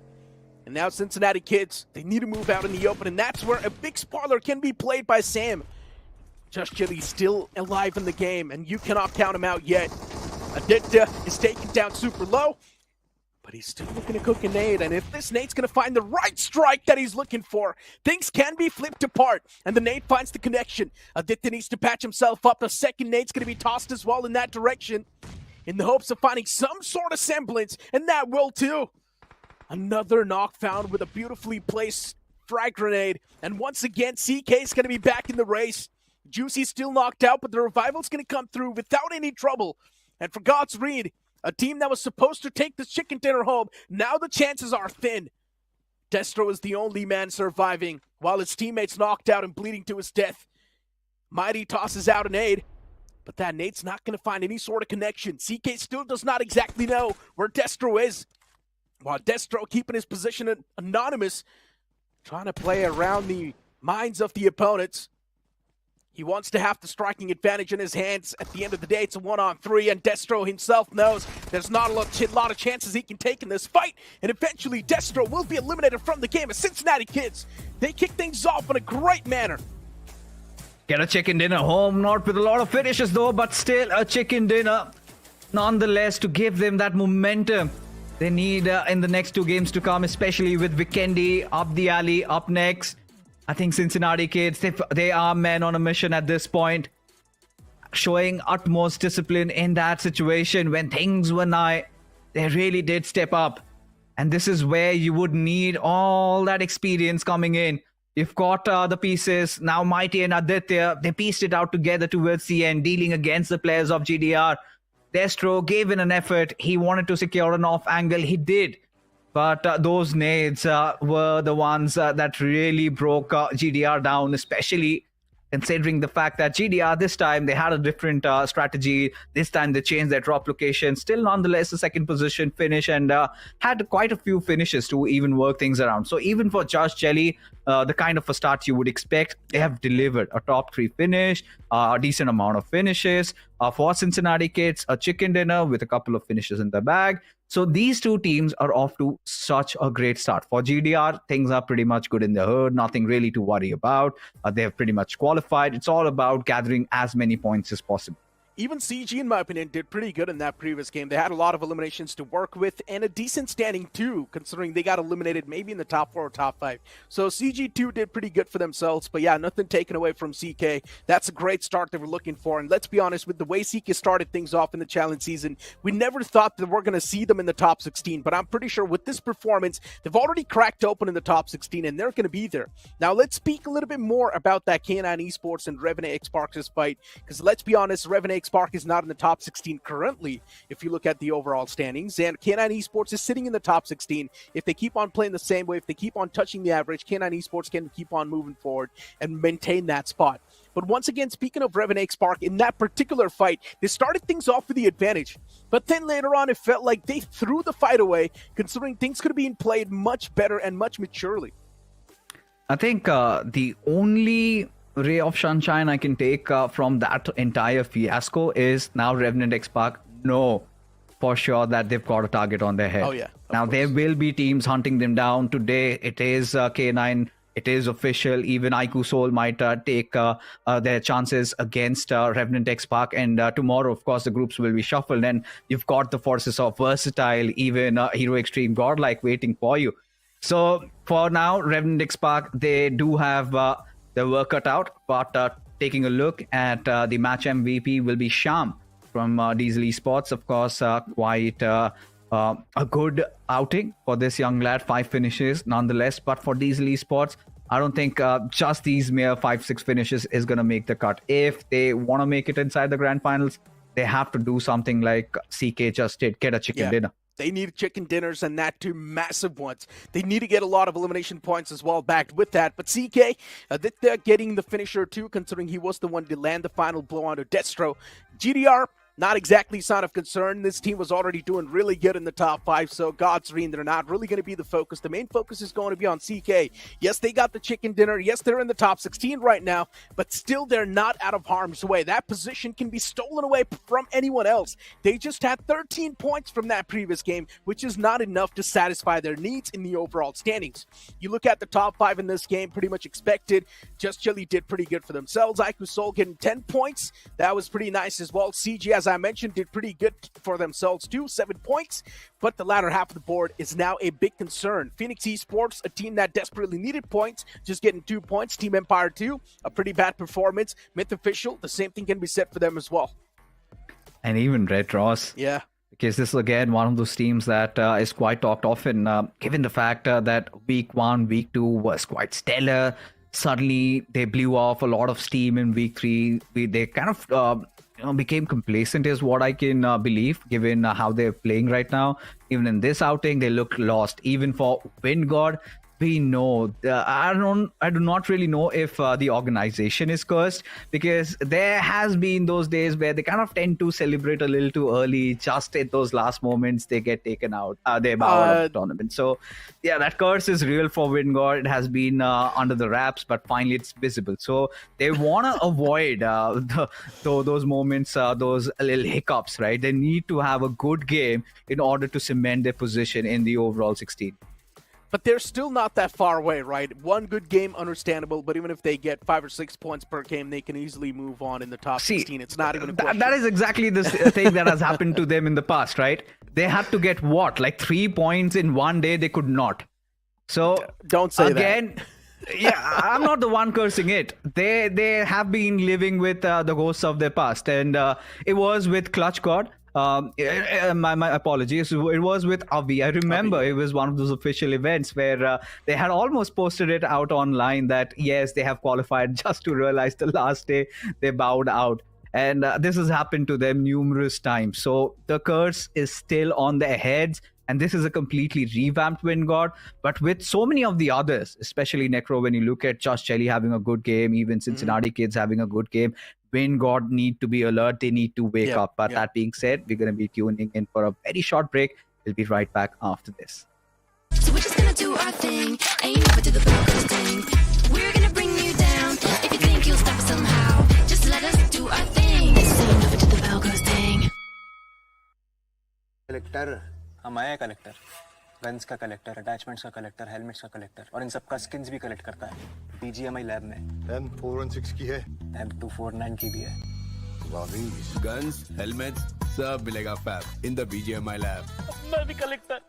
J: And now Cincinnati Kids, they need to move out in the open. And that's where a big spoiler can be played by Sam. Just Jelly's still alive in the game, and you cannot count him out yet. Aditya is taken down super low. But he's still looking to cook a nade, and if this nade's going to find the right strike that he's looking for, things can be flipped apart, and the nade finds the connection. Aditya needs to patch himself up. The second nade's going to be tossed as well in that direction, in the hopes of finding some sort of semblance, and that will too. Another knock found with a beautifully placed frag grenade, and once again, CK's going to be back in the race. Juicy's still knocked out, but the revival's going to come through without any trouble. And for God's read, a team that was supposed to take this chicken dinner home, now the chances are thin. Destro is the only man surviving, while his teammates knocked out and bleeding to his death. Mighty tosses out a nade, but that nade's not going to find any sort of connection. CK still does not exactly know where Destro is, while Destro keeping his position anonymous, trying to play around the minds of the opponents. He wants to have the striking advantage in his hands. At the end of the day, it's a 1-on-3, and Destro himself knows there's not a lot of chances he can take in this fight, and eventually Destro will be eliminated from the game as Cincinnati Kids. They kick things off in a great manner.
K: Get a chicken dinner home, not with a lot of finishes though, but still a chicken dinner nonetheless to give them that momentum they need in the next two games to come, especially with Vikendi up the alley, up next. I think Cincinnati Kids, they are men on a mission at this point, showing utmost discipline in that situation when things were nigh. They really did step up. And this is where you would need all that experience coming in. You've got the pieces. Now Mighty and Aditya, they pieced it out together towards the end, dealing against the players of GDR. Destro gave in an effort. He wanted to secure an off angle. He did. But those nades were the ones that really broke GDR down, especially considering the fact that GDR this time, they had a different strategy. This time they changed their drop location. Still nonetheless a second position finish, and had quite a few finishes to even work things around. So even for Josh Jelly, the kind of a start you would expect, they have delivered a top 3 finish, a decent amount of finishes. For Cincinnati Kids, a chicken dinner with a couple of finishes in the bag. So these two teams are off to such a great start. For GDR, things are pretty much good in the hood. Nothing really to worry about. They have pretty much qualified. It's all about gathering as many points as possible.
J: Even CG, in my opinion, did pretty good in that previous game. They had a lot of eliminations to work with and a decent standing too, considering they got eliminated maybe in the top 4 or top 5. So CG2 did pretty good for themselves, but yeah, nothing taken away from CK. That's a great start they were looking for, and let's be honest, with the way CK started things off in the challenge season, we never thought that we're going to see them in the top 16, but I'm pretty sure with this performance, they've already cracked open in the top 16, and they're going to be there. Now, let's speak a little bit more about that K9 Esports and Revenant X-Sparks fight, because let's be honest, Revenant X-Spark is not in the top 16 currently if you look at the overall standings, and K9 Esports is sitting in the top 16. If they keep on playing the same way, if they keep on touching the average, K9 Esports can keep on moving forward and maintain that spot. But once again, speaking of Revenant X-Spark, in that particular fight, they started things off with the advantage, but then later on it felt like they threw the fight away, considering things could have been played much better and much maturely.
K: I think the only ray of sunshine I can take from that entire fiasco is now Revenant X-Spark know for sure that they've got a target on their head.
J: Oh yeah.
K: Now there will be teams hunting them down. Today it is K9. It is official. Even IQ Soul might take their chances against Revenant X-Spark. And tomorrow, of course, the groups will be shuffled. And you've got the forces of Versatile, even Hero Extreme Godlike waiting for you. So for now, Revenant X-Spark, they do have their work cut out, but taking a look at the match MVP will be Sham from Diesel Esports. Of course, quite a good outing for this young lad, 5 finishes nonetheless. But for Diesel Esports, I don't think just these mere 5-6 finishes is going to make the cut. If they want to make it inside the grand finals, they have to do something like CK just did, get a chicken dinner.
J: They need chicken dinners, and that too, massive ones. They need to get a lot of elimination points as well backed with that. But CK, they're getting the finisher too, considering he was the one to land the final blow onto Destro. GDR, not exactly a sign of concern. This team was already doing really good in the top 5, so God's reign, they're not really going to be the focus. The main focus is going to be on CK. Yes, they got the chicken dinner. Yes, they're in the top 16 right now, but still they're not out of harm's way. That position can be stolen away from anyone else. They just had 13 points from that previous game, which is not enough to satisfy their needs in the overall standings. You look at the top 5 in this game, pretty much expected. Just Chili did pretty good for themselves. IQ Soul getting 10 points. That was pretty nice as well. CG, as I mentioned, did pretty good for themselves too, 7 points. But the latter half of the board is now a big concern. Phoenix Esports, a team that desperately needed points, just getting 2 points. Team Empire 2, a pretty bad performance. Myth Official, the same thing can be said for them as well.
K: And even Red Ross.
J: Yeah.
K: Because this is again one of those teams that is quite talked often, given the fact that week 1, week 2 was quite stellar. Suddenly they blew off a lot of steam in week 3. They kind of became complacent, is what I can believe, given how they're playing right now. Even in this outing, they look lost. Even for Wingod, we know I do not really know if the organization is cursed, because there has been those days where they kind of tend to celebrate a little too early. Just at those last moments, they get taken out. They bow out of the tournament. So yeah, that curse is real for Wingod. It has been under the wraps, but finally it's visible. So they want to avoid those moments, those little hiccups, right? They need to have a good game in order to cement their position in the overall 16.
J: But they're still not that far away, right? One good game, understandable, but even if they get 5 or 6 points per game, they can easily move on in the top 16. It's not even a question.
K: That is exactly the thing that has happened to them in the past, right? They had to get what? Like 3 points in one day? They could not. So
J: don't say
K: again, that. Yeah, I'm not the one cursing it. They have been living with the ghosts of their past. And it was with Clutch God. My apologies. It was with Avi. I remember it was one of those official events where they had almost posted it out online that yes, they have qualified, just to realize the last day they bowed out. And this has happened to them numerous times. So the curse is still on their heads. And this is a completely revamped Wingod. But with so many of the others, especially Necro, when you look at Josh Jelly having a good game, even Cincinnati Kids having a good game, Wingod need to be alert. They need to wake up. But that being said, we're going to be tuning in for a very short break. We'll be right back after this.
B: So we're just gonna do our thing. Ain't never do the brothers thing. We're gonna bring you down. If you think you'll stop somehow, just let us do our thing. Say never do the Belgos thing.
D: Collector हम आए collector guns का collector attachments का collector helmets का collector और इन सब का skins भी collect करता है BGMI लैब में M416 की है M249 की भी है
V: गन्स हेलमेट्स सब मिलेगा fab in the BGMI lab
N: मैं भी collector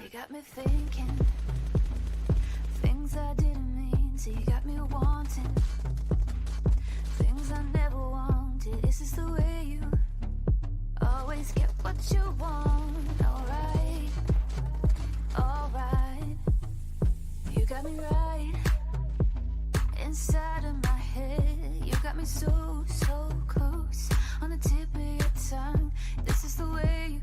B: You got me thinking things I didn't mean to. You got me wanting things I never wanted. Is this the way you always get what you want? Alright, alright. You got me right inside of my head. You got me so, so close on the tip of your tongue. This is the way you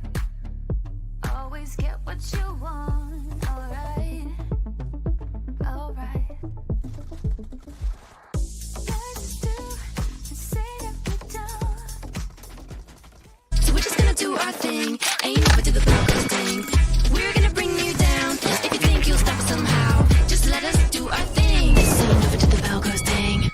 B: always get what you want. Alright, alright. Let's
A: our thing. Ain't never do the bell goes ding. We're gonna bring you down. If you think you'll stop us somehow, just let us do our thing. Ain't never do the bell goes ding.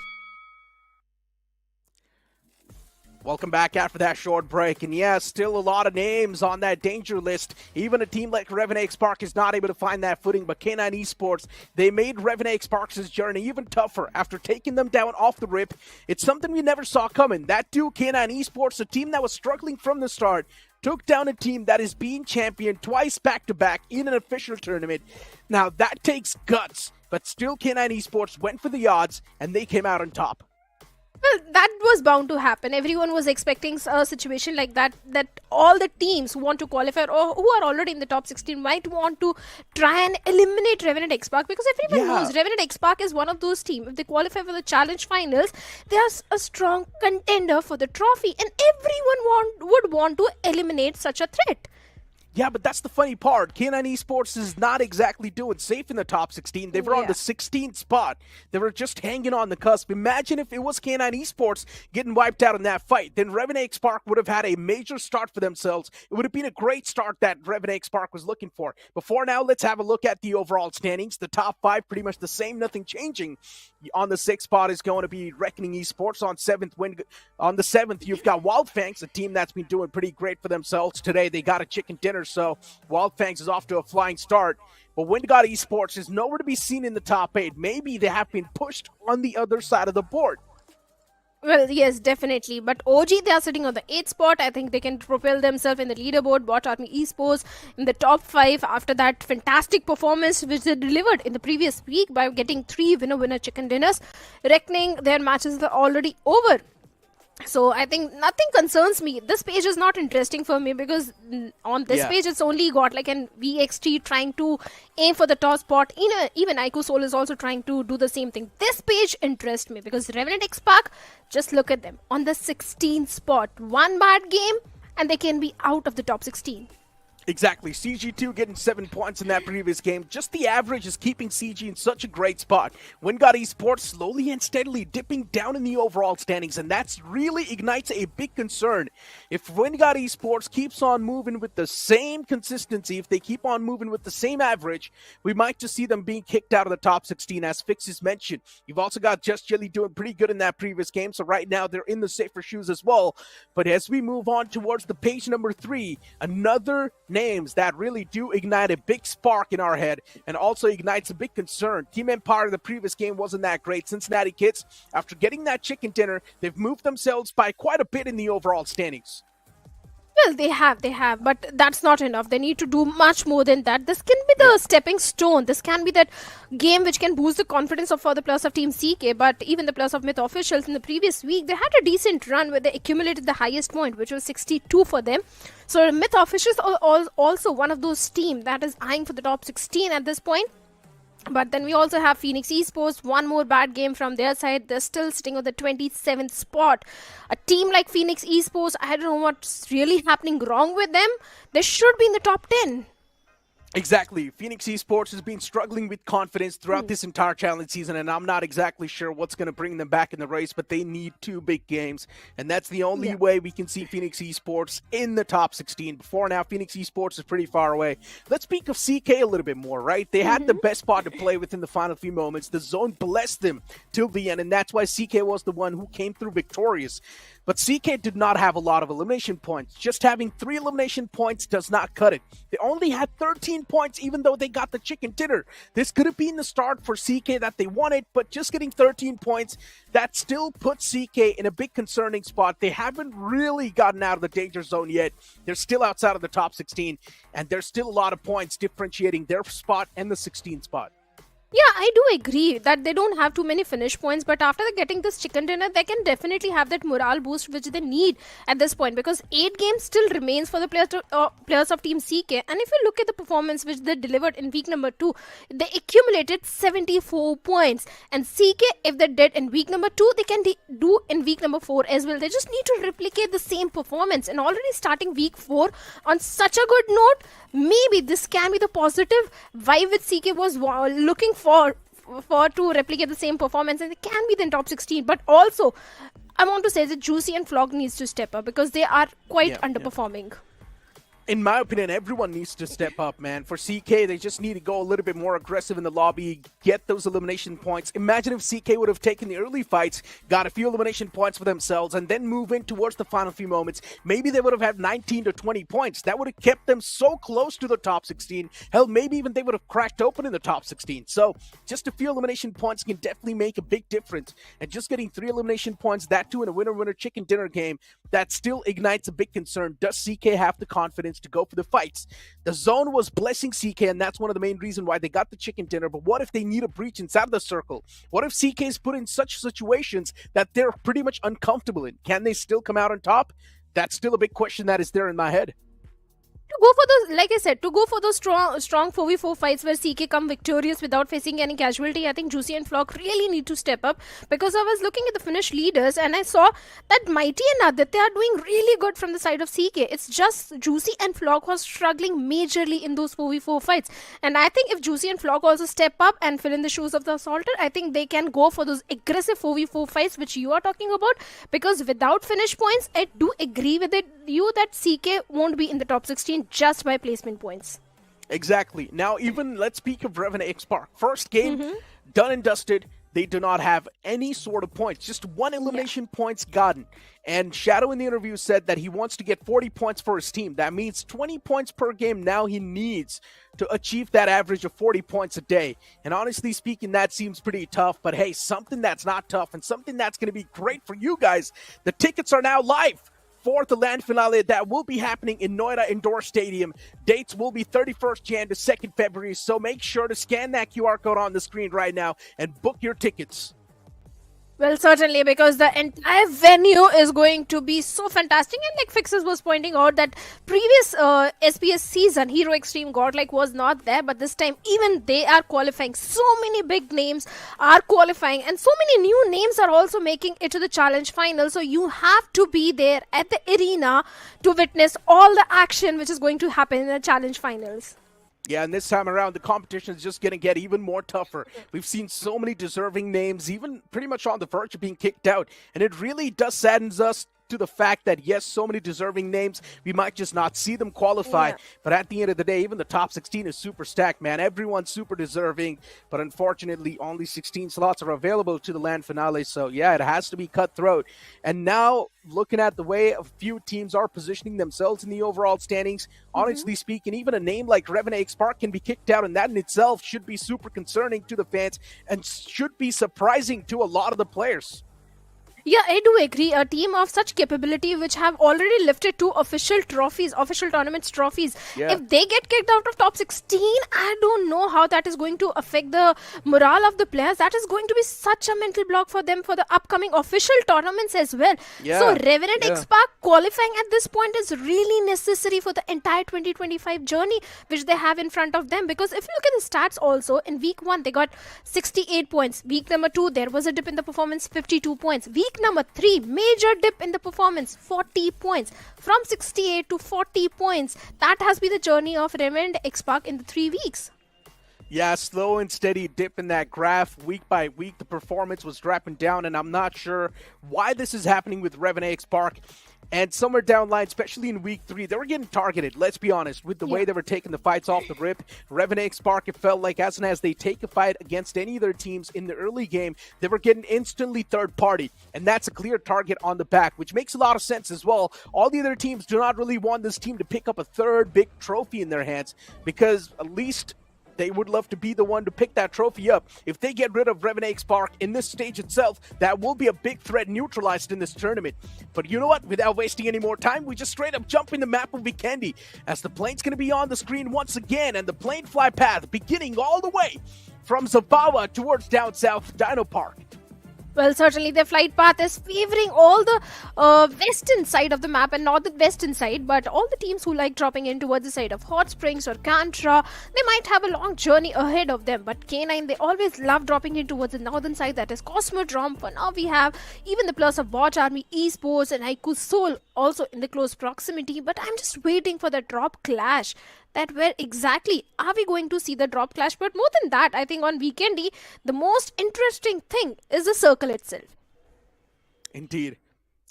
J: Welcome back after that short break. And yeah, still a lot of names on that danger list. Even a team like Revenant Spark is not able to find that footing. But K9 Esports, they made Revenant Sparks' journey even tougher after taking them down off the rip. It's something we never saw coming. That too, K9 Esports, a team that was struggling from the start, took down a team that is being championed twice back-to-back in an official tournament. Now, that takes guts. But still, K9 Esports went for the odds, and they came out on top.
U: Well, that was bound to happen. Everyone was expecting a situation like that all the teams who want to qualify or who are already in the top 16 might want to try and eliminate Revenant X-Park, because everyone knows Revenant X-Park is one of those teams. If they qualify for the Challenge Finals, they are a strong contender for the trophy, and everyone would want to eliminate such a threat.
J: Yeah, but that's the funny part. K9 Esports is not exactly doing safe in the top 16. They were on the 16th spot. They were just hanging on the cusp. Imagine if it was K9 Esports getting wiped out in that fight. Then Revenant Spark would have had a major start for themselves. It would have been a great start that Revenant Spark was looking for. Before now, let's have a look at the overall standings. The top 5 pretty much the same, nothing changing. On the 6th spot is going to be Reckoning Esports. On the 7th, you've got Wildfangs, a team that's been doing pretty great for themselves today. They got a chicken dinner, so Wildfangs is off to a flying start. But WinGod Esports is nowhere to be seen in the top 8. Maybe they have been pushed on the other side of the board.
U: Well, yes, definitely. But OG, they are sitting on the 8th spot. I think they can propel themselves in the leaderboard. Bot Army Esports in the top 5 after that fantastic performance which they delivered in the previous week by getting 3 winner-winner chicken dinners. Reckoning, their matches are already over. So I think nothing concerns me. This page is not interesting for me because on this page it's only got like an VXT trying to aim for the top spot. Even Ico Soul is also trying to do the same thing. This page interests me because Revenant X-Park, just look at them on the 16th spot. One bad game and they can be out of the top 16.
J: Exactly. CG2 getting 7 points in that previous game. Just the average is keeping CG in such a great spot. WinGod Esports slowly and steadily dipping down in the overall standings, and that's really ignites a big concern. If WinGod Esports keeps on moving with the same consistency, if they keep on moving with the same average, we might just see them being kicked out of the top 16, as Fixes mentioned. You've also got Just Jelly doing pretty good in that previous game, so right now they're in the safer shoes as well. But as we move on towards the page number 3, another names that really do ignite a big spark in our head and also ignites a big concern. Team Empire, the previous game wasn't that great. Cincinnati Kids, after getting that chicken dinner, they've moved themselves by quite a bit in the overall standings.
U: Well, they have, but that's not enough. They need to do much more than that. This can be the stepping stone. This can be that game which can boost the confidence for the plus of Team CK, but even the plus of Myth Officials in the previous week, they had a decent run where they accumulated the highest point, which was 62 for them. So Myth Officials are also one of those teams that is eyeing for the top 16 at this point. But then we also have Phoenix Esports, one more bad game from their side. They're still sitting on the 27th spot. A team like Phoenix Esports, I don't know what's really happening wrong with them. They should be in the top 10.
J: Exactly. Phoenix Esports has been struggling with confidence throughout this entire challenge season, and I'm not exactly sure what's going to bring them back in the race, but they need 2 big games, and that's the only way we can see Phoenix Esports in the top 16. Before now, Phoenix Esports is pretty far away. Let's speak of CK a little bit more, right? They had the best spot to play within the final few moments. The zone blessed them till the end, and that's why CK was the one who came through victorious. But CK did not have a lot of elimination points. Just having 3 elimination points does not cut it. They only had 13 points even though they got the chicken dinner. This could have been the start for CK that they wanted, but just getting 13 points, that still puts CK in a big concerning spot. They haven't really gotten out of the danger zone yet. They're still outside of the top 16, and there's still a lot of points differentiating their spot and the 16th spot.
U: Yeah, I do agree that they don't have too many finish points, but after getting this chicken dinner, they can definitely have that morale boost which they need at this point, because 8 games still remains for the players of Team CK. And if you look at the performance which they delivered in week number 2, they accumulated 74 points. And CK, if they did in week number 2, they can do in week number 4 as well. They just need to replicate the same performance. And already starting week 4 on such a good note, maybe this can be the positive vibe which CK was looking for to replicate the same performance, and they can be in top 16. But also, I want to say that Juicy and Flog needs to step up because they are quite underperforming.
J: In my opinion, everyone needs to step up, man. For CK, they just need to go a little bit more aggressive in the lobby, get those elimination points. Imagine if CK would have taken the early fights, got a few elimination points for themselves, and then move in towards the final few moments. Maybe they would have had 19 to 20 points. That would have kept them so close to the top 16. Hell, maybe even they would have cracked open in the top 16. So just a few elimination points can definitely make a big difference. And just getting 3 elimination points, that too in a winner-winner chicken dinner game, that still ignites a big concern. Does CK have the confidence to go for the fights? The zone was blessing CK, and that's one of the main reasons why they got the chicken dinner. But what if they need a breach inside of the circle? What if CK is put in such situations that they're pretty much uncomfortable in? Can they still come out on top? That's still a big question that is there in my head.
U: To go for those, like I said, to go for those strong 4v4 fights where CK come victorious without facing any casualty, I think Juicy and Flock really need to step up, because I was looking at the Finnish leaders and I saw that Mighty and Aditya are doing really good from the side of CK. It's just Juicy and Flock was struggling majorly in those 4v4 fights. And I think if Juicy and Flock also step up and fill in the shoes of the Assaulter, I think they can go for those aggressive 4v4 fights which you are talking about, because without finish points, I do agree with you that CK won't be in the top 16 just by placement points.
J: Exactly. Now, even let's speak of Revan X-Park. First game, done and dusted. They do not have any sort of points. Just 1 elimination points gotten. And Shadow in the interview said that he wants to get 40 points for his team. That means 20 points per game now he needs to achieve that average of 40 points a day. And honestly speaking, that seems pretty tough. But hey, something that's not tough and something that's going to be great for you guys. The tickets are now live for the LAN finale that will be happening in Noida Indoor Stadium. Dates will be 31st Jan to 2nd February, so make sure to scan that QR code on the screen right now and book your tickets.
U: Well, certainly, because the entire venue is going to be so fantastic. And like Fixes was pointing out that previous SPS season, Hero Extreme Godlike was not there. But this time, even they are qualifying. So many big names are qualifying. And so many new names are also making it to the challenge final. So you have to be there at the arena to witness all the action which is going to happen in the challenge finals.
J: Yeah, and this time around, the competition is just going to get even more tougher. We've seen so many deserving names, even pretty much on the verge of being kicked out. And it really does saddens us to the fact that, yes, so many deserving names, we might just not see them qualify. Yeah. But at the end of the day, even the top 16 is super stacked, man. Everyone's super deserving. But unfortunately, only 16 slots are available to the LAN finale. So, yeah, it has to be cutthroat. And now, looking at the way a few teams are positioning themselves in the overall standings, honestly speaking, even a name like Revan X-Park can be kicked out, and that in itself should be super concerning to the fans and should be surprising to a lot of the players.
U: Yeah, I do agree. A team of such capability which have already lifted 2 official trophies, official tournaments trophies. Yeah. If they get kicked out of top 16, I don't know how that is going to affect the morale of the players. That is going to be such a mental block for them for the upcoming official tournaments as well. Yeah. So Revenant X-Park qualifying at this point is really necessary for the entire 2025 journey which they have in front of them. Because if you look at the stats also, in week 1 they got 68 points. Week number 2 there was a dip in the performance, 52 points. Week number 3, major dip in the performance, 40 points. From 68 to 40 points. That has been the journey of Revenant X-Park in the 3 weeks.
J: Yeah, slow and steady dip in that graph. Week by week, the performance was dropping down, and I'm not sure why this is happening with Revan X-Park. And somewhere down the line, especially in week 3, they were getting targeted, let's be honest, with the way they were taking the fights off the rip. Revan X-Park, it felt like as soon as they take a fight against any of their teams in the early game, they were getting instantly third party. And that's a clear target on the back, which makes a lot of sense as well. All the other teams do not really want this team to pick up a third big trophy in their hands, because at least they would love to be the one to pick that trophy up. If they get rid of Revan X-Park in this stage itself, that will be a big threat neutralized in this tournament. But you know what? Without wasting any more time, we just straight up jump in the map of Vikendi, as the plane's going to be on the screen once again, and the plane fly path beginning all the way from Zabawa towards down south Dino Park.
U: Well, certainly the flight path is favoring all the western side of the map and not the western side, but all the teams who like dropping in towards the side of Hot Springs or Kantra, they might have a long journey ahead of them. But K9, they always love dropping in towards the northern side, that is Cosmodrome. For now, we have even the plus of Watch Army, Esports and Haiku Soul also in the close proximity. But I'm just waiting for the drop clash. That where exactly are we going to see the drop clash? But more than that, I think on Weekendy, the most interesting thing is the circle itself.
J: Indeed.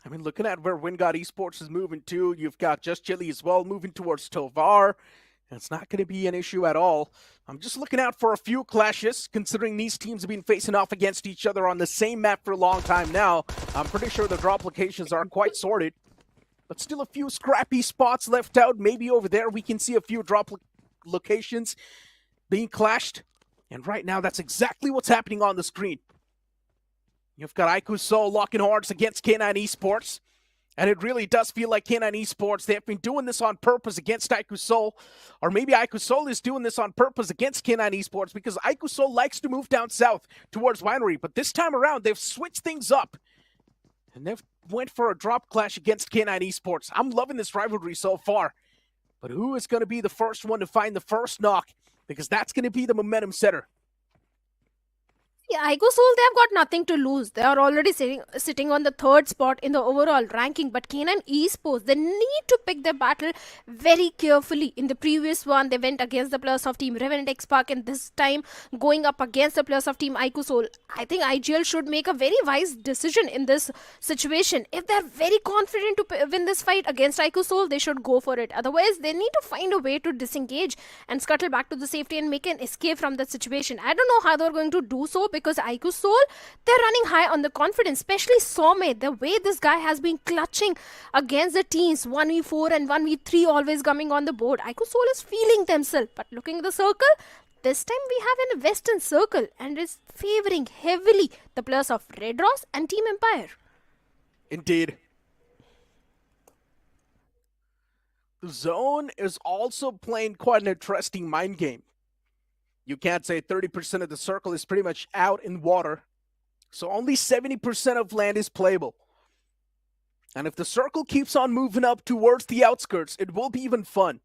J: I mean, looking at where Wingard Esports is moving to, you've got Just Chili as well moving towards Tovar. And it's not going to be an issue at all. I'm just looking out for a few clashes, considering these teams have been facing off against each other on the same map for a long time now. I'm pretty sure the drop locations are quite sorted. But still a few scrappy spots left out. Maybe over there we can see a few drop locations being clashed. And right now, that's exactly what's happening on the screen. You've got Aiku Soul locking horns against K9 Esports. And it really does feel like K9 Esports, they've been doing this on purpose against Aiku Soul. Or maybe Aiku Soul is doing this on purpose against K9 Esports because Aiku Soul likes to move down south towards Winery. But this time around, they've switched things up. And they've went for a drop clash against K9 Esports. I'm loving this rivalry so far. But who is going to be the first one to find the first knock? Because that's going to be the momentum setter.
U: Yeah, Aiku Soul, they have got nothing to lose. They are already sitting on the third spot in the overall ranking. But K9 Esports, they need to pick their battle very carefully. In the previous one, they went against the players of Team Revenant X Park, and this time going up against the players of Team Aiku Soul. I think IGL should make a very wise decision in this situation. If they're very confident to win this fight against Aiku Soul, they should go for it. Otherwise, they need to find a way to disengage and scuttle back to the safety and make an escape from that situation. I don't know how they're going to do so, because Aiku Soul, they're running high on the confidence, especially Some. The way this guy has been clutching against the teams, 1v4 and 1v3 always coming on the board. Aiku Soul is feeling themselves. But looking at the circle, this time we have an Western circle and is favoring heavily the players of Red Ross and Team Empire.
J: Indeed. The zone is also playing quite an interesting mind game. You can't say 30% of the circle is pretty much out in water. So only 70% of land is playable. And if the circle keeps on moving up towards the outskirts, it will be even fun.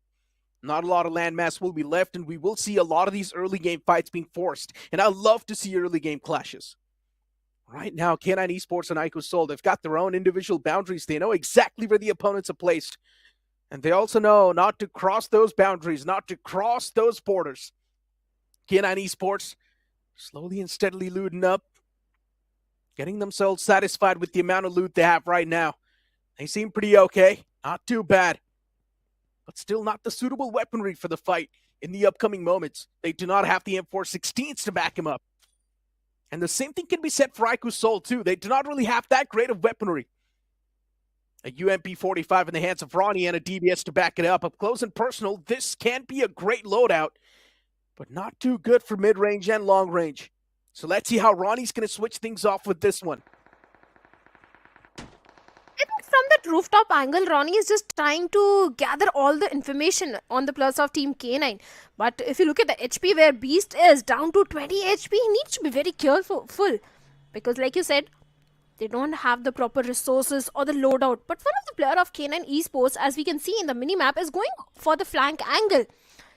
J: Not a lot of landmass will be left, and we will see a lot of these early game fights being forced. And I love to see early game clashes. Right now, K9 Esports and Aiku Soul, they've got their own individual boundaries. They know exactly where the opponents are placed. And they also know not to cross those boundaries, not to cross those borders. K9 Esports slowly and steadily looting up, getting themselves satisfied with the amount of loot they have right now. They seem pretty okay, not too bad, but still not the suitable weaponry for the fight in the upcoming moments. They do not have the M416s to back him up. And the same thing can be said for Aiku Soul too. They do not really have that great of weaponry. A UMP-45 in the hands of Ronnie and a DBS to back it up. Up close and personal, this can be a great loadout, but not too good for mid-range and long-range. So let's see how Ronnie's going to switch things off with this one.
U: I think from that rooftop angle, Ronnie is just trying to gather all the information on the players of Team K9. But if you look at the HP where Beast is down to 20 HP, he needs to be very careful. Because like you said, they don't have the proper resources or the loadout. But one of the player of K9 Esports, as we can see in the minimap, is going for the flank angle.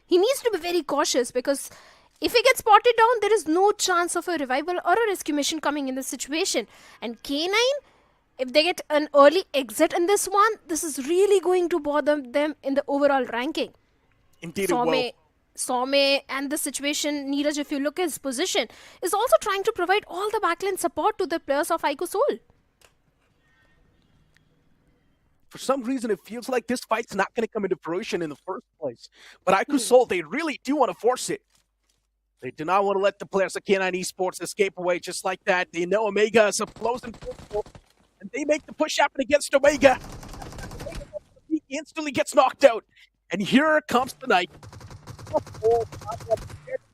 U: He needs to be very cautious, because if he gets spotted down, there is no chance of a revival or a rescue mission coming in this situation. And K9, if they get an early exit in this one, this is really going to bother them in the overall ranking.
J: Indeed, it will.
U: Some and the situation, Neeraj, if you look at his position, is also trying to provide all the backline support to the players of Aiku Soul.
J: For some reason, it feels like this fight's not going to come into fruition in the first place. But Aiku Soul, they really do want to force it. They do not want to let the players of K9 Esports escape away just like that. They know Omega is up close and personal, and they make the push happen against Omega. He instantly gets knocked out. And here comes the night.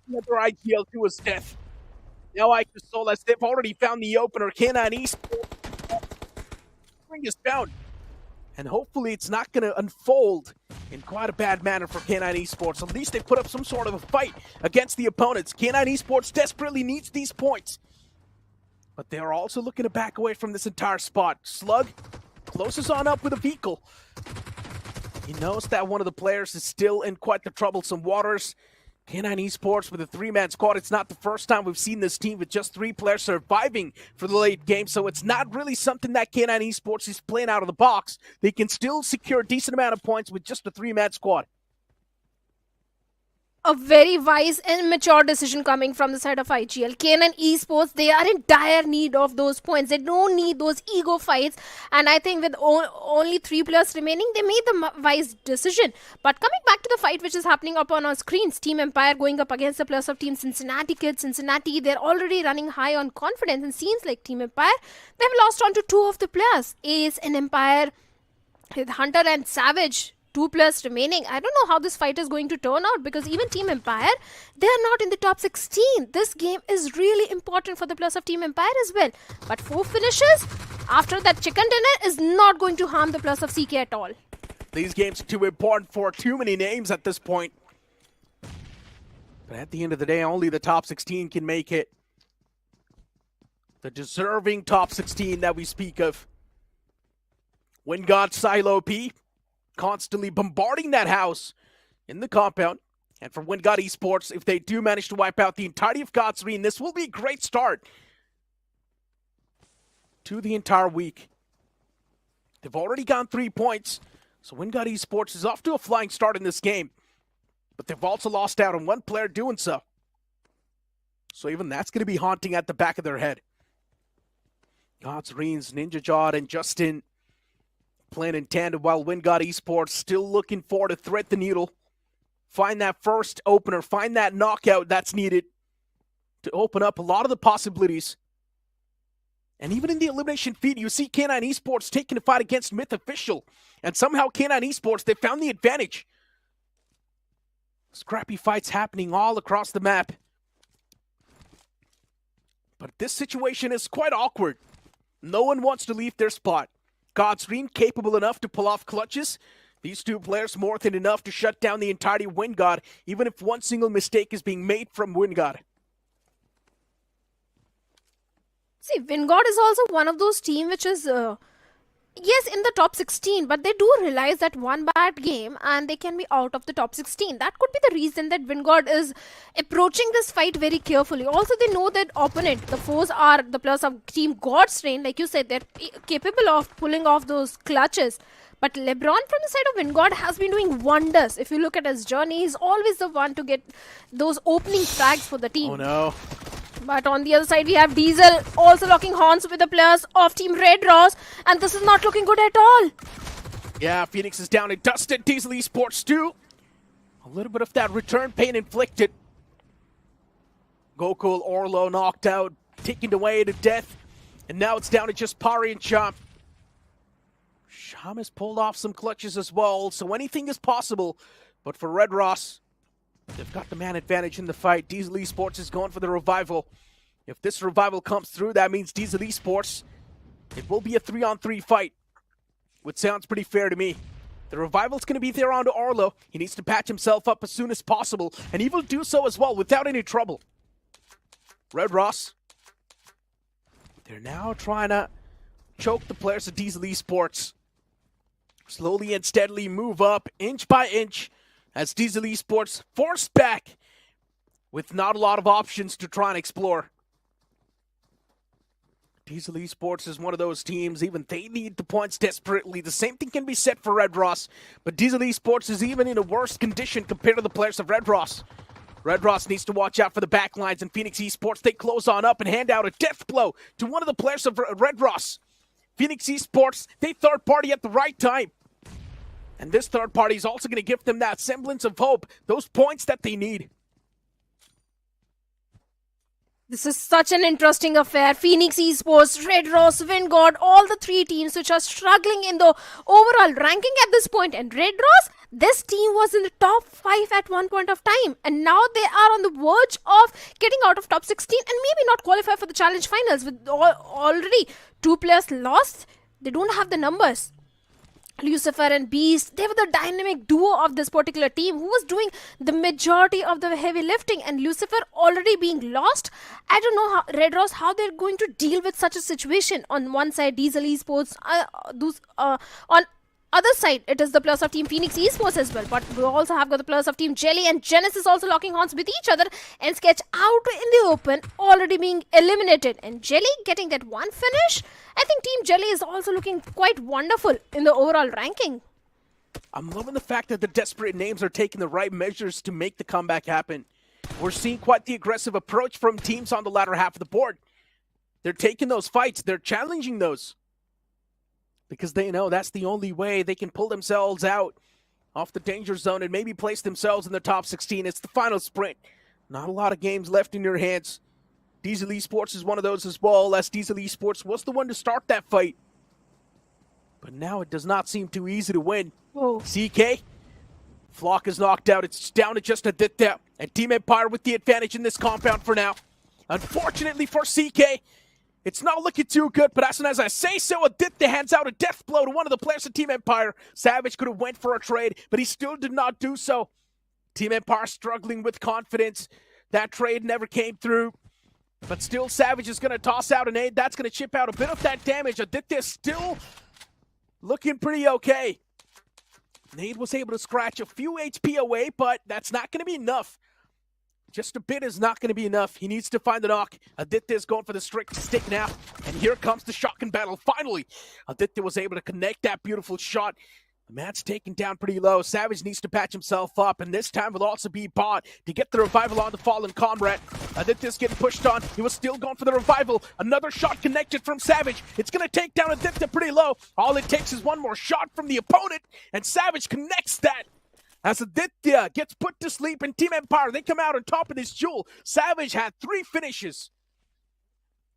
J: Another IGL to his death. Now Aiku Soul, as they've already found the opener, K9 Esports is found. And hopefully it's not going to unfold in quite a bad manner for K9 Esports. At least they put up some sort of a fight against the opponents. K9 Esports desperately needs these points. But they're also looking to back away from this entire spot. Slug closes on up with a vehicle. He knows that one of the players is still in quite the troublesome waters. K9 Esports with a three-man squad. It's not the first time we've seen this team with just 3 players surviving for the late game, so it's not really something that K9 Esports is playing out of the box. They can still secure a decent amount of points with just a 3-man squad.
U: a very wise and mature decision coming from the side of IGL. K9 Esports, they are in dire need of those points. They don't need those ego fights. And I think with only 3 players remaining, they made the wise decision. But coming back to the fight which is happening up on our screens, Team Empire going up against the players of Team Cincinnati Kids. Cincinnati, they're already running high on confidence. And seems like Team Empire, they've lost on to 2 of the players. Ace and Empire, with Hunter and Savage. 2 players remaining. I don't know how this fight is going to turn out because even Team Empire, they are not in the top 16. This game is really important for the players of Team Empire as well. But 4 finishes after that chicken dinner is not going to harm the players of CK at all.
J: These games are too important for too many names at this point. But at the end of the day, only the top 16 can make it. The deserving top 16 that we speak of. Wingod Silo P constantly bombarding that house in the compound. And for Wingod Esports, if they do manage to wipe out the entirety of God's Ring, this will be a great start to the entire week. They've already gotten 3 points, so Wingod Esports is off to a flying start in this game. But they've also lost out on 1 player doing so. So even that's going to be haunting at the back of their head. God's Rings, Ninja Jod, and Justin playing in tandem while Wingod Esports still looking for to thread the needle. Find that first opener, find that knockout that's needed to open up a lot of the possibilities. And even in the elimination feed, you see K9 Esports taking a fight against Myth Official. And somehow K9 Esports, they found the advantage. Scrappy fights happening all across the map. But this situation is quite awkward. No one wants to leave their spot. God's Ring capable enough to pull off clutches. These 2 players more than enough to shut down the entirety of Wingod, even if 1 single mistake is being made from Wingod.
U: See, Wingod is also one of those teams which is, yes, in the top 16, but they do realize that 1 bad game and they can be out of the top 16. That could be the reason that Wingod is approaching this fight very carefully. Also, they know that opponent, the foes are the players of Team God's Reign. Like you said, they're capable of pulling off those clutches. But LeBron from the side of Wingod has been doing wonders. If you look at his journey, he's always the one to get those opening frags for the team.
J: Oh no.
U: But on the other side, we have Diesel also locking horns with the players of Team Red Ross. And this is not looking good at all.
J: Yeah, Phoenix is down and dusted. Diesel Esports too. A little bit of that return pain inflicted. Gokul, Orlo knocked out, taken away to death. And now it's down to just Pari and Sham. Sham has pulled off some clutches as well, so anything is possible. But for Red Ross, they've got the man advantage in the fight. Diesel Esports is going for the revival. If this revival comes through, that means Diesel Esports, it will be a 3-on-3 fight, which sounds pretty fair to me. The revival's going to be there onto Arlo. He needs to patch himself up as soon as possible, and he will do so as well without any trouble. Red Ross, they're now trying to choke the players of Diesel Esports. Slowly and steadily move up, inch by inch, as Diesel Esports forced back with not a lot of options to try and explore. Diesel Esports is one of those teams, even they need the points desperately. The same thing can be said for Red Ross, but Diesel Esports is even in a worse condition compared to the players of Red Ross. Red Ross needs to watch out for the backlines, and Phoenix Esports, they close on up and hand out a death blow to one of the players of Red Ross. Phoenix Esports, they third party at the right time. And this third party is also going to give them that semblance of hope, those points that they need.
U: This is such an interesting affair. Phoenix Esports, Red Ross, Wingod, all the 3 teams which are struggling in the overall ranking at this point. And Red Ross, this team was in the top 5 at one point of time. And now they are on the verge of getting out of top 16 and maybe not qualify for the challenge finals. With already 2 players lost, they don't have the numbers. Lucifer and Beast, they were the dynamic duo of this particular team who was doing the majority of the heavy lifting, and Lucifer already being lost. I don't know how Red Ross, how they're going to deal with such a situation. On one side, Diesel Esports, on other side, it is the players of Team Phoenix Esports as well. But we also have got the players of Team Jelly and Genesis also locking horns with each other, and Sketch out in the open, already being eliminated. And Jelly getting that 1 finish. I think Team Jelly is also looking quite wonderful in the overall ranking.
J: I'm loving the fact that the desperate names are taking the right measures to make the comeback happen. We're seeing quite the aggressive approach from teams on the latter half of the board. They're taking those fights. They're challenging those. Because they know that's the only way they can pull themselves out off the danger zone and maybe place themselves in the top 16. It's the final sprint. Not a lot of games left in your hands. Diesel Esports is one of those as well, as Diesel Esports was the one to start that fight. But now it does not seem too easy to win.
U: Whoa.
J: CK, Flock is knocked out. It's down to just Aditya. And Team Empire with the advantage in this compound for now. Unfortunately for CK, it's not looking too good, but as soon as I say so, Aditya hands out a death blow to one of the players of Team Empire. Savage could have went for a trade, but he still did not do so. Team Empire struggling with confidence. That trade never came through. But still, Savage is going to toss out an aid. That's going to chip out a bit of that damage. Aditya still looking pretty okay. Nade was able to scratch a few HP away, but that's not going to be enough. Just a bit is not going to be enough. He needs to find the knock. Aditya's going for the stick now. And here comes the shotgun battle. Finally, Aditya was able to connect that beautiful shot. The man's taken down pretty low. Savage needs to patch himself up, and this time will also be bought to get the revival on the fallen comrade. Aditya's getting pushed on. He was still going for the revival. Another shot connected from Savage. It's going to take down Aditya pretty low. All it takes is one more shot from the opponent, and Savage connects that. As Aditya gets put to sleep in Team Empire, they come out on top of this duel. Savage had 3 finishes.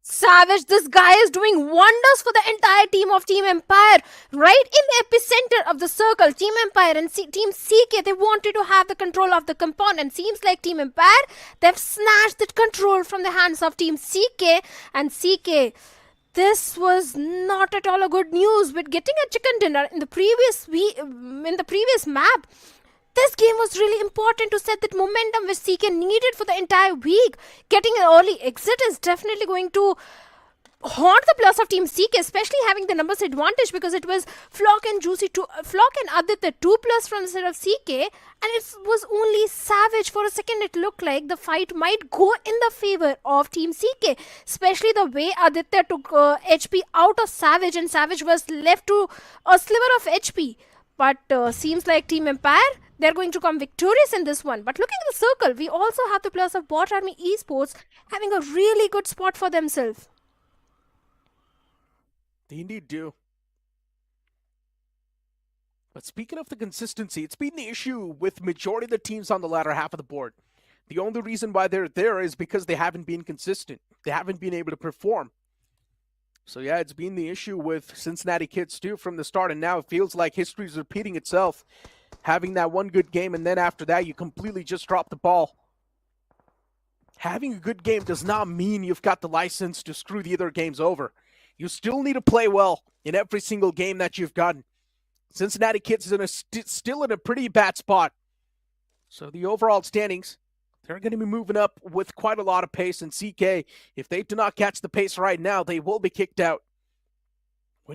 U: Savage, this guy is doing wonders for the entire team of Team Empire. Right in the epicenter of the circle, Team Empire and Team CK, they wanted to have the control of the compound. And seems like Team Empire, they've snatched that control from the hands of Team CK. And CK, this was not at all a good news with getting a chicken dinner in the previous map. This game was really important to set that momentum which CK needed for the entire week. Getting an early exit is definitely going to haunt the plus of Team CK, especially having the numbers advantage, because it was Flock and Aditya 2+ from the side of CK, and it was only Savage. For a second it looked like the fight might go in the favor of Team CK, especially the way Aditya took HP out of Savage, and Savage was left to a sliver of HP. But seems like Team Empire, they're going to come victorious in this one. But looking at the circle, we also have the plus of Bot Army Esports having a really good spot for themselves.
J: They indeed do. But speaking of the consistency, it's been the issue with majority of the teams on the latter half of the board. The only reason why they're there is because they haven't been consistent. They haven't been able to perform. So yeah, it's been the issue with Cincinnati Kids too from the start, and now it feels like history is repeating itself. Having that one good game, and then after that, you completely just drop the ball. Having a good game does not mean you've got the license to screw the other games over. You still need to play well in every single game that you've gotten. Cincinnati Kids is still in a pretty bad spot. So the overall standings, they're going to be moving up with quite a lot of pace. And CK, if they do not catch the pace right now, they will be kicked out.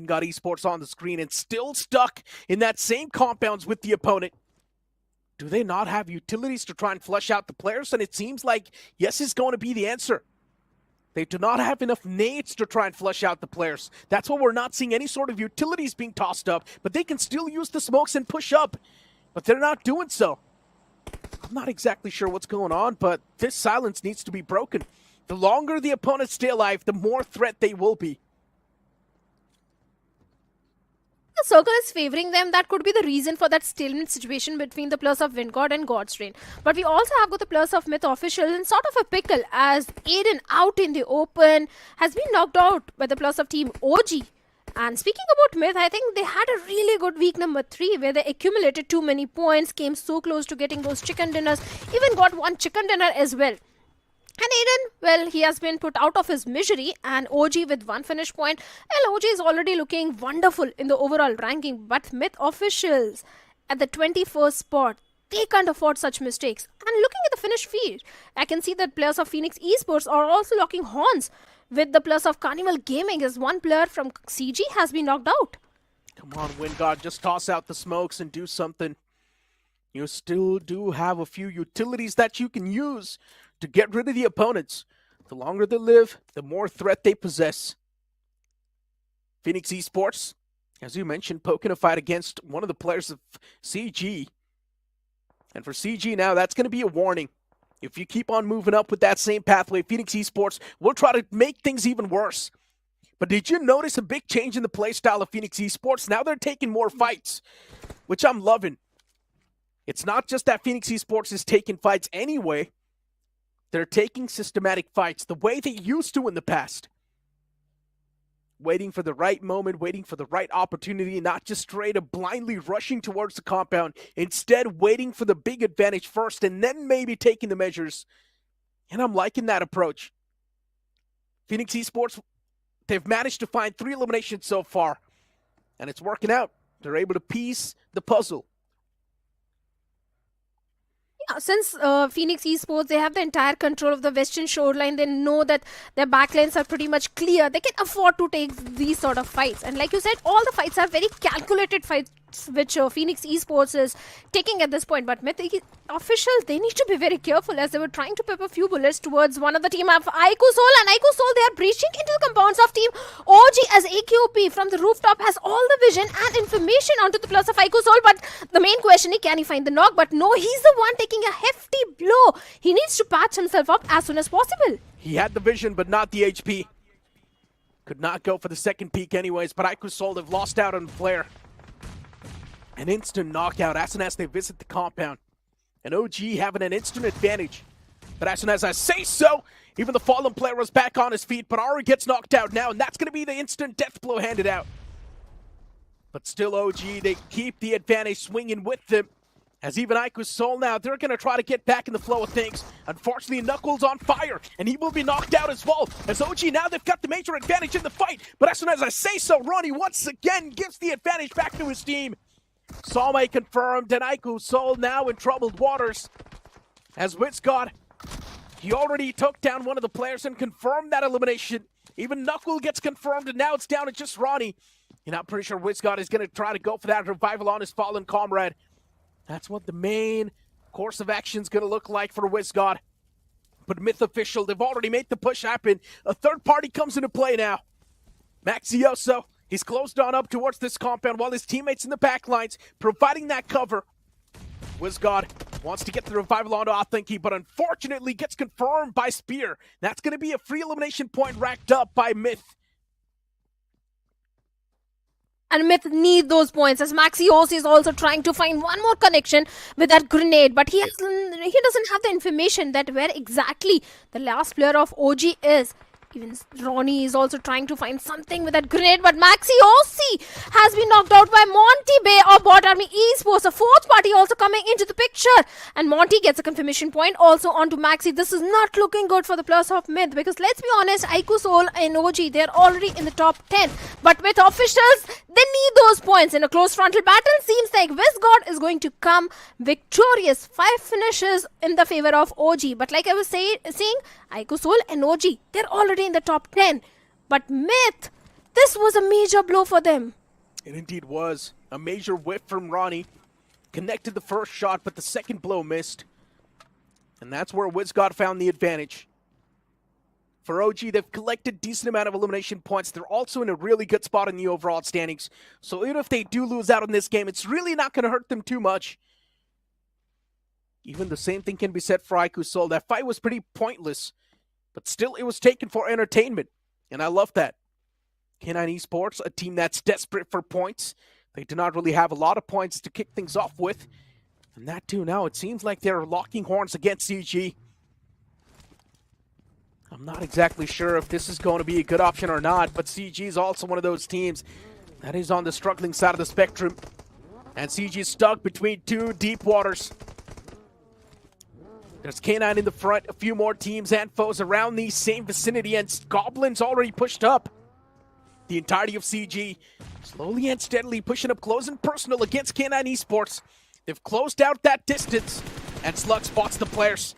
J: Got Esports on the screen and still stuck in that same compounds with the opponent. Do they not have utilities to try and flush out the players? And it seems like yes is going to be the answer. They do not have enough nades to try and flush out the players. That's why we're not seeing any sort of utilities being tossed up. But they can still use the smokes and push up. But they're not doing so. I'm not exactly sure what's going on, but this silence needs to be broken. The longer the opponents stay alive, the more threat they will be.
U: The circle is favoring them. That could be the reason for that stalemate situation between the plus of Wingod and God's Train. But we also have got the plus of Myth Official in sort of a pickle, as Aiden out in the open has been knocked out by the plus of Team OG. And speaking about Myth, I think they had a really good week number 3 where they accumulated too many points, came so close to getting those chicken dinners, even got one chicken dinner as well. And Aiden, well, he has been put out of his misery, and OG with 1 finish point. Well, OG is already looking wonderful in the overall ranking, but Myth Officials at the 21st spot, they can't afford such mistakes. And looking at the finish feed, I can see that players of Phoenix Esports are also locking horns with the plus of Carnival Gaming, as one player from CG has been knocked out.
J: Come on, Wingod, just toss out the smokes and do something. You still do have a few utilities that you can use to get rid of the opponents. The longer they live, the more threat they possess. Phoenix Esports As you mentioned, poking a fight against one of the players of CG. And for CG now, that's going to be a warning. If you keep on moving up with that same pathway, Phoenix Esports will try to make things even worse. But did you notice a big change in the play style of Phoenix Esports? Now they're taking more fights, which I'm loving. It's not just that Phoenix Esports is taking fights anyway. They're taking systematic fights the way they used to in the past. Waiting for the right moment, waiting for the right opportunity, not just straight up blindly rushing towards the compound. Instead, waiting for the big advantage first and then maybe taking the measures. And I'm liking that approach. Phoenix Esports, they've managed to find 3 eliminations so far. And it's working out. They're able to piece the puzzle.
U: Yeah, since Phoenix Esports, they have the entire control of the western shoreline. They know that their backlines are pretty much clear. They can afford to take these sort of fights. And like you said, all the fights are very calculated fights which Phoenix Esports is taking at this point. But Myth officials, they need to be very careful as they were trying to pep a few bullets towards one of the team of IQ Soul. And IQ Soul, they are breaching into the compounds of team OG as AQP from the rooftop has all the vision and information onto the plus of IQ Soul. But the main question is, can he find the knock? But no, he's the one taking a hefty blow. He needs to patch himself up as soon as possible.
J: He had the vision, but not the HP. Could not go for the second peak anyways, but IQ Soul have lost out on Flare. An instant knockout as soon as they visit the compound. And OG having an instant advantage. But as soon as I say so, even the fallen player was back on his feet, but Ari gets knocked out now, and that's going to be the instant death blow handed out. But still OG, they keep the advantage swinging with them. As even IQ Soul now, they're going to try to get back in the flow of things. Unfortunately, Knuckles on fire, and he will be knocked out as well. As OG now, they've got the major advantage in the fight. But as soon as I say so, Ronnie once again gives the advantage back to his team. Salme confirmed, and IQ Soul now in troubled waters. As Witzgod, he already took down one of the players and confirmed that elimination. Even Knuckle gets confirmed, and now it's down to just Ronnie. And I'm pretty sure Witzgod is going to try to go for that revival on his fallen comrade. That's what the main course of action is going to look like for Witzgod. But Myth official, they've already made the push happen. A third party comes into play now. Maxioso, he's closed on up towards this compound while his teammates in the back lines providing that cover. Witzgod wants to get the revival onto Athenki, but unfortunately gets confirmed by Spear. That's going to be a free elimination point racked up by Myth.
U: And Myth need those points as Maxios is also trying to find one more connection with that grenade. But he doesn't have the information that where exactly the last player of OG is. Even Ronnie is also trying to find something with that grenade, but Maxiosi has been knocked out by Monty Bay of Bot Army Esports. A fourth party also coming into the picture, and Monty gets a confirmation point also onto Maxi. This is not looking good for the plus of Myth because let's be honest, IQ Soul and OG, they're already in the top 10. But with officials, they need those points. In a close frontal battle, seems like Witzgod is going to come victorious. 5 finishes in the favor of OG. But like I was saying, IQ Soul and OG, they're already in the top 10. But Myth, this was a major blow for them.
J: It indeed was. A major whiff from Ronnie. Connected the first shot, but the second blow missed. And that's where Witzgod found the advantage. For OG, they've collected a decent amount of elimination points. They're also in a really good spot in the overall standings. So even if they do lose out in this game, it's really not going to hurt them too much. Even the same thing can be said for IQ Soul. That fight was pretty pointless. But still, it was taken for entertainment. And I love that. K9 Esports, a team that's desperate for points. They do not really have a lot of points to kick things off with. And that too, now it seems like they're locking horns against CG. I'm not exactly sure if this is going to be a good option or not, but CG is also one of those teams that is on the struggling side of the spectrum. And CG is stuck between 2 deep waters. There's K9 in the front, a few more teams and foes around the same vicinity, and Goblins already pushed up. The entirety of CG slowly and steadily pushing up close and personal against K9 Esports. They've closed out that distance, and Slug spots the players.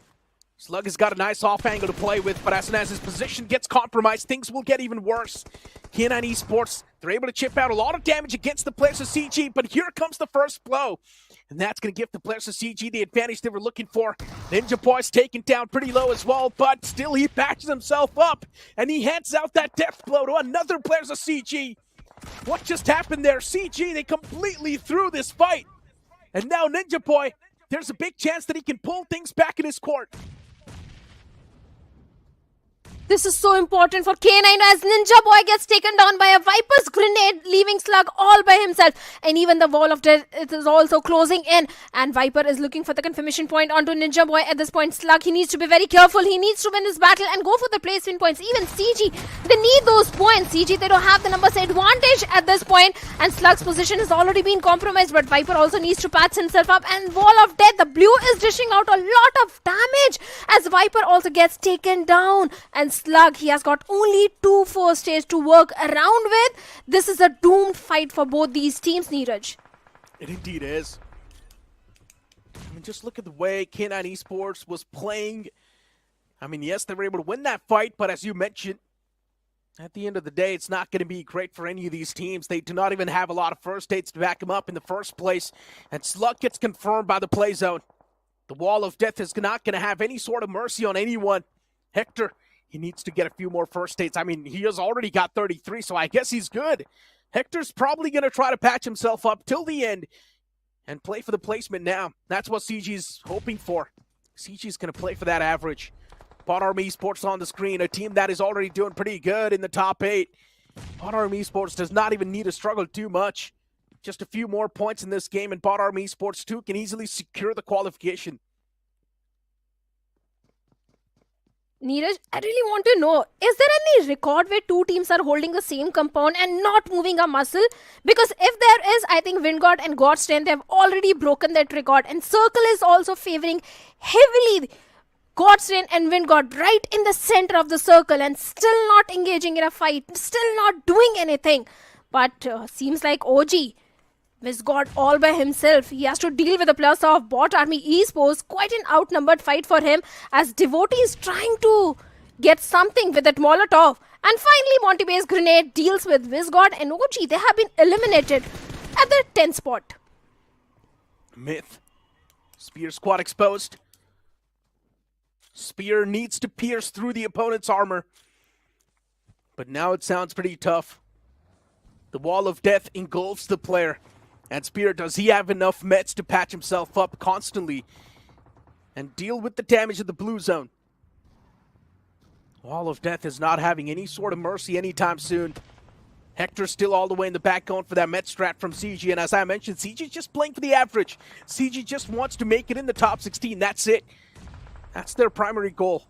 J: Slug has got a nice off angle to play with, but as soon as his position gets compromised, things will get even worse. K9 Esports, they're able to chip out a lot of damage against the players of CG, but here comes the first blow. And that's going to give the players of CG the advantage they were looking for. Ninja Boy's taken down pretty low as well, but still he patches himself up. And he hands out that death blow to another players of CG. What just happened there? CG, they completely threw this fight. And now Ninja Boy, there's a big chance that he can pull things back in his court.
U: This is so important for K9 as Ninja Boy gets taken down by a Viper's grenade, leaving Slug all by himself. And even the wall of death is also closing in. And Viper is looking for the confirmation point onto Ninja Boy at this point. Slug, he needs to be very careful. He needs to win this battle and go for the placement points. Even CG, they need those points. CG, they don't have the numbers advantage at this point. And Slug's position has already been compromised. But Viper also needs to patch himself up. And wall of death, the blue is dishing out a lot of damage as Viper also gets taken down. And Slug, he has got only 2 first stage to work around with. This is a doomed fight for both these teams, Neeraj.
J: It indeed is. I mean, just look at the way K9 Esports was playing. I mean, yes, they were able to win that fight, but as you mentioned, at the end of the day, it's not going to be great for any of these teams. They do not even have a lot of first states to back them up in the first place. And Slug gets confirmed by the play zone. The wall of death is not going to have any sort of mercy on anyone. Hector, he needs to get a few more first states. I mean, he has already got 33, so I guess he's good. Hector's probably going to try to patch himself up till the end and play for the placement now. That's what CG's hoping for. CG's going to play for that average. Bot Army Esports on the screen, a team that is already doing pretty good in the top 8. Bot Army Esports does not even need to struggle too much. Just a few more points in this game, and Bot Army Esports 2 can easily secure the qualification.
U: Neeraj, I really want to know, is there any record where two teams are holding the same compound and not moving a muscle? Because if there is, I think Wingod and Godstrand, they have already broken that record. And Circle is also favoring heavily Godstrand and Wingod right in the center of the circle and still not engaging in a fight, still not doing anything. But seems like OG Wingod all by himself. He has to deal with the plus of Bot Army Esports. Quite an outnumbered fight for him as Devotee is trying to get something with that Molotov. And finally, Monty Bay's grenade deals with Wizgod and OG. They have been eliminated at the 10th spot.
J: Myth. Spear squad exposed. Spear needs to pierce through the opponent's armor. But now it sounds pretty tough. The wall of death engulfs the player. And Spear, does he have enough meds to patch himself up constantly and deal with the damage of the blue zone? Wall of Death is not having any sort of mercy anytime soon. Hector's still all the way in the back going for that med strat from CG, and as I mentioned, CG's just playing for the average. CG just wants to make it in the top 16, that's it. That's their primary goal.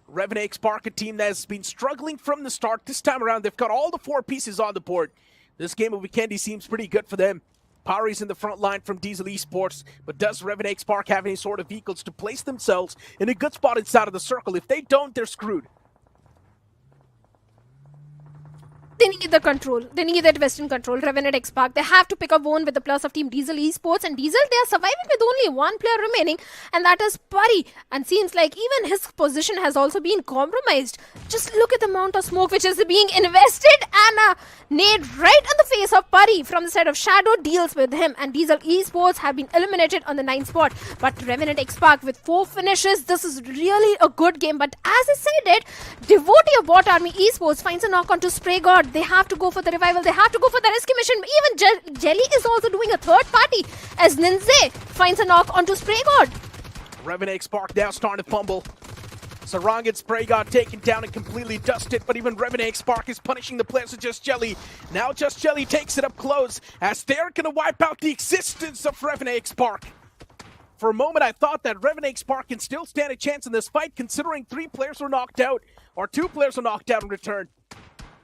J: Revenant Spark, a team that has been struggling from the start. This time around, they've got all the 4 pieces on the board. This game of Weekendy seems pretty good for them. Pari's in the front line from Diesel Esports, but does Revenant Spark have any sort of vehicles to place themselves in a good spot inside of the circle? If they don't, they're screwed.
U: They need the control. They need that Western control. Revenant X-Park. They have to pick up one with the plus of Team Diesel Esports. And Diesel, they are surviving with only one player remaining. And that is Pari. And seems like even his position has also been compromised. Just look at the amount of smoke which is being invested. And a nade right on the face of Pari from the side of Shadow deals with him. And Diesel Esports have been eliminated on the 9th spot. But Revenant X-Park with 4 finishes. This is really a good game. But as I said it, Devotee of Bot Army Esports finds a knock onto Spray God. They have to go for the revival. They have to go for the rescue mission. Even Jelly is also doing a third party as Ninze finds a knock onto Spray God.
J: Revenant Spark now starting to fumble. Sarang and Spray God taken down and completely dusted, but even Revenant Spark is punishing the players of Just Jelly. Now Just Jelly takes it up close as they're going to wipe out the existence of Revenant Spark. For a moment, I thought that Revenant Spark can still stand a chance in this fight, considering 3 players were knocked out, or 2 players were knocked out in return.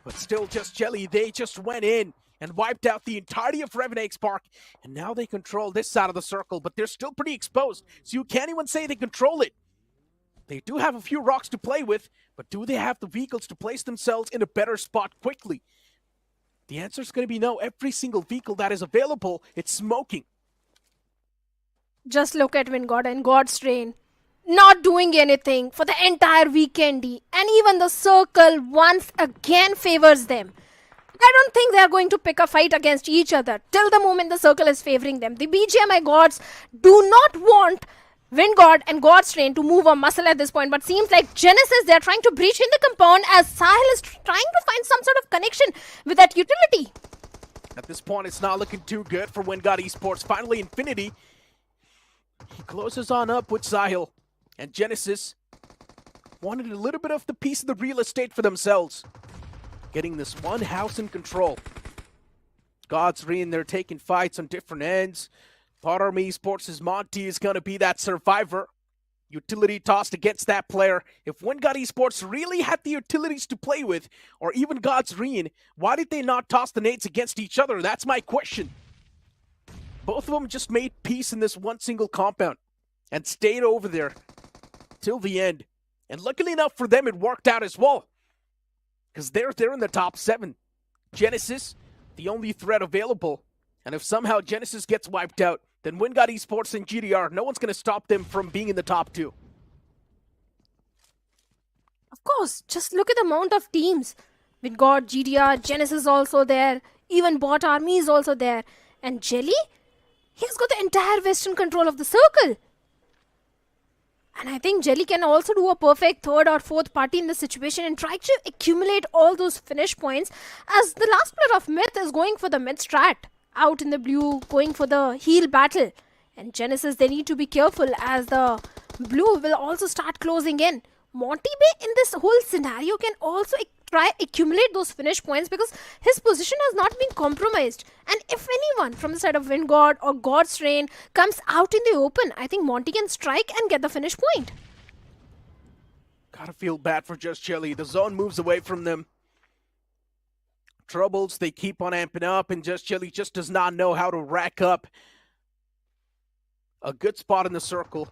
J: But still, Just Jelly, they just went in and wiped out the entirety of Revenant Spark. And now they control this side of the circle, but they're still pretty exposed. So you can't even say they control it. They do have a few rocks to play with, but do they have the vehicles to place themselves in a better spot quickly? The answer is going to be no. Every single vehicle that is available, it's smoking.
U: Just look at Wingod and Godstrain. Not doing anything for the entire Weekendy. And even the circle once again favors them. I don't think they are going to pick a fight against each other till the moment the circle is favoring them. The BGMI gods do not want Wingod and Godstrain to move a muscle at this point. But seems like Genesis, they are trying to breach in the compound as Sahil is trying to find some sort of connection with that utility.
J: At this point, it's not looking too good for WinGod Esports. Finally, Infinity. He closes on up with Sahil. And Genesis wanted a little bit of the piece of the real estate for themselves. Getting this one house in control. God's Reign, they're taking fights on different ends. Thought Army Esports' Monty is going to be that survivor. Utility tossed against that player. If WinGod Esports really had the utilities to play with, or even God's Reign, why did they not toss the nades against each other? That's my question. Both of them just made peace in this one single compound and stayed over there till the end. And luckily enough for them, it worked out as well. Because they're in the top 7. Genesis, the only threat available. And if somehow Genesis gets wiped out, then WinGod Esports and GDR, no one's going to stop them from being in the top 2.
U: Of course, just look at the amount of teams. WinGod, GDR, Genesis also there. Even Bot Army is also there. And Jelly, he's got the entire western control of the circle. And I think Jelly can also do a perfect third or fourth party in this situation and try to accumulate all those finish points, as the last player of Myth is going for the mid strat. Out in the blue, going for the heal battle. And Genesis, they need to be careful as the blue will also start closing in. Monty Bay in this whole scenario can also try accumulate those finish points because his position has not been compromised. And if anyone from the side of WinGod or God's Reign comes out in the open, I think Monty can strike and get the finish point.
J: Gotta feel bad for Just Jelly. The zone moves away from them. Troubles, they keep on amping up, and Just Jelly just does not know how to rack up a good spot in the circle.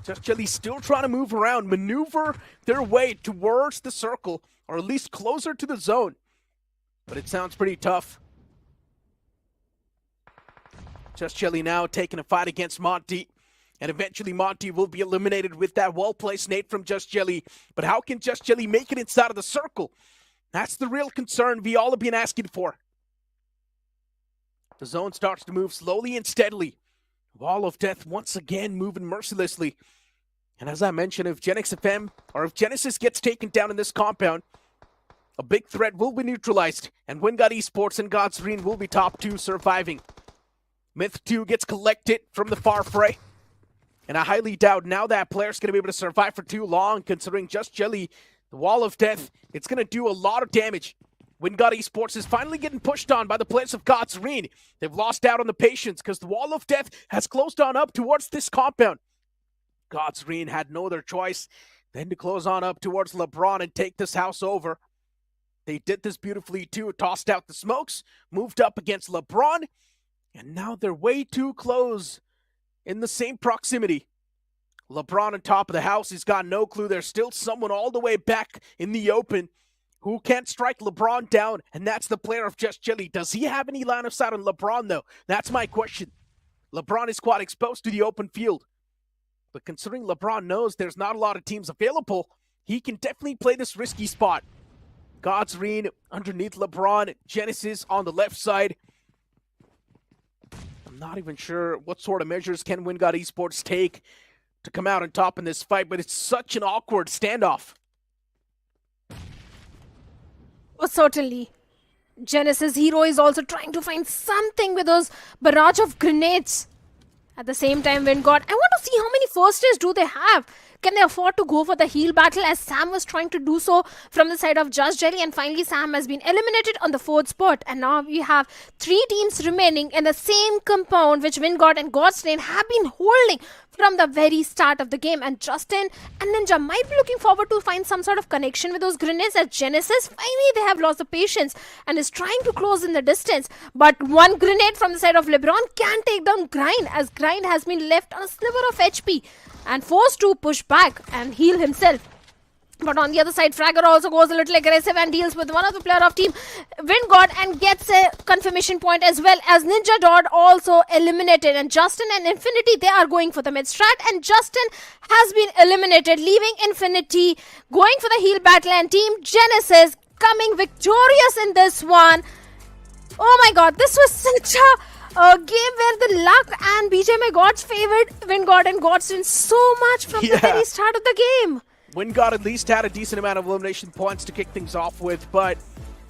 J: Just Jelly still trying to move around, maneuver their way towards the circle, or at least closer to the zone. But it sounds pretty tough. Just Jelly now taking a fight against Monty. And eventually Monty will be eliminated with that well-placed nade from Just Jelly. But how can Just Jelly make it inside of the circle? That's the real concern we all have been asking for. The zone starts to move slowly and steadily. Wall of Death once again moving mercilessly. And as I mentioned, if Genix FM or if Genesis gets taken down in this compound, a big threat will be neutralized. And WinGod Esports and God's Reign will be top 2 surviving. Myth 2 gets collected from the far fray. And I highly doubt now that player's going to be able to survive for too long, considering Just Jelly, the Wall of Death, it's going to do a lot of damage. WinGod Esports is finally getting pushed on by the players of God's Reign. They've lost out on the patience because the Wall of Death has closed on up towards this compound. God's Reign had no other choice than to close on up towards LeBron and take this house over. They did this beautifully too, tossed out the smokes, moved up against LeBron, and now they're way too close. In the same proximity. LeBron on top of the house, he's got no clue. There's still someone all the way back in the open who can't strike LeBron down, and that's the player of Just Jelly. Does he have any line of sight on LeBron, though? That's my question. LeBron is quite exposed to the open field. But considering LeBron knows there's not a lot of teams available, he can definitely play this risky spot. God's Reign underneath LeBron, Genesis on the left side. I'm not even sure what sort of measures can WinGod Esports take to come out on top in this fight, but it's such an awkward standoff.
U: Oh, certainly. Genesis Hero is also trying to find something with those barrage of grenades. At the same time, WinGod, I want to see how many first aids do they have. Can they afford to go for the heal battle as Sam was trying to do so from the side of Just Jelly, and finally Sam has been eliminated on the 4th spot, and now we have 3 teams remaining in the same compound which WinGod and God's Reign have been holding from the very start of the game. And Justin and Ninja might be looking forward to find some sort of connection with those grenades as Genesis, finally they have lost the patience and is trying to close in the distance. But one grenade from the side of LeBron can take down Grind, as Grind has been left on a sliver of HP and forced to push back and heal himself. But on the other side, Fragger also goes a little aggressive and deals with one of the player of team WinGod and gets a confirmation point, as well as Ninja Dodd also eliminated. And Justin and Infinity, they are going for the mid strat, and Justin has been eliminated, leaving Infinity going for the heal battle, and Team Genesis coming victorious in this one. Oh my god, this was such a game where the luck and BGMI gods favored WinGod and Godson so much from the very start of the game.
J: WinGod at least had a decent amount of elimination points to kick things off with, but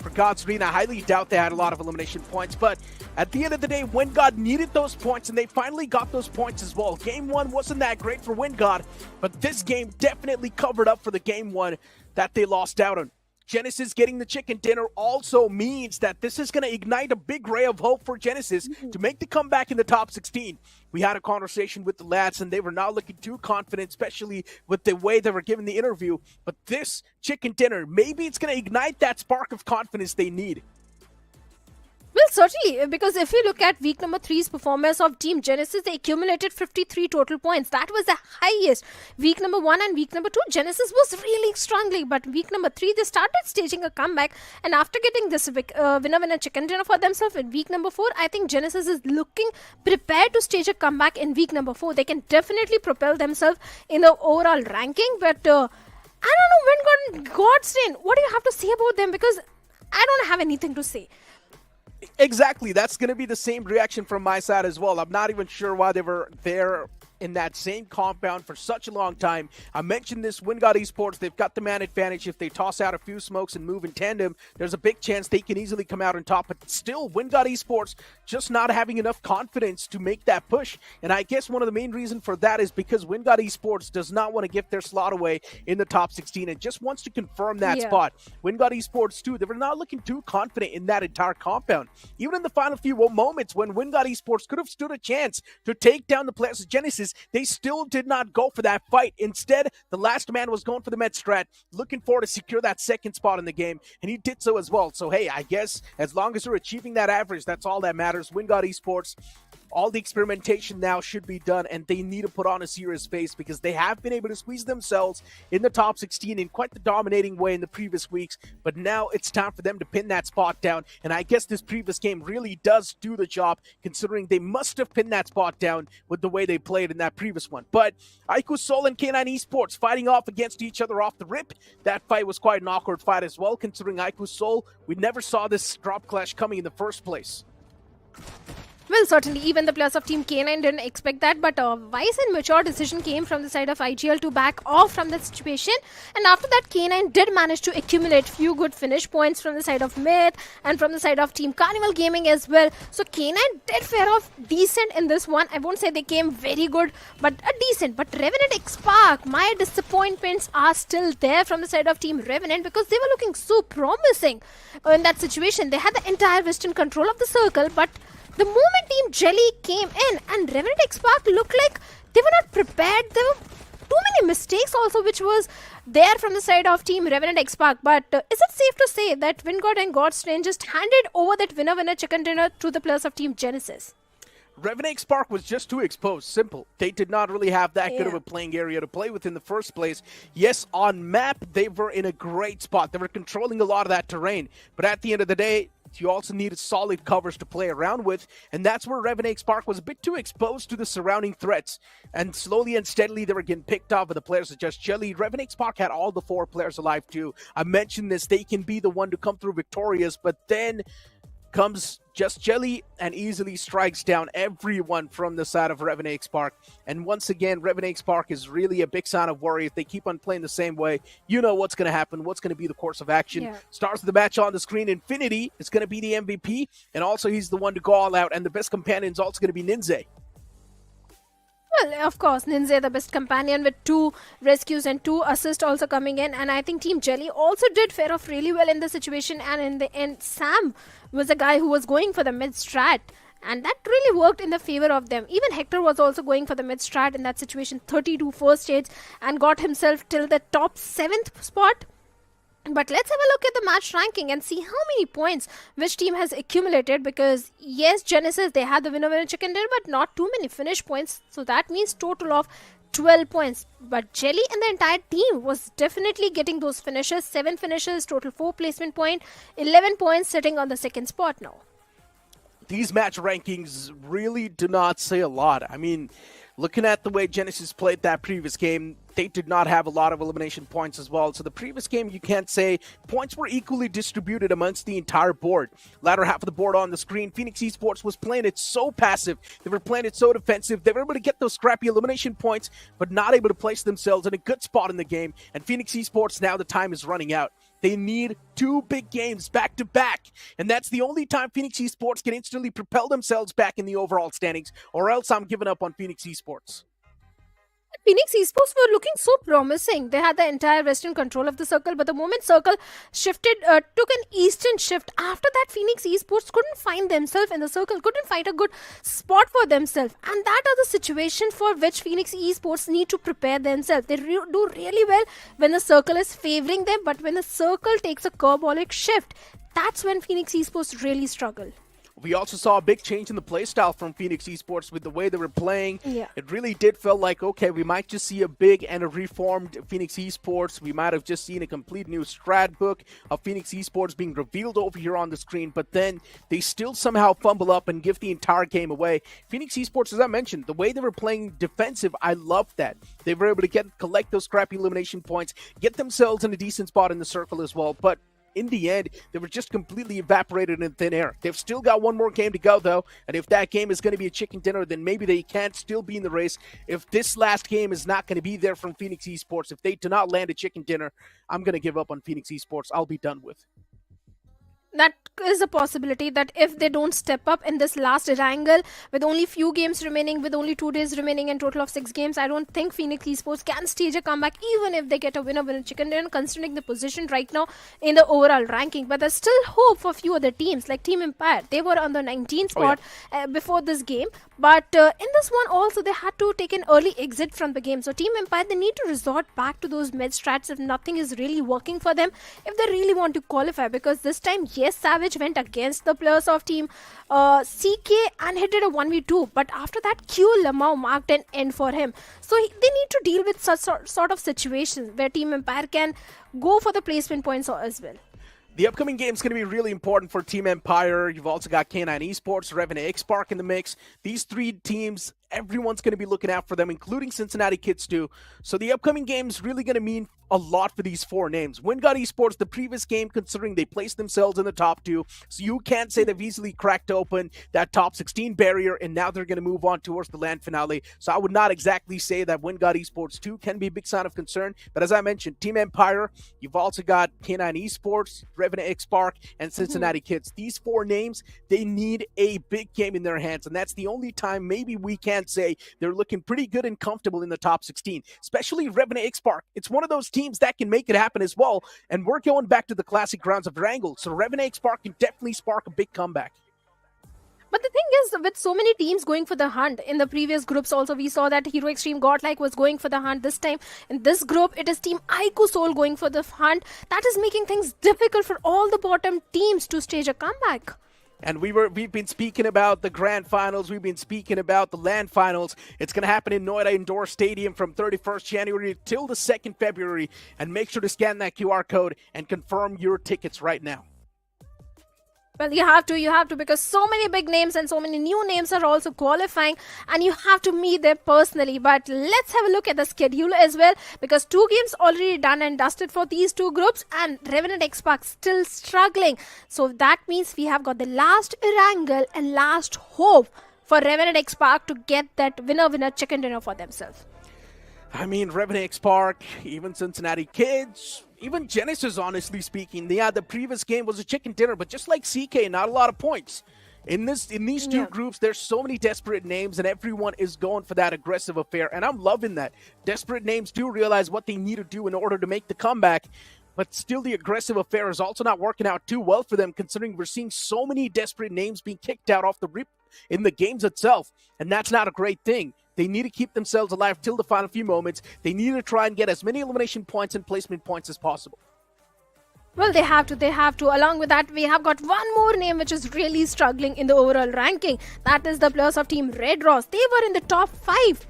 J: for God's Green. I highly doubt they had a lot of elimination points, but at the end of the day, WinGod needed those points, and they finally got those points as well. Game 1 wasn't that great for WinGod, but this game definitely covered up for the Game 1 that they lost out on. Genesis getting the chicken dinner also means that this is going to ignite a big ray of hope for Genesis to make the comeback in the top 16. We had a conversation with the lads, and they were not looking too confident, especially with the way they were giving the interview. But this chicken dinner, maybe it's going to ignite that spark of confidence they need.
U: Well, certainly, because if you look at week number 3's performance of Team Genesis, they accumulated 53 total points. That was the highest. Week number 1 and week number 2, Genesis was really struggling. But week number 3, they started staging a comeback. And after getting this winner chicken dinner for themselves in week number 4, I think Genesis is looking prepared to stage a comeback in week number 4. They can definitely propel themselves in the overall ranking. But I don't know, when Godstain, what do you have to say about them? Because I don't have anything to say.
J: Exactly. That's going to be the same reaction from my side as well. I'm not even sure why they were there in that same compound for such a long time. I mentioned this, WinGod Esports, they've got the man advantage. If they toss out a few smokes and move in tandem, there's a big chance they can easily come out on top. But still, WinGod Esports just not having enough confidence to make that push. And I guess one of the main reasons for that is because WinGod Esports does not want to give their slot away in the top 16 and just wants to confirm that spot. WinGod Esports too, they were not looking too confident in that entire compound. Even in the final few moments when WinGod Esports could have stood a chance to take down the players of Genesis, they still did not go for that fight. Instead, the last man was going for the med strat, looking forward to secure that second spot in the game, and he did so as well. So, hey, I guess as long as they're achieving that average, that's all that matters. WinGod Esports, all the experimentation now should be done, and they need to put on a serious face because they have been able to squeeze themselves in the top 16 in quite the dominating way in the previous weeks, but now it's time for them to pin that spot down, and I guess this previous game really does do the job considering they must have pinned that spot down with the way they played in that previous one. But Aiku Soul and K9 Esports fighting off against each other off the rip. That fight was quite an awkward fight as well, considering Aiku Soul, we never saw this drop clash coming in the first place.
U: Well, certainly, even the players of Team K9 didn't expect that, but a wise and mature decision came from the side of IGL to back off from that situation. And after that, K9 did manage to accumulate few good finish points from the side of Myth and from the side of Team Carnival Gaming as well. So K9 did fare off decent in this one. I won't say they came very good, but a decent. But Revenant X-Spark, my disappointments are still there from the side of Team Revenant because they were looking so promising in that situation. They had the entire western control of the circle, but the moment Team Jelly came in and Revenant X-Spark looked like they were not prepared. There were too many mistakes also which was there from the side of Team Revenant X-Spark. But is it safe to say that WinGod and Godstrain just handed over that winner chicken dinner to the players of Team Genesis?
J: Revenant X-Spark was just too exposed. Simple. They did not really have that good of a playing area to play with in the first place. Yes, on map, they were in a great spot. They were controlling a lot of that terrain. But at the end of the day, you also needed solid covers to play around with, and that's where Revenant X-Spark was a bit too exposed to the surrounding threats. And slowly and steadily, they were getting picked off by the players of Just Jelly. Revenant X-Spark had all the 4 players alive too. I mentioned this, they can be the one to come through victorious, but then comes Just Jelly and easily strikes down everyone from the side of Revenant X-Spark. And once again, Revenant X-Spark is really a big sign of worry. If they keep on playing the same way, you know what's going to happen, what's going to be the course of action. Stars of the match on the screen, Infinity is going to be the MVP, and also he's the one to go all out, and the best companion is also going to be Ninze.
U: Well, of course, Ninze, the best companion with 2 rescues and 2 assists also coming in. And I think Team Jelly also did fare off really well in the situation. And in the end, Sam was a guy who was going for the mid strat. And that really worked in the favor of them. Even Hector was also going for the mid strat in that situation, 32 first stage, and got himself till the top 7th spot. But let's have a look at the match ranking and see how many points which team has accumulated, because yes, Genesis, they had the winner chicken dinner, but not too many finish points. So that means total of 12 points. But Jelly and the entire team was definitely getting those finishes. 7 finishes, total 4 placement point, 11 points sitting on the second spot now.
J: These match rankings really do not say a lot. I mean, looking at the way Genesis played that previous game, they did not have a lot of elimination points as well. So the previous game, you can't say points were equally distributed amongst the entire board. Latter half of the board on the screen, Phoenix Esports was playing it so passive. They were playing it so defensive. They were able to get those scrappy elimination points, but not able to place themselves in a good spot in the game. And Phoenix Esports, now the time is running out. They need 2 big games back to back. And that's the only time Phoenix Esports can instantly propel themselves back in the overall standings, or else I'm giving up on Phoenix Esports.
U: Phoenix Esports were looking so promising. They had the entire western control of the circle, but the moment circle shifted, took an eastern shift. After that, Phoenix Esports couldn't find themselves in the circle, couldn't find a good spot for themselves. And that are the situation for which Phoenix Esports need to prepare themselves. They do really well when the circle is favoring them, but when the circle takes a curveball shift, that's when Phoenix Esports really struggle.
J: We also saw a big change in the playstyle from Phoenix Esports with the way they were playing.
U: Yeah.
J: It really did feel like, okay, we might just see a big and a reformed Phoenix Esports. We might have just seen a complete new strat book of Phoenix Esports being revealed over here on the screen, but then they still somehow fumble up and give the entire game away. Phoenix Esports, as I mentioned, the way they were playing defensive, I loved that. They were able to collect those crappy elimination points, get themselves in a decent spot in the circle as well, but in the end, they were just completely evaporated in thin air. They've still got one more game to go, though, and if that game is going to be a chicken dinner, then maybe they can still be in the race. If this last game is not going to be there from Phoenix Esports, if they do not land a chicken dinner, I'm going to give up on Phoenix Esports. I'll be done with.
U: That is a possibility that if they don't step up in this last Erangel with only few games remaining, with only 2 days remaining and total of 6 games, I don't think Phoenix Esports can stage a comeback even if they get a winner chicken dinner, considering the position right now in the overall ranking. But there's still hope for few other teams like Team Empire. They were on the 19th spot before this game, but in this one also they had to take an early exit from the game. So Team Empire, they need to resort back to those mid strats if nothing is really working for them, if they really want to qualify, because this time, yes, Savage went against the players of Team CK and he did a 1v2, but after that Q Lamau marked an end for him. So they need to deal with such sort of situations where Team Empire can go for the placement points as well.
J: The upcoming game is going to be really important for Team Empire. You've also got K9 Esports, Revenant X-Park in the mix. These 3 teams, everyone's going to be looking out for them, including Cincinnati Kids too. So the upcoming game is really going to mean a lot for these 4 names. WinGod Esports, the previous game, considering they placed themselves in the top 2, so you can't say they've easily cracked open that top 16 barrier, and now they're going to move on towards the LAN finale. So I would not exactly say that WinGod Esports 2 can be a big sign of concern, but as I mentioned, Team Empire, you've also got K9 Esports, Revenant X-Park, and Cincinnati Kids. These 4 names, they need a big game in their hands, and that's the only time maybe we can say they're looking pretty good and comfortable in the top 16, especially Revenant X-Park. It's one of those teams that can make it happen as well, and we're going back to the classic grounds of Erangel, so Revenant X-Park can definitely spark a big comeback.
U: But the thing is, with so many teams going for the hunt, in the previous groups also we saw that Hero Extreme Godlike was going for the hunt. This time in this group it is Team Aiku Soul going for the hunt. That is making things difficult for all the bottom teams to stage a comeback.
J: And we've been speaking about the grand finals. We've been speaking about the LAN finals. It's going to happen in Noida Indoor Stadium from 31st January till the 2nd February. And make sure to scan that QR code and confirm your tickets right now.
U: Well, you have to, because so many big names and so many new names are also qualifying, and you have to meet them personally. But let's have a look at the schedule as well, because 2 games already done and dusted for these 2 groups, and Revenant X-Park still struggling. So that means we have got the last Erangel and last hope for Revenant X-Park to get that winner chicken dinner for themselves.
J: I mean, Revenant X-Park, even Cincinnati Kids, even Genesis, honestly speaking. Yeah, the previous game was a chicken dinner, but just like CK, not a lot of points. In these 2 groups, there's so many desperate names, and everyone is going for that aggressive affair, and I'm loving that. Desperate names do realize what they need to do in order to make the comeback, but still the aggressive affair is also not working out too well for them, considering we're seeing so many desperate names being kicked out off the rip in the games itself, and that's not a great thing. They need to keep themselves alive till the final few moments. They need to try and get as many elimination points and placement points as possible.
U: Well, they have to. Along with that, we have got one more name which is really struggling in the overall ranking. That is the players of Team Red Ross. They were in the top 5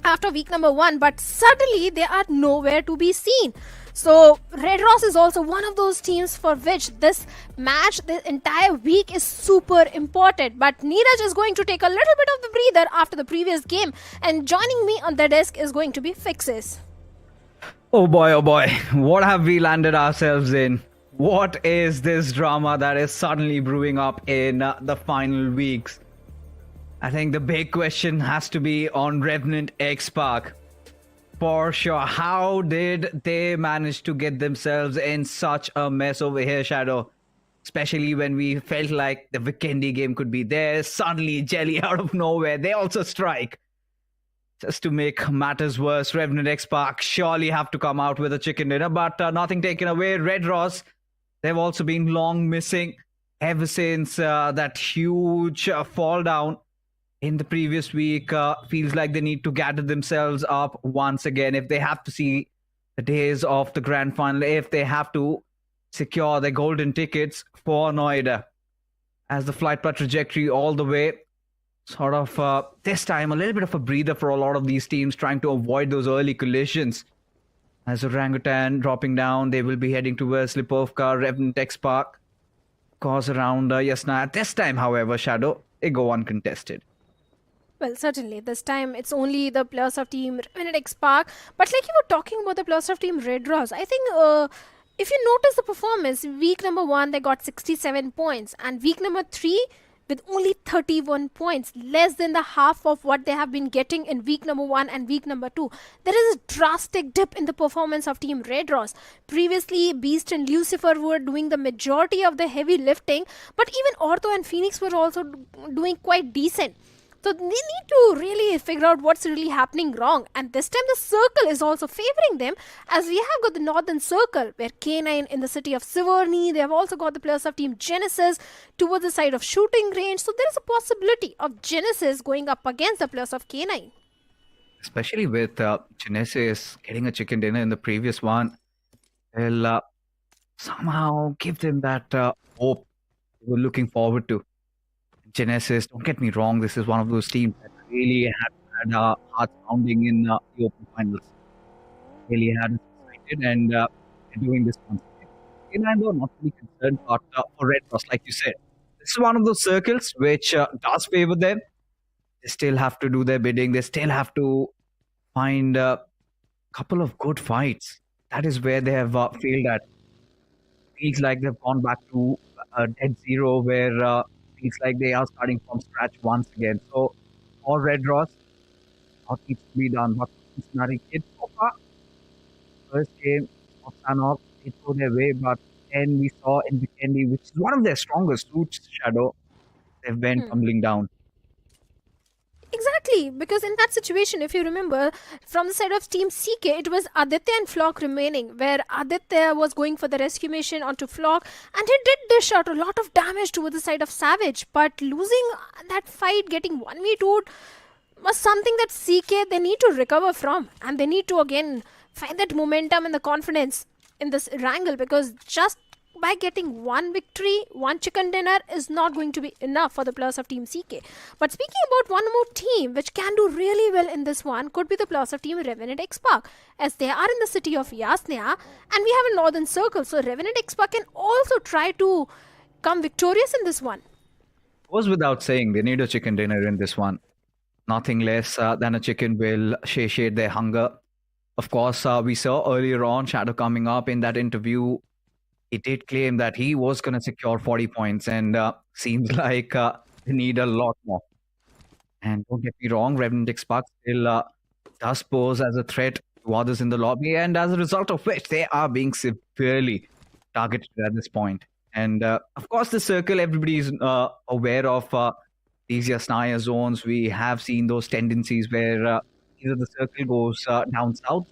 U: after week number 1, but suddenly they are nowhere to be seen. So Red Ross is also one of those teams for which this match, the entire week, is super important. But Neeraj is going to take a little bit of the breather after the previous game, and joining me on the desk is going to be Fixes.
K: Oh boy, what have we landed ourselves in? What is this drama that is suddenly brewing up in the final weeks? I think the big question has to be on Revenant X-Park. for sure. How did they manage to get themselves in such a mess over here, Shadow? Especially when we felt like the Vikendi game could be there. Suddenly, Jelly out of nowhere, they also strike. Just to make matters worse, Revenant X Park surely have to come out with a chicken dinner, but nothing taken away. Red Ross, they've also been long missing ever since that huge fall down in the previous week. Feels like they need to gather themselves up once again if they have to see the days of the grand final, if they have to secure their golden tickets for Noida. As the flight path trajectory all the way, sort of this time a little bit of a breather for a lot of these teams trying to avoid those early collisions. As Orangutan dropping down, they will be heading towards Lipovka, Revenant X Park. Cause around Yasna. This time, however, Shadow, they go uncontested.
U: Well, certainly. This time, it's only the players of Team Revenant X Park. But like you were talking about the players of Team Red Ross, I think if you notice the performance, week number 1, they got 67 points. And week number 3, with only 31 points, less than the half of what they have been getting in week number 1 and week number 2. There is a drastic dip in the performance of Team Red Ross. Previously, Beast and Lucifer were doing the majority of the heavy lifting, but even Ortho and Phoenix were also doing quite decent. So they need to really figure out what's really happening wrong. And this time the circle is also favoring them, as we have got the Northern Circle, where K9 in the city of Sigourney, they have also got the players of Team Genesis towards the side of shooting range. So there is a possibility of Genesis going up against the players of K9.
K: Especially with Genesis getting a chicken dinner in the previous one, will somehow give them that hope we're looking forward to. Genesis, don't get me wrong, this is one of those teams that really had heart pounding in the Open Finals. Really had us excited, and they're doing this once again. And I'm not really concerned, but for Red Cross, like you said, this is one of those circles which does favor them. They still have to do their bidding. They still have to find a couple of good fights. That is where they have failed at. Feels like they've gone back to dead zero, where feels like they are starting from scratch once again. So, for Red Ross, what needs to be done? What Cincinnati kids so far? First game of Sanhok, they threw their way, but then we saw in Vikendi, which is one of their strongest suits, Shadow, they've been tumbling down.
U: Exactly, because in that situation, if you remember, from the side of Team CK, it was Aditya and Flock remaining, where Aditya was going for the rescue mission onto Flock, and he did dish out a lot of damage towards the side of Savage, but losing that fight, getting 1v2 was something that CK, they need to recover from, and they need to again find that momentum and the confidence in this Erangel, because just by getting one victory, one chicken dinner is not going to be enough for the players of Team CK. But speaking about one more team which can do really well in this one could be the players of Team Revenant X Park, as they are in the city of Yasnia and we have a Northern Circle. So Revenant X Park can also try to come victorious in this one.
K: Goes without saying, they need a chicken dinner in this one. Nothing less than a chicken will satiate their hunger. Of course, we saw earlier on Shadow coming up in that interview. He did claim that he was going to secure 40 points, and seems like they need a lot more. And don't get me wrong, Revenant X Park still does pose as a threat to others in the lobby, and as a result of which they are being severely targeted at this point. And of course, the circle, everybody is aware of these Yasnaya zones. We have seen those tendencies where either the circle goes down south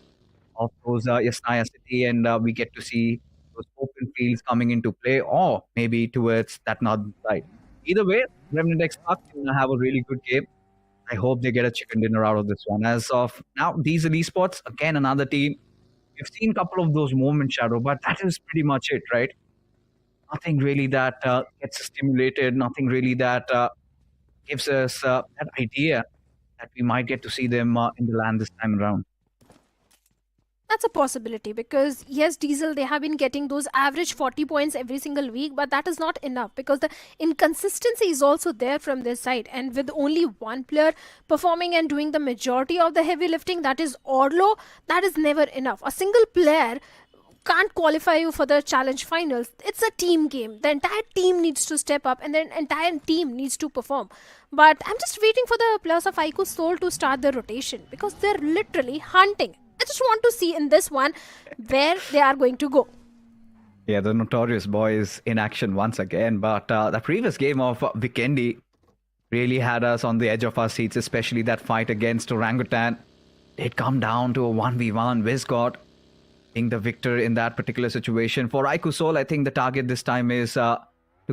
K: of those Yasnaya city, and we get to see those open fields coming into play, or maybe towards that northern side. Either way, Revenant X Park can have a really good game. I hope they get a chicken dinner out of this one. As of now, Diesel Esports, again, another team. We've seen a couple of those moments, Shadow, but that is pretty much it, right? Nothing really that gets stimulated, nothing really that gives us that idea that we might get to see them in the LAN this time around.
U: That's a possibility, because yes, Diesel, they have been getting those average 40 points every single week, but that is not enough because the inconsistency is also there from their side. And with only one player performing and doing the majority of the heavy lifting, that is Orlo, that is never enough. A single player can't qualify you for the challenge finals. It's a team game. The entire team needs to step up and the entire team needs to perform. But I'm just waiting for the players of Aiko Soul to start the rotation, because they're literally hunting I just want to see in this one where they are going to go.
K: Yeah, the notorious boys in action once again. But the previous game of Vikendi really had us on the edge of our seats, especially that fight against Orangutan. It come down to a 1v1. Vizgod being the victor in that particular situation. For Ikusol, I think the target this time is to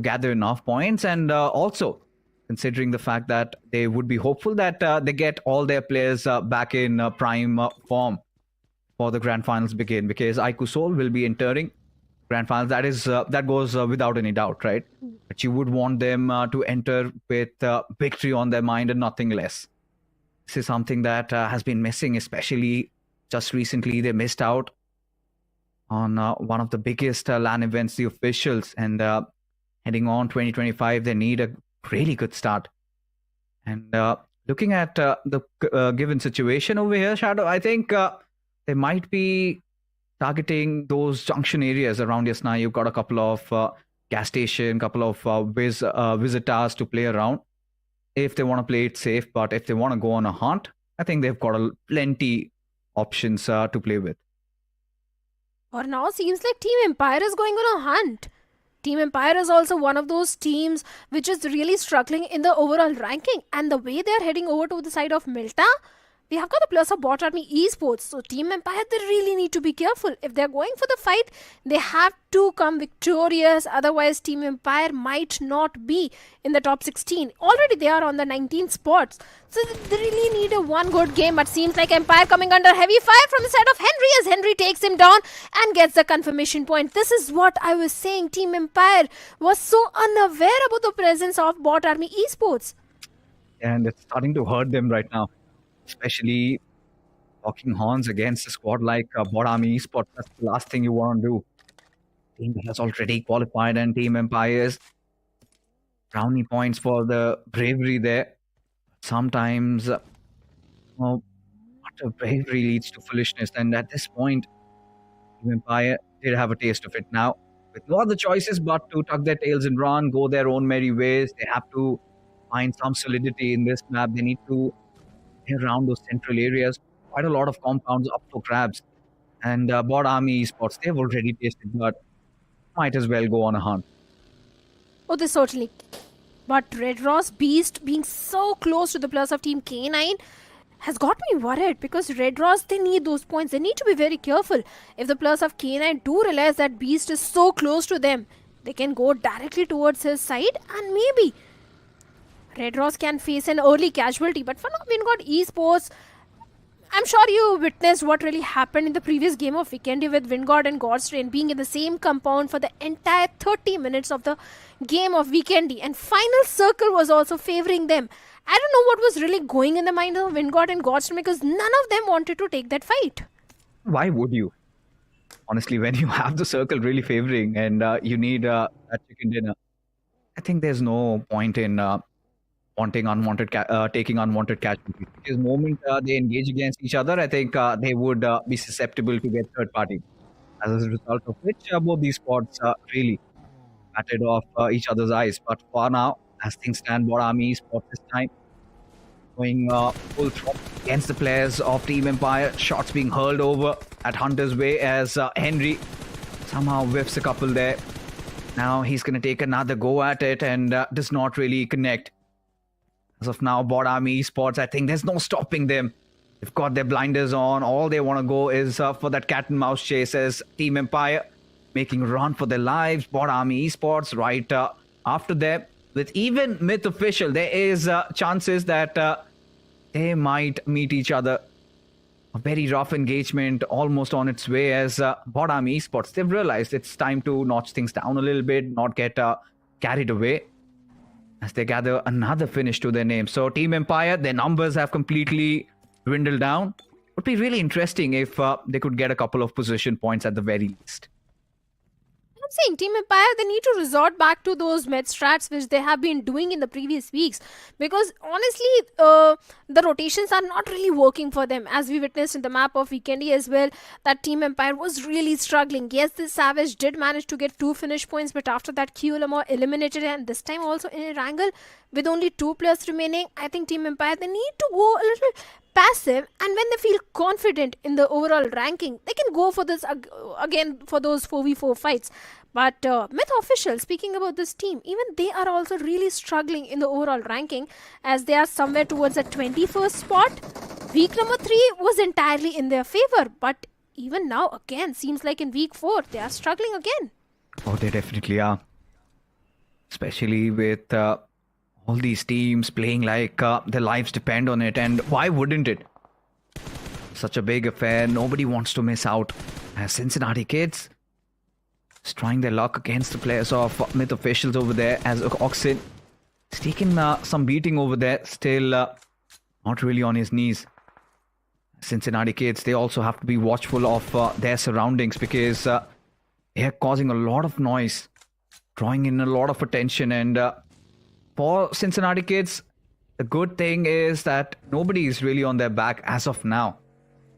K: gather enough points, and also considering the fact that they would be hopeful that they get all their players back in prime form for the grand finals begin, because Ikusol will be entering grand finals. That goes without any doubt, right? But you would want them to enter with victory on their mind and nothing less. This is something that has been missing, especially just recently. They missed out on one of the biggest LAN events, the officials, and heading on 2025, they need a really good start. And looking at the given situation over here, Shadow, I think they might be targeting those junction areas around Yasna. You've got a couple of gas station, couple of visitors to play around if they want to play it safe. But if they want to go on a hunt, I think they've got plenty options to play with.
U: For now, seems like Team Empire is going on a hunt. Team Empire is also one of those teams which is really struggling in the overall ranking. And the way they are heading over to the side of Milta, we have got the plus of Bot Army Esports. So Team Empire, they really need to be careful. If they're going for the fight, they have to come victorious. Otherwise, Team Empire might not be in the top 16. Already they are on the 19 spots. So they really need a one good game. But seems like Empire coming under heavy fire from the side of Henry as Henry takes him down and gets the confirmation point. This is what I was saying. Team Empire was so unaware about the presence of Bot Army Esports.
K: And it's starting to hurt them right now. Especially walking horns against a squad like Bot Army Esports. That's the last thing you want to do. Team has already qualified, and Team Empires brownie points for the bravery there. Sometimes what a bravery leads to foolishness, and at this point, Team Empire did have a taste of it now. With no other choices but to tuck their tails and run, go their own merry ways. They have to find some solidity in this map. They need to around those central areas, quite a lot of compounds up for grabs. And Bot Army Esports, they've already tasted blood. Might as well go on a hunt.
U: Oh, they certainly. But Red Ross Beast being so close to the plus of Team K9 has got me worried, because Red Ross, they need those points. They need to be very careful. If the plus of K9 do realize that Beast is so close to them, they can go directly towards his side, and maybe Red Ross can face an early casualty. But for now, we've got Esports. I'm sure you witnessed what really happened in the previous game of Vikendi with Vingod and Godstrain being in the same compound for the entire 30 minutes of the game of Vikendi. And final circle was also favoring them. I don't know what was really going in the mind of Vingod and Godstrain, because none of them wanted to take that fight.
K: Why would you? Honestly, when you have the circle really favoring and you need that chicken dinner, I think there's no point in taking unwanted casualties. Because the moment they engage against each other, I think they would be susceptible to get third party. As a result of which, both these squads really batted off each other's eyes. But for now, as things stand, Bot Army Esports this time going full throttle against the players of Team Empire. Shots being hurled over at Hunter's way as Henry somehow whiffs a couple there. Now he's going to take another go at it and does not really connect. As of now, Bot Army Esports, I think there's no stopping them. They've got their blinders on. All they want to go is for that cat and mouse chase as Team Empire making a run for their lives. Bot Army Esports right after them. With even Myth Official, there is chances that they might meet each other. A very rough engagement almost on its way as Bot Army Esports, they've realized it's time to notch things down a little bit, not get carried away, as they gather another finish to their name. So Team Empire, their numbers have completely dwindled down. Would be really interesting if they could get a couple of position points at the very least.
U: I'm saying Team Empire, they need to resort back to those med strats which they have been doing in the previous weeks, because honestly the rotations are not really working for them, as we witnessed in the map of Vikendi as well, that Team Empire was really struggling. Yes, the Savage did manage to get 2 finish points, but after that QLMO eliminated, and this time also in Erangel with only 2 players remaining. I think Team Empire, they need to go a little passive, and when they feel confident in the overall ranking, they can go for this again for those 4v4 fights. But Myth Official, speaking about this team, even they are also really struggling in the overall ranking, as they are somewhere towards the 21st spot. Week number 3 was entirely in their favor, but even now again seems like in week 4 they are struggling again.
K: Oh, they definitely are. Especially with all these teams playing like their lives depend on it. And why wouldn't it? Such a big affair. Nobody wants to miss out. As Cincinnati Kids is trying their luck against the players of Myth Officials over there, as Oxen is taking some beating over there. Still not really on his knees. Cincinnati Kids, they also have to be watchful of their surroundings, because they are causing a lot of noise, drawing in a lot of attention. And for Cincinnati Kids, the good thing is that nobody is really on their back as of now.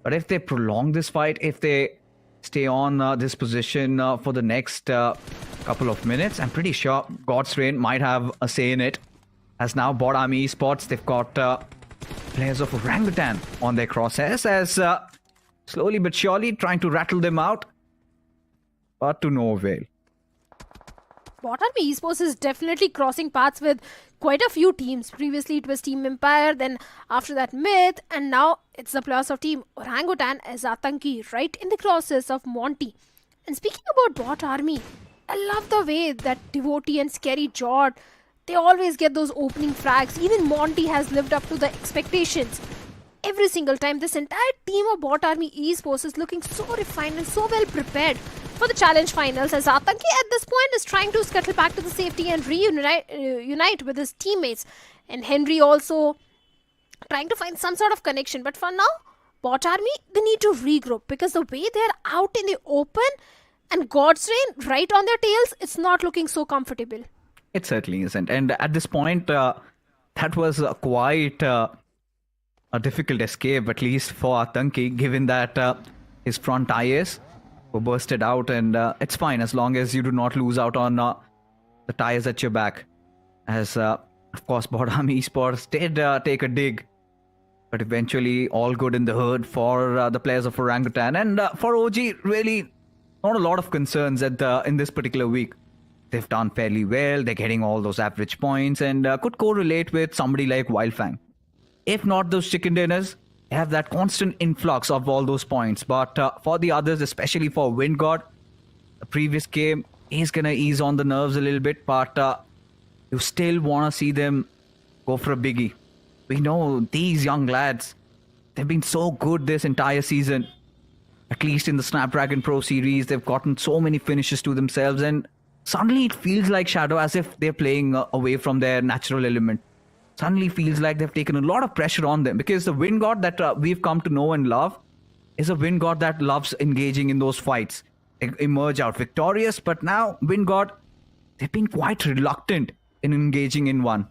K: But if they prolong this fight, if they stay on this position for the next couple of minutes, I'm pretty sure God's Reign might have a say in it. As now Bot Army Esports, they've got players of Orangutan on their crosshairs, as slowly but surely trying to rattle them out, but to no avail.
U: Bot Army Esports is definitely crossing paths with quite a few teams. Previously it was Team Empire, then after that Myth, and now it's the players of Team Orangutan as Atanki right in the crosses of Monty. And speaking about Bot Army, I love the way that Devotee and Scary Jord, they always get those opening frags. Even Monty has lived up to the expectations. Every single time, this entire team of Bot Army Esports is looking so refined and so well prepared for the challenge finals, as Atanki at this point is trying to scuttle back to the safety and reunite with his teammates. And Henry also trying to find some sort of connection. But for now, Bot Army, they need to regroup, because the way they're out in the open and God's Reign right on their tails, it's not looking so comfortable.
K: It certainly isn't. And at this point, that was quite a difficult escape, at least for Atanki, given that his front tires were bursted out. And it's fine as long as you do not lose out on the tires at your back. As, of course, Bot Army Esports did take a dig. But eventually, all good in the hood for the players of Orangutan. And for OG, really not a lot of concerns in this particular week. They've done fairly well. They're getting all those average points and could correlate with somebody like Wildfang. If not those chicken dinners, they have that constant influx of all those points. But for the others, especially for Wind God, the previous game is going to ease on the nerves a little bit. But you still want to see them go for a biggie. We know these young lads, they've been so good this entire season. At least in the Snapdragon Pro Series, they've gotten so many finishes to themselves. And suddenly it feels like Shadow, as if they're playing away from their natural element. Suddenly feels like they've taken a lot of pressure on them, because the Wind God that we've come to know and love is a Wind God that loves engaging in those fights. They emerge out victorious, but now Wind God, they've been quite reluctant in engaging in one.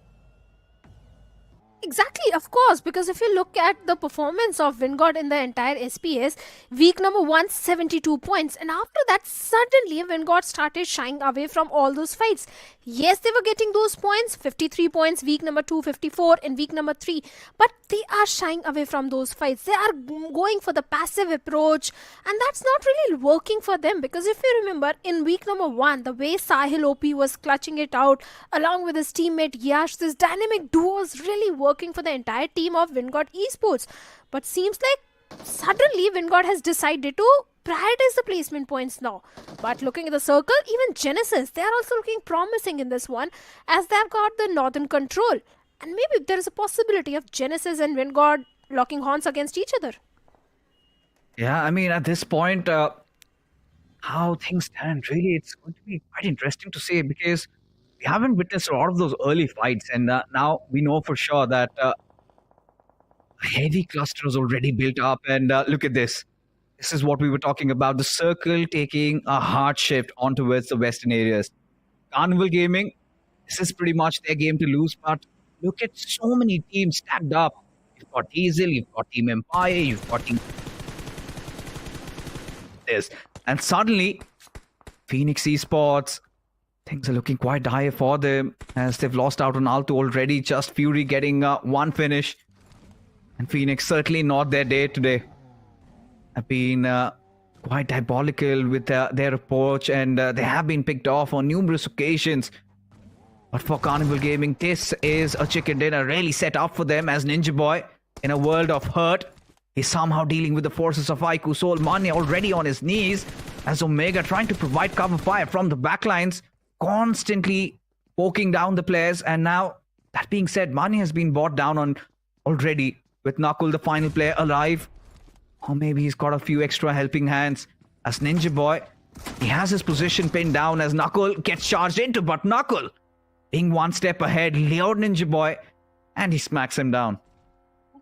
U: Exactly, of course, because if you look at the performance of Wingod in the entire SPS, week number 1, 72 points. And after that, suddenly Wingod started shying away from all those fights. Yes, they were getting those points, 53 points, week number 2, 54 in week number 3. But they are shying away from those fights. They are going for the passive approach. And that's not really working for them. Because if you remember, in week number 1, the way Sahil OP was clutching it out, along with his teammate Yash, this dynamic duo was really working for the entire team of Wingod Esports. But seems like suddenly Wingod has decided to prioritize the placement points now. But looking at the circle, even Genesis, they are also looking promising in this one, as they have got the northern control. And maybe there is a possibility of Genesis and Wingod locking horns against each other.
K: Yeah, I mean, at this point, how things stand, really, it's going to be quite interesting to say, because we haven't witnessed a lot of those early fights, and now we know for sure that a heavy cluster is already built up. And look at this. This is what we were talking about. The circle taking a hard shift on towards the western areas. Carnival Gaming, this is pretty much their game to lose, but look at so many teams stacked up. You've got Diesel, you've got Team Empire, you've got Team... this. And suddenly, Phoenix Esports, things are looking quite dire for them, as they've lost out on Alto already. Just Fury getting one finish. And Phoenix certainly not their day today. Have been quite diabolical with their approach, and they have been picked off on numerous occasions. But for Carnival Gaming, this is a chicken dinner really set up for them, as Ninja Boy, in a world of hurt, is somehow dealing with the forces of Aiku Soul. Mane already on his knees, as Omega trying to provide cover fire from the backlines, constantly poking down the players. And now, that being said, Mane has been brought down on already, with Knuckle, the final player, alive. Or maybe he's got a few extra helping hands. As Ninja Boy, he has his position pinned down as Knuckle gets charged into, but Knuckle, being one step ahead, lured Ninja Boy, and he smacks him down.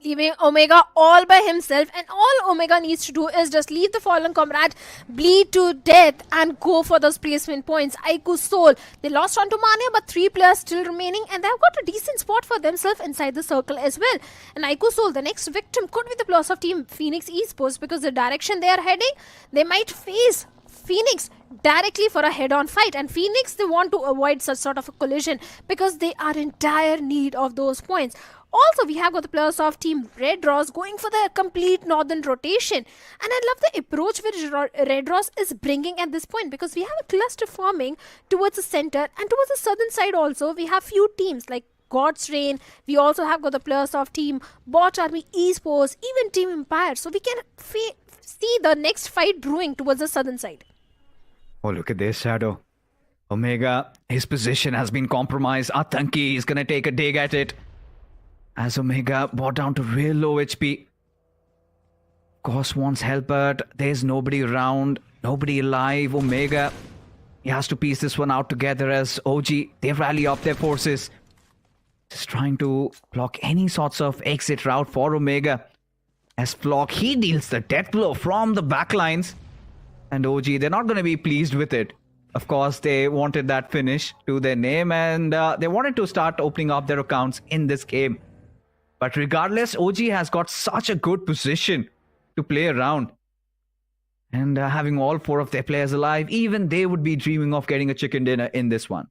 U: Leaving Omega all by himself, and all Omega needs to do is just leave the fallen comrade bleed to death and go for those placement points. Aiku Soul, they lost onto Mane, but 3 players still remaining, and they've got a decent spot for themselves inside the circle as well. And Aiku Soul, the next victim, could be the loss of Team Phoenix Esports, because the direction they are heading, they might face Phoenix directly for a head-on fight, and Phoenix, they want to avoid such sort of a collision because they are in dire need of those points. Also, we have got the players of Team Red Ross going for the complete northern rotation, and I love the approach which Red Ross is bringing at this point, because we have a cluster forming towards the center, and towards the southern side also we have few teams like God's Reign. We also have got the players of Team Bot Army Esports, even Team Empire, so we can see the next fight brewing towards the southern side.
K: Oh, look at this, Shadow. Omega, his position has been compromised. Atanki is going to take a dig at it, as Omega brought down to real low HP. Of course, wants help, but there's nobody around, nobody alive. Omega, he has to piece this one out together as OG, they rally up their forces. Just trying to block any sorts of exit route for Omega. As Flock, he deals the death blow from the backlines. And OG, they're not going to be pleased with it. Of course, they wanted that finish to their name, and they wanted to start opening up their accounts in this game. But regardless, OG has got such a good position to play around. And having all 4 of their players alive, even they would be dreaming of getting a chicken dinner in this one.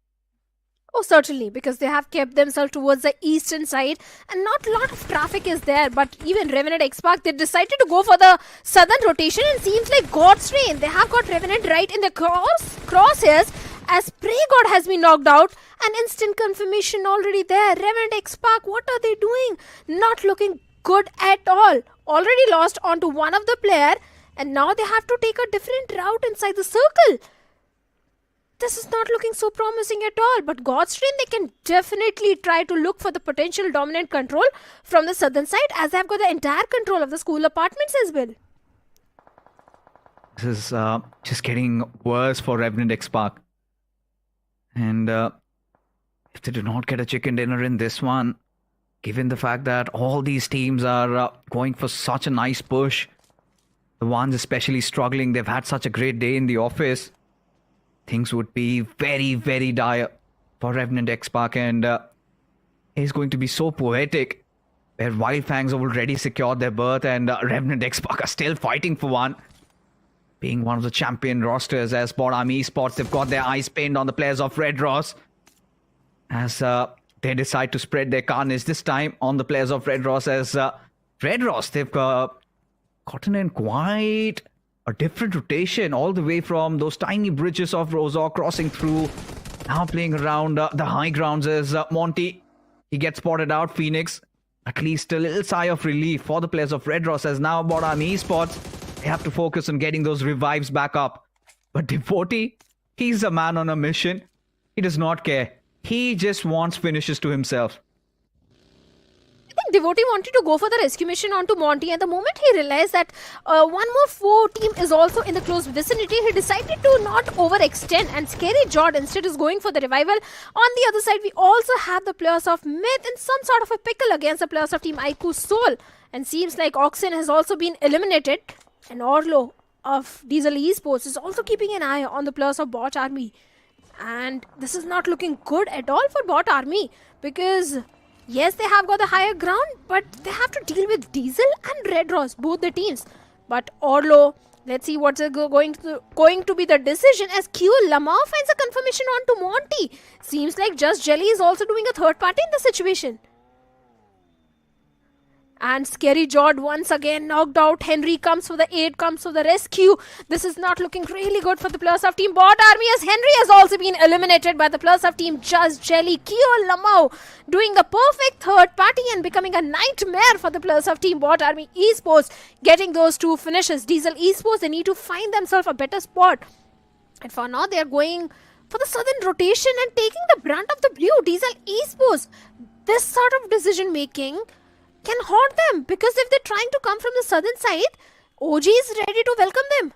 U: Oh, certainly, because they have kept themselves towards the eastern side, and not a lot of traffic is there. But even Revenant X-Pac, they decided to go for the southern rotation, and seems like God's Reign, they have got Revenant right in the crosshairs, as Prey God has been knocked out. An instant confirmation already there. Revenant X-Pac, what are they doing? Not looking good at all. Already lost onto one of the player, and now they have to take a different route inside the circle. This is not looking so promising at all, but God's Reign, they can definitely try to look for the potential dominant control from the southern side, as they have got the entire control of the school apartments as well.
K: This is just getting worse for Revenant X-Pac. And if they do not get a chicken dinner in this one, given the fact that all these teams are going for such a nice push, the ones especially struggling, they've had such a great day in the office, things would be very, very dire for Revenant X-Pac, and it's going to be so poetic, where Wild Fangs have already secured their berth, and Revenant X-Pac are still fighting for one. Being one of the champion rosters, as Bot Army Esports, they've got their eyes pinned on the players of Red Ross, as they decide to spread their carnage this time on the players of Red Ross, as Red Ross, they've gotten in quite a different rotation, all the way from those tiny bridges of Rozor crossing through, now playing around the high grounds as Monty, he gets spotted out. Phoenix, at least a little sigh of relief for the players of Red Ross, as now Bot Army Esports, they have to focus on getting those revives back up. But Devotee, he's a man on a mission. He does not care. He just wants finishes to himself.
U: I think Devotee wanted to go for the rescue mission onto Monty, and the moment he realized that one more 4 team is also in the close vicinity, he decided to not overextend, and Scary Jord instead is going for the revival. On the other side, we also have the players of Myth in some sort of a pickle against the players of Team Aiku Soul, and seems like Oxen has also been eliminated, and Orlo of Diesel Esports is also keeping an eye on the players of Bot Army. And this is not looking good at all for Bot Army, because yes, they have got the higher ground, but they have to deal with Diesel and Red Ross, both the teams. But Orlo, let's see what's going to be the decision, as Q Lamar finds a confirmation onto Monty. Seems like Just Jelly is also doing a third party in the situation. And Scary Jord once again knocked out. Henry comes for the aid, comes for the rescue. This is not looking really good for the players of Team Bot Army, as Henry has also been eliminated by the players of Team Just Jelly. Keo Lamau doing the perfect third party and becoming a nightmare for the players of Team Bot Army Esports, getting those 2 finishes. Diesel Esports, they need to find themselves a better spot. And for now, they are going for the southern rotation and taking the brunt of the blue. Diesel Esports, this sort of decision making can haunt them, because if they're trying to come from the southern side, OG is ready to welcome them.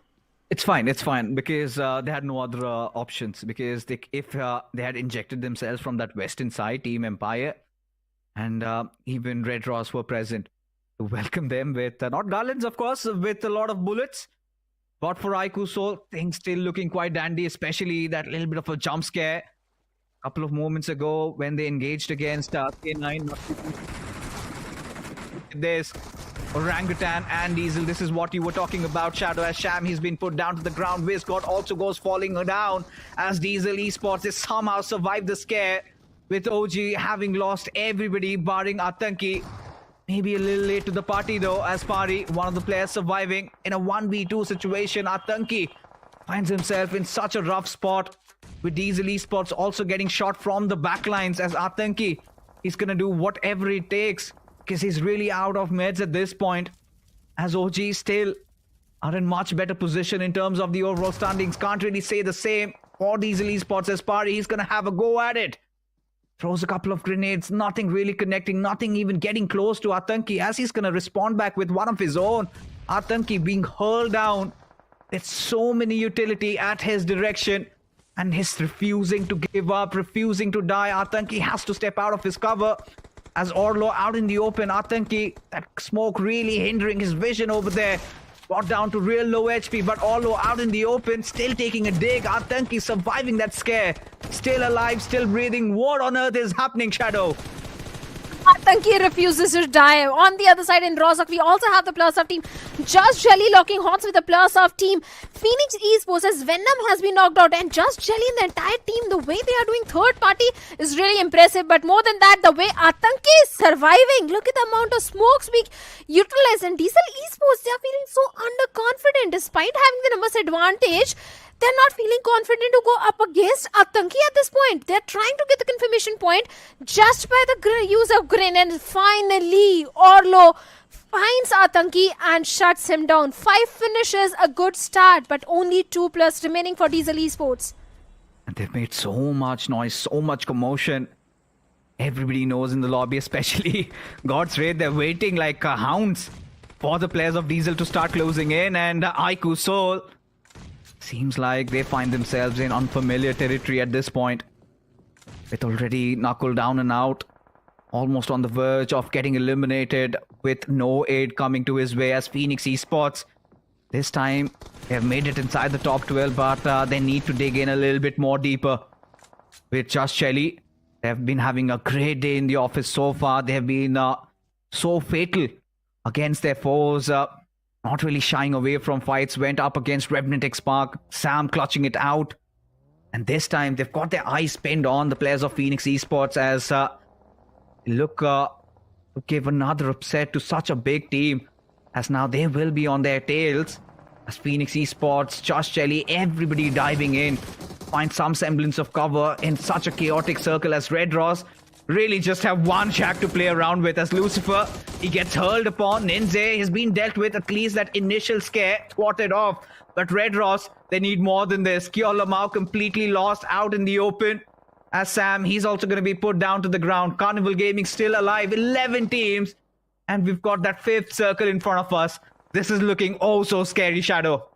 K: It's fine because they had no other options, because if they had injected themselves from that western side, Team Empire and even Red Ross were present to welcome them with not garlands, of course, with a lot of bullets. But for Aiku Soul, things still looking quite dandy, especially that little bit of a jump scare a couple of moments ago when they engaged against K9. This Orangutan and Diesel, this is what you were talking about, Shadow. As Sham, he's been put down to the ground. Viscott also goes falling down as Diesel Esports has somehow survived the scare, with OG having lost everybody barring Atanki. Maybe a little late to the party though, as Pari, one of the players surviving in a 1v2 situation. Atanki finds himself in such a rough spot, with Diesel Esports also getting shot from the backlines, as Atanki, he's gonna do whatever it takes, because he's really out of meds at this point, as OG still are in much better position in terms of the overall standings. Can't really say the same for Diesel Esports, as Pari, he's gonna have a go at it. Throws a couple of grenades, nothing really connecting, nothing even getting close to Atanki, as he's gonna respond back with one of his own. Atanki being hurled down with so many utility at his direction, and he's refusing to give up, refusing to die. Atanki has to step out of his cover, as Orlo out in the open. Atanki, that smoke really hindering his vision over there. Brought down to real low HP, but Orlo out in the open, still taking a dig. Atanki surviving that scare. Still alive, still breathing. What on earth is happening, Shadow?
U: Atanki refuses to die. On the other side in Rozhok, we also have the players of Team Just Jelly locking horns with the players of Team Phoenix Esports, as Venom has been knocked out, and Just Jelly and the entire team, the way they are doing third party is really impressive. But more than that, the way Atanki is surviving, look at the amount of smokes being utilized. And Diesel Esports, they are feeling so underconfident despite having the numbers advantage. They're not feeling confident to go up against Atanki at this point. They're trying to get the confirmation point just by the use of grenade. And finally, Orlo finds Atanki and shuts him down. 5 finishes, a good start, but only 2 plus remaining for Diesel Esports.
K: And they've made so much noise, so much commotion. Everybody knows in the lobby, especially God's Raid, they're waiting like hounds for the players of Diesel to start closing in. And Aiku Soul, seems like they find themselves in unfamiliar territory at this point, with already knuckled down and out, almost on the verge of getting eliminated, with no aid coming to his way, as Phoenix Esports, this time they have made it inside the top 12, but they need to dig in a little bit more deeper. With Just Shelly, they have been having a great day in the office so far. They have been so fatal against their foes, not really shying away from fights. Went up against Revenant X-Park, Sam clutching it out. And this time they've got their eyes pinned on the players of Phoenix Esports, as look to give another upset to such a big team, as now they will be on their tails, as Phoenix Esports, Just Jelly, everybody diving in, find some semblance of cover in such a chaotic circle, as Red Ross really just have one shack to play around with, as Lucifer, he gets hurled upon. Ninja has been dealt with, at least that initial scare swatted off. But Red Ross, they need more than this. Kiolamau completely lost out in the open, as Sam, he's also going to be put down to the ground. Carnival Gaming still alive, 11 teams, and we've got that 5th circle in front of us. This is looking oh so scary, Shadow.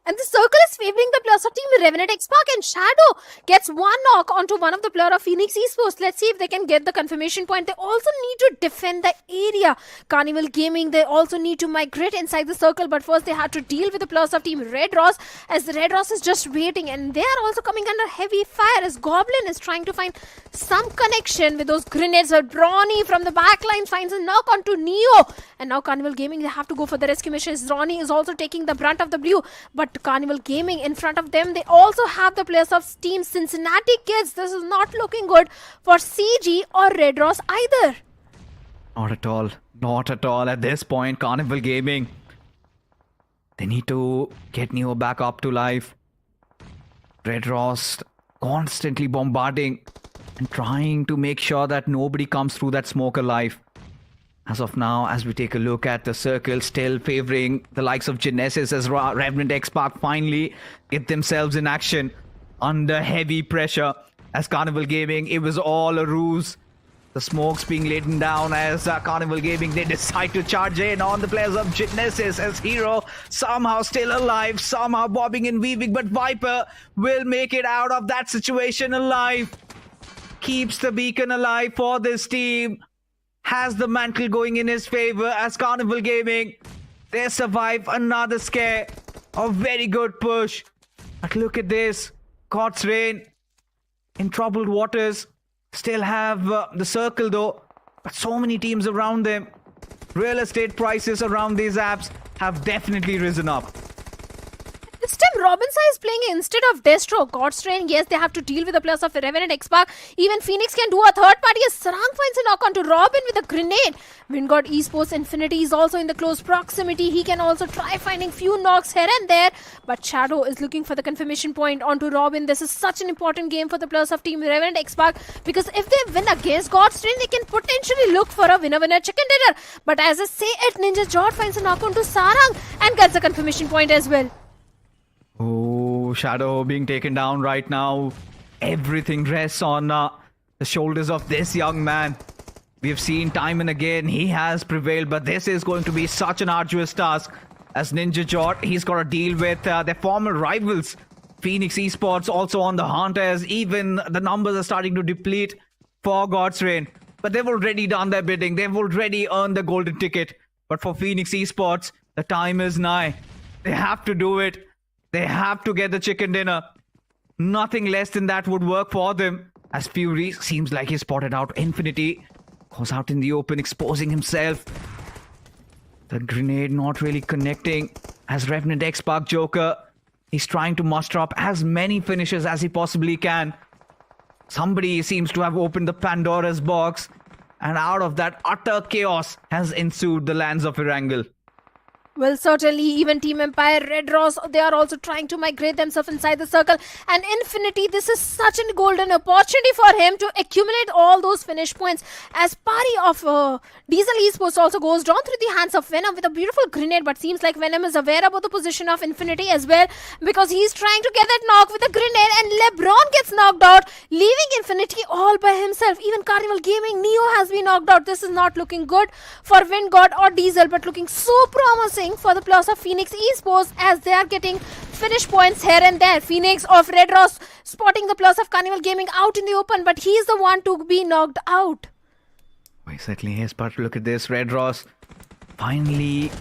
U: And the circle is favoring the players of Team Revenant X-Park, and Shadow gets one knock onto one of the players of Phoenix Esports. Let's see if they can get the confirmation point. They also need to defend the area. Carnival Gaming, they also need to migrate inside the circle, but first they have to deal with the players of Team Red Ross, as the Red Ross is just waiting, and they are also coming under heavy fire, as Goblin is trying to find some connection with those grenades. But Ronnie from the backline finds a knock onto Neo, and now Carnival Gaming, they have to go for the rescue mission. Ronnie is also taking the brunt of the blue, but Carnival Gaming in front of them, they also have the players of Team Cincinnati Kids. This is not looking good for CG or Red Ross either.
K: Not at all. Not at all. At this point, Carnival Gaming, they need to get Neo back up to life. Red Ross constantly bombarding and trying to make sure that nobody comes through that smoke alive. As of now, as we take a look at the circle, still favoring the likes of Genesis as Revenant X-Park finally get themselves in action under heavy pressure. As Carnival Gaming, it was all a ruse. The smoke's being laden down as Carnival Gaming, they decide to charge in on the players of Genesis as Hero somehow still alive, somehow bobbing and weaving, but Viper will make it out of that situation alive. Keeps the beacon alive for this team. Has the mantle going in his favor as Carnival Gaming, they survive another scare. A very good push. But look at this. God's Reign in troubled waters. Still have the circle though, but so many teams around them. Real estate prices around these apps have definitely risen up.
U: This time Robinson is playing instead of Destro. Godstrain, yes, they have to deal with the players of Revenant X-Park. Even Phoenix can do a third party as Sarang finds a knock onto Robin with a grenade. Wingod Esports Infinity is also in the close proximity. He can also try finding few knocks here and there. But Shadow is looking for the confirmation point onto Robin. This is such an important game for the players of Team Revenant X-Park, because if they win against Godstrain, they can potentially look for a winner-winner chicken dinner. But as I say it, Ninja Jot finds a knock onto Sarang and gets a confirmation point as well.
K: Oh, Shadow being taken down right now. Everything rests on the shoulders of this young man. We have seen time and again he has prevailed, but this is going to be such an arduous task. As Ninja Jot, he's got to deal with their former rivals. Phoenix Esports also on the hunt, as even the numbers are starting to deplete for God's Reign. But they've already done their bidding. They've already earned the golden ticket. But for Phoenix Esports, the time is nigh. They have to do it. They have to get the chicken dinner. Nothing less than that would work for them. As Fury seems like he spotted out Infinity. Goes out in the open, exposing himself. The grenade not really connecting. As Revenant X-Park Joker, he's trying to muster up as many finishes as he possibly can. Somebody seems to have opened the Pandora's box. And out of that, utter chaos has ensued the lands of Erangel.
U: Well, certainly, even Team Empire, Red Ross, they are also trying to migrate themselves inside the circle. And Infinity, this is such a golden opportunity for him to accumulate all those finish points. As party of Diesel Esports also goes down through the hands of Venom with a beautiful grenade. But seems like Venom is aware about the position of Infinity as well, because he's trying to get that knock with a grenade. And LeBron gets knocked out, leaving Infinity all by himself. Even Carnival Gaming, Neo has been knocked out. This is not looking good for Wingod or Diesel, but looking so promising for the players of Phoenix Esports, as they are getting finish points here and there. Phoenix of Red Ross spotting the players of Carnival Gaming out in the open, but he's the one to be knocked out.
K: He certainly is, but look at this. Red Ross finally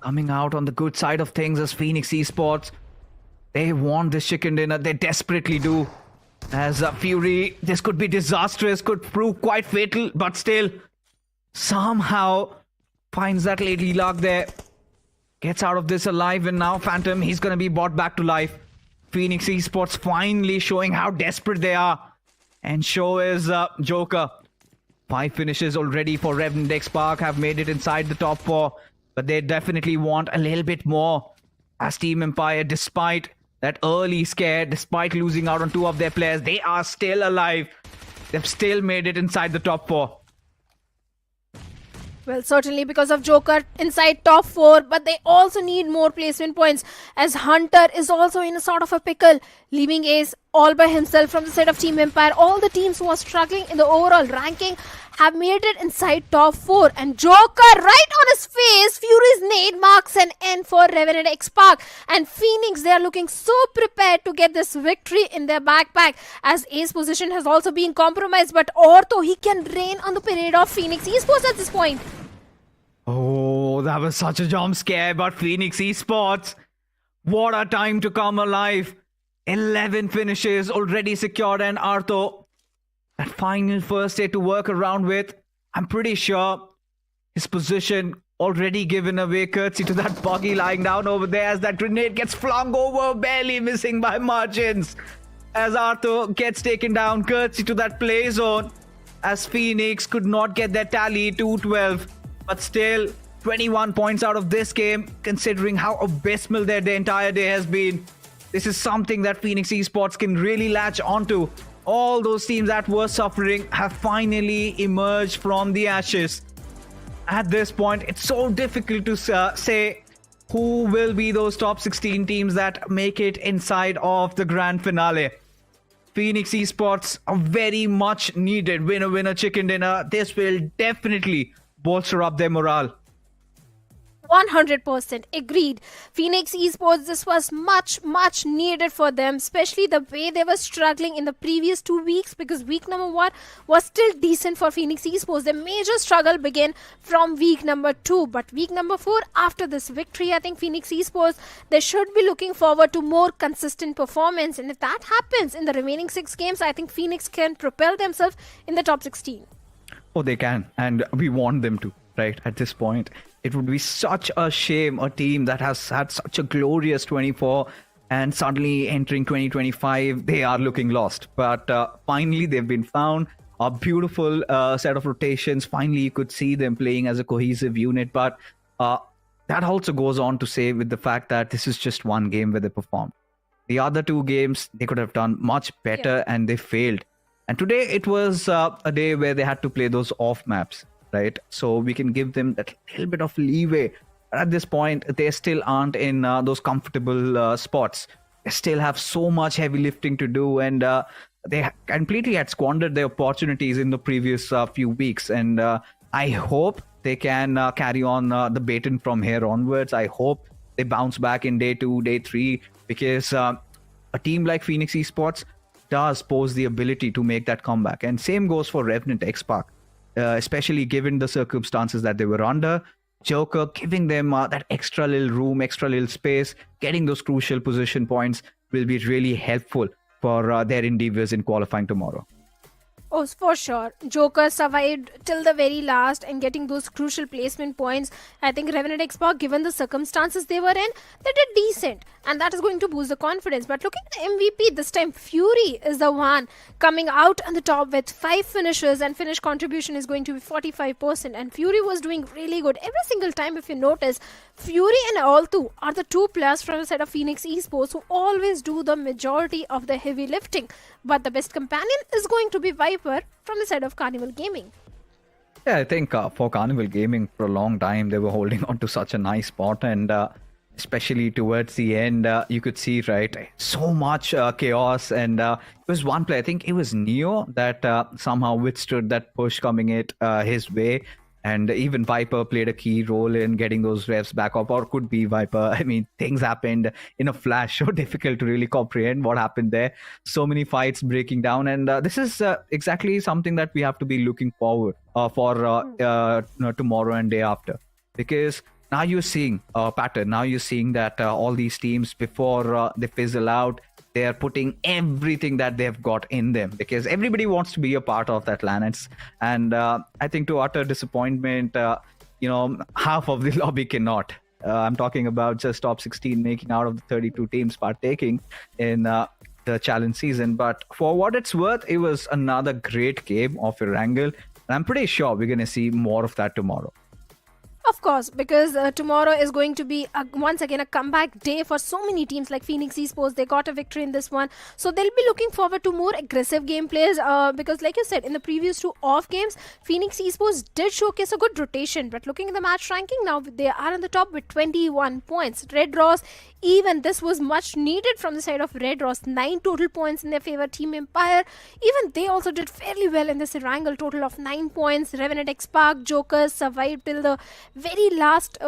K: coming out on the good side of things as Phoenix Esports. They want this chicken dinner. They desperately do. As Fury, this could be disastrous, could prove quite fatal, but still somehow finds that Lady Luck there. Gets out of this alive, and now Phantom, he's going to be brought back to life. Phoenix Esports finally showing how desperate they are. And show is Joker. 5 finishes already for Revenant X-Park, have made it inside the top 4. But they definitely want a little bit more. As Team Empire, despite that early scare, despite losing out on 2 of their players, they are still alive. They've still made it inside the top 4.
U: Well, certainly because of Joker inside top 4, but they also need more placement points, as Hunter is also in a sort of a pickle, leaving Ace all by himself from the side of Team Empire. All the teams who are struggling in the overall ranking have made it inside top 4, and Joker right on his face, Fury's nade marks an end for Revenant X-Park. And Phoenix, they are looking so prepared to get this victory in their backpack, as Ace position has also been compromised, but Ortho, he can reign on the parade of Phoenix Esports at this point.
K: Oh, that was such a jump scare, but Phoenix Esports, what a time to come alive. 11 finishes already secured, and Artho, that final first aid to work around with. I'm pretty sure his position already given away courtesy to that buggy lying down over there, as that grenade gets flung over, barely missing by margins. As Artho gets taken down courtesy to that play zone. as Phoenix could not get their tally 2-12. But still, 21 points out of this game, considering how abysmal the entire day has been. This is something that Phoenix Esports can really latch onto. All those teams that were suffering have finally emerged from the ashes. At this point, it's so difficult to say who will be those top 16 teams that make it inside of the grand finale. Phoenix Esports are very much needed winner chicken dinner. This will definitely bolster up their morale.
U: 100% agreed. Phoenix Esports, this was much needed for them, especially the way they were struggling in the previous 2 weeks, because week number 1 was still decent for Phoenix Esports. The major struggle began from week number 2, but week number 4, after this victory, I think Phoenix Esports, they should be looking forward to more consistent performance, and if that happens in the remaining 6 games, I think Phoenix can propel themselves in the top 16.
K: Oh, they can, and we want them to, right? At this point, it would be such a shame, a team that has had such a glorious 24 and suddenly entering 2025, they are looking lost. But finally, they've been found. A beautiful set of rotations. Finally, you could see them playing as a cohesive unit. But that also goes on to say with the fact that this is just one game where they performed. The other 2 games, they could have done much better and they failed. And today, it was a day where they had to play those off maps. Right, so we can give them that little bit of leeway. But at this point, they still aren't in those comfortable spots. They still have so much heavy lifting to do, and they completely had squandered their opportunities in the previous few weeks. And I hope they can carry on the baton from here onwards. I hope they bounce back in day 2, day 3, because a team like Phoenix Esports does pose the ability to make that comeback. And same goes for Revenant X-Park. Especially given the circumstances that they were under. Joker giving them that extra little room, extra little space, getting those crucial position points will be really helpful for their endeavors in qualifying tomorrow.
U: Oh, for sure. Joker survived till the very last and getting those crucial placement points. I think Revenant X-Park, given the circumstances they were in, they did decent. And that is going to boost the confidence. But looking at the MVP, this time Fury is the one coming out on the top with 5 finishes, and finish contribution is going to be 45%. And Fury was doing really good. Every single time, if you notice, Fury and Altu are the 2 players from the side of Phoenix Esports who always do the majority of the heavy lifting. But the best companion is going to be Viper from the side of Carnival Gaming.
K: Yeah, I think for Carnival Gaming, for a long time, they were holding on to such a nice spot. And especially towards the end, you could see, right, so much chaos. And it was one player, I think it was Neo, that somehow withstood that push coming his way. And even Viper played a key role in getting those revs back up, or could be Viper. I mean, things happened in a flash, so difficult to really comprehend what happened there. So many fights breaking down. And this is exactly something that we have to be looking forward for tomorrow and day after. Because now you're seeing a pattern. Now you're seeing that all these teams, before they fizzle out, they're putting everything that they've got in them, because everybody wants to be a part of that LAN. And I think, to utter disappointment, half of the lobby cannot. I'm talking about just top 16 making out of the 32 teams partaking in the challenge season. But for what it's worth, it was another great game of Erangel. And I'm pretty sure we're going to see more of that tomorrow.
U: Of course, because tomorrow is going to be once again a comeback day for so many teams like Phoenix Esports. They got a victory in this one, so they'll be looking forward to more aggressive gameplays. Because, like you said, in the previous 2 off games, Phoenix Esports did showcase a good rotation. But looking at the match ranking, now they are on the top with 21 points. Red Ross, even this was much needed from the side of Red Ross. 9 total points in their favor. Team Empire, even they also did fairly well in this Erangel, total of 9 points. Revenant X-Park, Jokers survived till the very last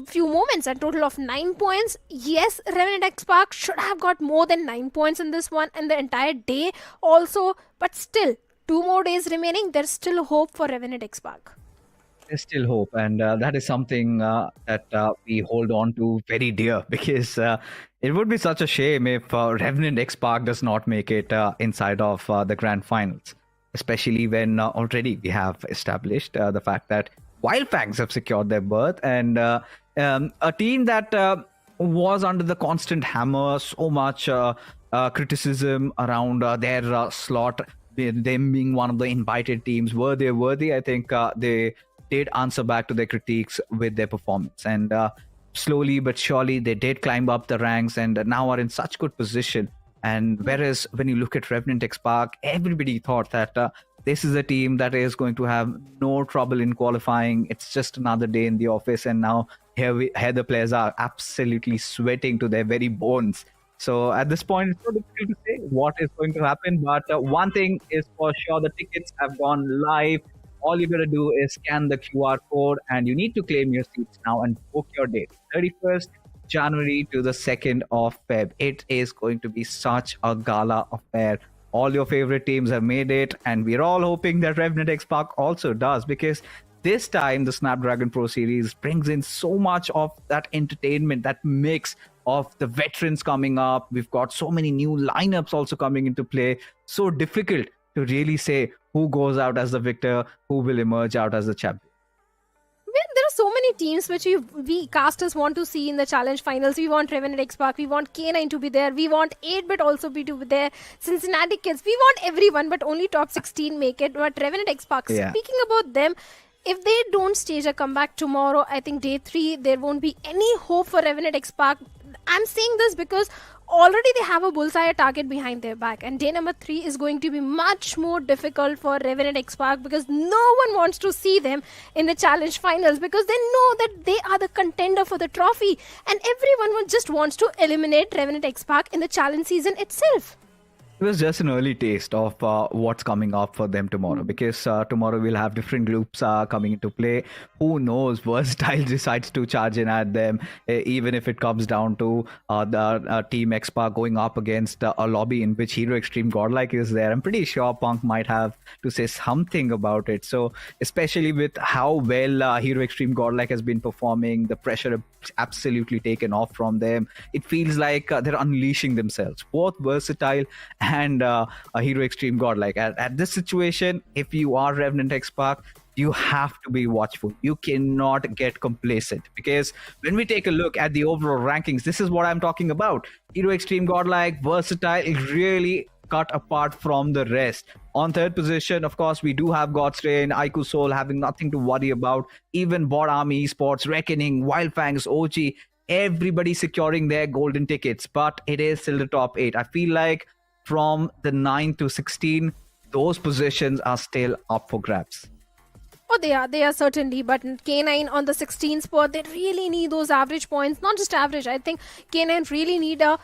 U: few moments, a total of 9 points. Yes, Revenant X-Park should have got more than 9 points in this one and the entire day also, but still 2 more days remaining. There's still hope for Revenant X-Park.
K: There's still hope, and that is something that we hold on to very dear, because it would be such a shame if Revenant X-Park does not make it inside of the grand finals, especially when already we have established the fact that Wildfangs have secured their berth, and a team that was under the constant hammer, so much criticism around their slot them being one of the invited teams, were they worthy? I think they did answer back to their critiques with their performance. And slowly but surely, they did climb up the ranks and now are in such good position. And whereas when you look at Revenant X Park, everybody thought that this is a team that is going to have no trouble in qualifying. It's just another day in the office. And now here the players are absolutely sweating to their very bones. So at this point, it's so difficult to say what is going to happen. But one thing is for sure, the tickets have gone live. All you got to do is scan the QR code and you need to claim your seats now and book your date. 31st January to the 2nd of Feb. It is going to be such a gala affair. All your favorite teams have made it, and we're all hoping that Revenant X Park also does, because this time the Snapdragon Pro Series brings in so much of that entertainment, that mix of the veterans coming up. We've got so many new lineups also coming into play. So difficult to really say who goes out as the victor, who will emerge out as the champion.
U: There are so many teams which we casters want to see in the challenge finals. We want Revenant X Park, we want K9 to be there, we want 8-bit also be there, Cincinnati Kids, we want everyone, but only top 16 make it. But Revenant X Park, speaking about them, if they don't stage a comeback tomorrow, I think day 3, there won't be any hope for Revenant X Park. I'm saying this because already they have a bullseye target behind their back, and day number 3 is going to be much more difficult for Revenant X Park because no one wants to see them in the challenge finals because they know that they are the contender for the trophy, and everyone just wants to eliminate Revenant X Park in the challenge season itself.
K: It was just an early taste of what's coming up for them tomorrow, because tomorrow we'll have different groups coming into play. Who knows, Versatile decides to charge in at them, even if it comes down to the Team X-Park going up against a lobby in which Hero Extreme Godlike is there. I'm pretty sure Punk might have to say something about it. So especially with how well Hero Extreme Godlike has been performing, the pressure absolutely taken off from them. It feels like they're unleashing themselves, both Versatile and a Hero Extreme Godlike. At this situation, if you are Revenant X Park, you have to be watchful. You cannot get complacent, because when we take a look at the overall rankings, this is what I'm talking about. Hero Extreme Godlike, Versatile is really cut apart from the rest. On third position, of course, we do have God's Reign, Aiku Soul having nothing to worry about. Even Bot Army Esports, Reckoning, Wildfangs, OG, everybody securing their golden tickets. But it is still the top 8. I feel like from the 9 to 16, those positions are still up for grabs.
U: Oh, they are certainly. But K9 on the 16th spot, they really need those average points. Not just average. I think K9 really need a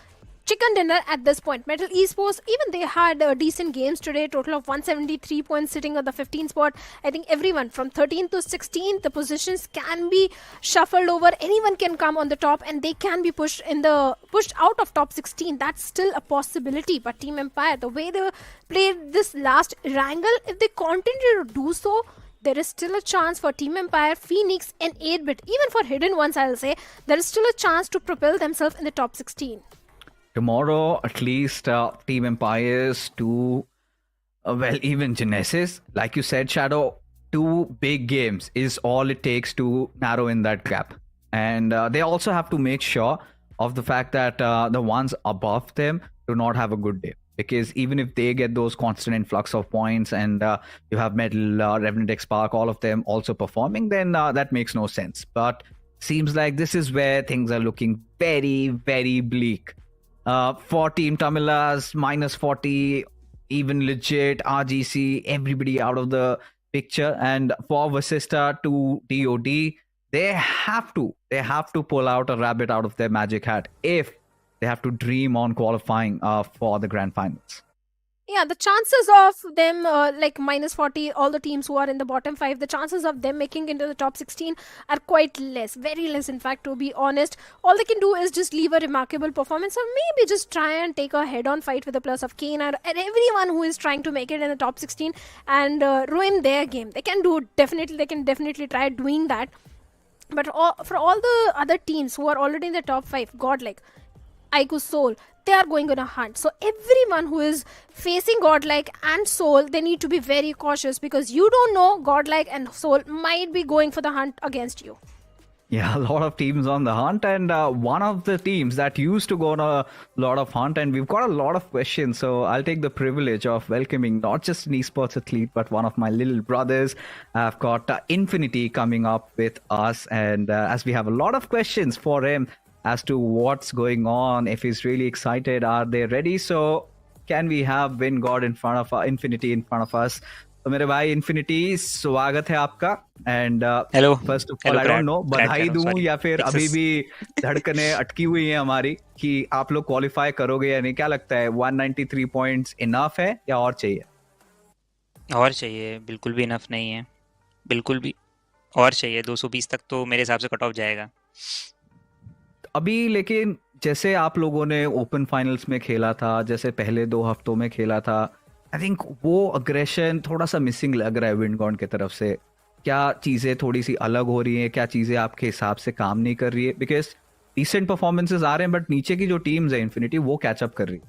U: chicken dinner at this point. Metal Esports, even they had decent games today. Total of 173 points sitting on the 15th spot. I think everyone from 13th to 16th, the positions can be shuffled over. Anyone can come on the top and they can be pushed out of top 16. That's still a possibility. But Team Empire, the way they played this last Erangel, if they continue to do so, there is still a chance for Team Empire, Phoenix and 8-bit. Even for Hidden Ones, I'll say, there is still a chance to propel themselves in the top 16.
K: Tomorrow, at least Team Empires to, even Genesis, like you said, Shadow, 2 big games is all it takes to narrow in that gap. And they also have to make sure of the fact that the ones above them do not have a good day. Because even if they get those constant influx of points and you have Metal, Revenant X Park, all of them also performing, then that makes no sense. But seems like this is where things are looking very, very bleak. For Team Tamilas, minus 40, even legit, RGC, everybody out of the picture. And for Vasista to DOD, they have to pull out a rabbit out of their magic hat if they have to dream on qualifying for the grand finals.
U: Yeah, the chances of them, like minus 40, all the teams who are in the bottom 5, the chances of them making into the top 16 are quite less. Very less, in fact, to be honest. All they can do is just leave a remarkable performance, or maybe just try and take a head-on fight with the plus of Kane and everyone who is trying to make it in the top 16 and ruin their game. They can definitely try doing that. But for all the other teams who are already in the top 5, Godlike, Aiku Soul, they are going on a hunt. So everyone who is facing Godlike and Soul, they need to be very cautious, because you don't know, Godlike and Soul might be going for the hunt against you.
K: Yeah, a lot of teams on the hunt, and one of the teams that used to go on a lot of hunt, and we've got a lot of questions. So I'll take the privilege of welcoming not just an esports athlete, but one of my little brothers. I've got Infinity coming up with us, and as we have a lot of questions for him as to what's going on, if he's really excited, are they ready? So can we have Win God in front of Infinity in front of us? तो मेरे भाई infinity स्वागत है आपका and
E: hello
K: first of all I don't know बधाई दूं या फिर अभी भी धड़कने अटकी हुई हैं हमारी कि आप लोग क्वालिफाई करोगे या नहीं, क्या लगता है 193 पॉइंट्स इनफ है या और चाहिए?
E: और चाहिए, बिल्कुल भी इनफ नहीं है, बिल्कुल भी और चाहिए। 220 तक तो मेरे हिसाब से कट ऑफ जाएगा
K: अभी। लेकिन जैसे आप लोगों ने ओपन फाइनल्स में खेला था, जैसे पहले 2 हफ्तों में खेला था, आई थिंक वो अग्रेशन थोड़ा सा मिसिंग लग रहा है विंडगॉन की तरफ से। क्या चीज़ें थोड़ी सी अलग हो रही हैं? क्या चीज़ें आपके हिसाब से काम नहीं कर रही है? बिकॉज डिसेंट परफॉर्मेंसेस आ रहे हैं, बट नीचे की जो टीम्स है इन्फिनिटी वो कैचअप कर रही है।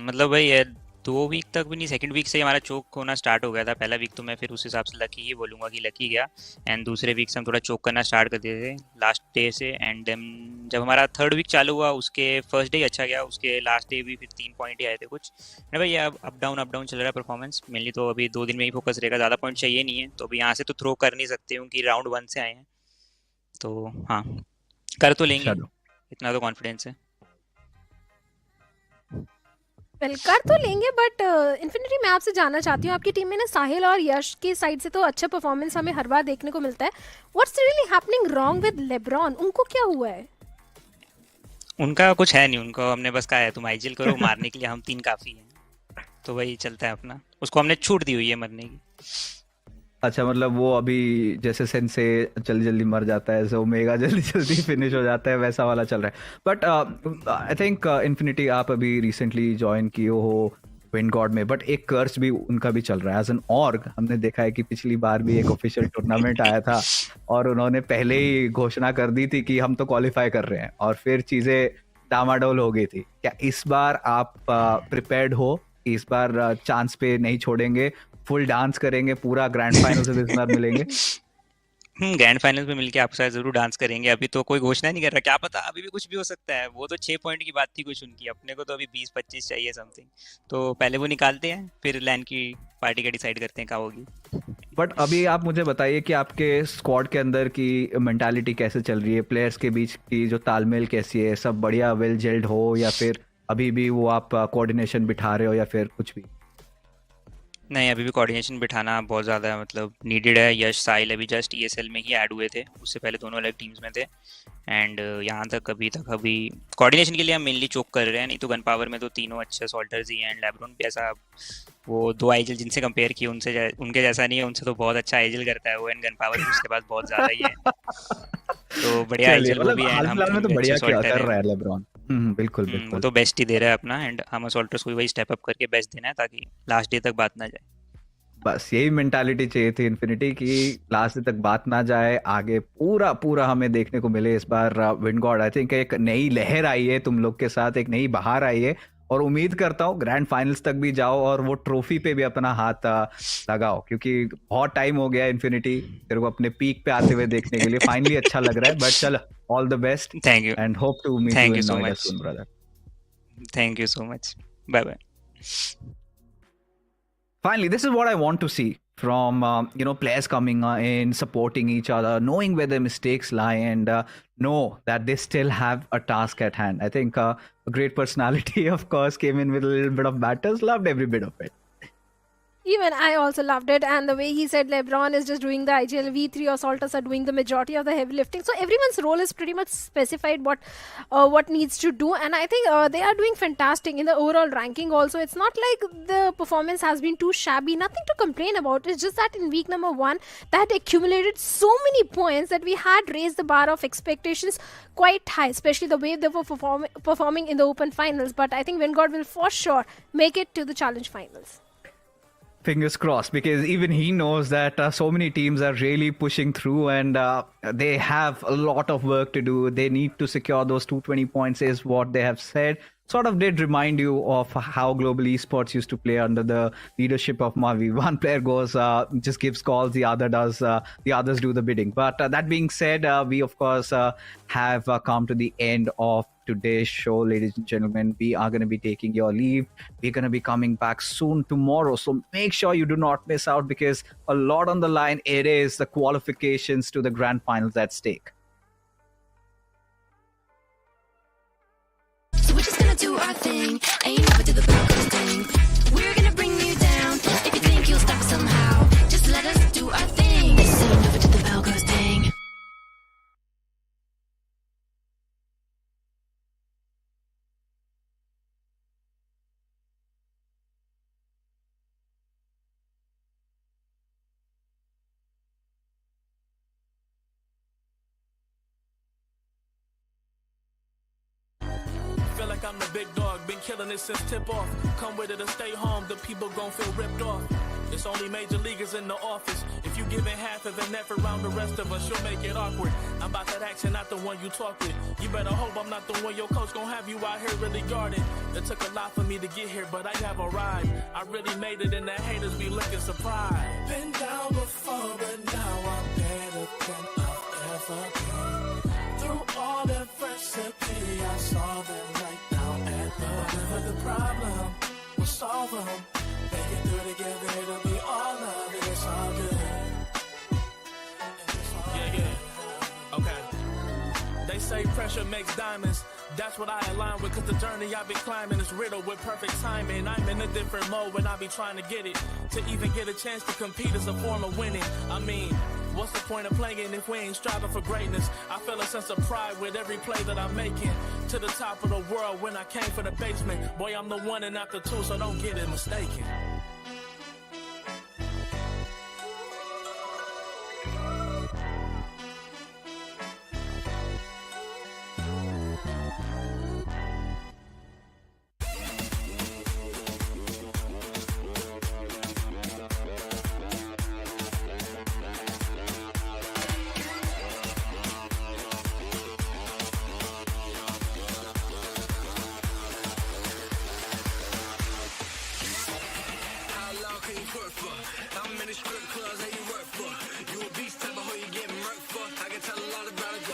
E: मतलब भाई 2 वीक तक भी नहीं, सेकंड वीक से ही हमारा चोक होना स्टार्ट हो गया था। पहला वीक तो मैं फिर उस हिसाब से लकी ही बोलूँगा कि लकी गया, एंड दूसरे वीक से हम थोड़ा चोक करना स्टार्ट कर दिए थे लास्ट डे से। एंड देन जब हमारा थर्ड वीक चालू हुआ उसके फर्स्ट डे अच्छा गया, उसके लास्ट डे भी फिर 3 पॉइंट ही आए थे कुछ। नहीं भाई अब अप डाउन चल रहा है परफॉर्मेंस मेनली, तो अभी 2 दिन में ही फोकस रहेगा, ज़्यादा पॉइंट चाहिए नहीं है। तो अभी यहाँ से तो थ्रो कर नहीं सकते क्योंकि राउंड 1 से आए हैं, तो हाँ कर तो लेंगे, इतना तो कॉन्फिडेंस है।
U: वेल कर तो लेंगे, बट इन्फिनिटी मैं आपसे जानना चाहती हूँ, आपकी टीम में ना साहिल और यश की साइड से तो अच्छा परफॉर्मेंस हमें हर बार देखने को मिलता है। What's really happening wrong with LeBron? उनको क्या हुआ है?
E: उनका कुछ है नहीं, उनको हमने बस कहा है तुम आईजीएल करो, मारने के लिए हम 3 काफ़ी हैं, तो वही चलता है अपना। उसको हमने छूट दी हुई है मरने की।
K: अच्छा, मतलब वो अभी जैसे सेंसे जल्दी जल्दी मर जाता है, ऐसे ओमेगा जल्दी जल्दी फिनिश हो जाता है, वैसा वाला चल रहा है। बट आई थिंक इन्फिनिटी आप अभी रिसेंटली ज्वाइन किए हो विन गॉड में, बट एक कर्स भी उनका भी चल रहा है एज एन ऑर्ग। हमने देखा है कि पिछली बार भी एक ऑफिशियल टूर्नामेंट आया था और उन्होंने पहले ही घोषणा कर दी थी कि हम तो क्वालिफाई कर रहे हैं, और फिर चीजें डामाडोल हो गई थी। क्या इस बार आप प्रिपेयर्ड हो? इस बार चांस पे नहीं छोड़ेंगे, फुल डांस करेंगे, पूरा ग्रैंड फाइनल से इस बार मिलेंगे?
E: ग्रैंड फाइनल में मिलके आपके साथ जरूर डांस करेंगे। अभी तो कोई घोषणा नहीं कर रहा, क्या पता अभी भी कुछ भी हो सकता है। वो तो 6 पॉइंट की बात थी कुछ उनकी, अपने को तो अभी 20-25 चाहिए समथिंग, तो पहले वो निकालते हैं फिर लैन की पार्टी का डिसाइड करते हैं क्या होगी।
K: बट अभी आप मुझे बताइए कि आपके स्क्वाड के अंदर की मेंटालिटी कैसे चल रही है, प्लेयर्स के बीच की जो तालमेल कैसी है, सब बढ़िया वेल जेल्ड हो या फिर अभी भी वो आप कोऑर्डिनेशन बिठा रहे हो या फिर कुछ भी?
E: नहीं, अभी भी कोऑर्डिनेशन बिठाना बहुत ज़्यादा मतलब नीडेड है। यश साहिल अभी जस्ट ESL में ही ऐड हुए थे, उससे पहले दोनों अलग टीम्स में थे। एंड यहाँ तक अभी कोऑर्डिनेशन के लिए हम मेनली चोक कर रहे हैं, नहीं तो गन पावर में तो तीनों अच्छे सॉल्टर्स ही हैं। एंड लेब्रॉन भी ऐसा, वो 2 आईजीएल जिनसे कंपेयर किए उनके जैसा नहीं है, उनसे तो बहुत अच्छा आईजीएल करता है वो, एंड गन पावर भी उसके पास बहुत ज़्यादा ही है। तो बढ़िया आईजीएल वो भी है। हम
K: में तो बढ़िया क्या कर रहा है लेब्रॉन। बिल्कुल बिल्कुल,
E: वो तो बेस्ट ही दे रहा है अपना, एंड हम असॉल्टर्स को वही स्टेप अप करके बेस्ट देना है ताकि लास्ट डे तक बात ना जाए।
K: बस यही मेंटालिटी चाहिए थी इन्फिनिटी की, लास्ट डे तक बात ना जाए, आगे पूरा पूरा हमें देखने को मिले। इस बार विन गॉड आई थिंक एक नई लहर आई है तुम लोग के साथ, एक नई बहार आई है, और उम्मीद करता हूँ ग्रैंड फाइनल्स तक भी जाओ और वो ट्रॉफी पे भी अपना हाथ लगाओ, क्योंकि बहुत टाइम हो गया इन्फिनिटी तेरे को अपने पीक पे आते हुए देखने के लिए। फाइनली अच्छा लग रहा है, बट चल all the best,
E: thank you
K: and hope to meet you in Noida soon brother.
E: Thank you so much, bye bye.
K: Finally, this is what I want to see from players coming in, supporting each other, knowing where their mistakes lie, and know that they still have a task at hand. I think a great personality, of course, came in with a little bit of batters. Loved every bit of it.
U: Even I also loved it, and the way he said LeBron is just doing the IGL, V3 assaulters are doing the majority of the heavy lifting. So everyone's role is pretty much specified what needs to do, and I think they are doing fantastic in the overall ranking. Also, it's not like the performance has been too shabby. Nothing to complain about. It's just that in week number 1, that accumulated so many points that we had raised the bar of expectations quite high, especially the way they were performing in the open finals. But I think Vingod will for sure make it to the challenge finals.
K: Fingers crossed, because even he knows that so many teams are really pushing through, and they have a lot of work to do. They need to secure those 220 points is what they have said. sort of did remind you of how global esports used to play under the leadership of Mavi. One player goes, just gives calls, the others do the bidding. But that being said, we of course have come to the end of today's show, ladies and gentlemen. We are going to be taking your leave. We're going to be coming back soon tomorrow, so make sure you do not miss out, because a lot on the line. It is the qualifications to the grand finals at stake.
B: So we're just gonna do our thing, and you never do the bell goes ding. We're gonna bring you down. If you think you'll stop us somehow, just let us do our thing. So you never do the bell goes ding.
C: Feel like I'm the big dog, been killing it since tip off. Come with it or stay home, the people gon' feel ripped off. It's only major leaguers in the office. If you giving half of an effort round the rest of us, you'll make it awkward. I'm about that action, not the one you talk with. You better hope I'm not the one your coach gon' have you out here really guarding. It took a lot for me to get here, but I have arrived. I really made it, and the haters be looking surprised.
H: Been down before, but now I'm better than I've ever been. Through all adversity, I saw them right now at the whatever the problem, we'll solve them. Make it through together, it'll be all love, and it's all good.
C: Yeah. Okay. They say pressure makes diamonds. That's what I align with, cause the journey I've been climbing is riddled with perfect timing. I'm in a different mode when I be trying to get it. To even get a chance to compete is a form of winning. I mean, what's the point of playing if we ain't striving for greatness? I feel a sense of pride with every play that I'm making. To the top of the world when I came from the basement. Boy, I'm the one and not the two, so don't get it mistaken.
H: I'm in the strip clubs that you work for. You a beast type of hoe you get murked for. I can tell a lot about it.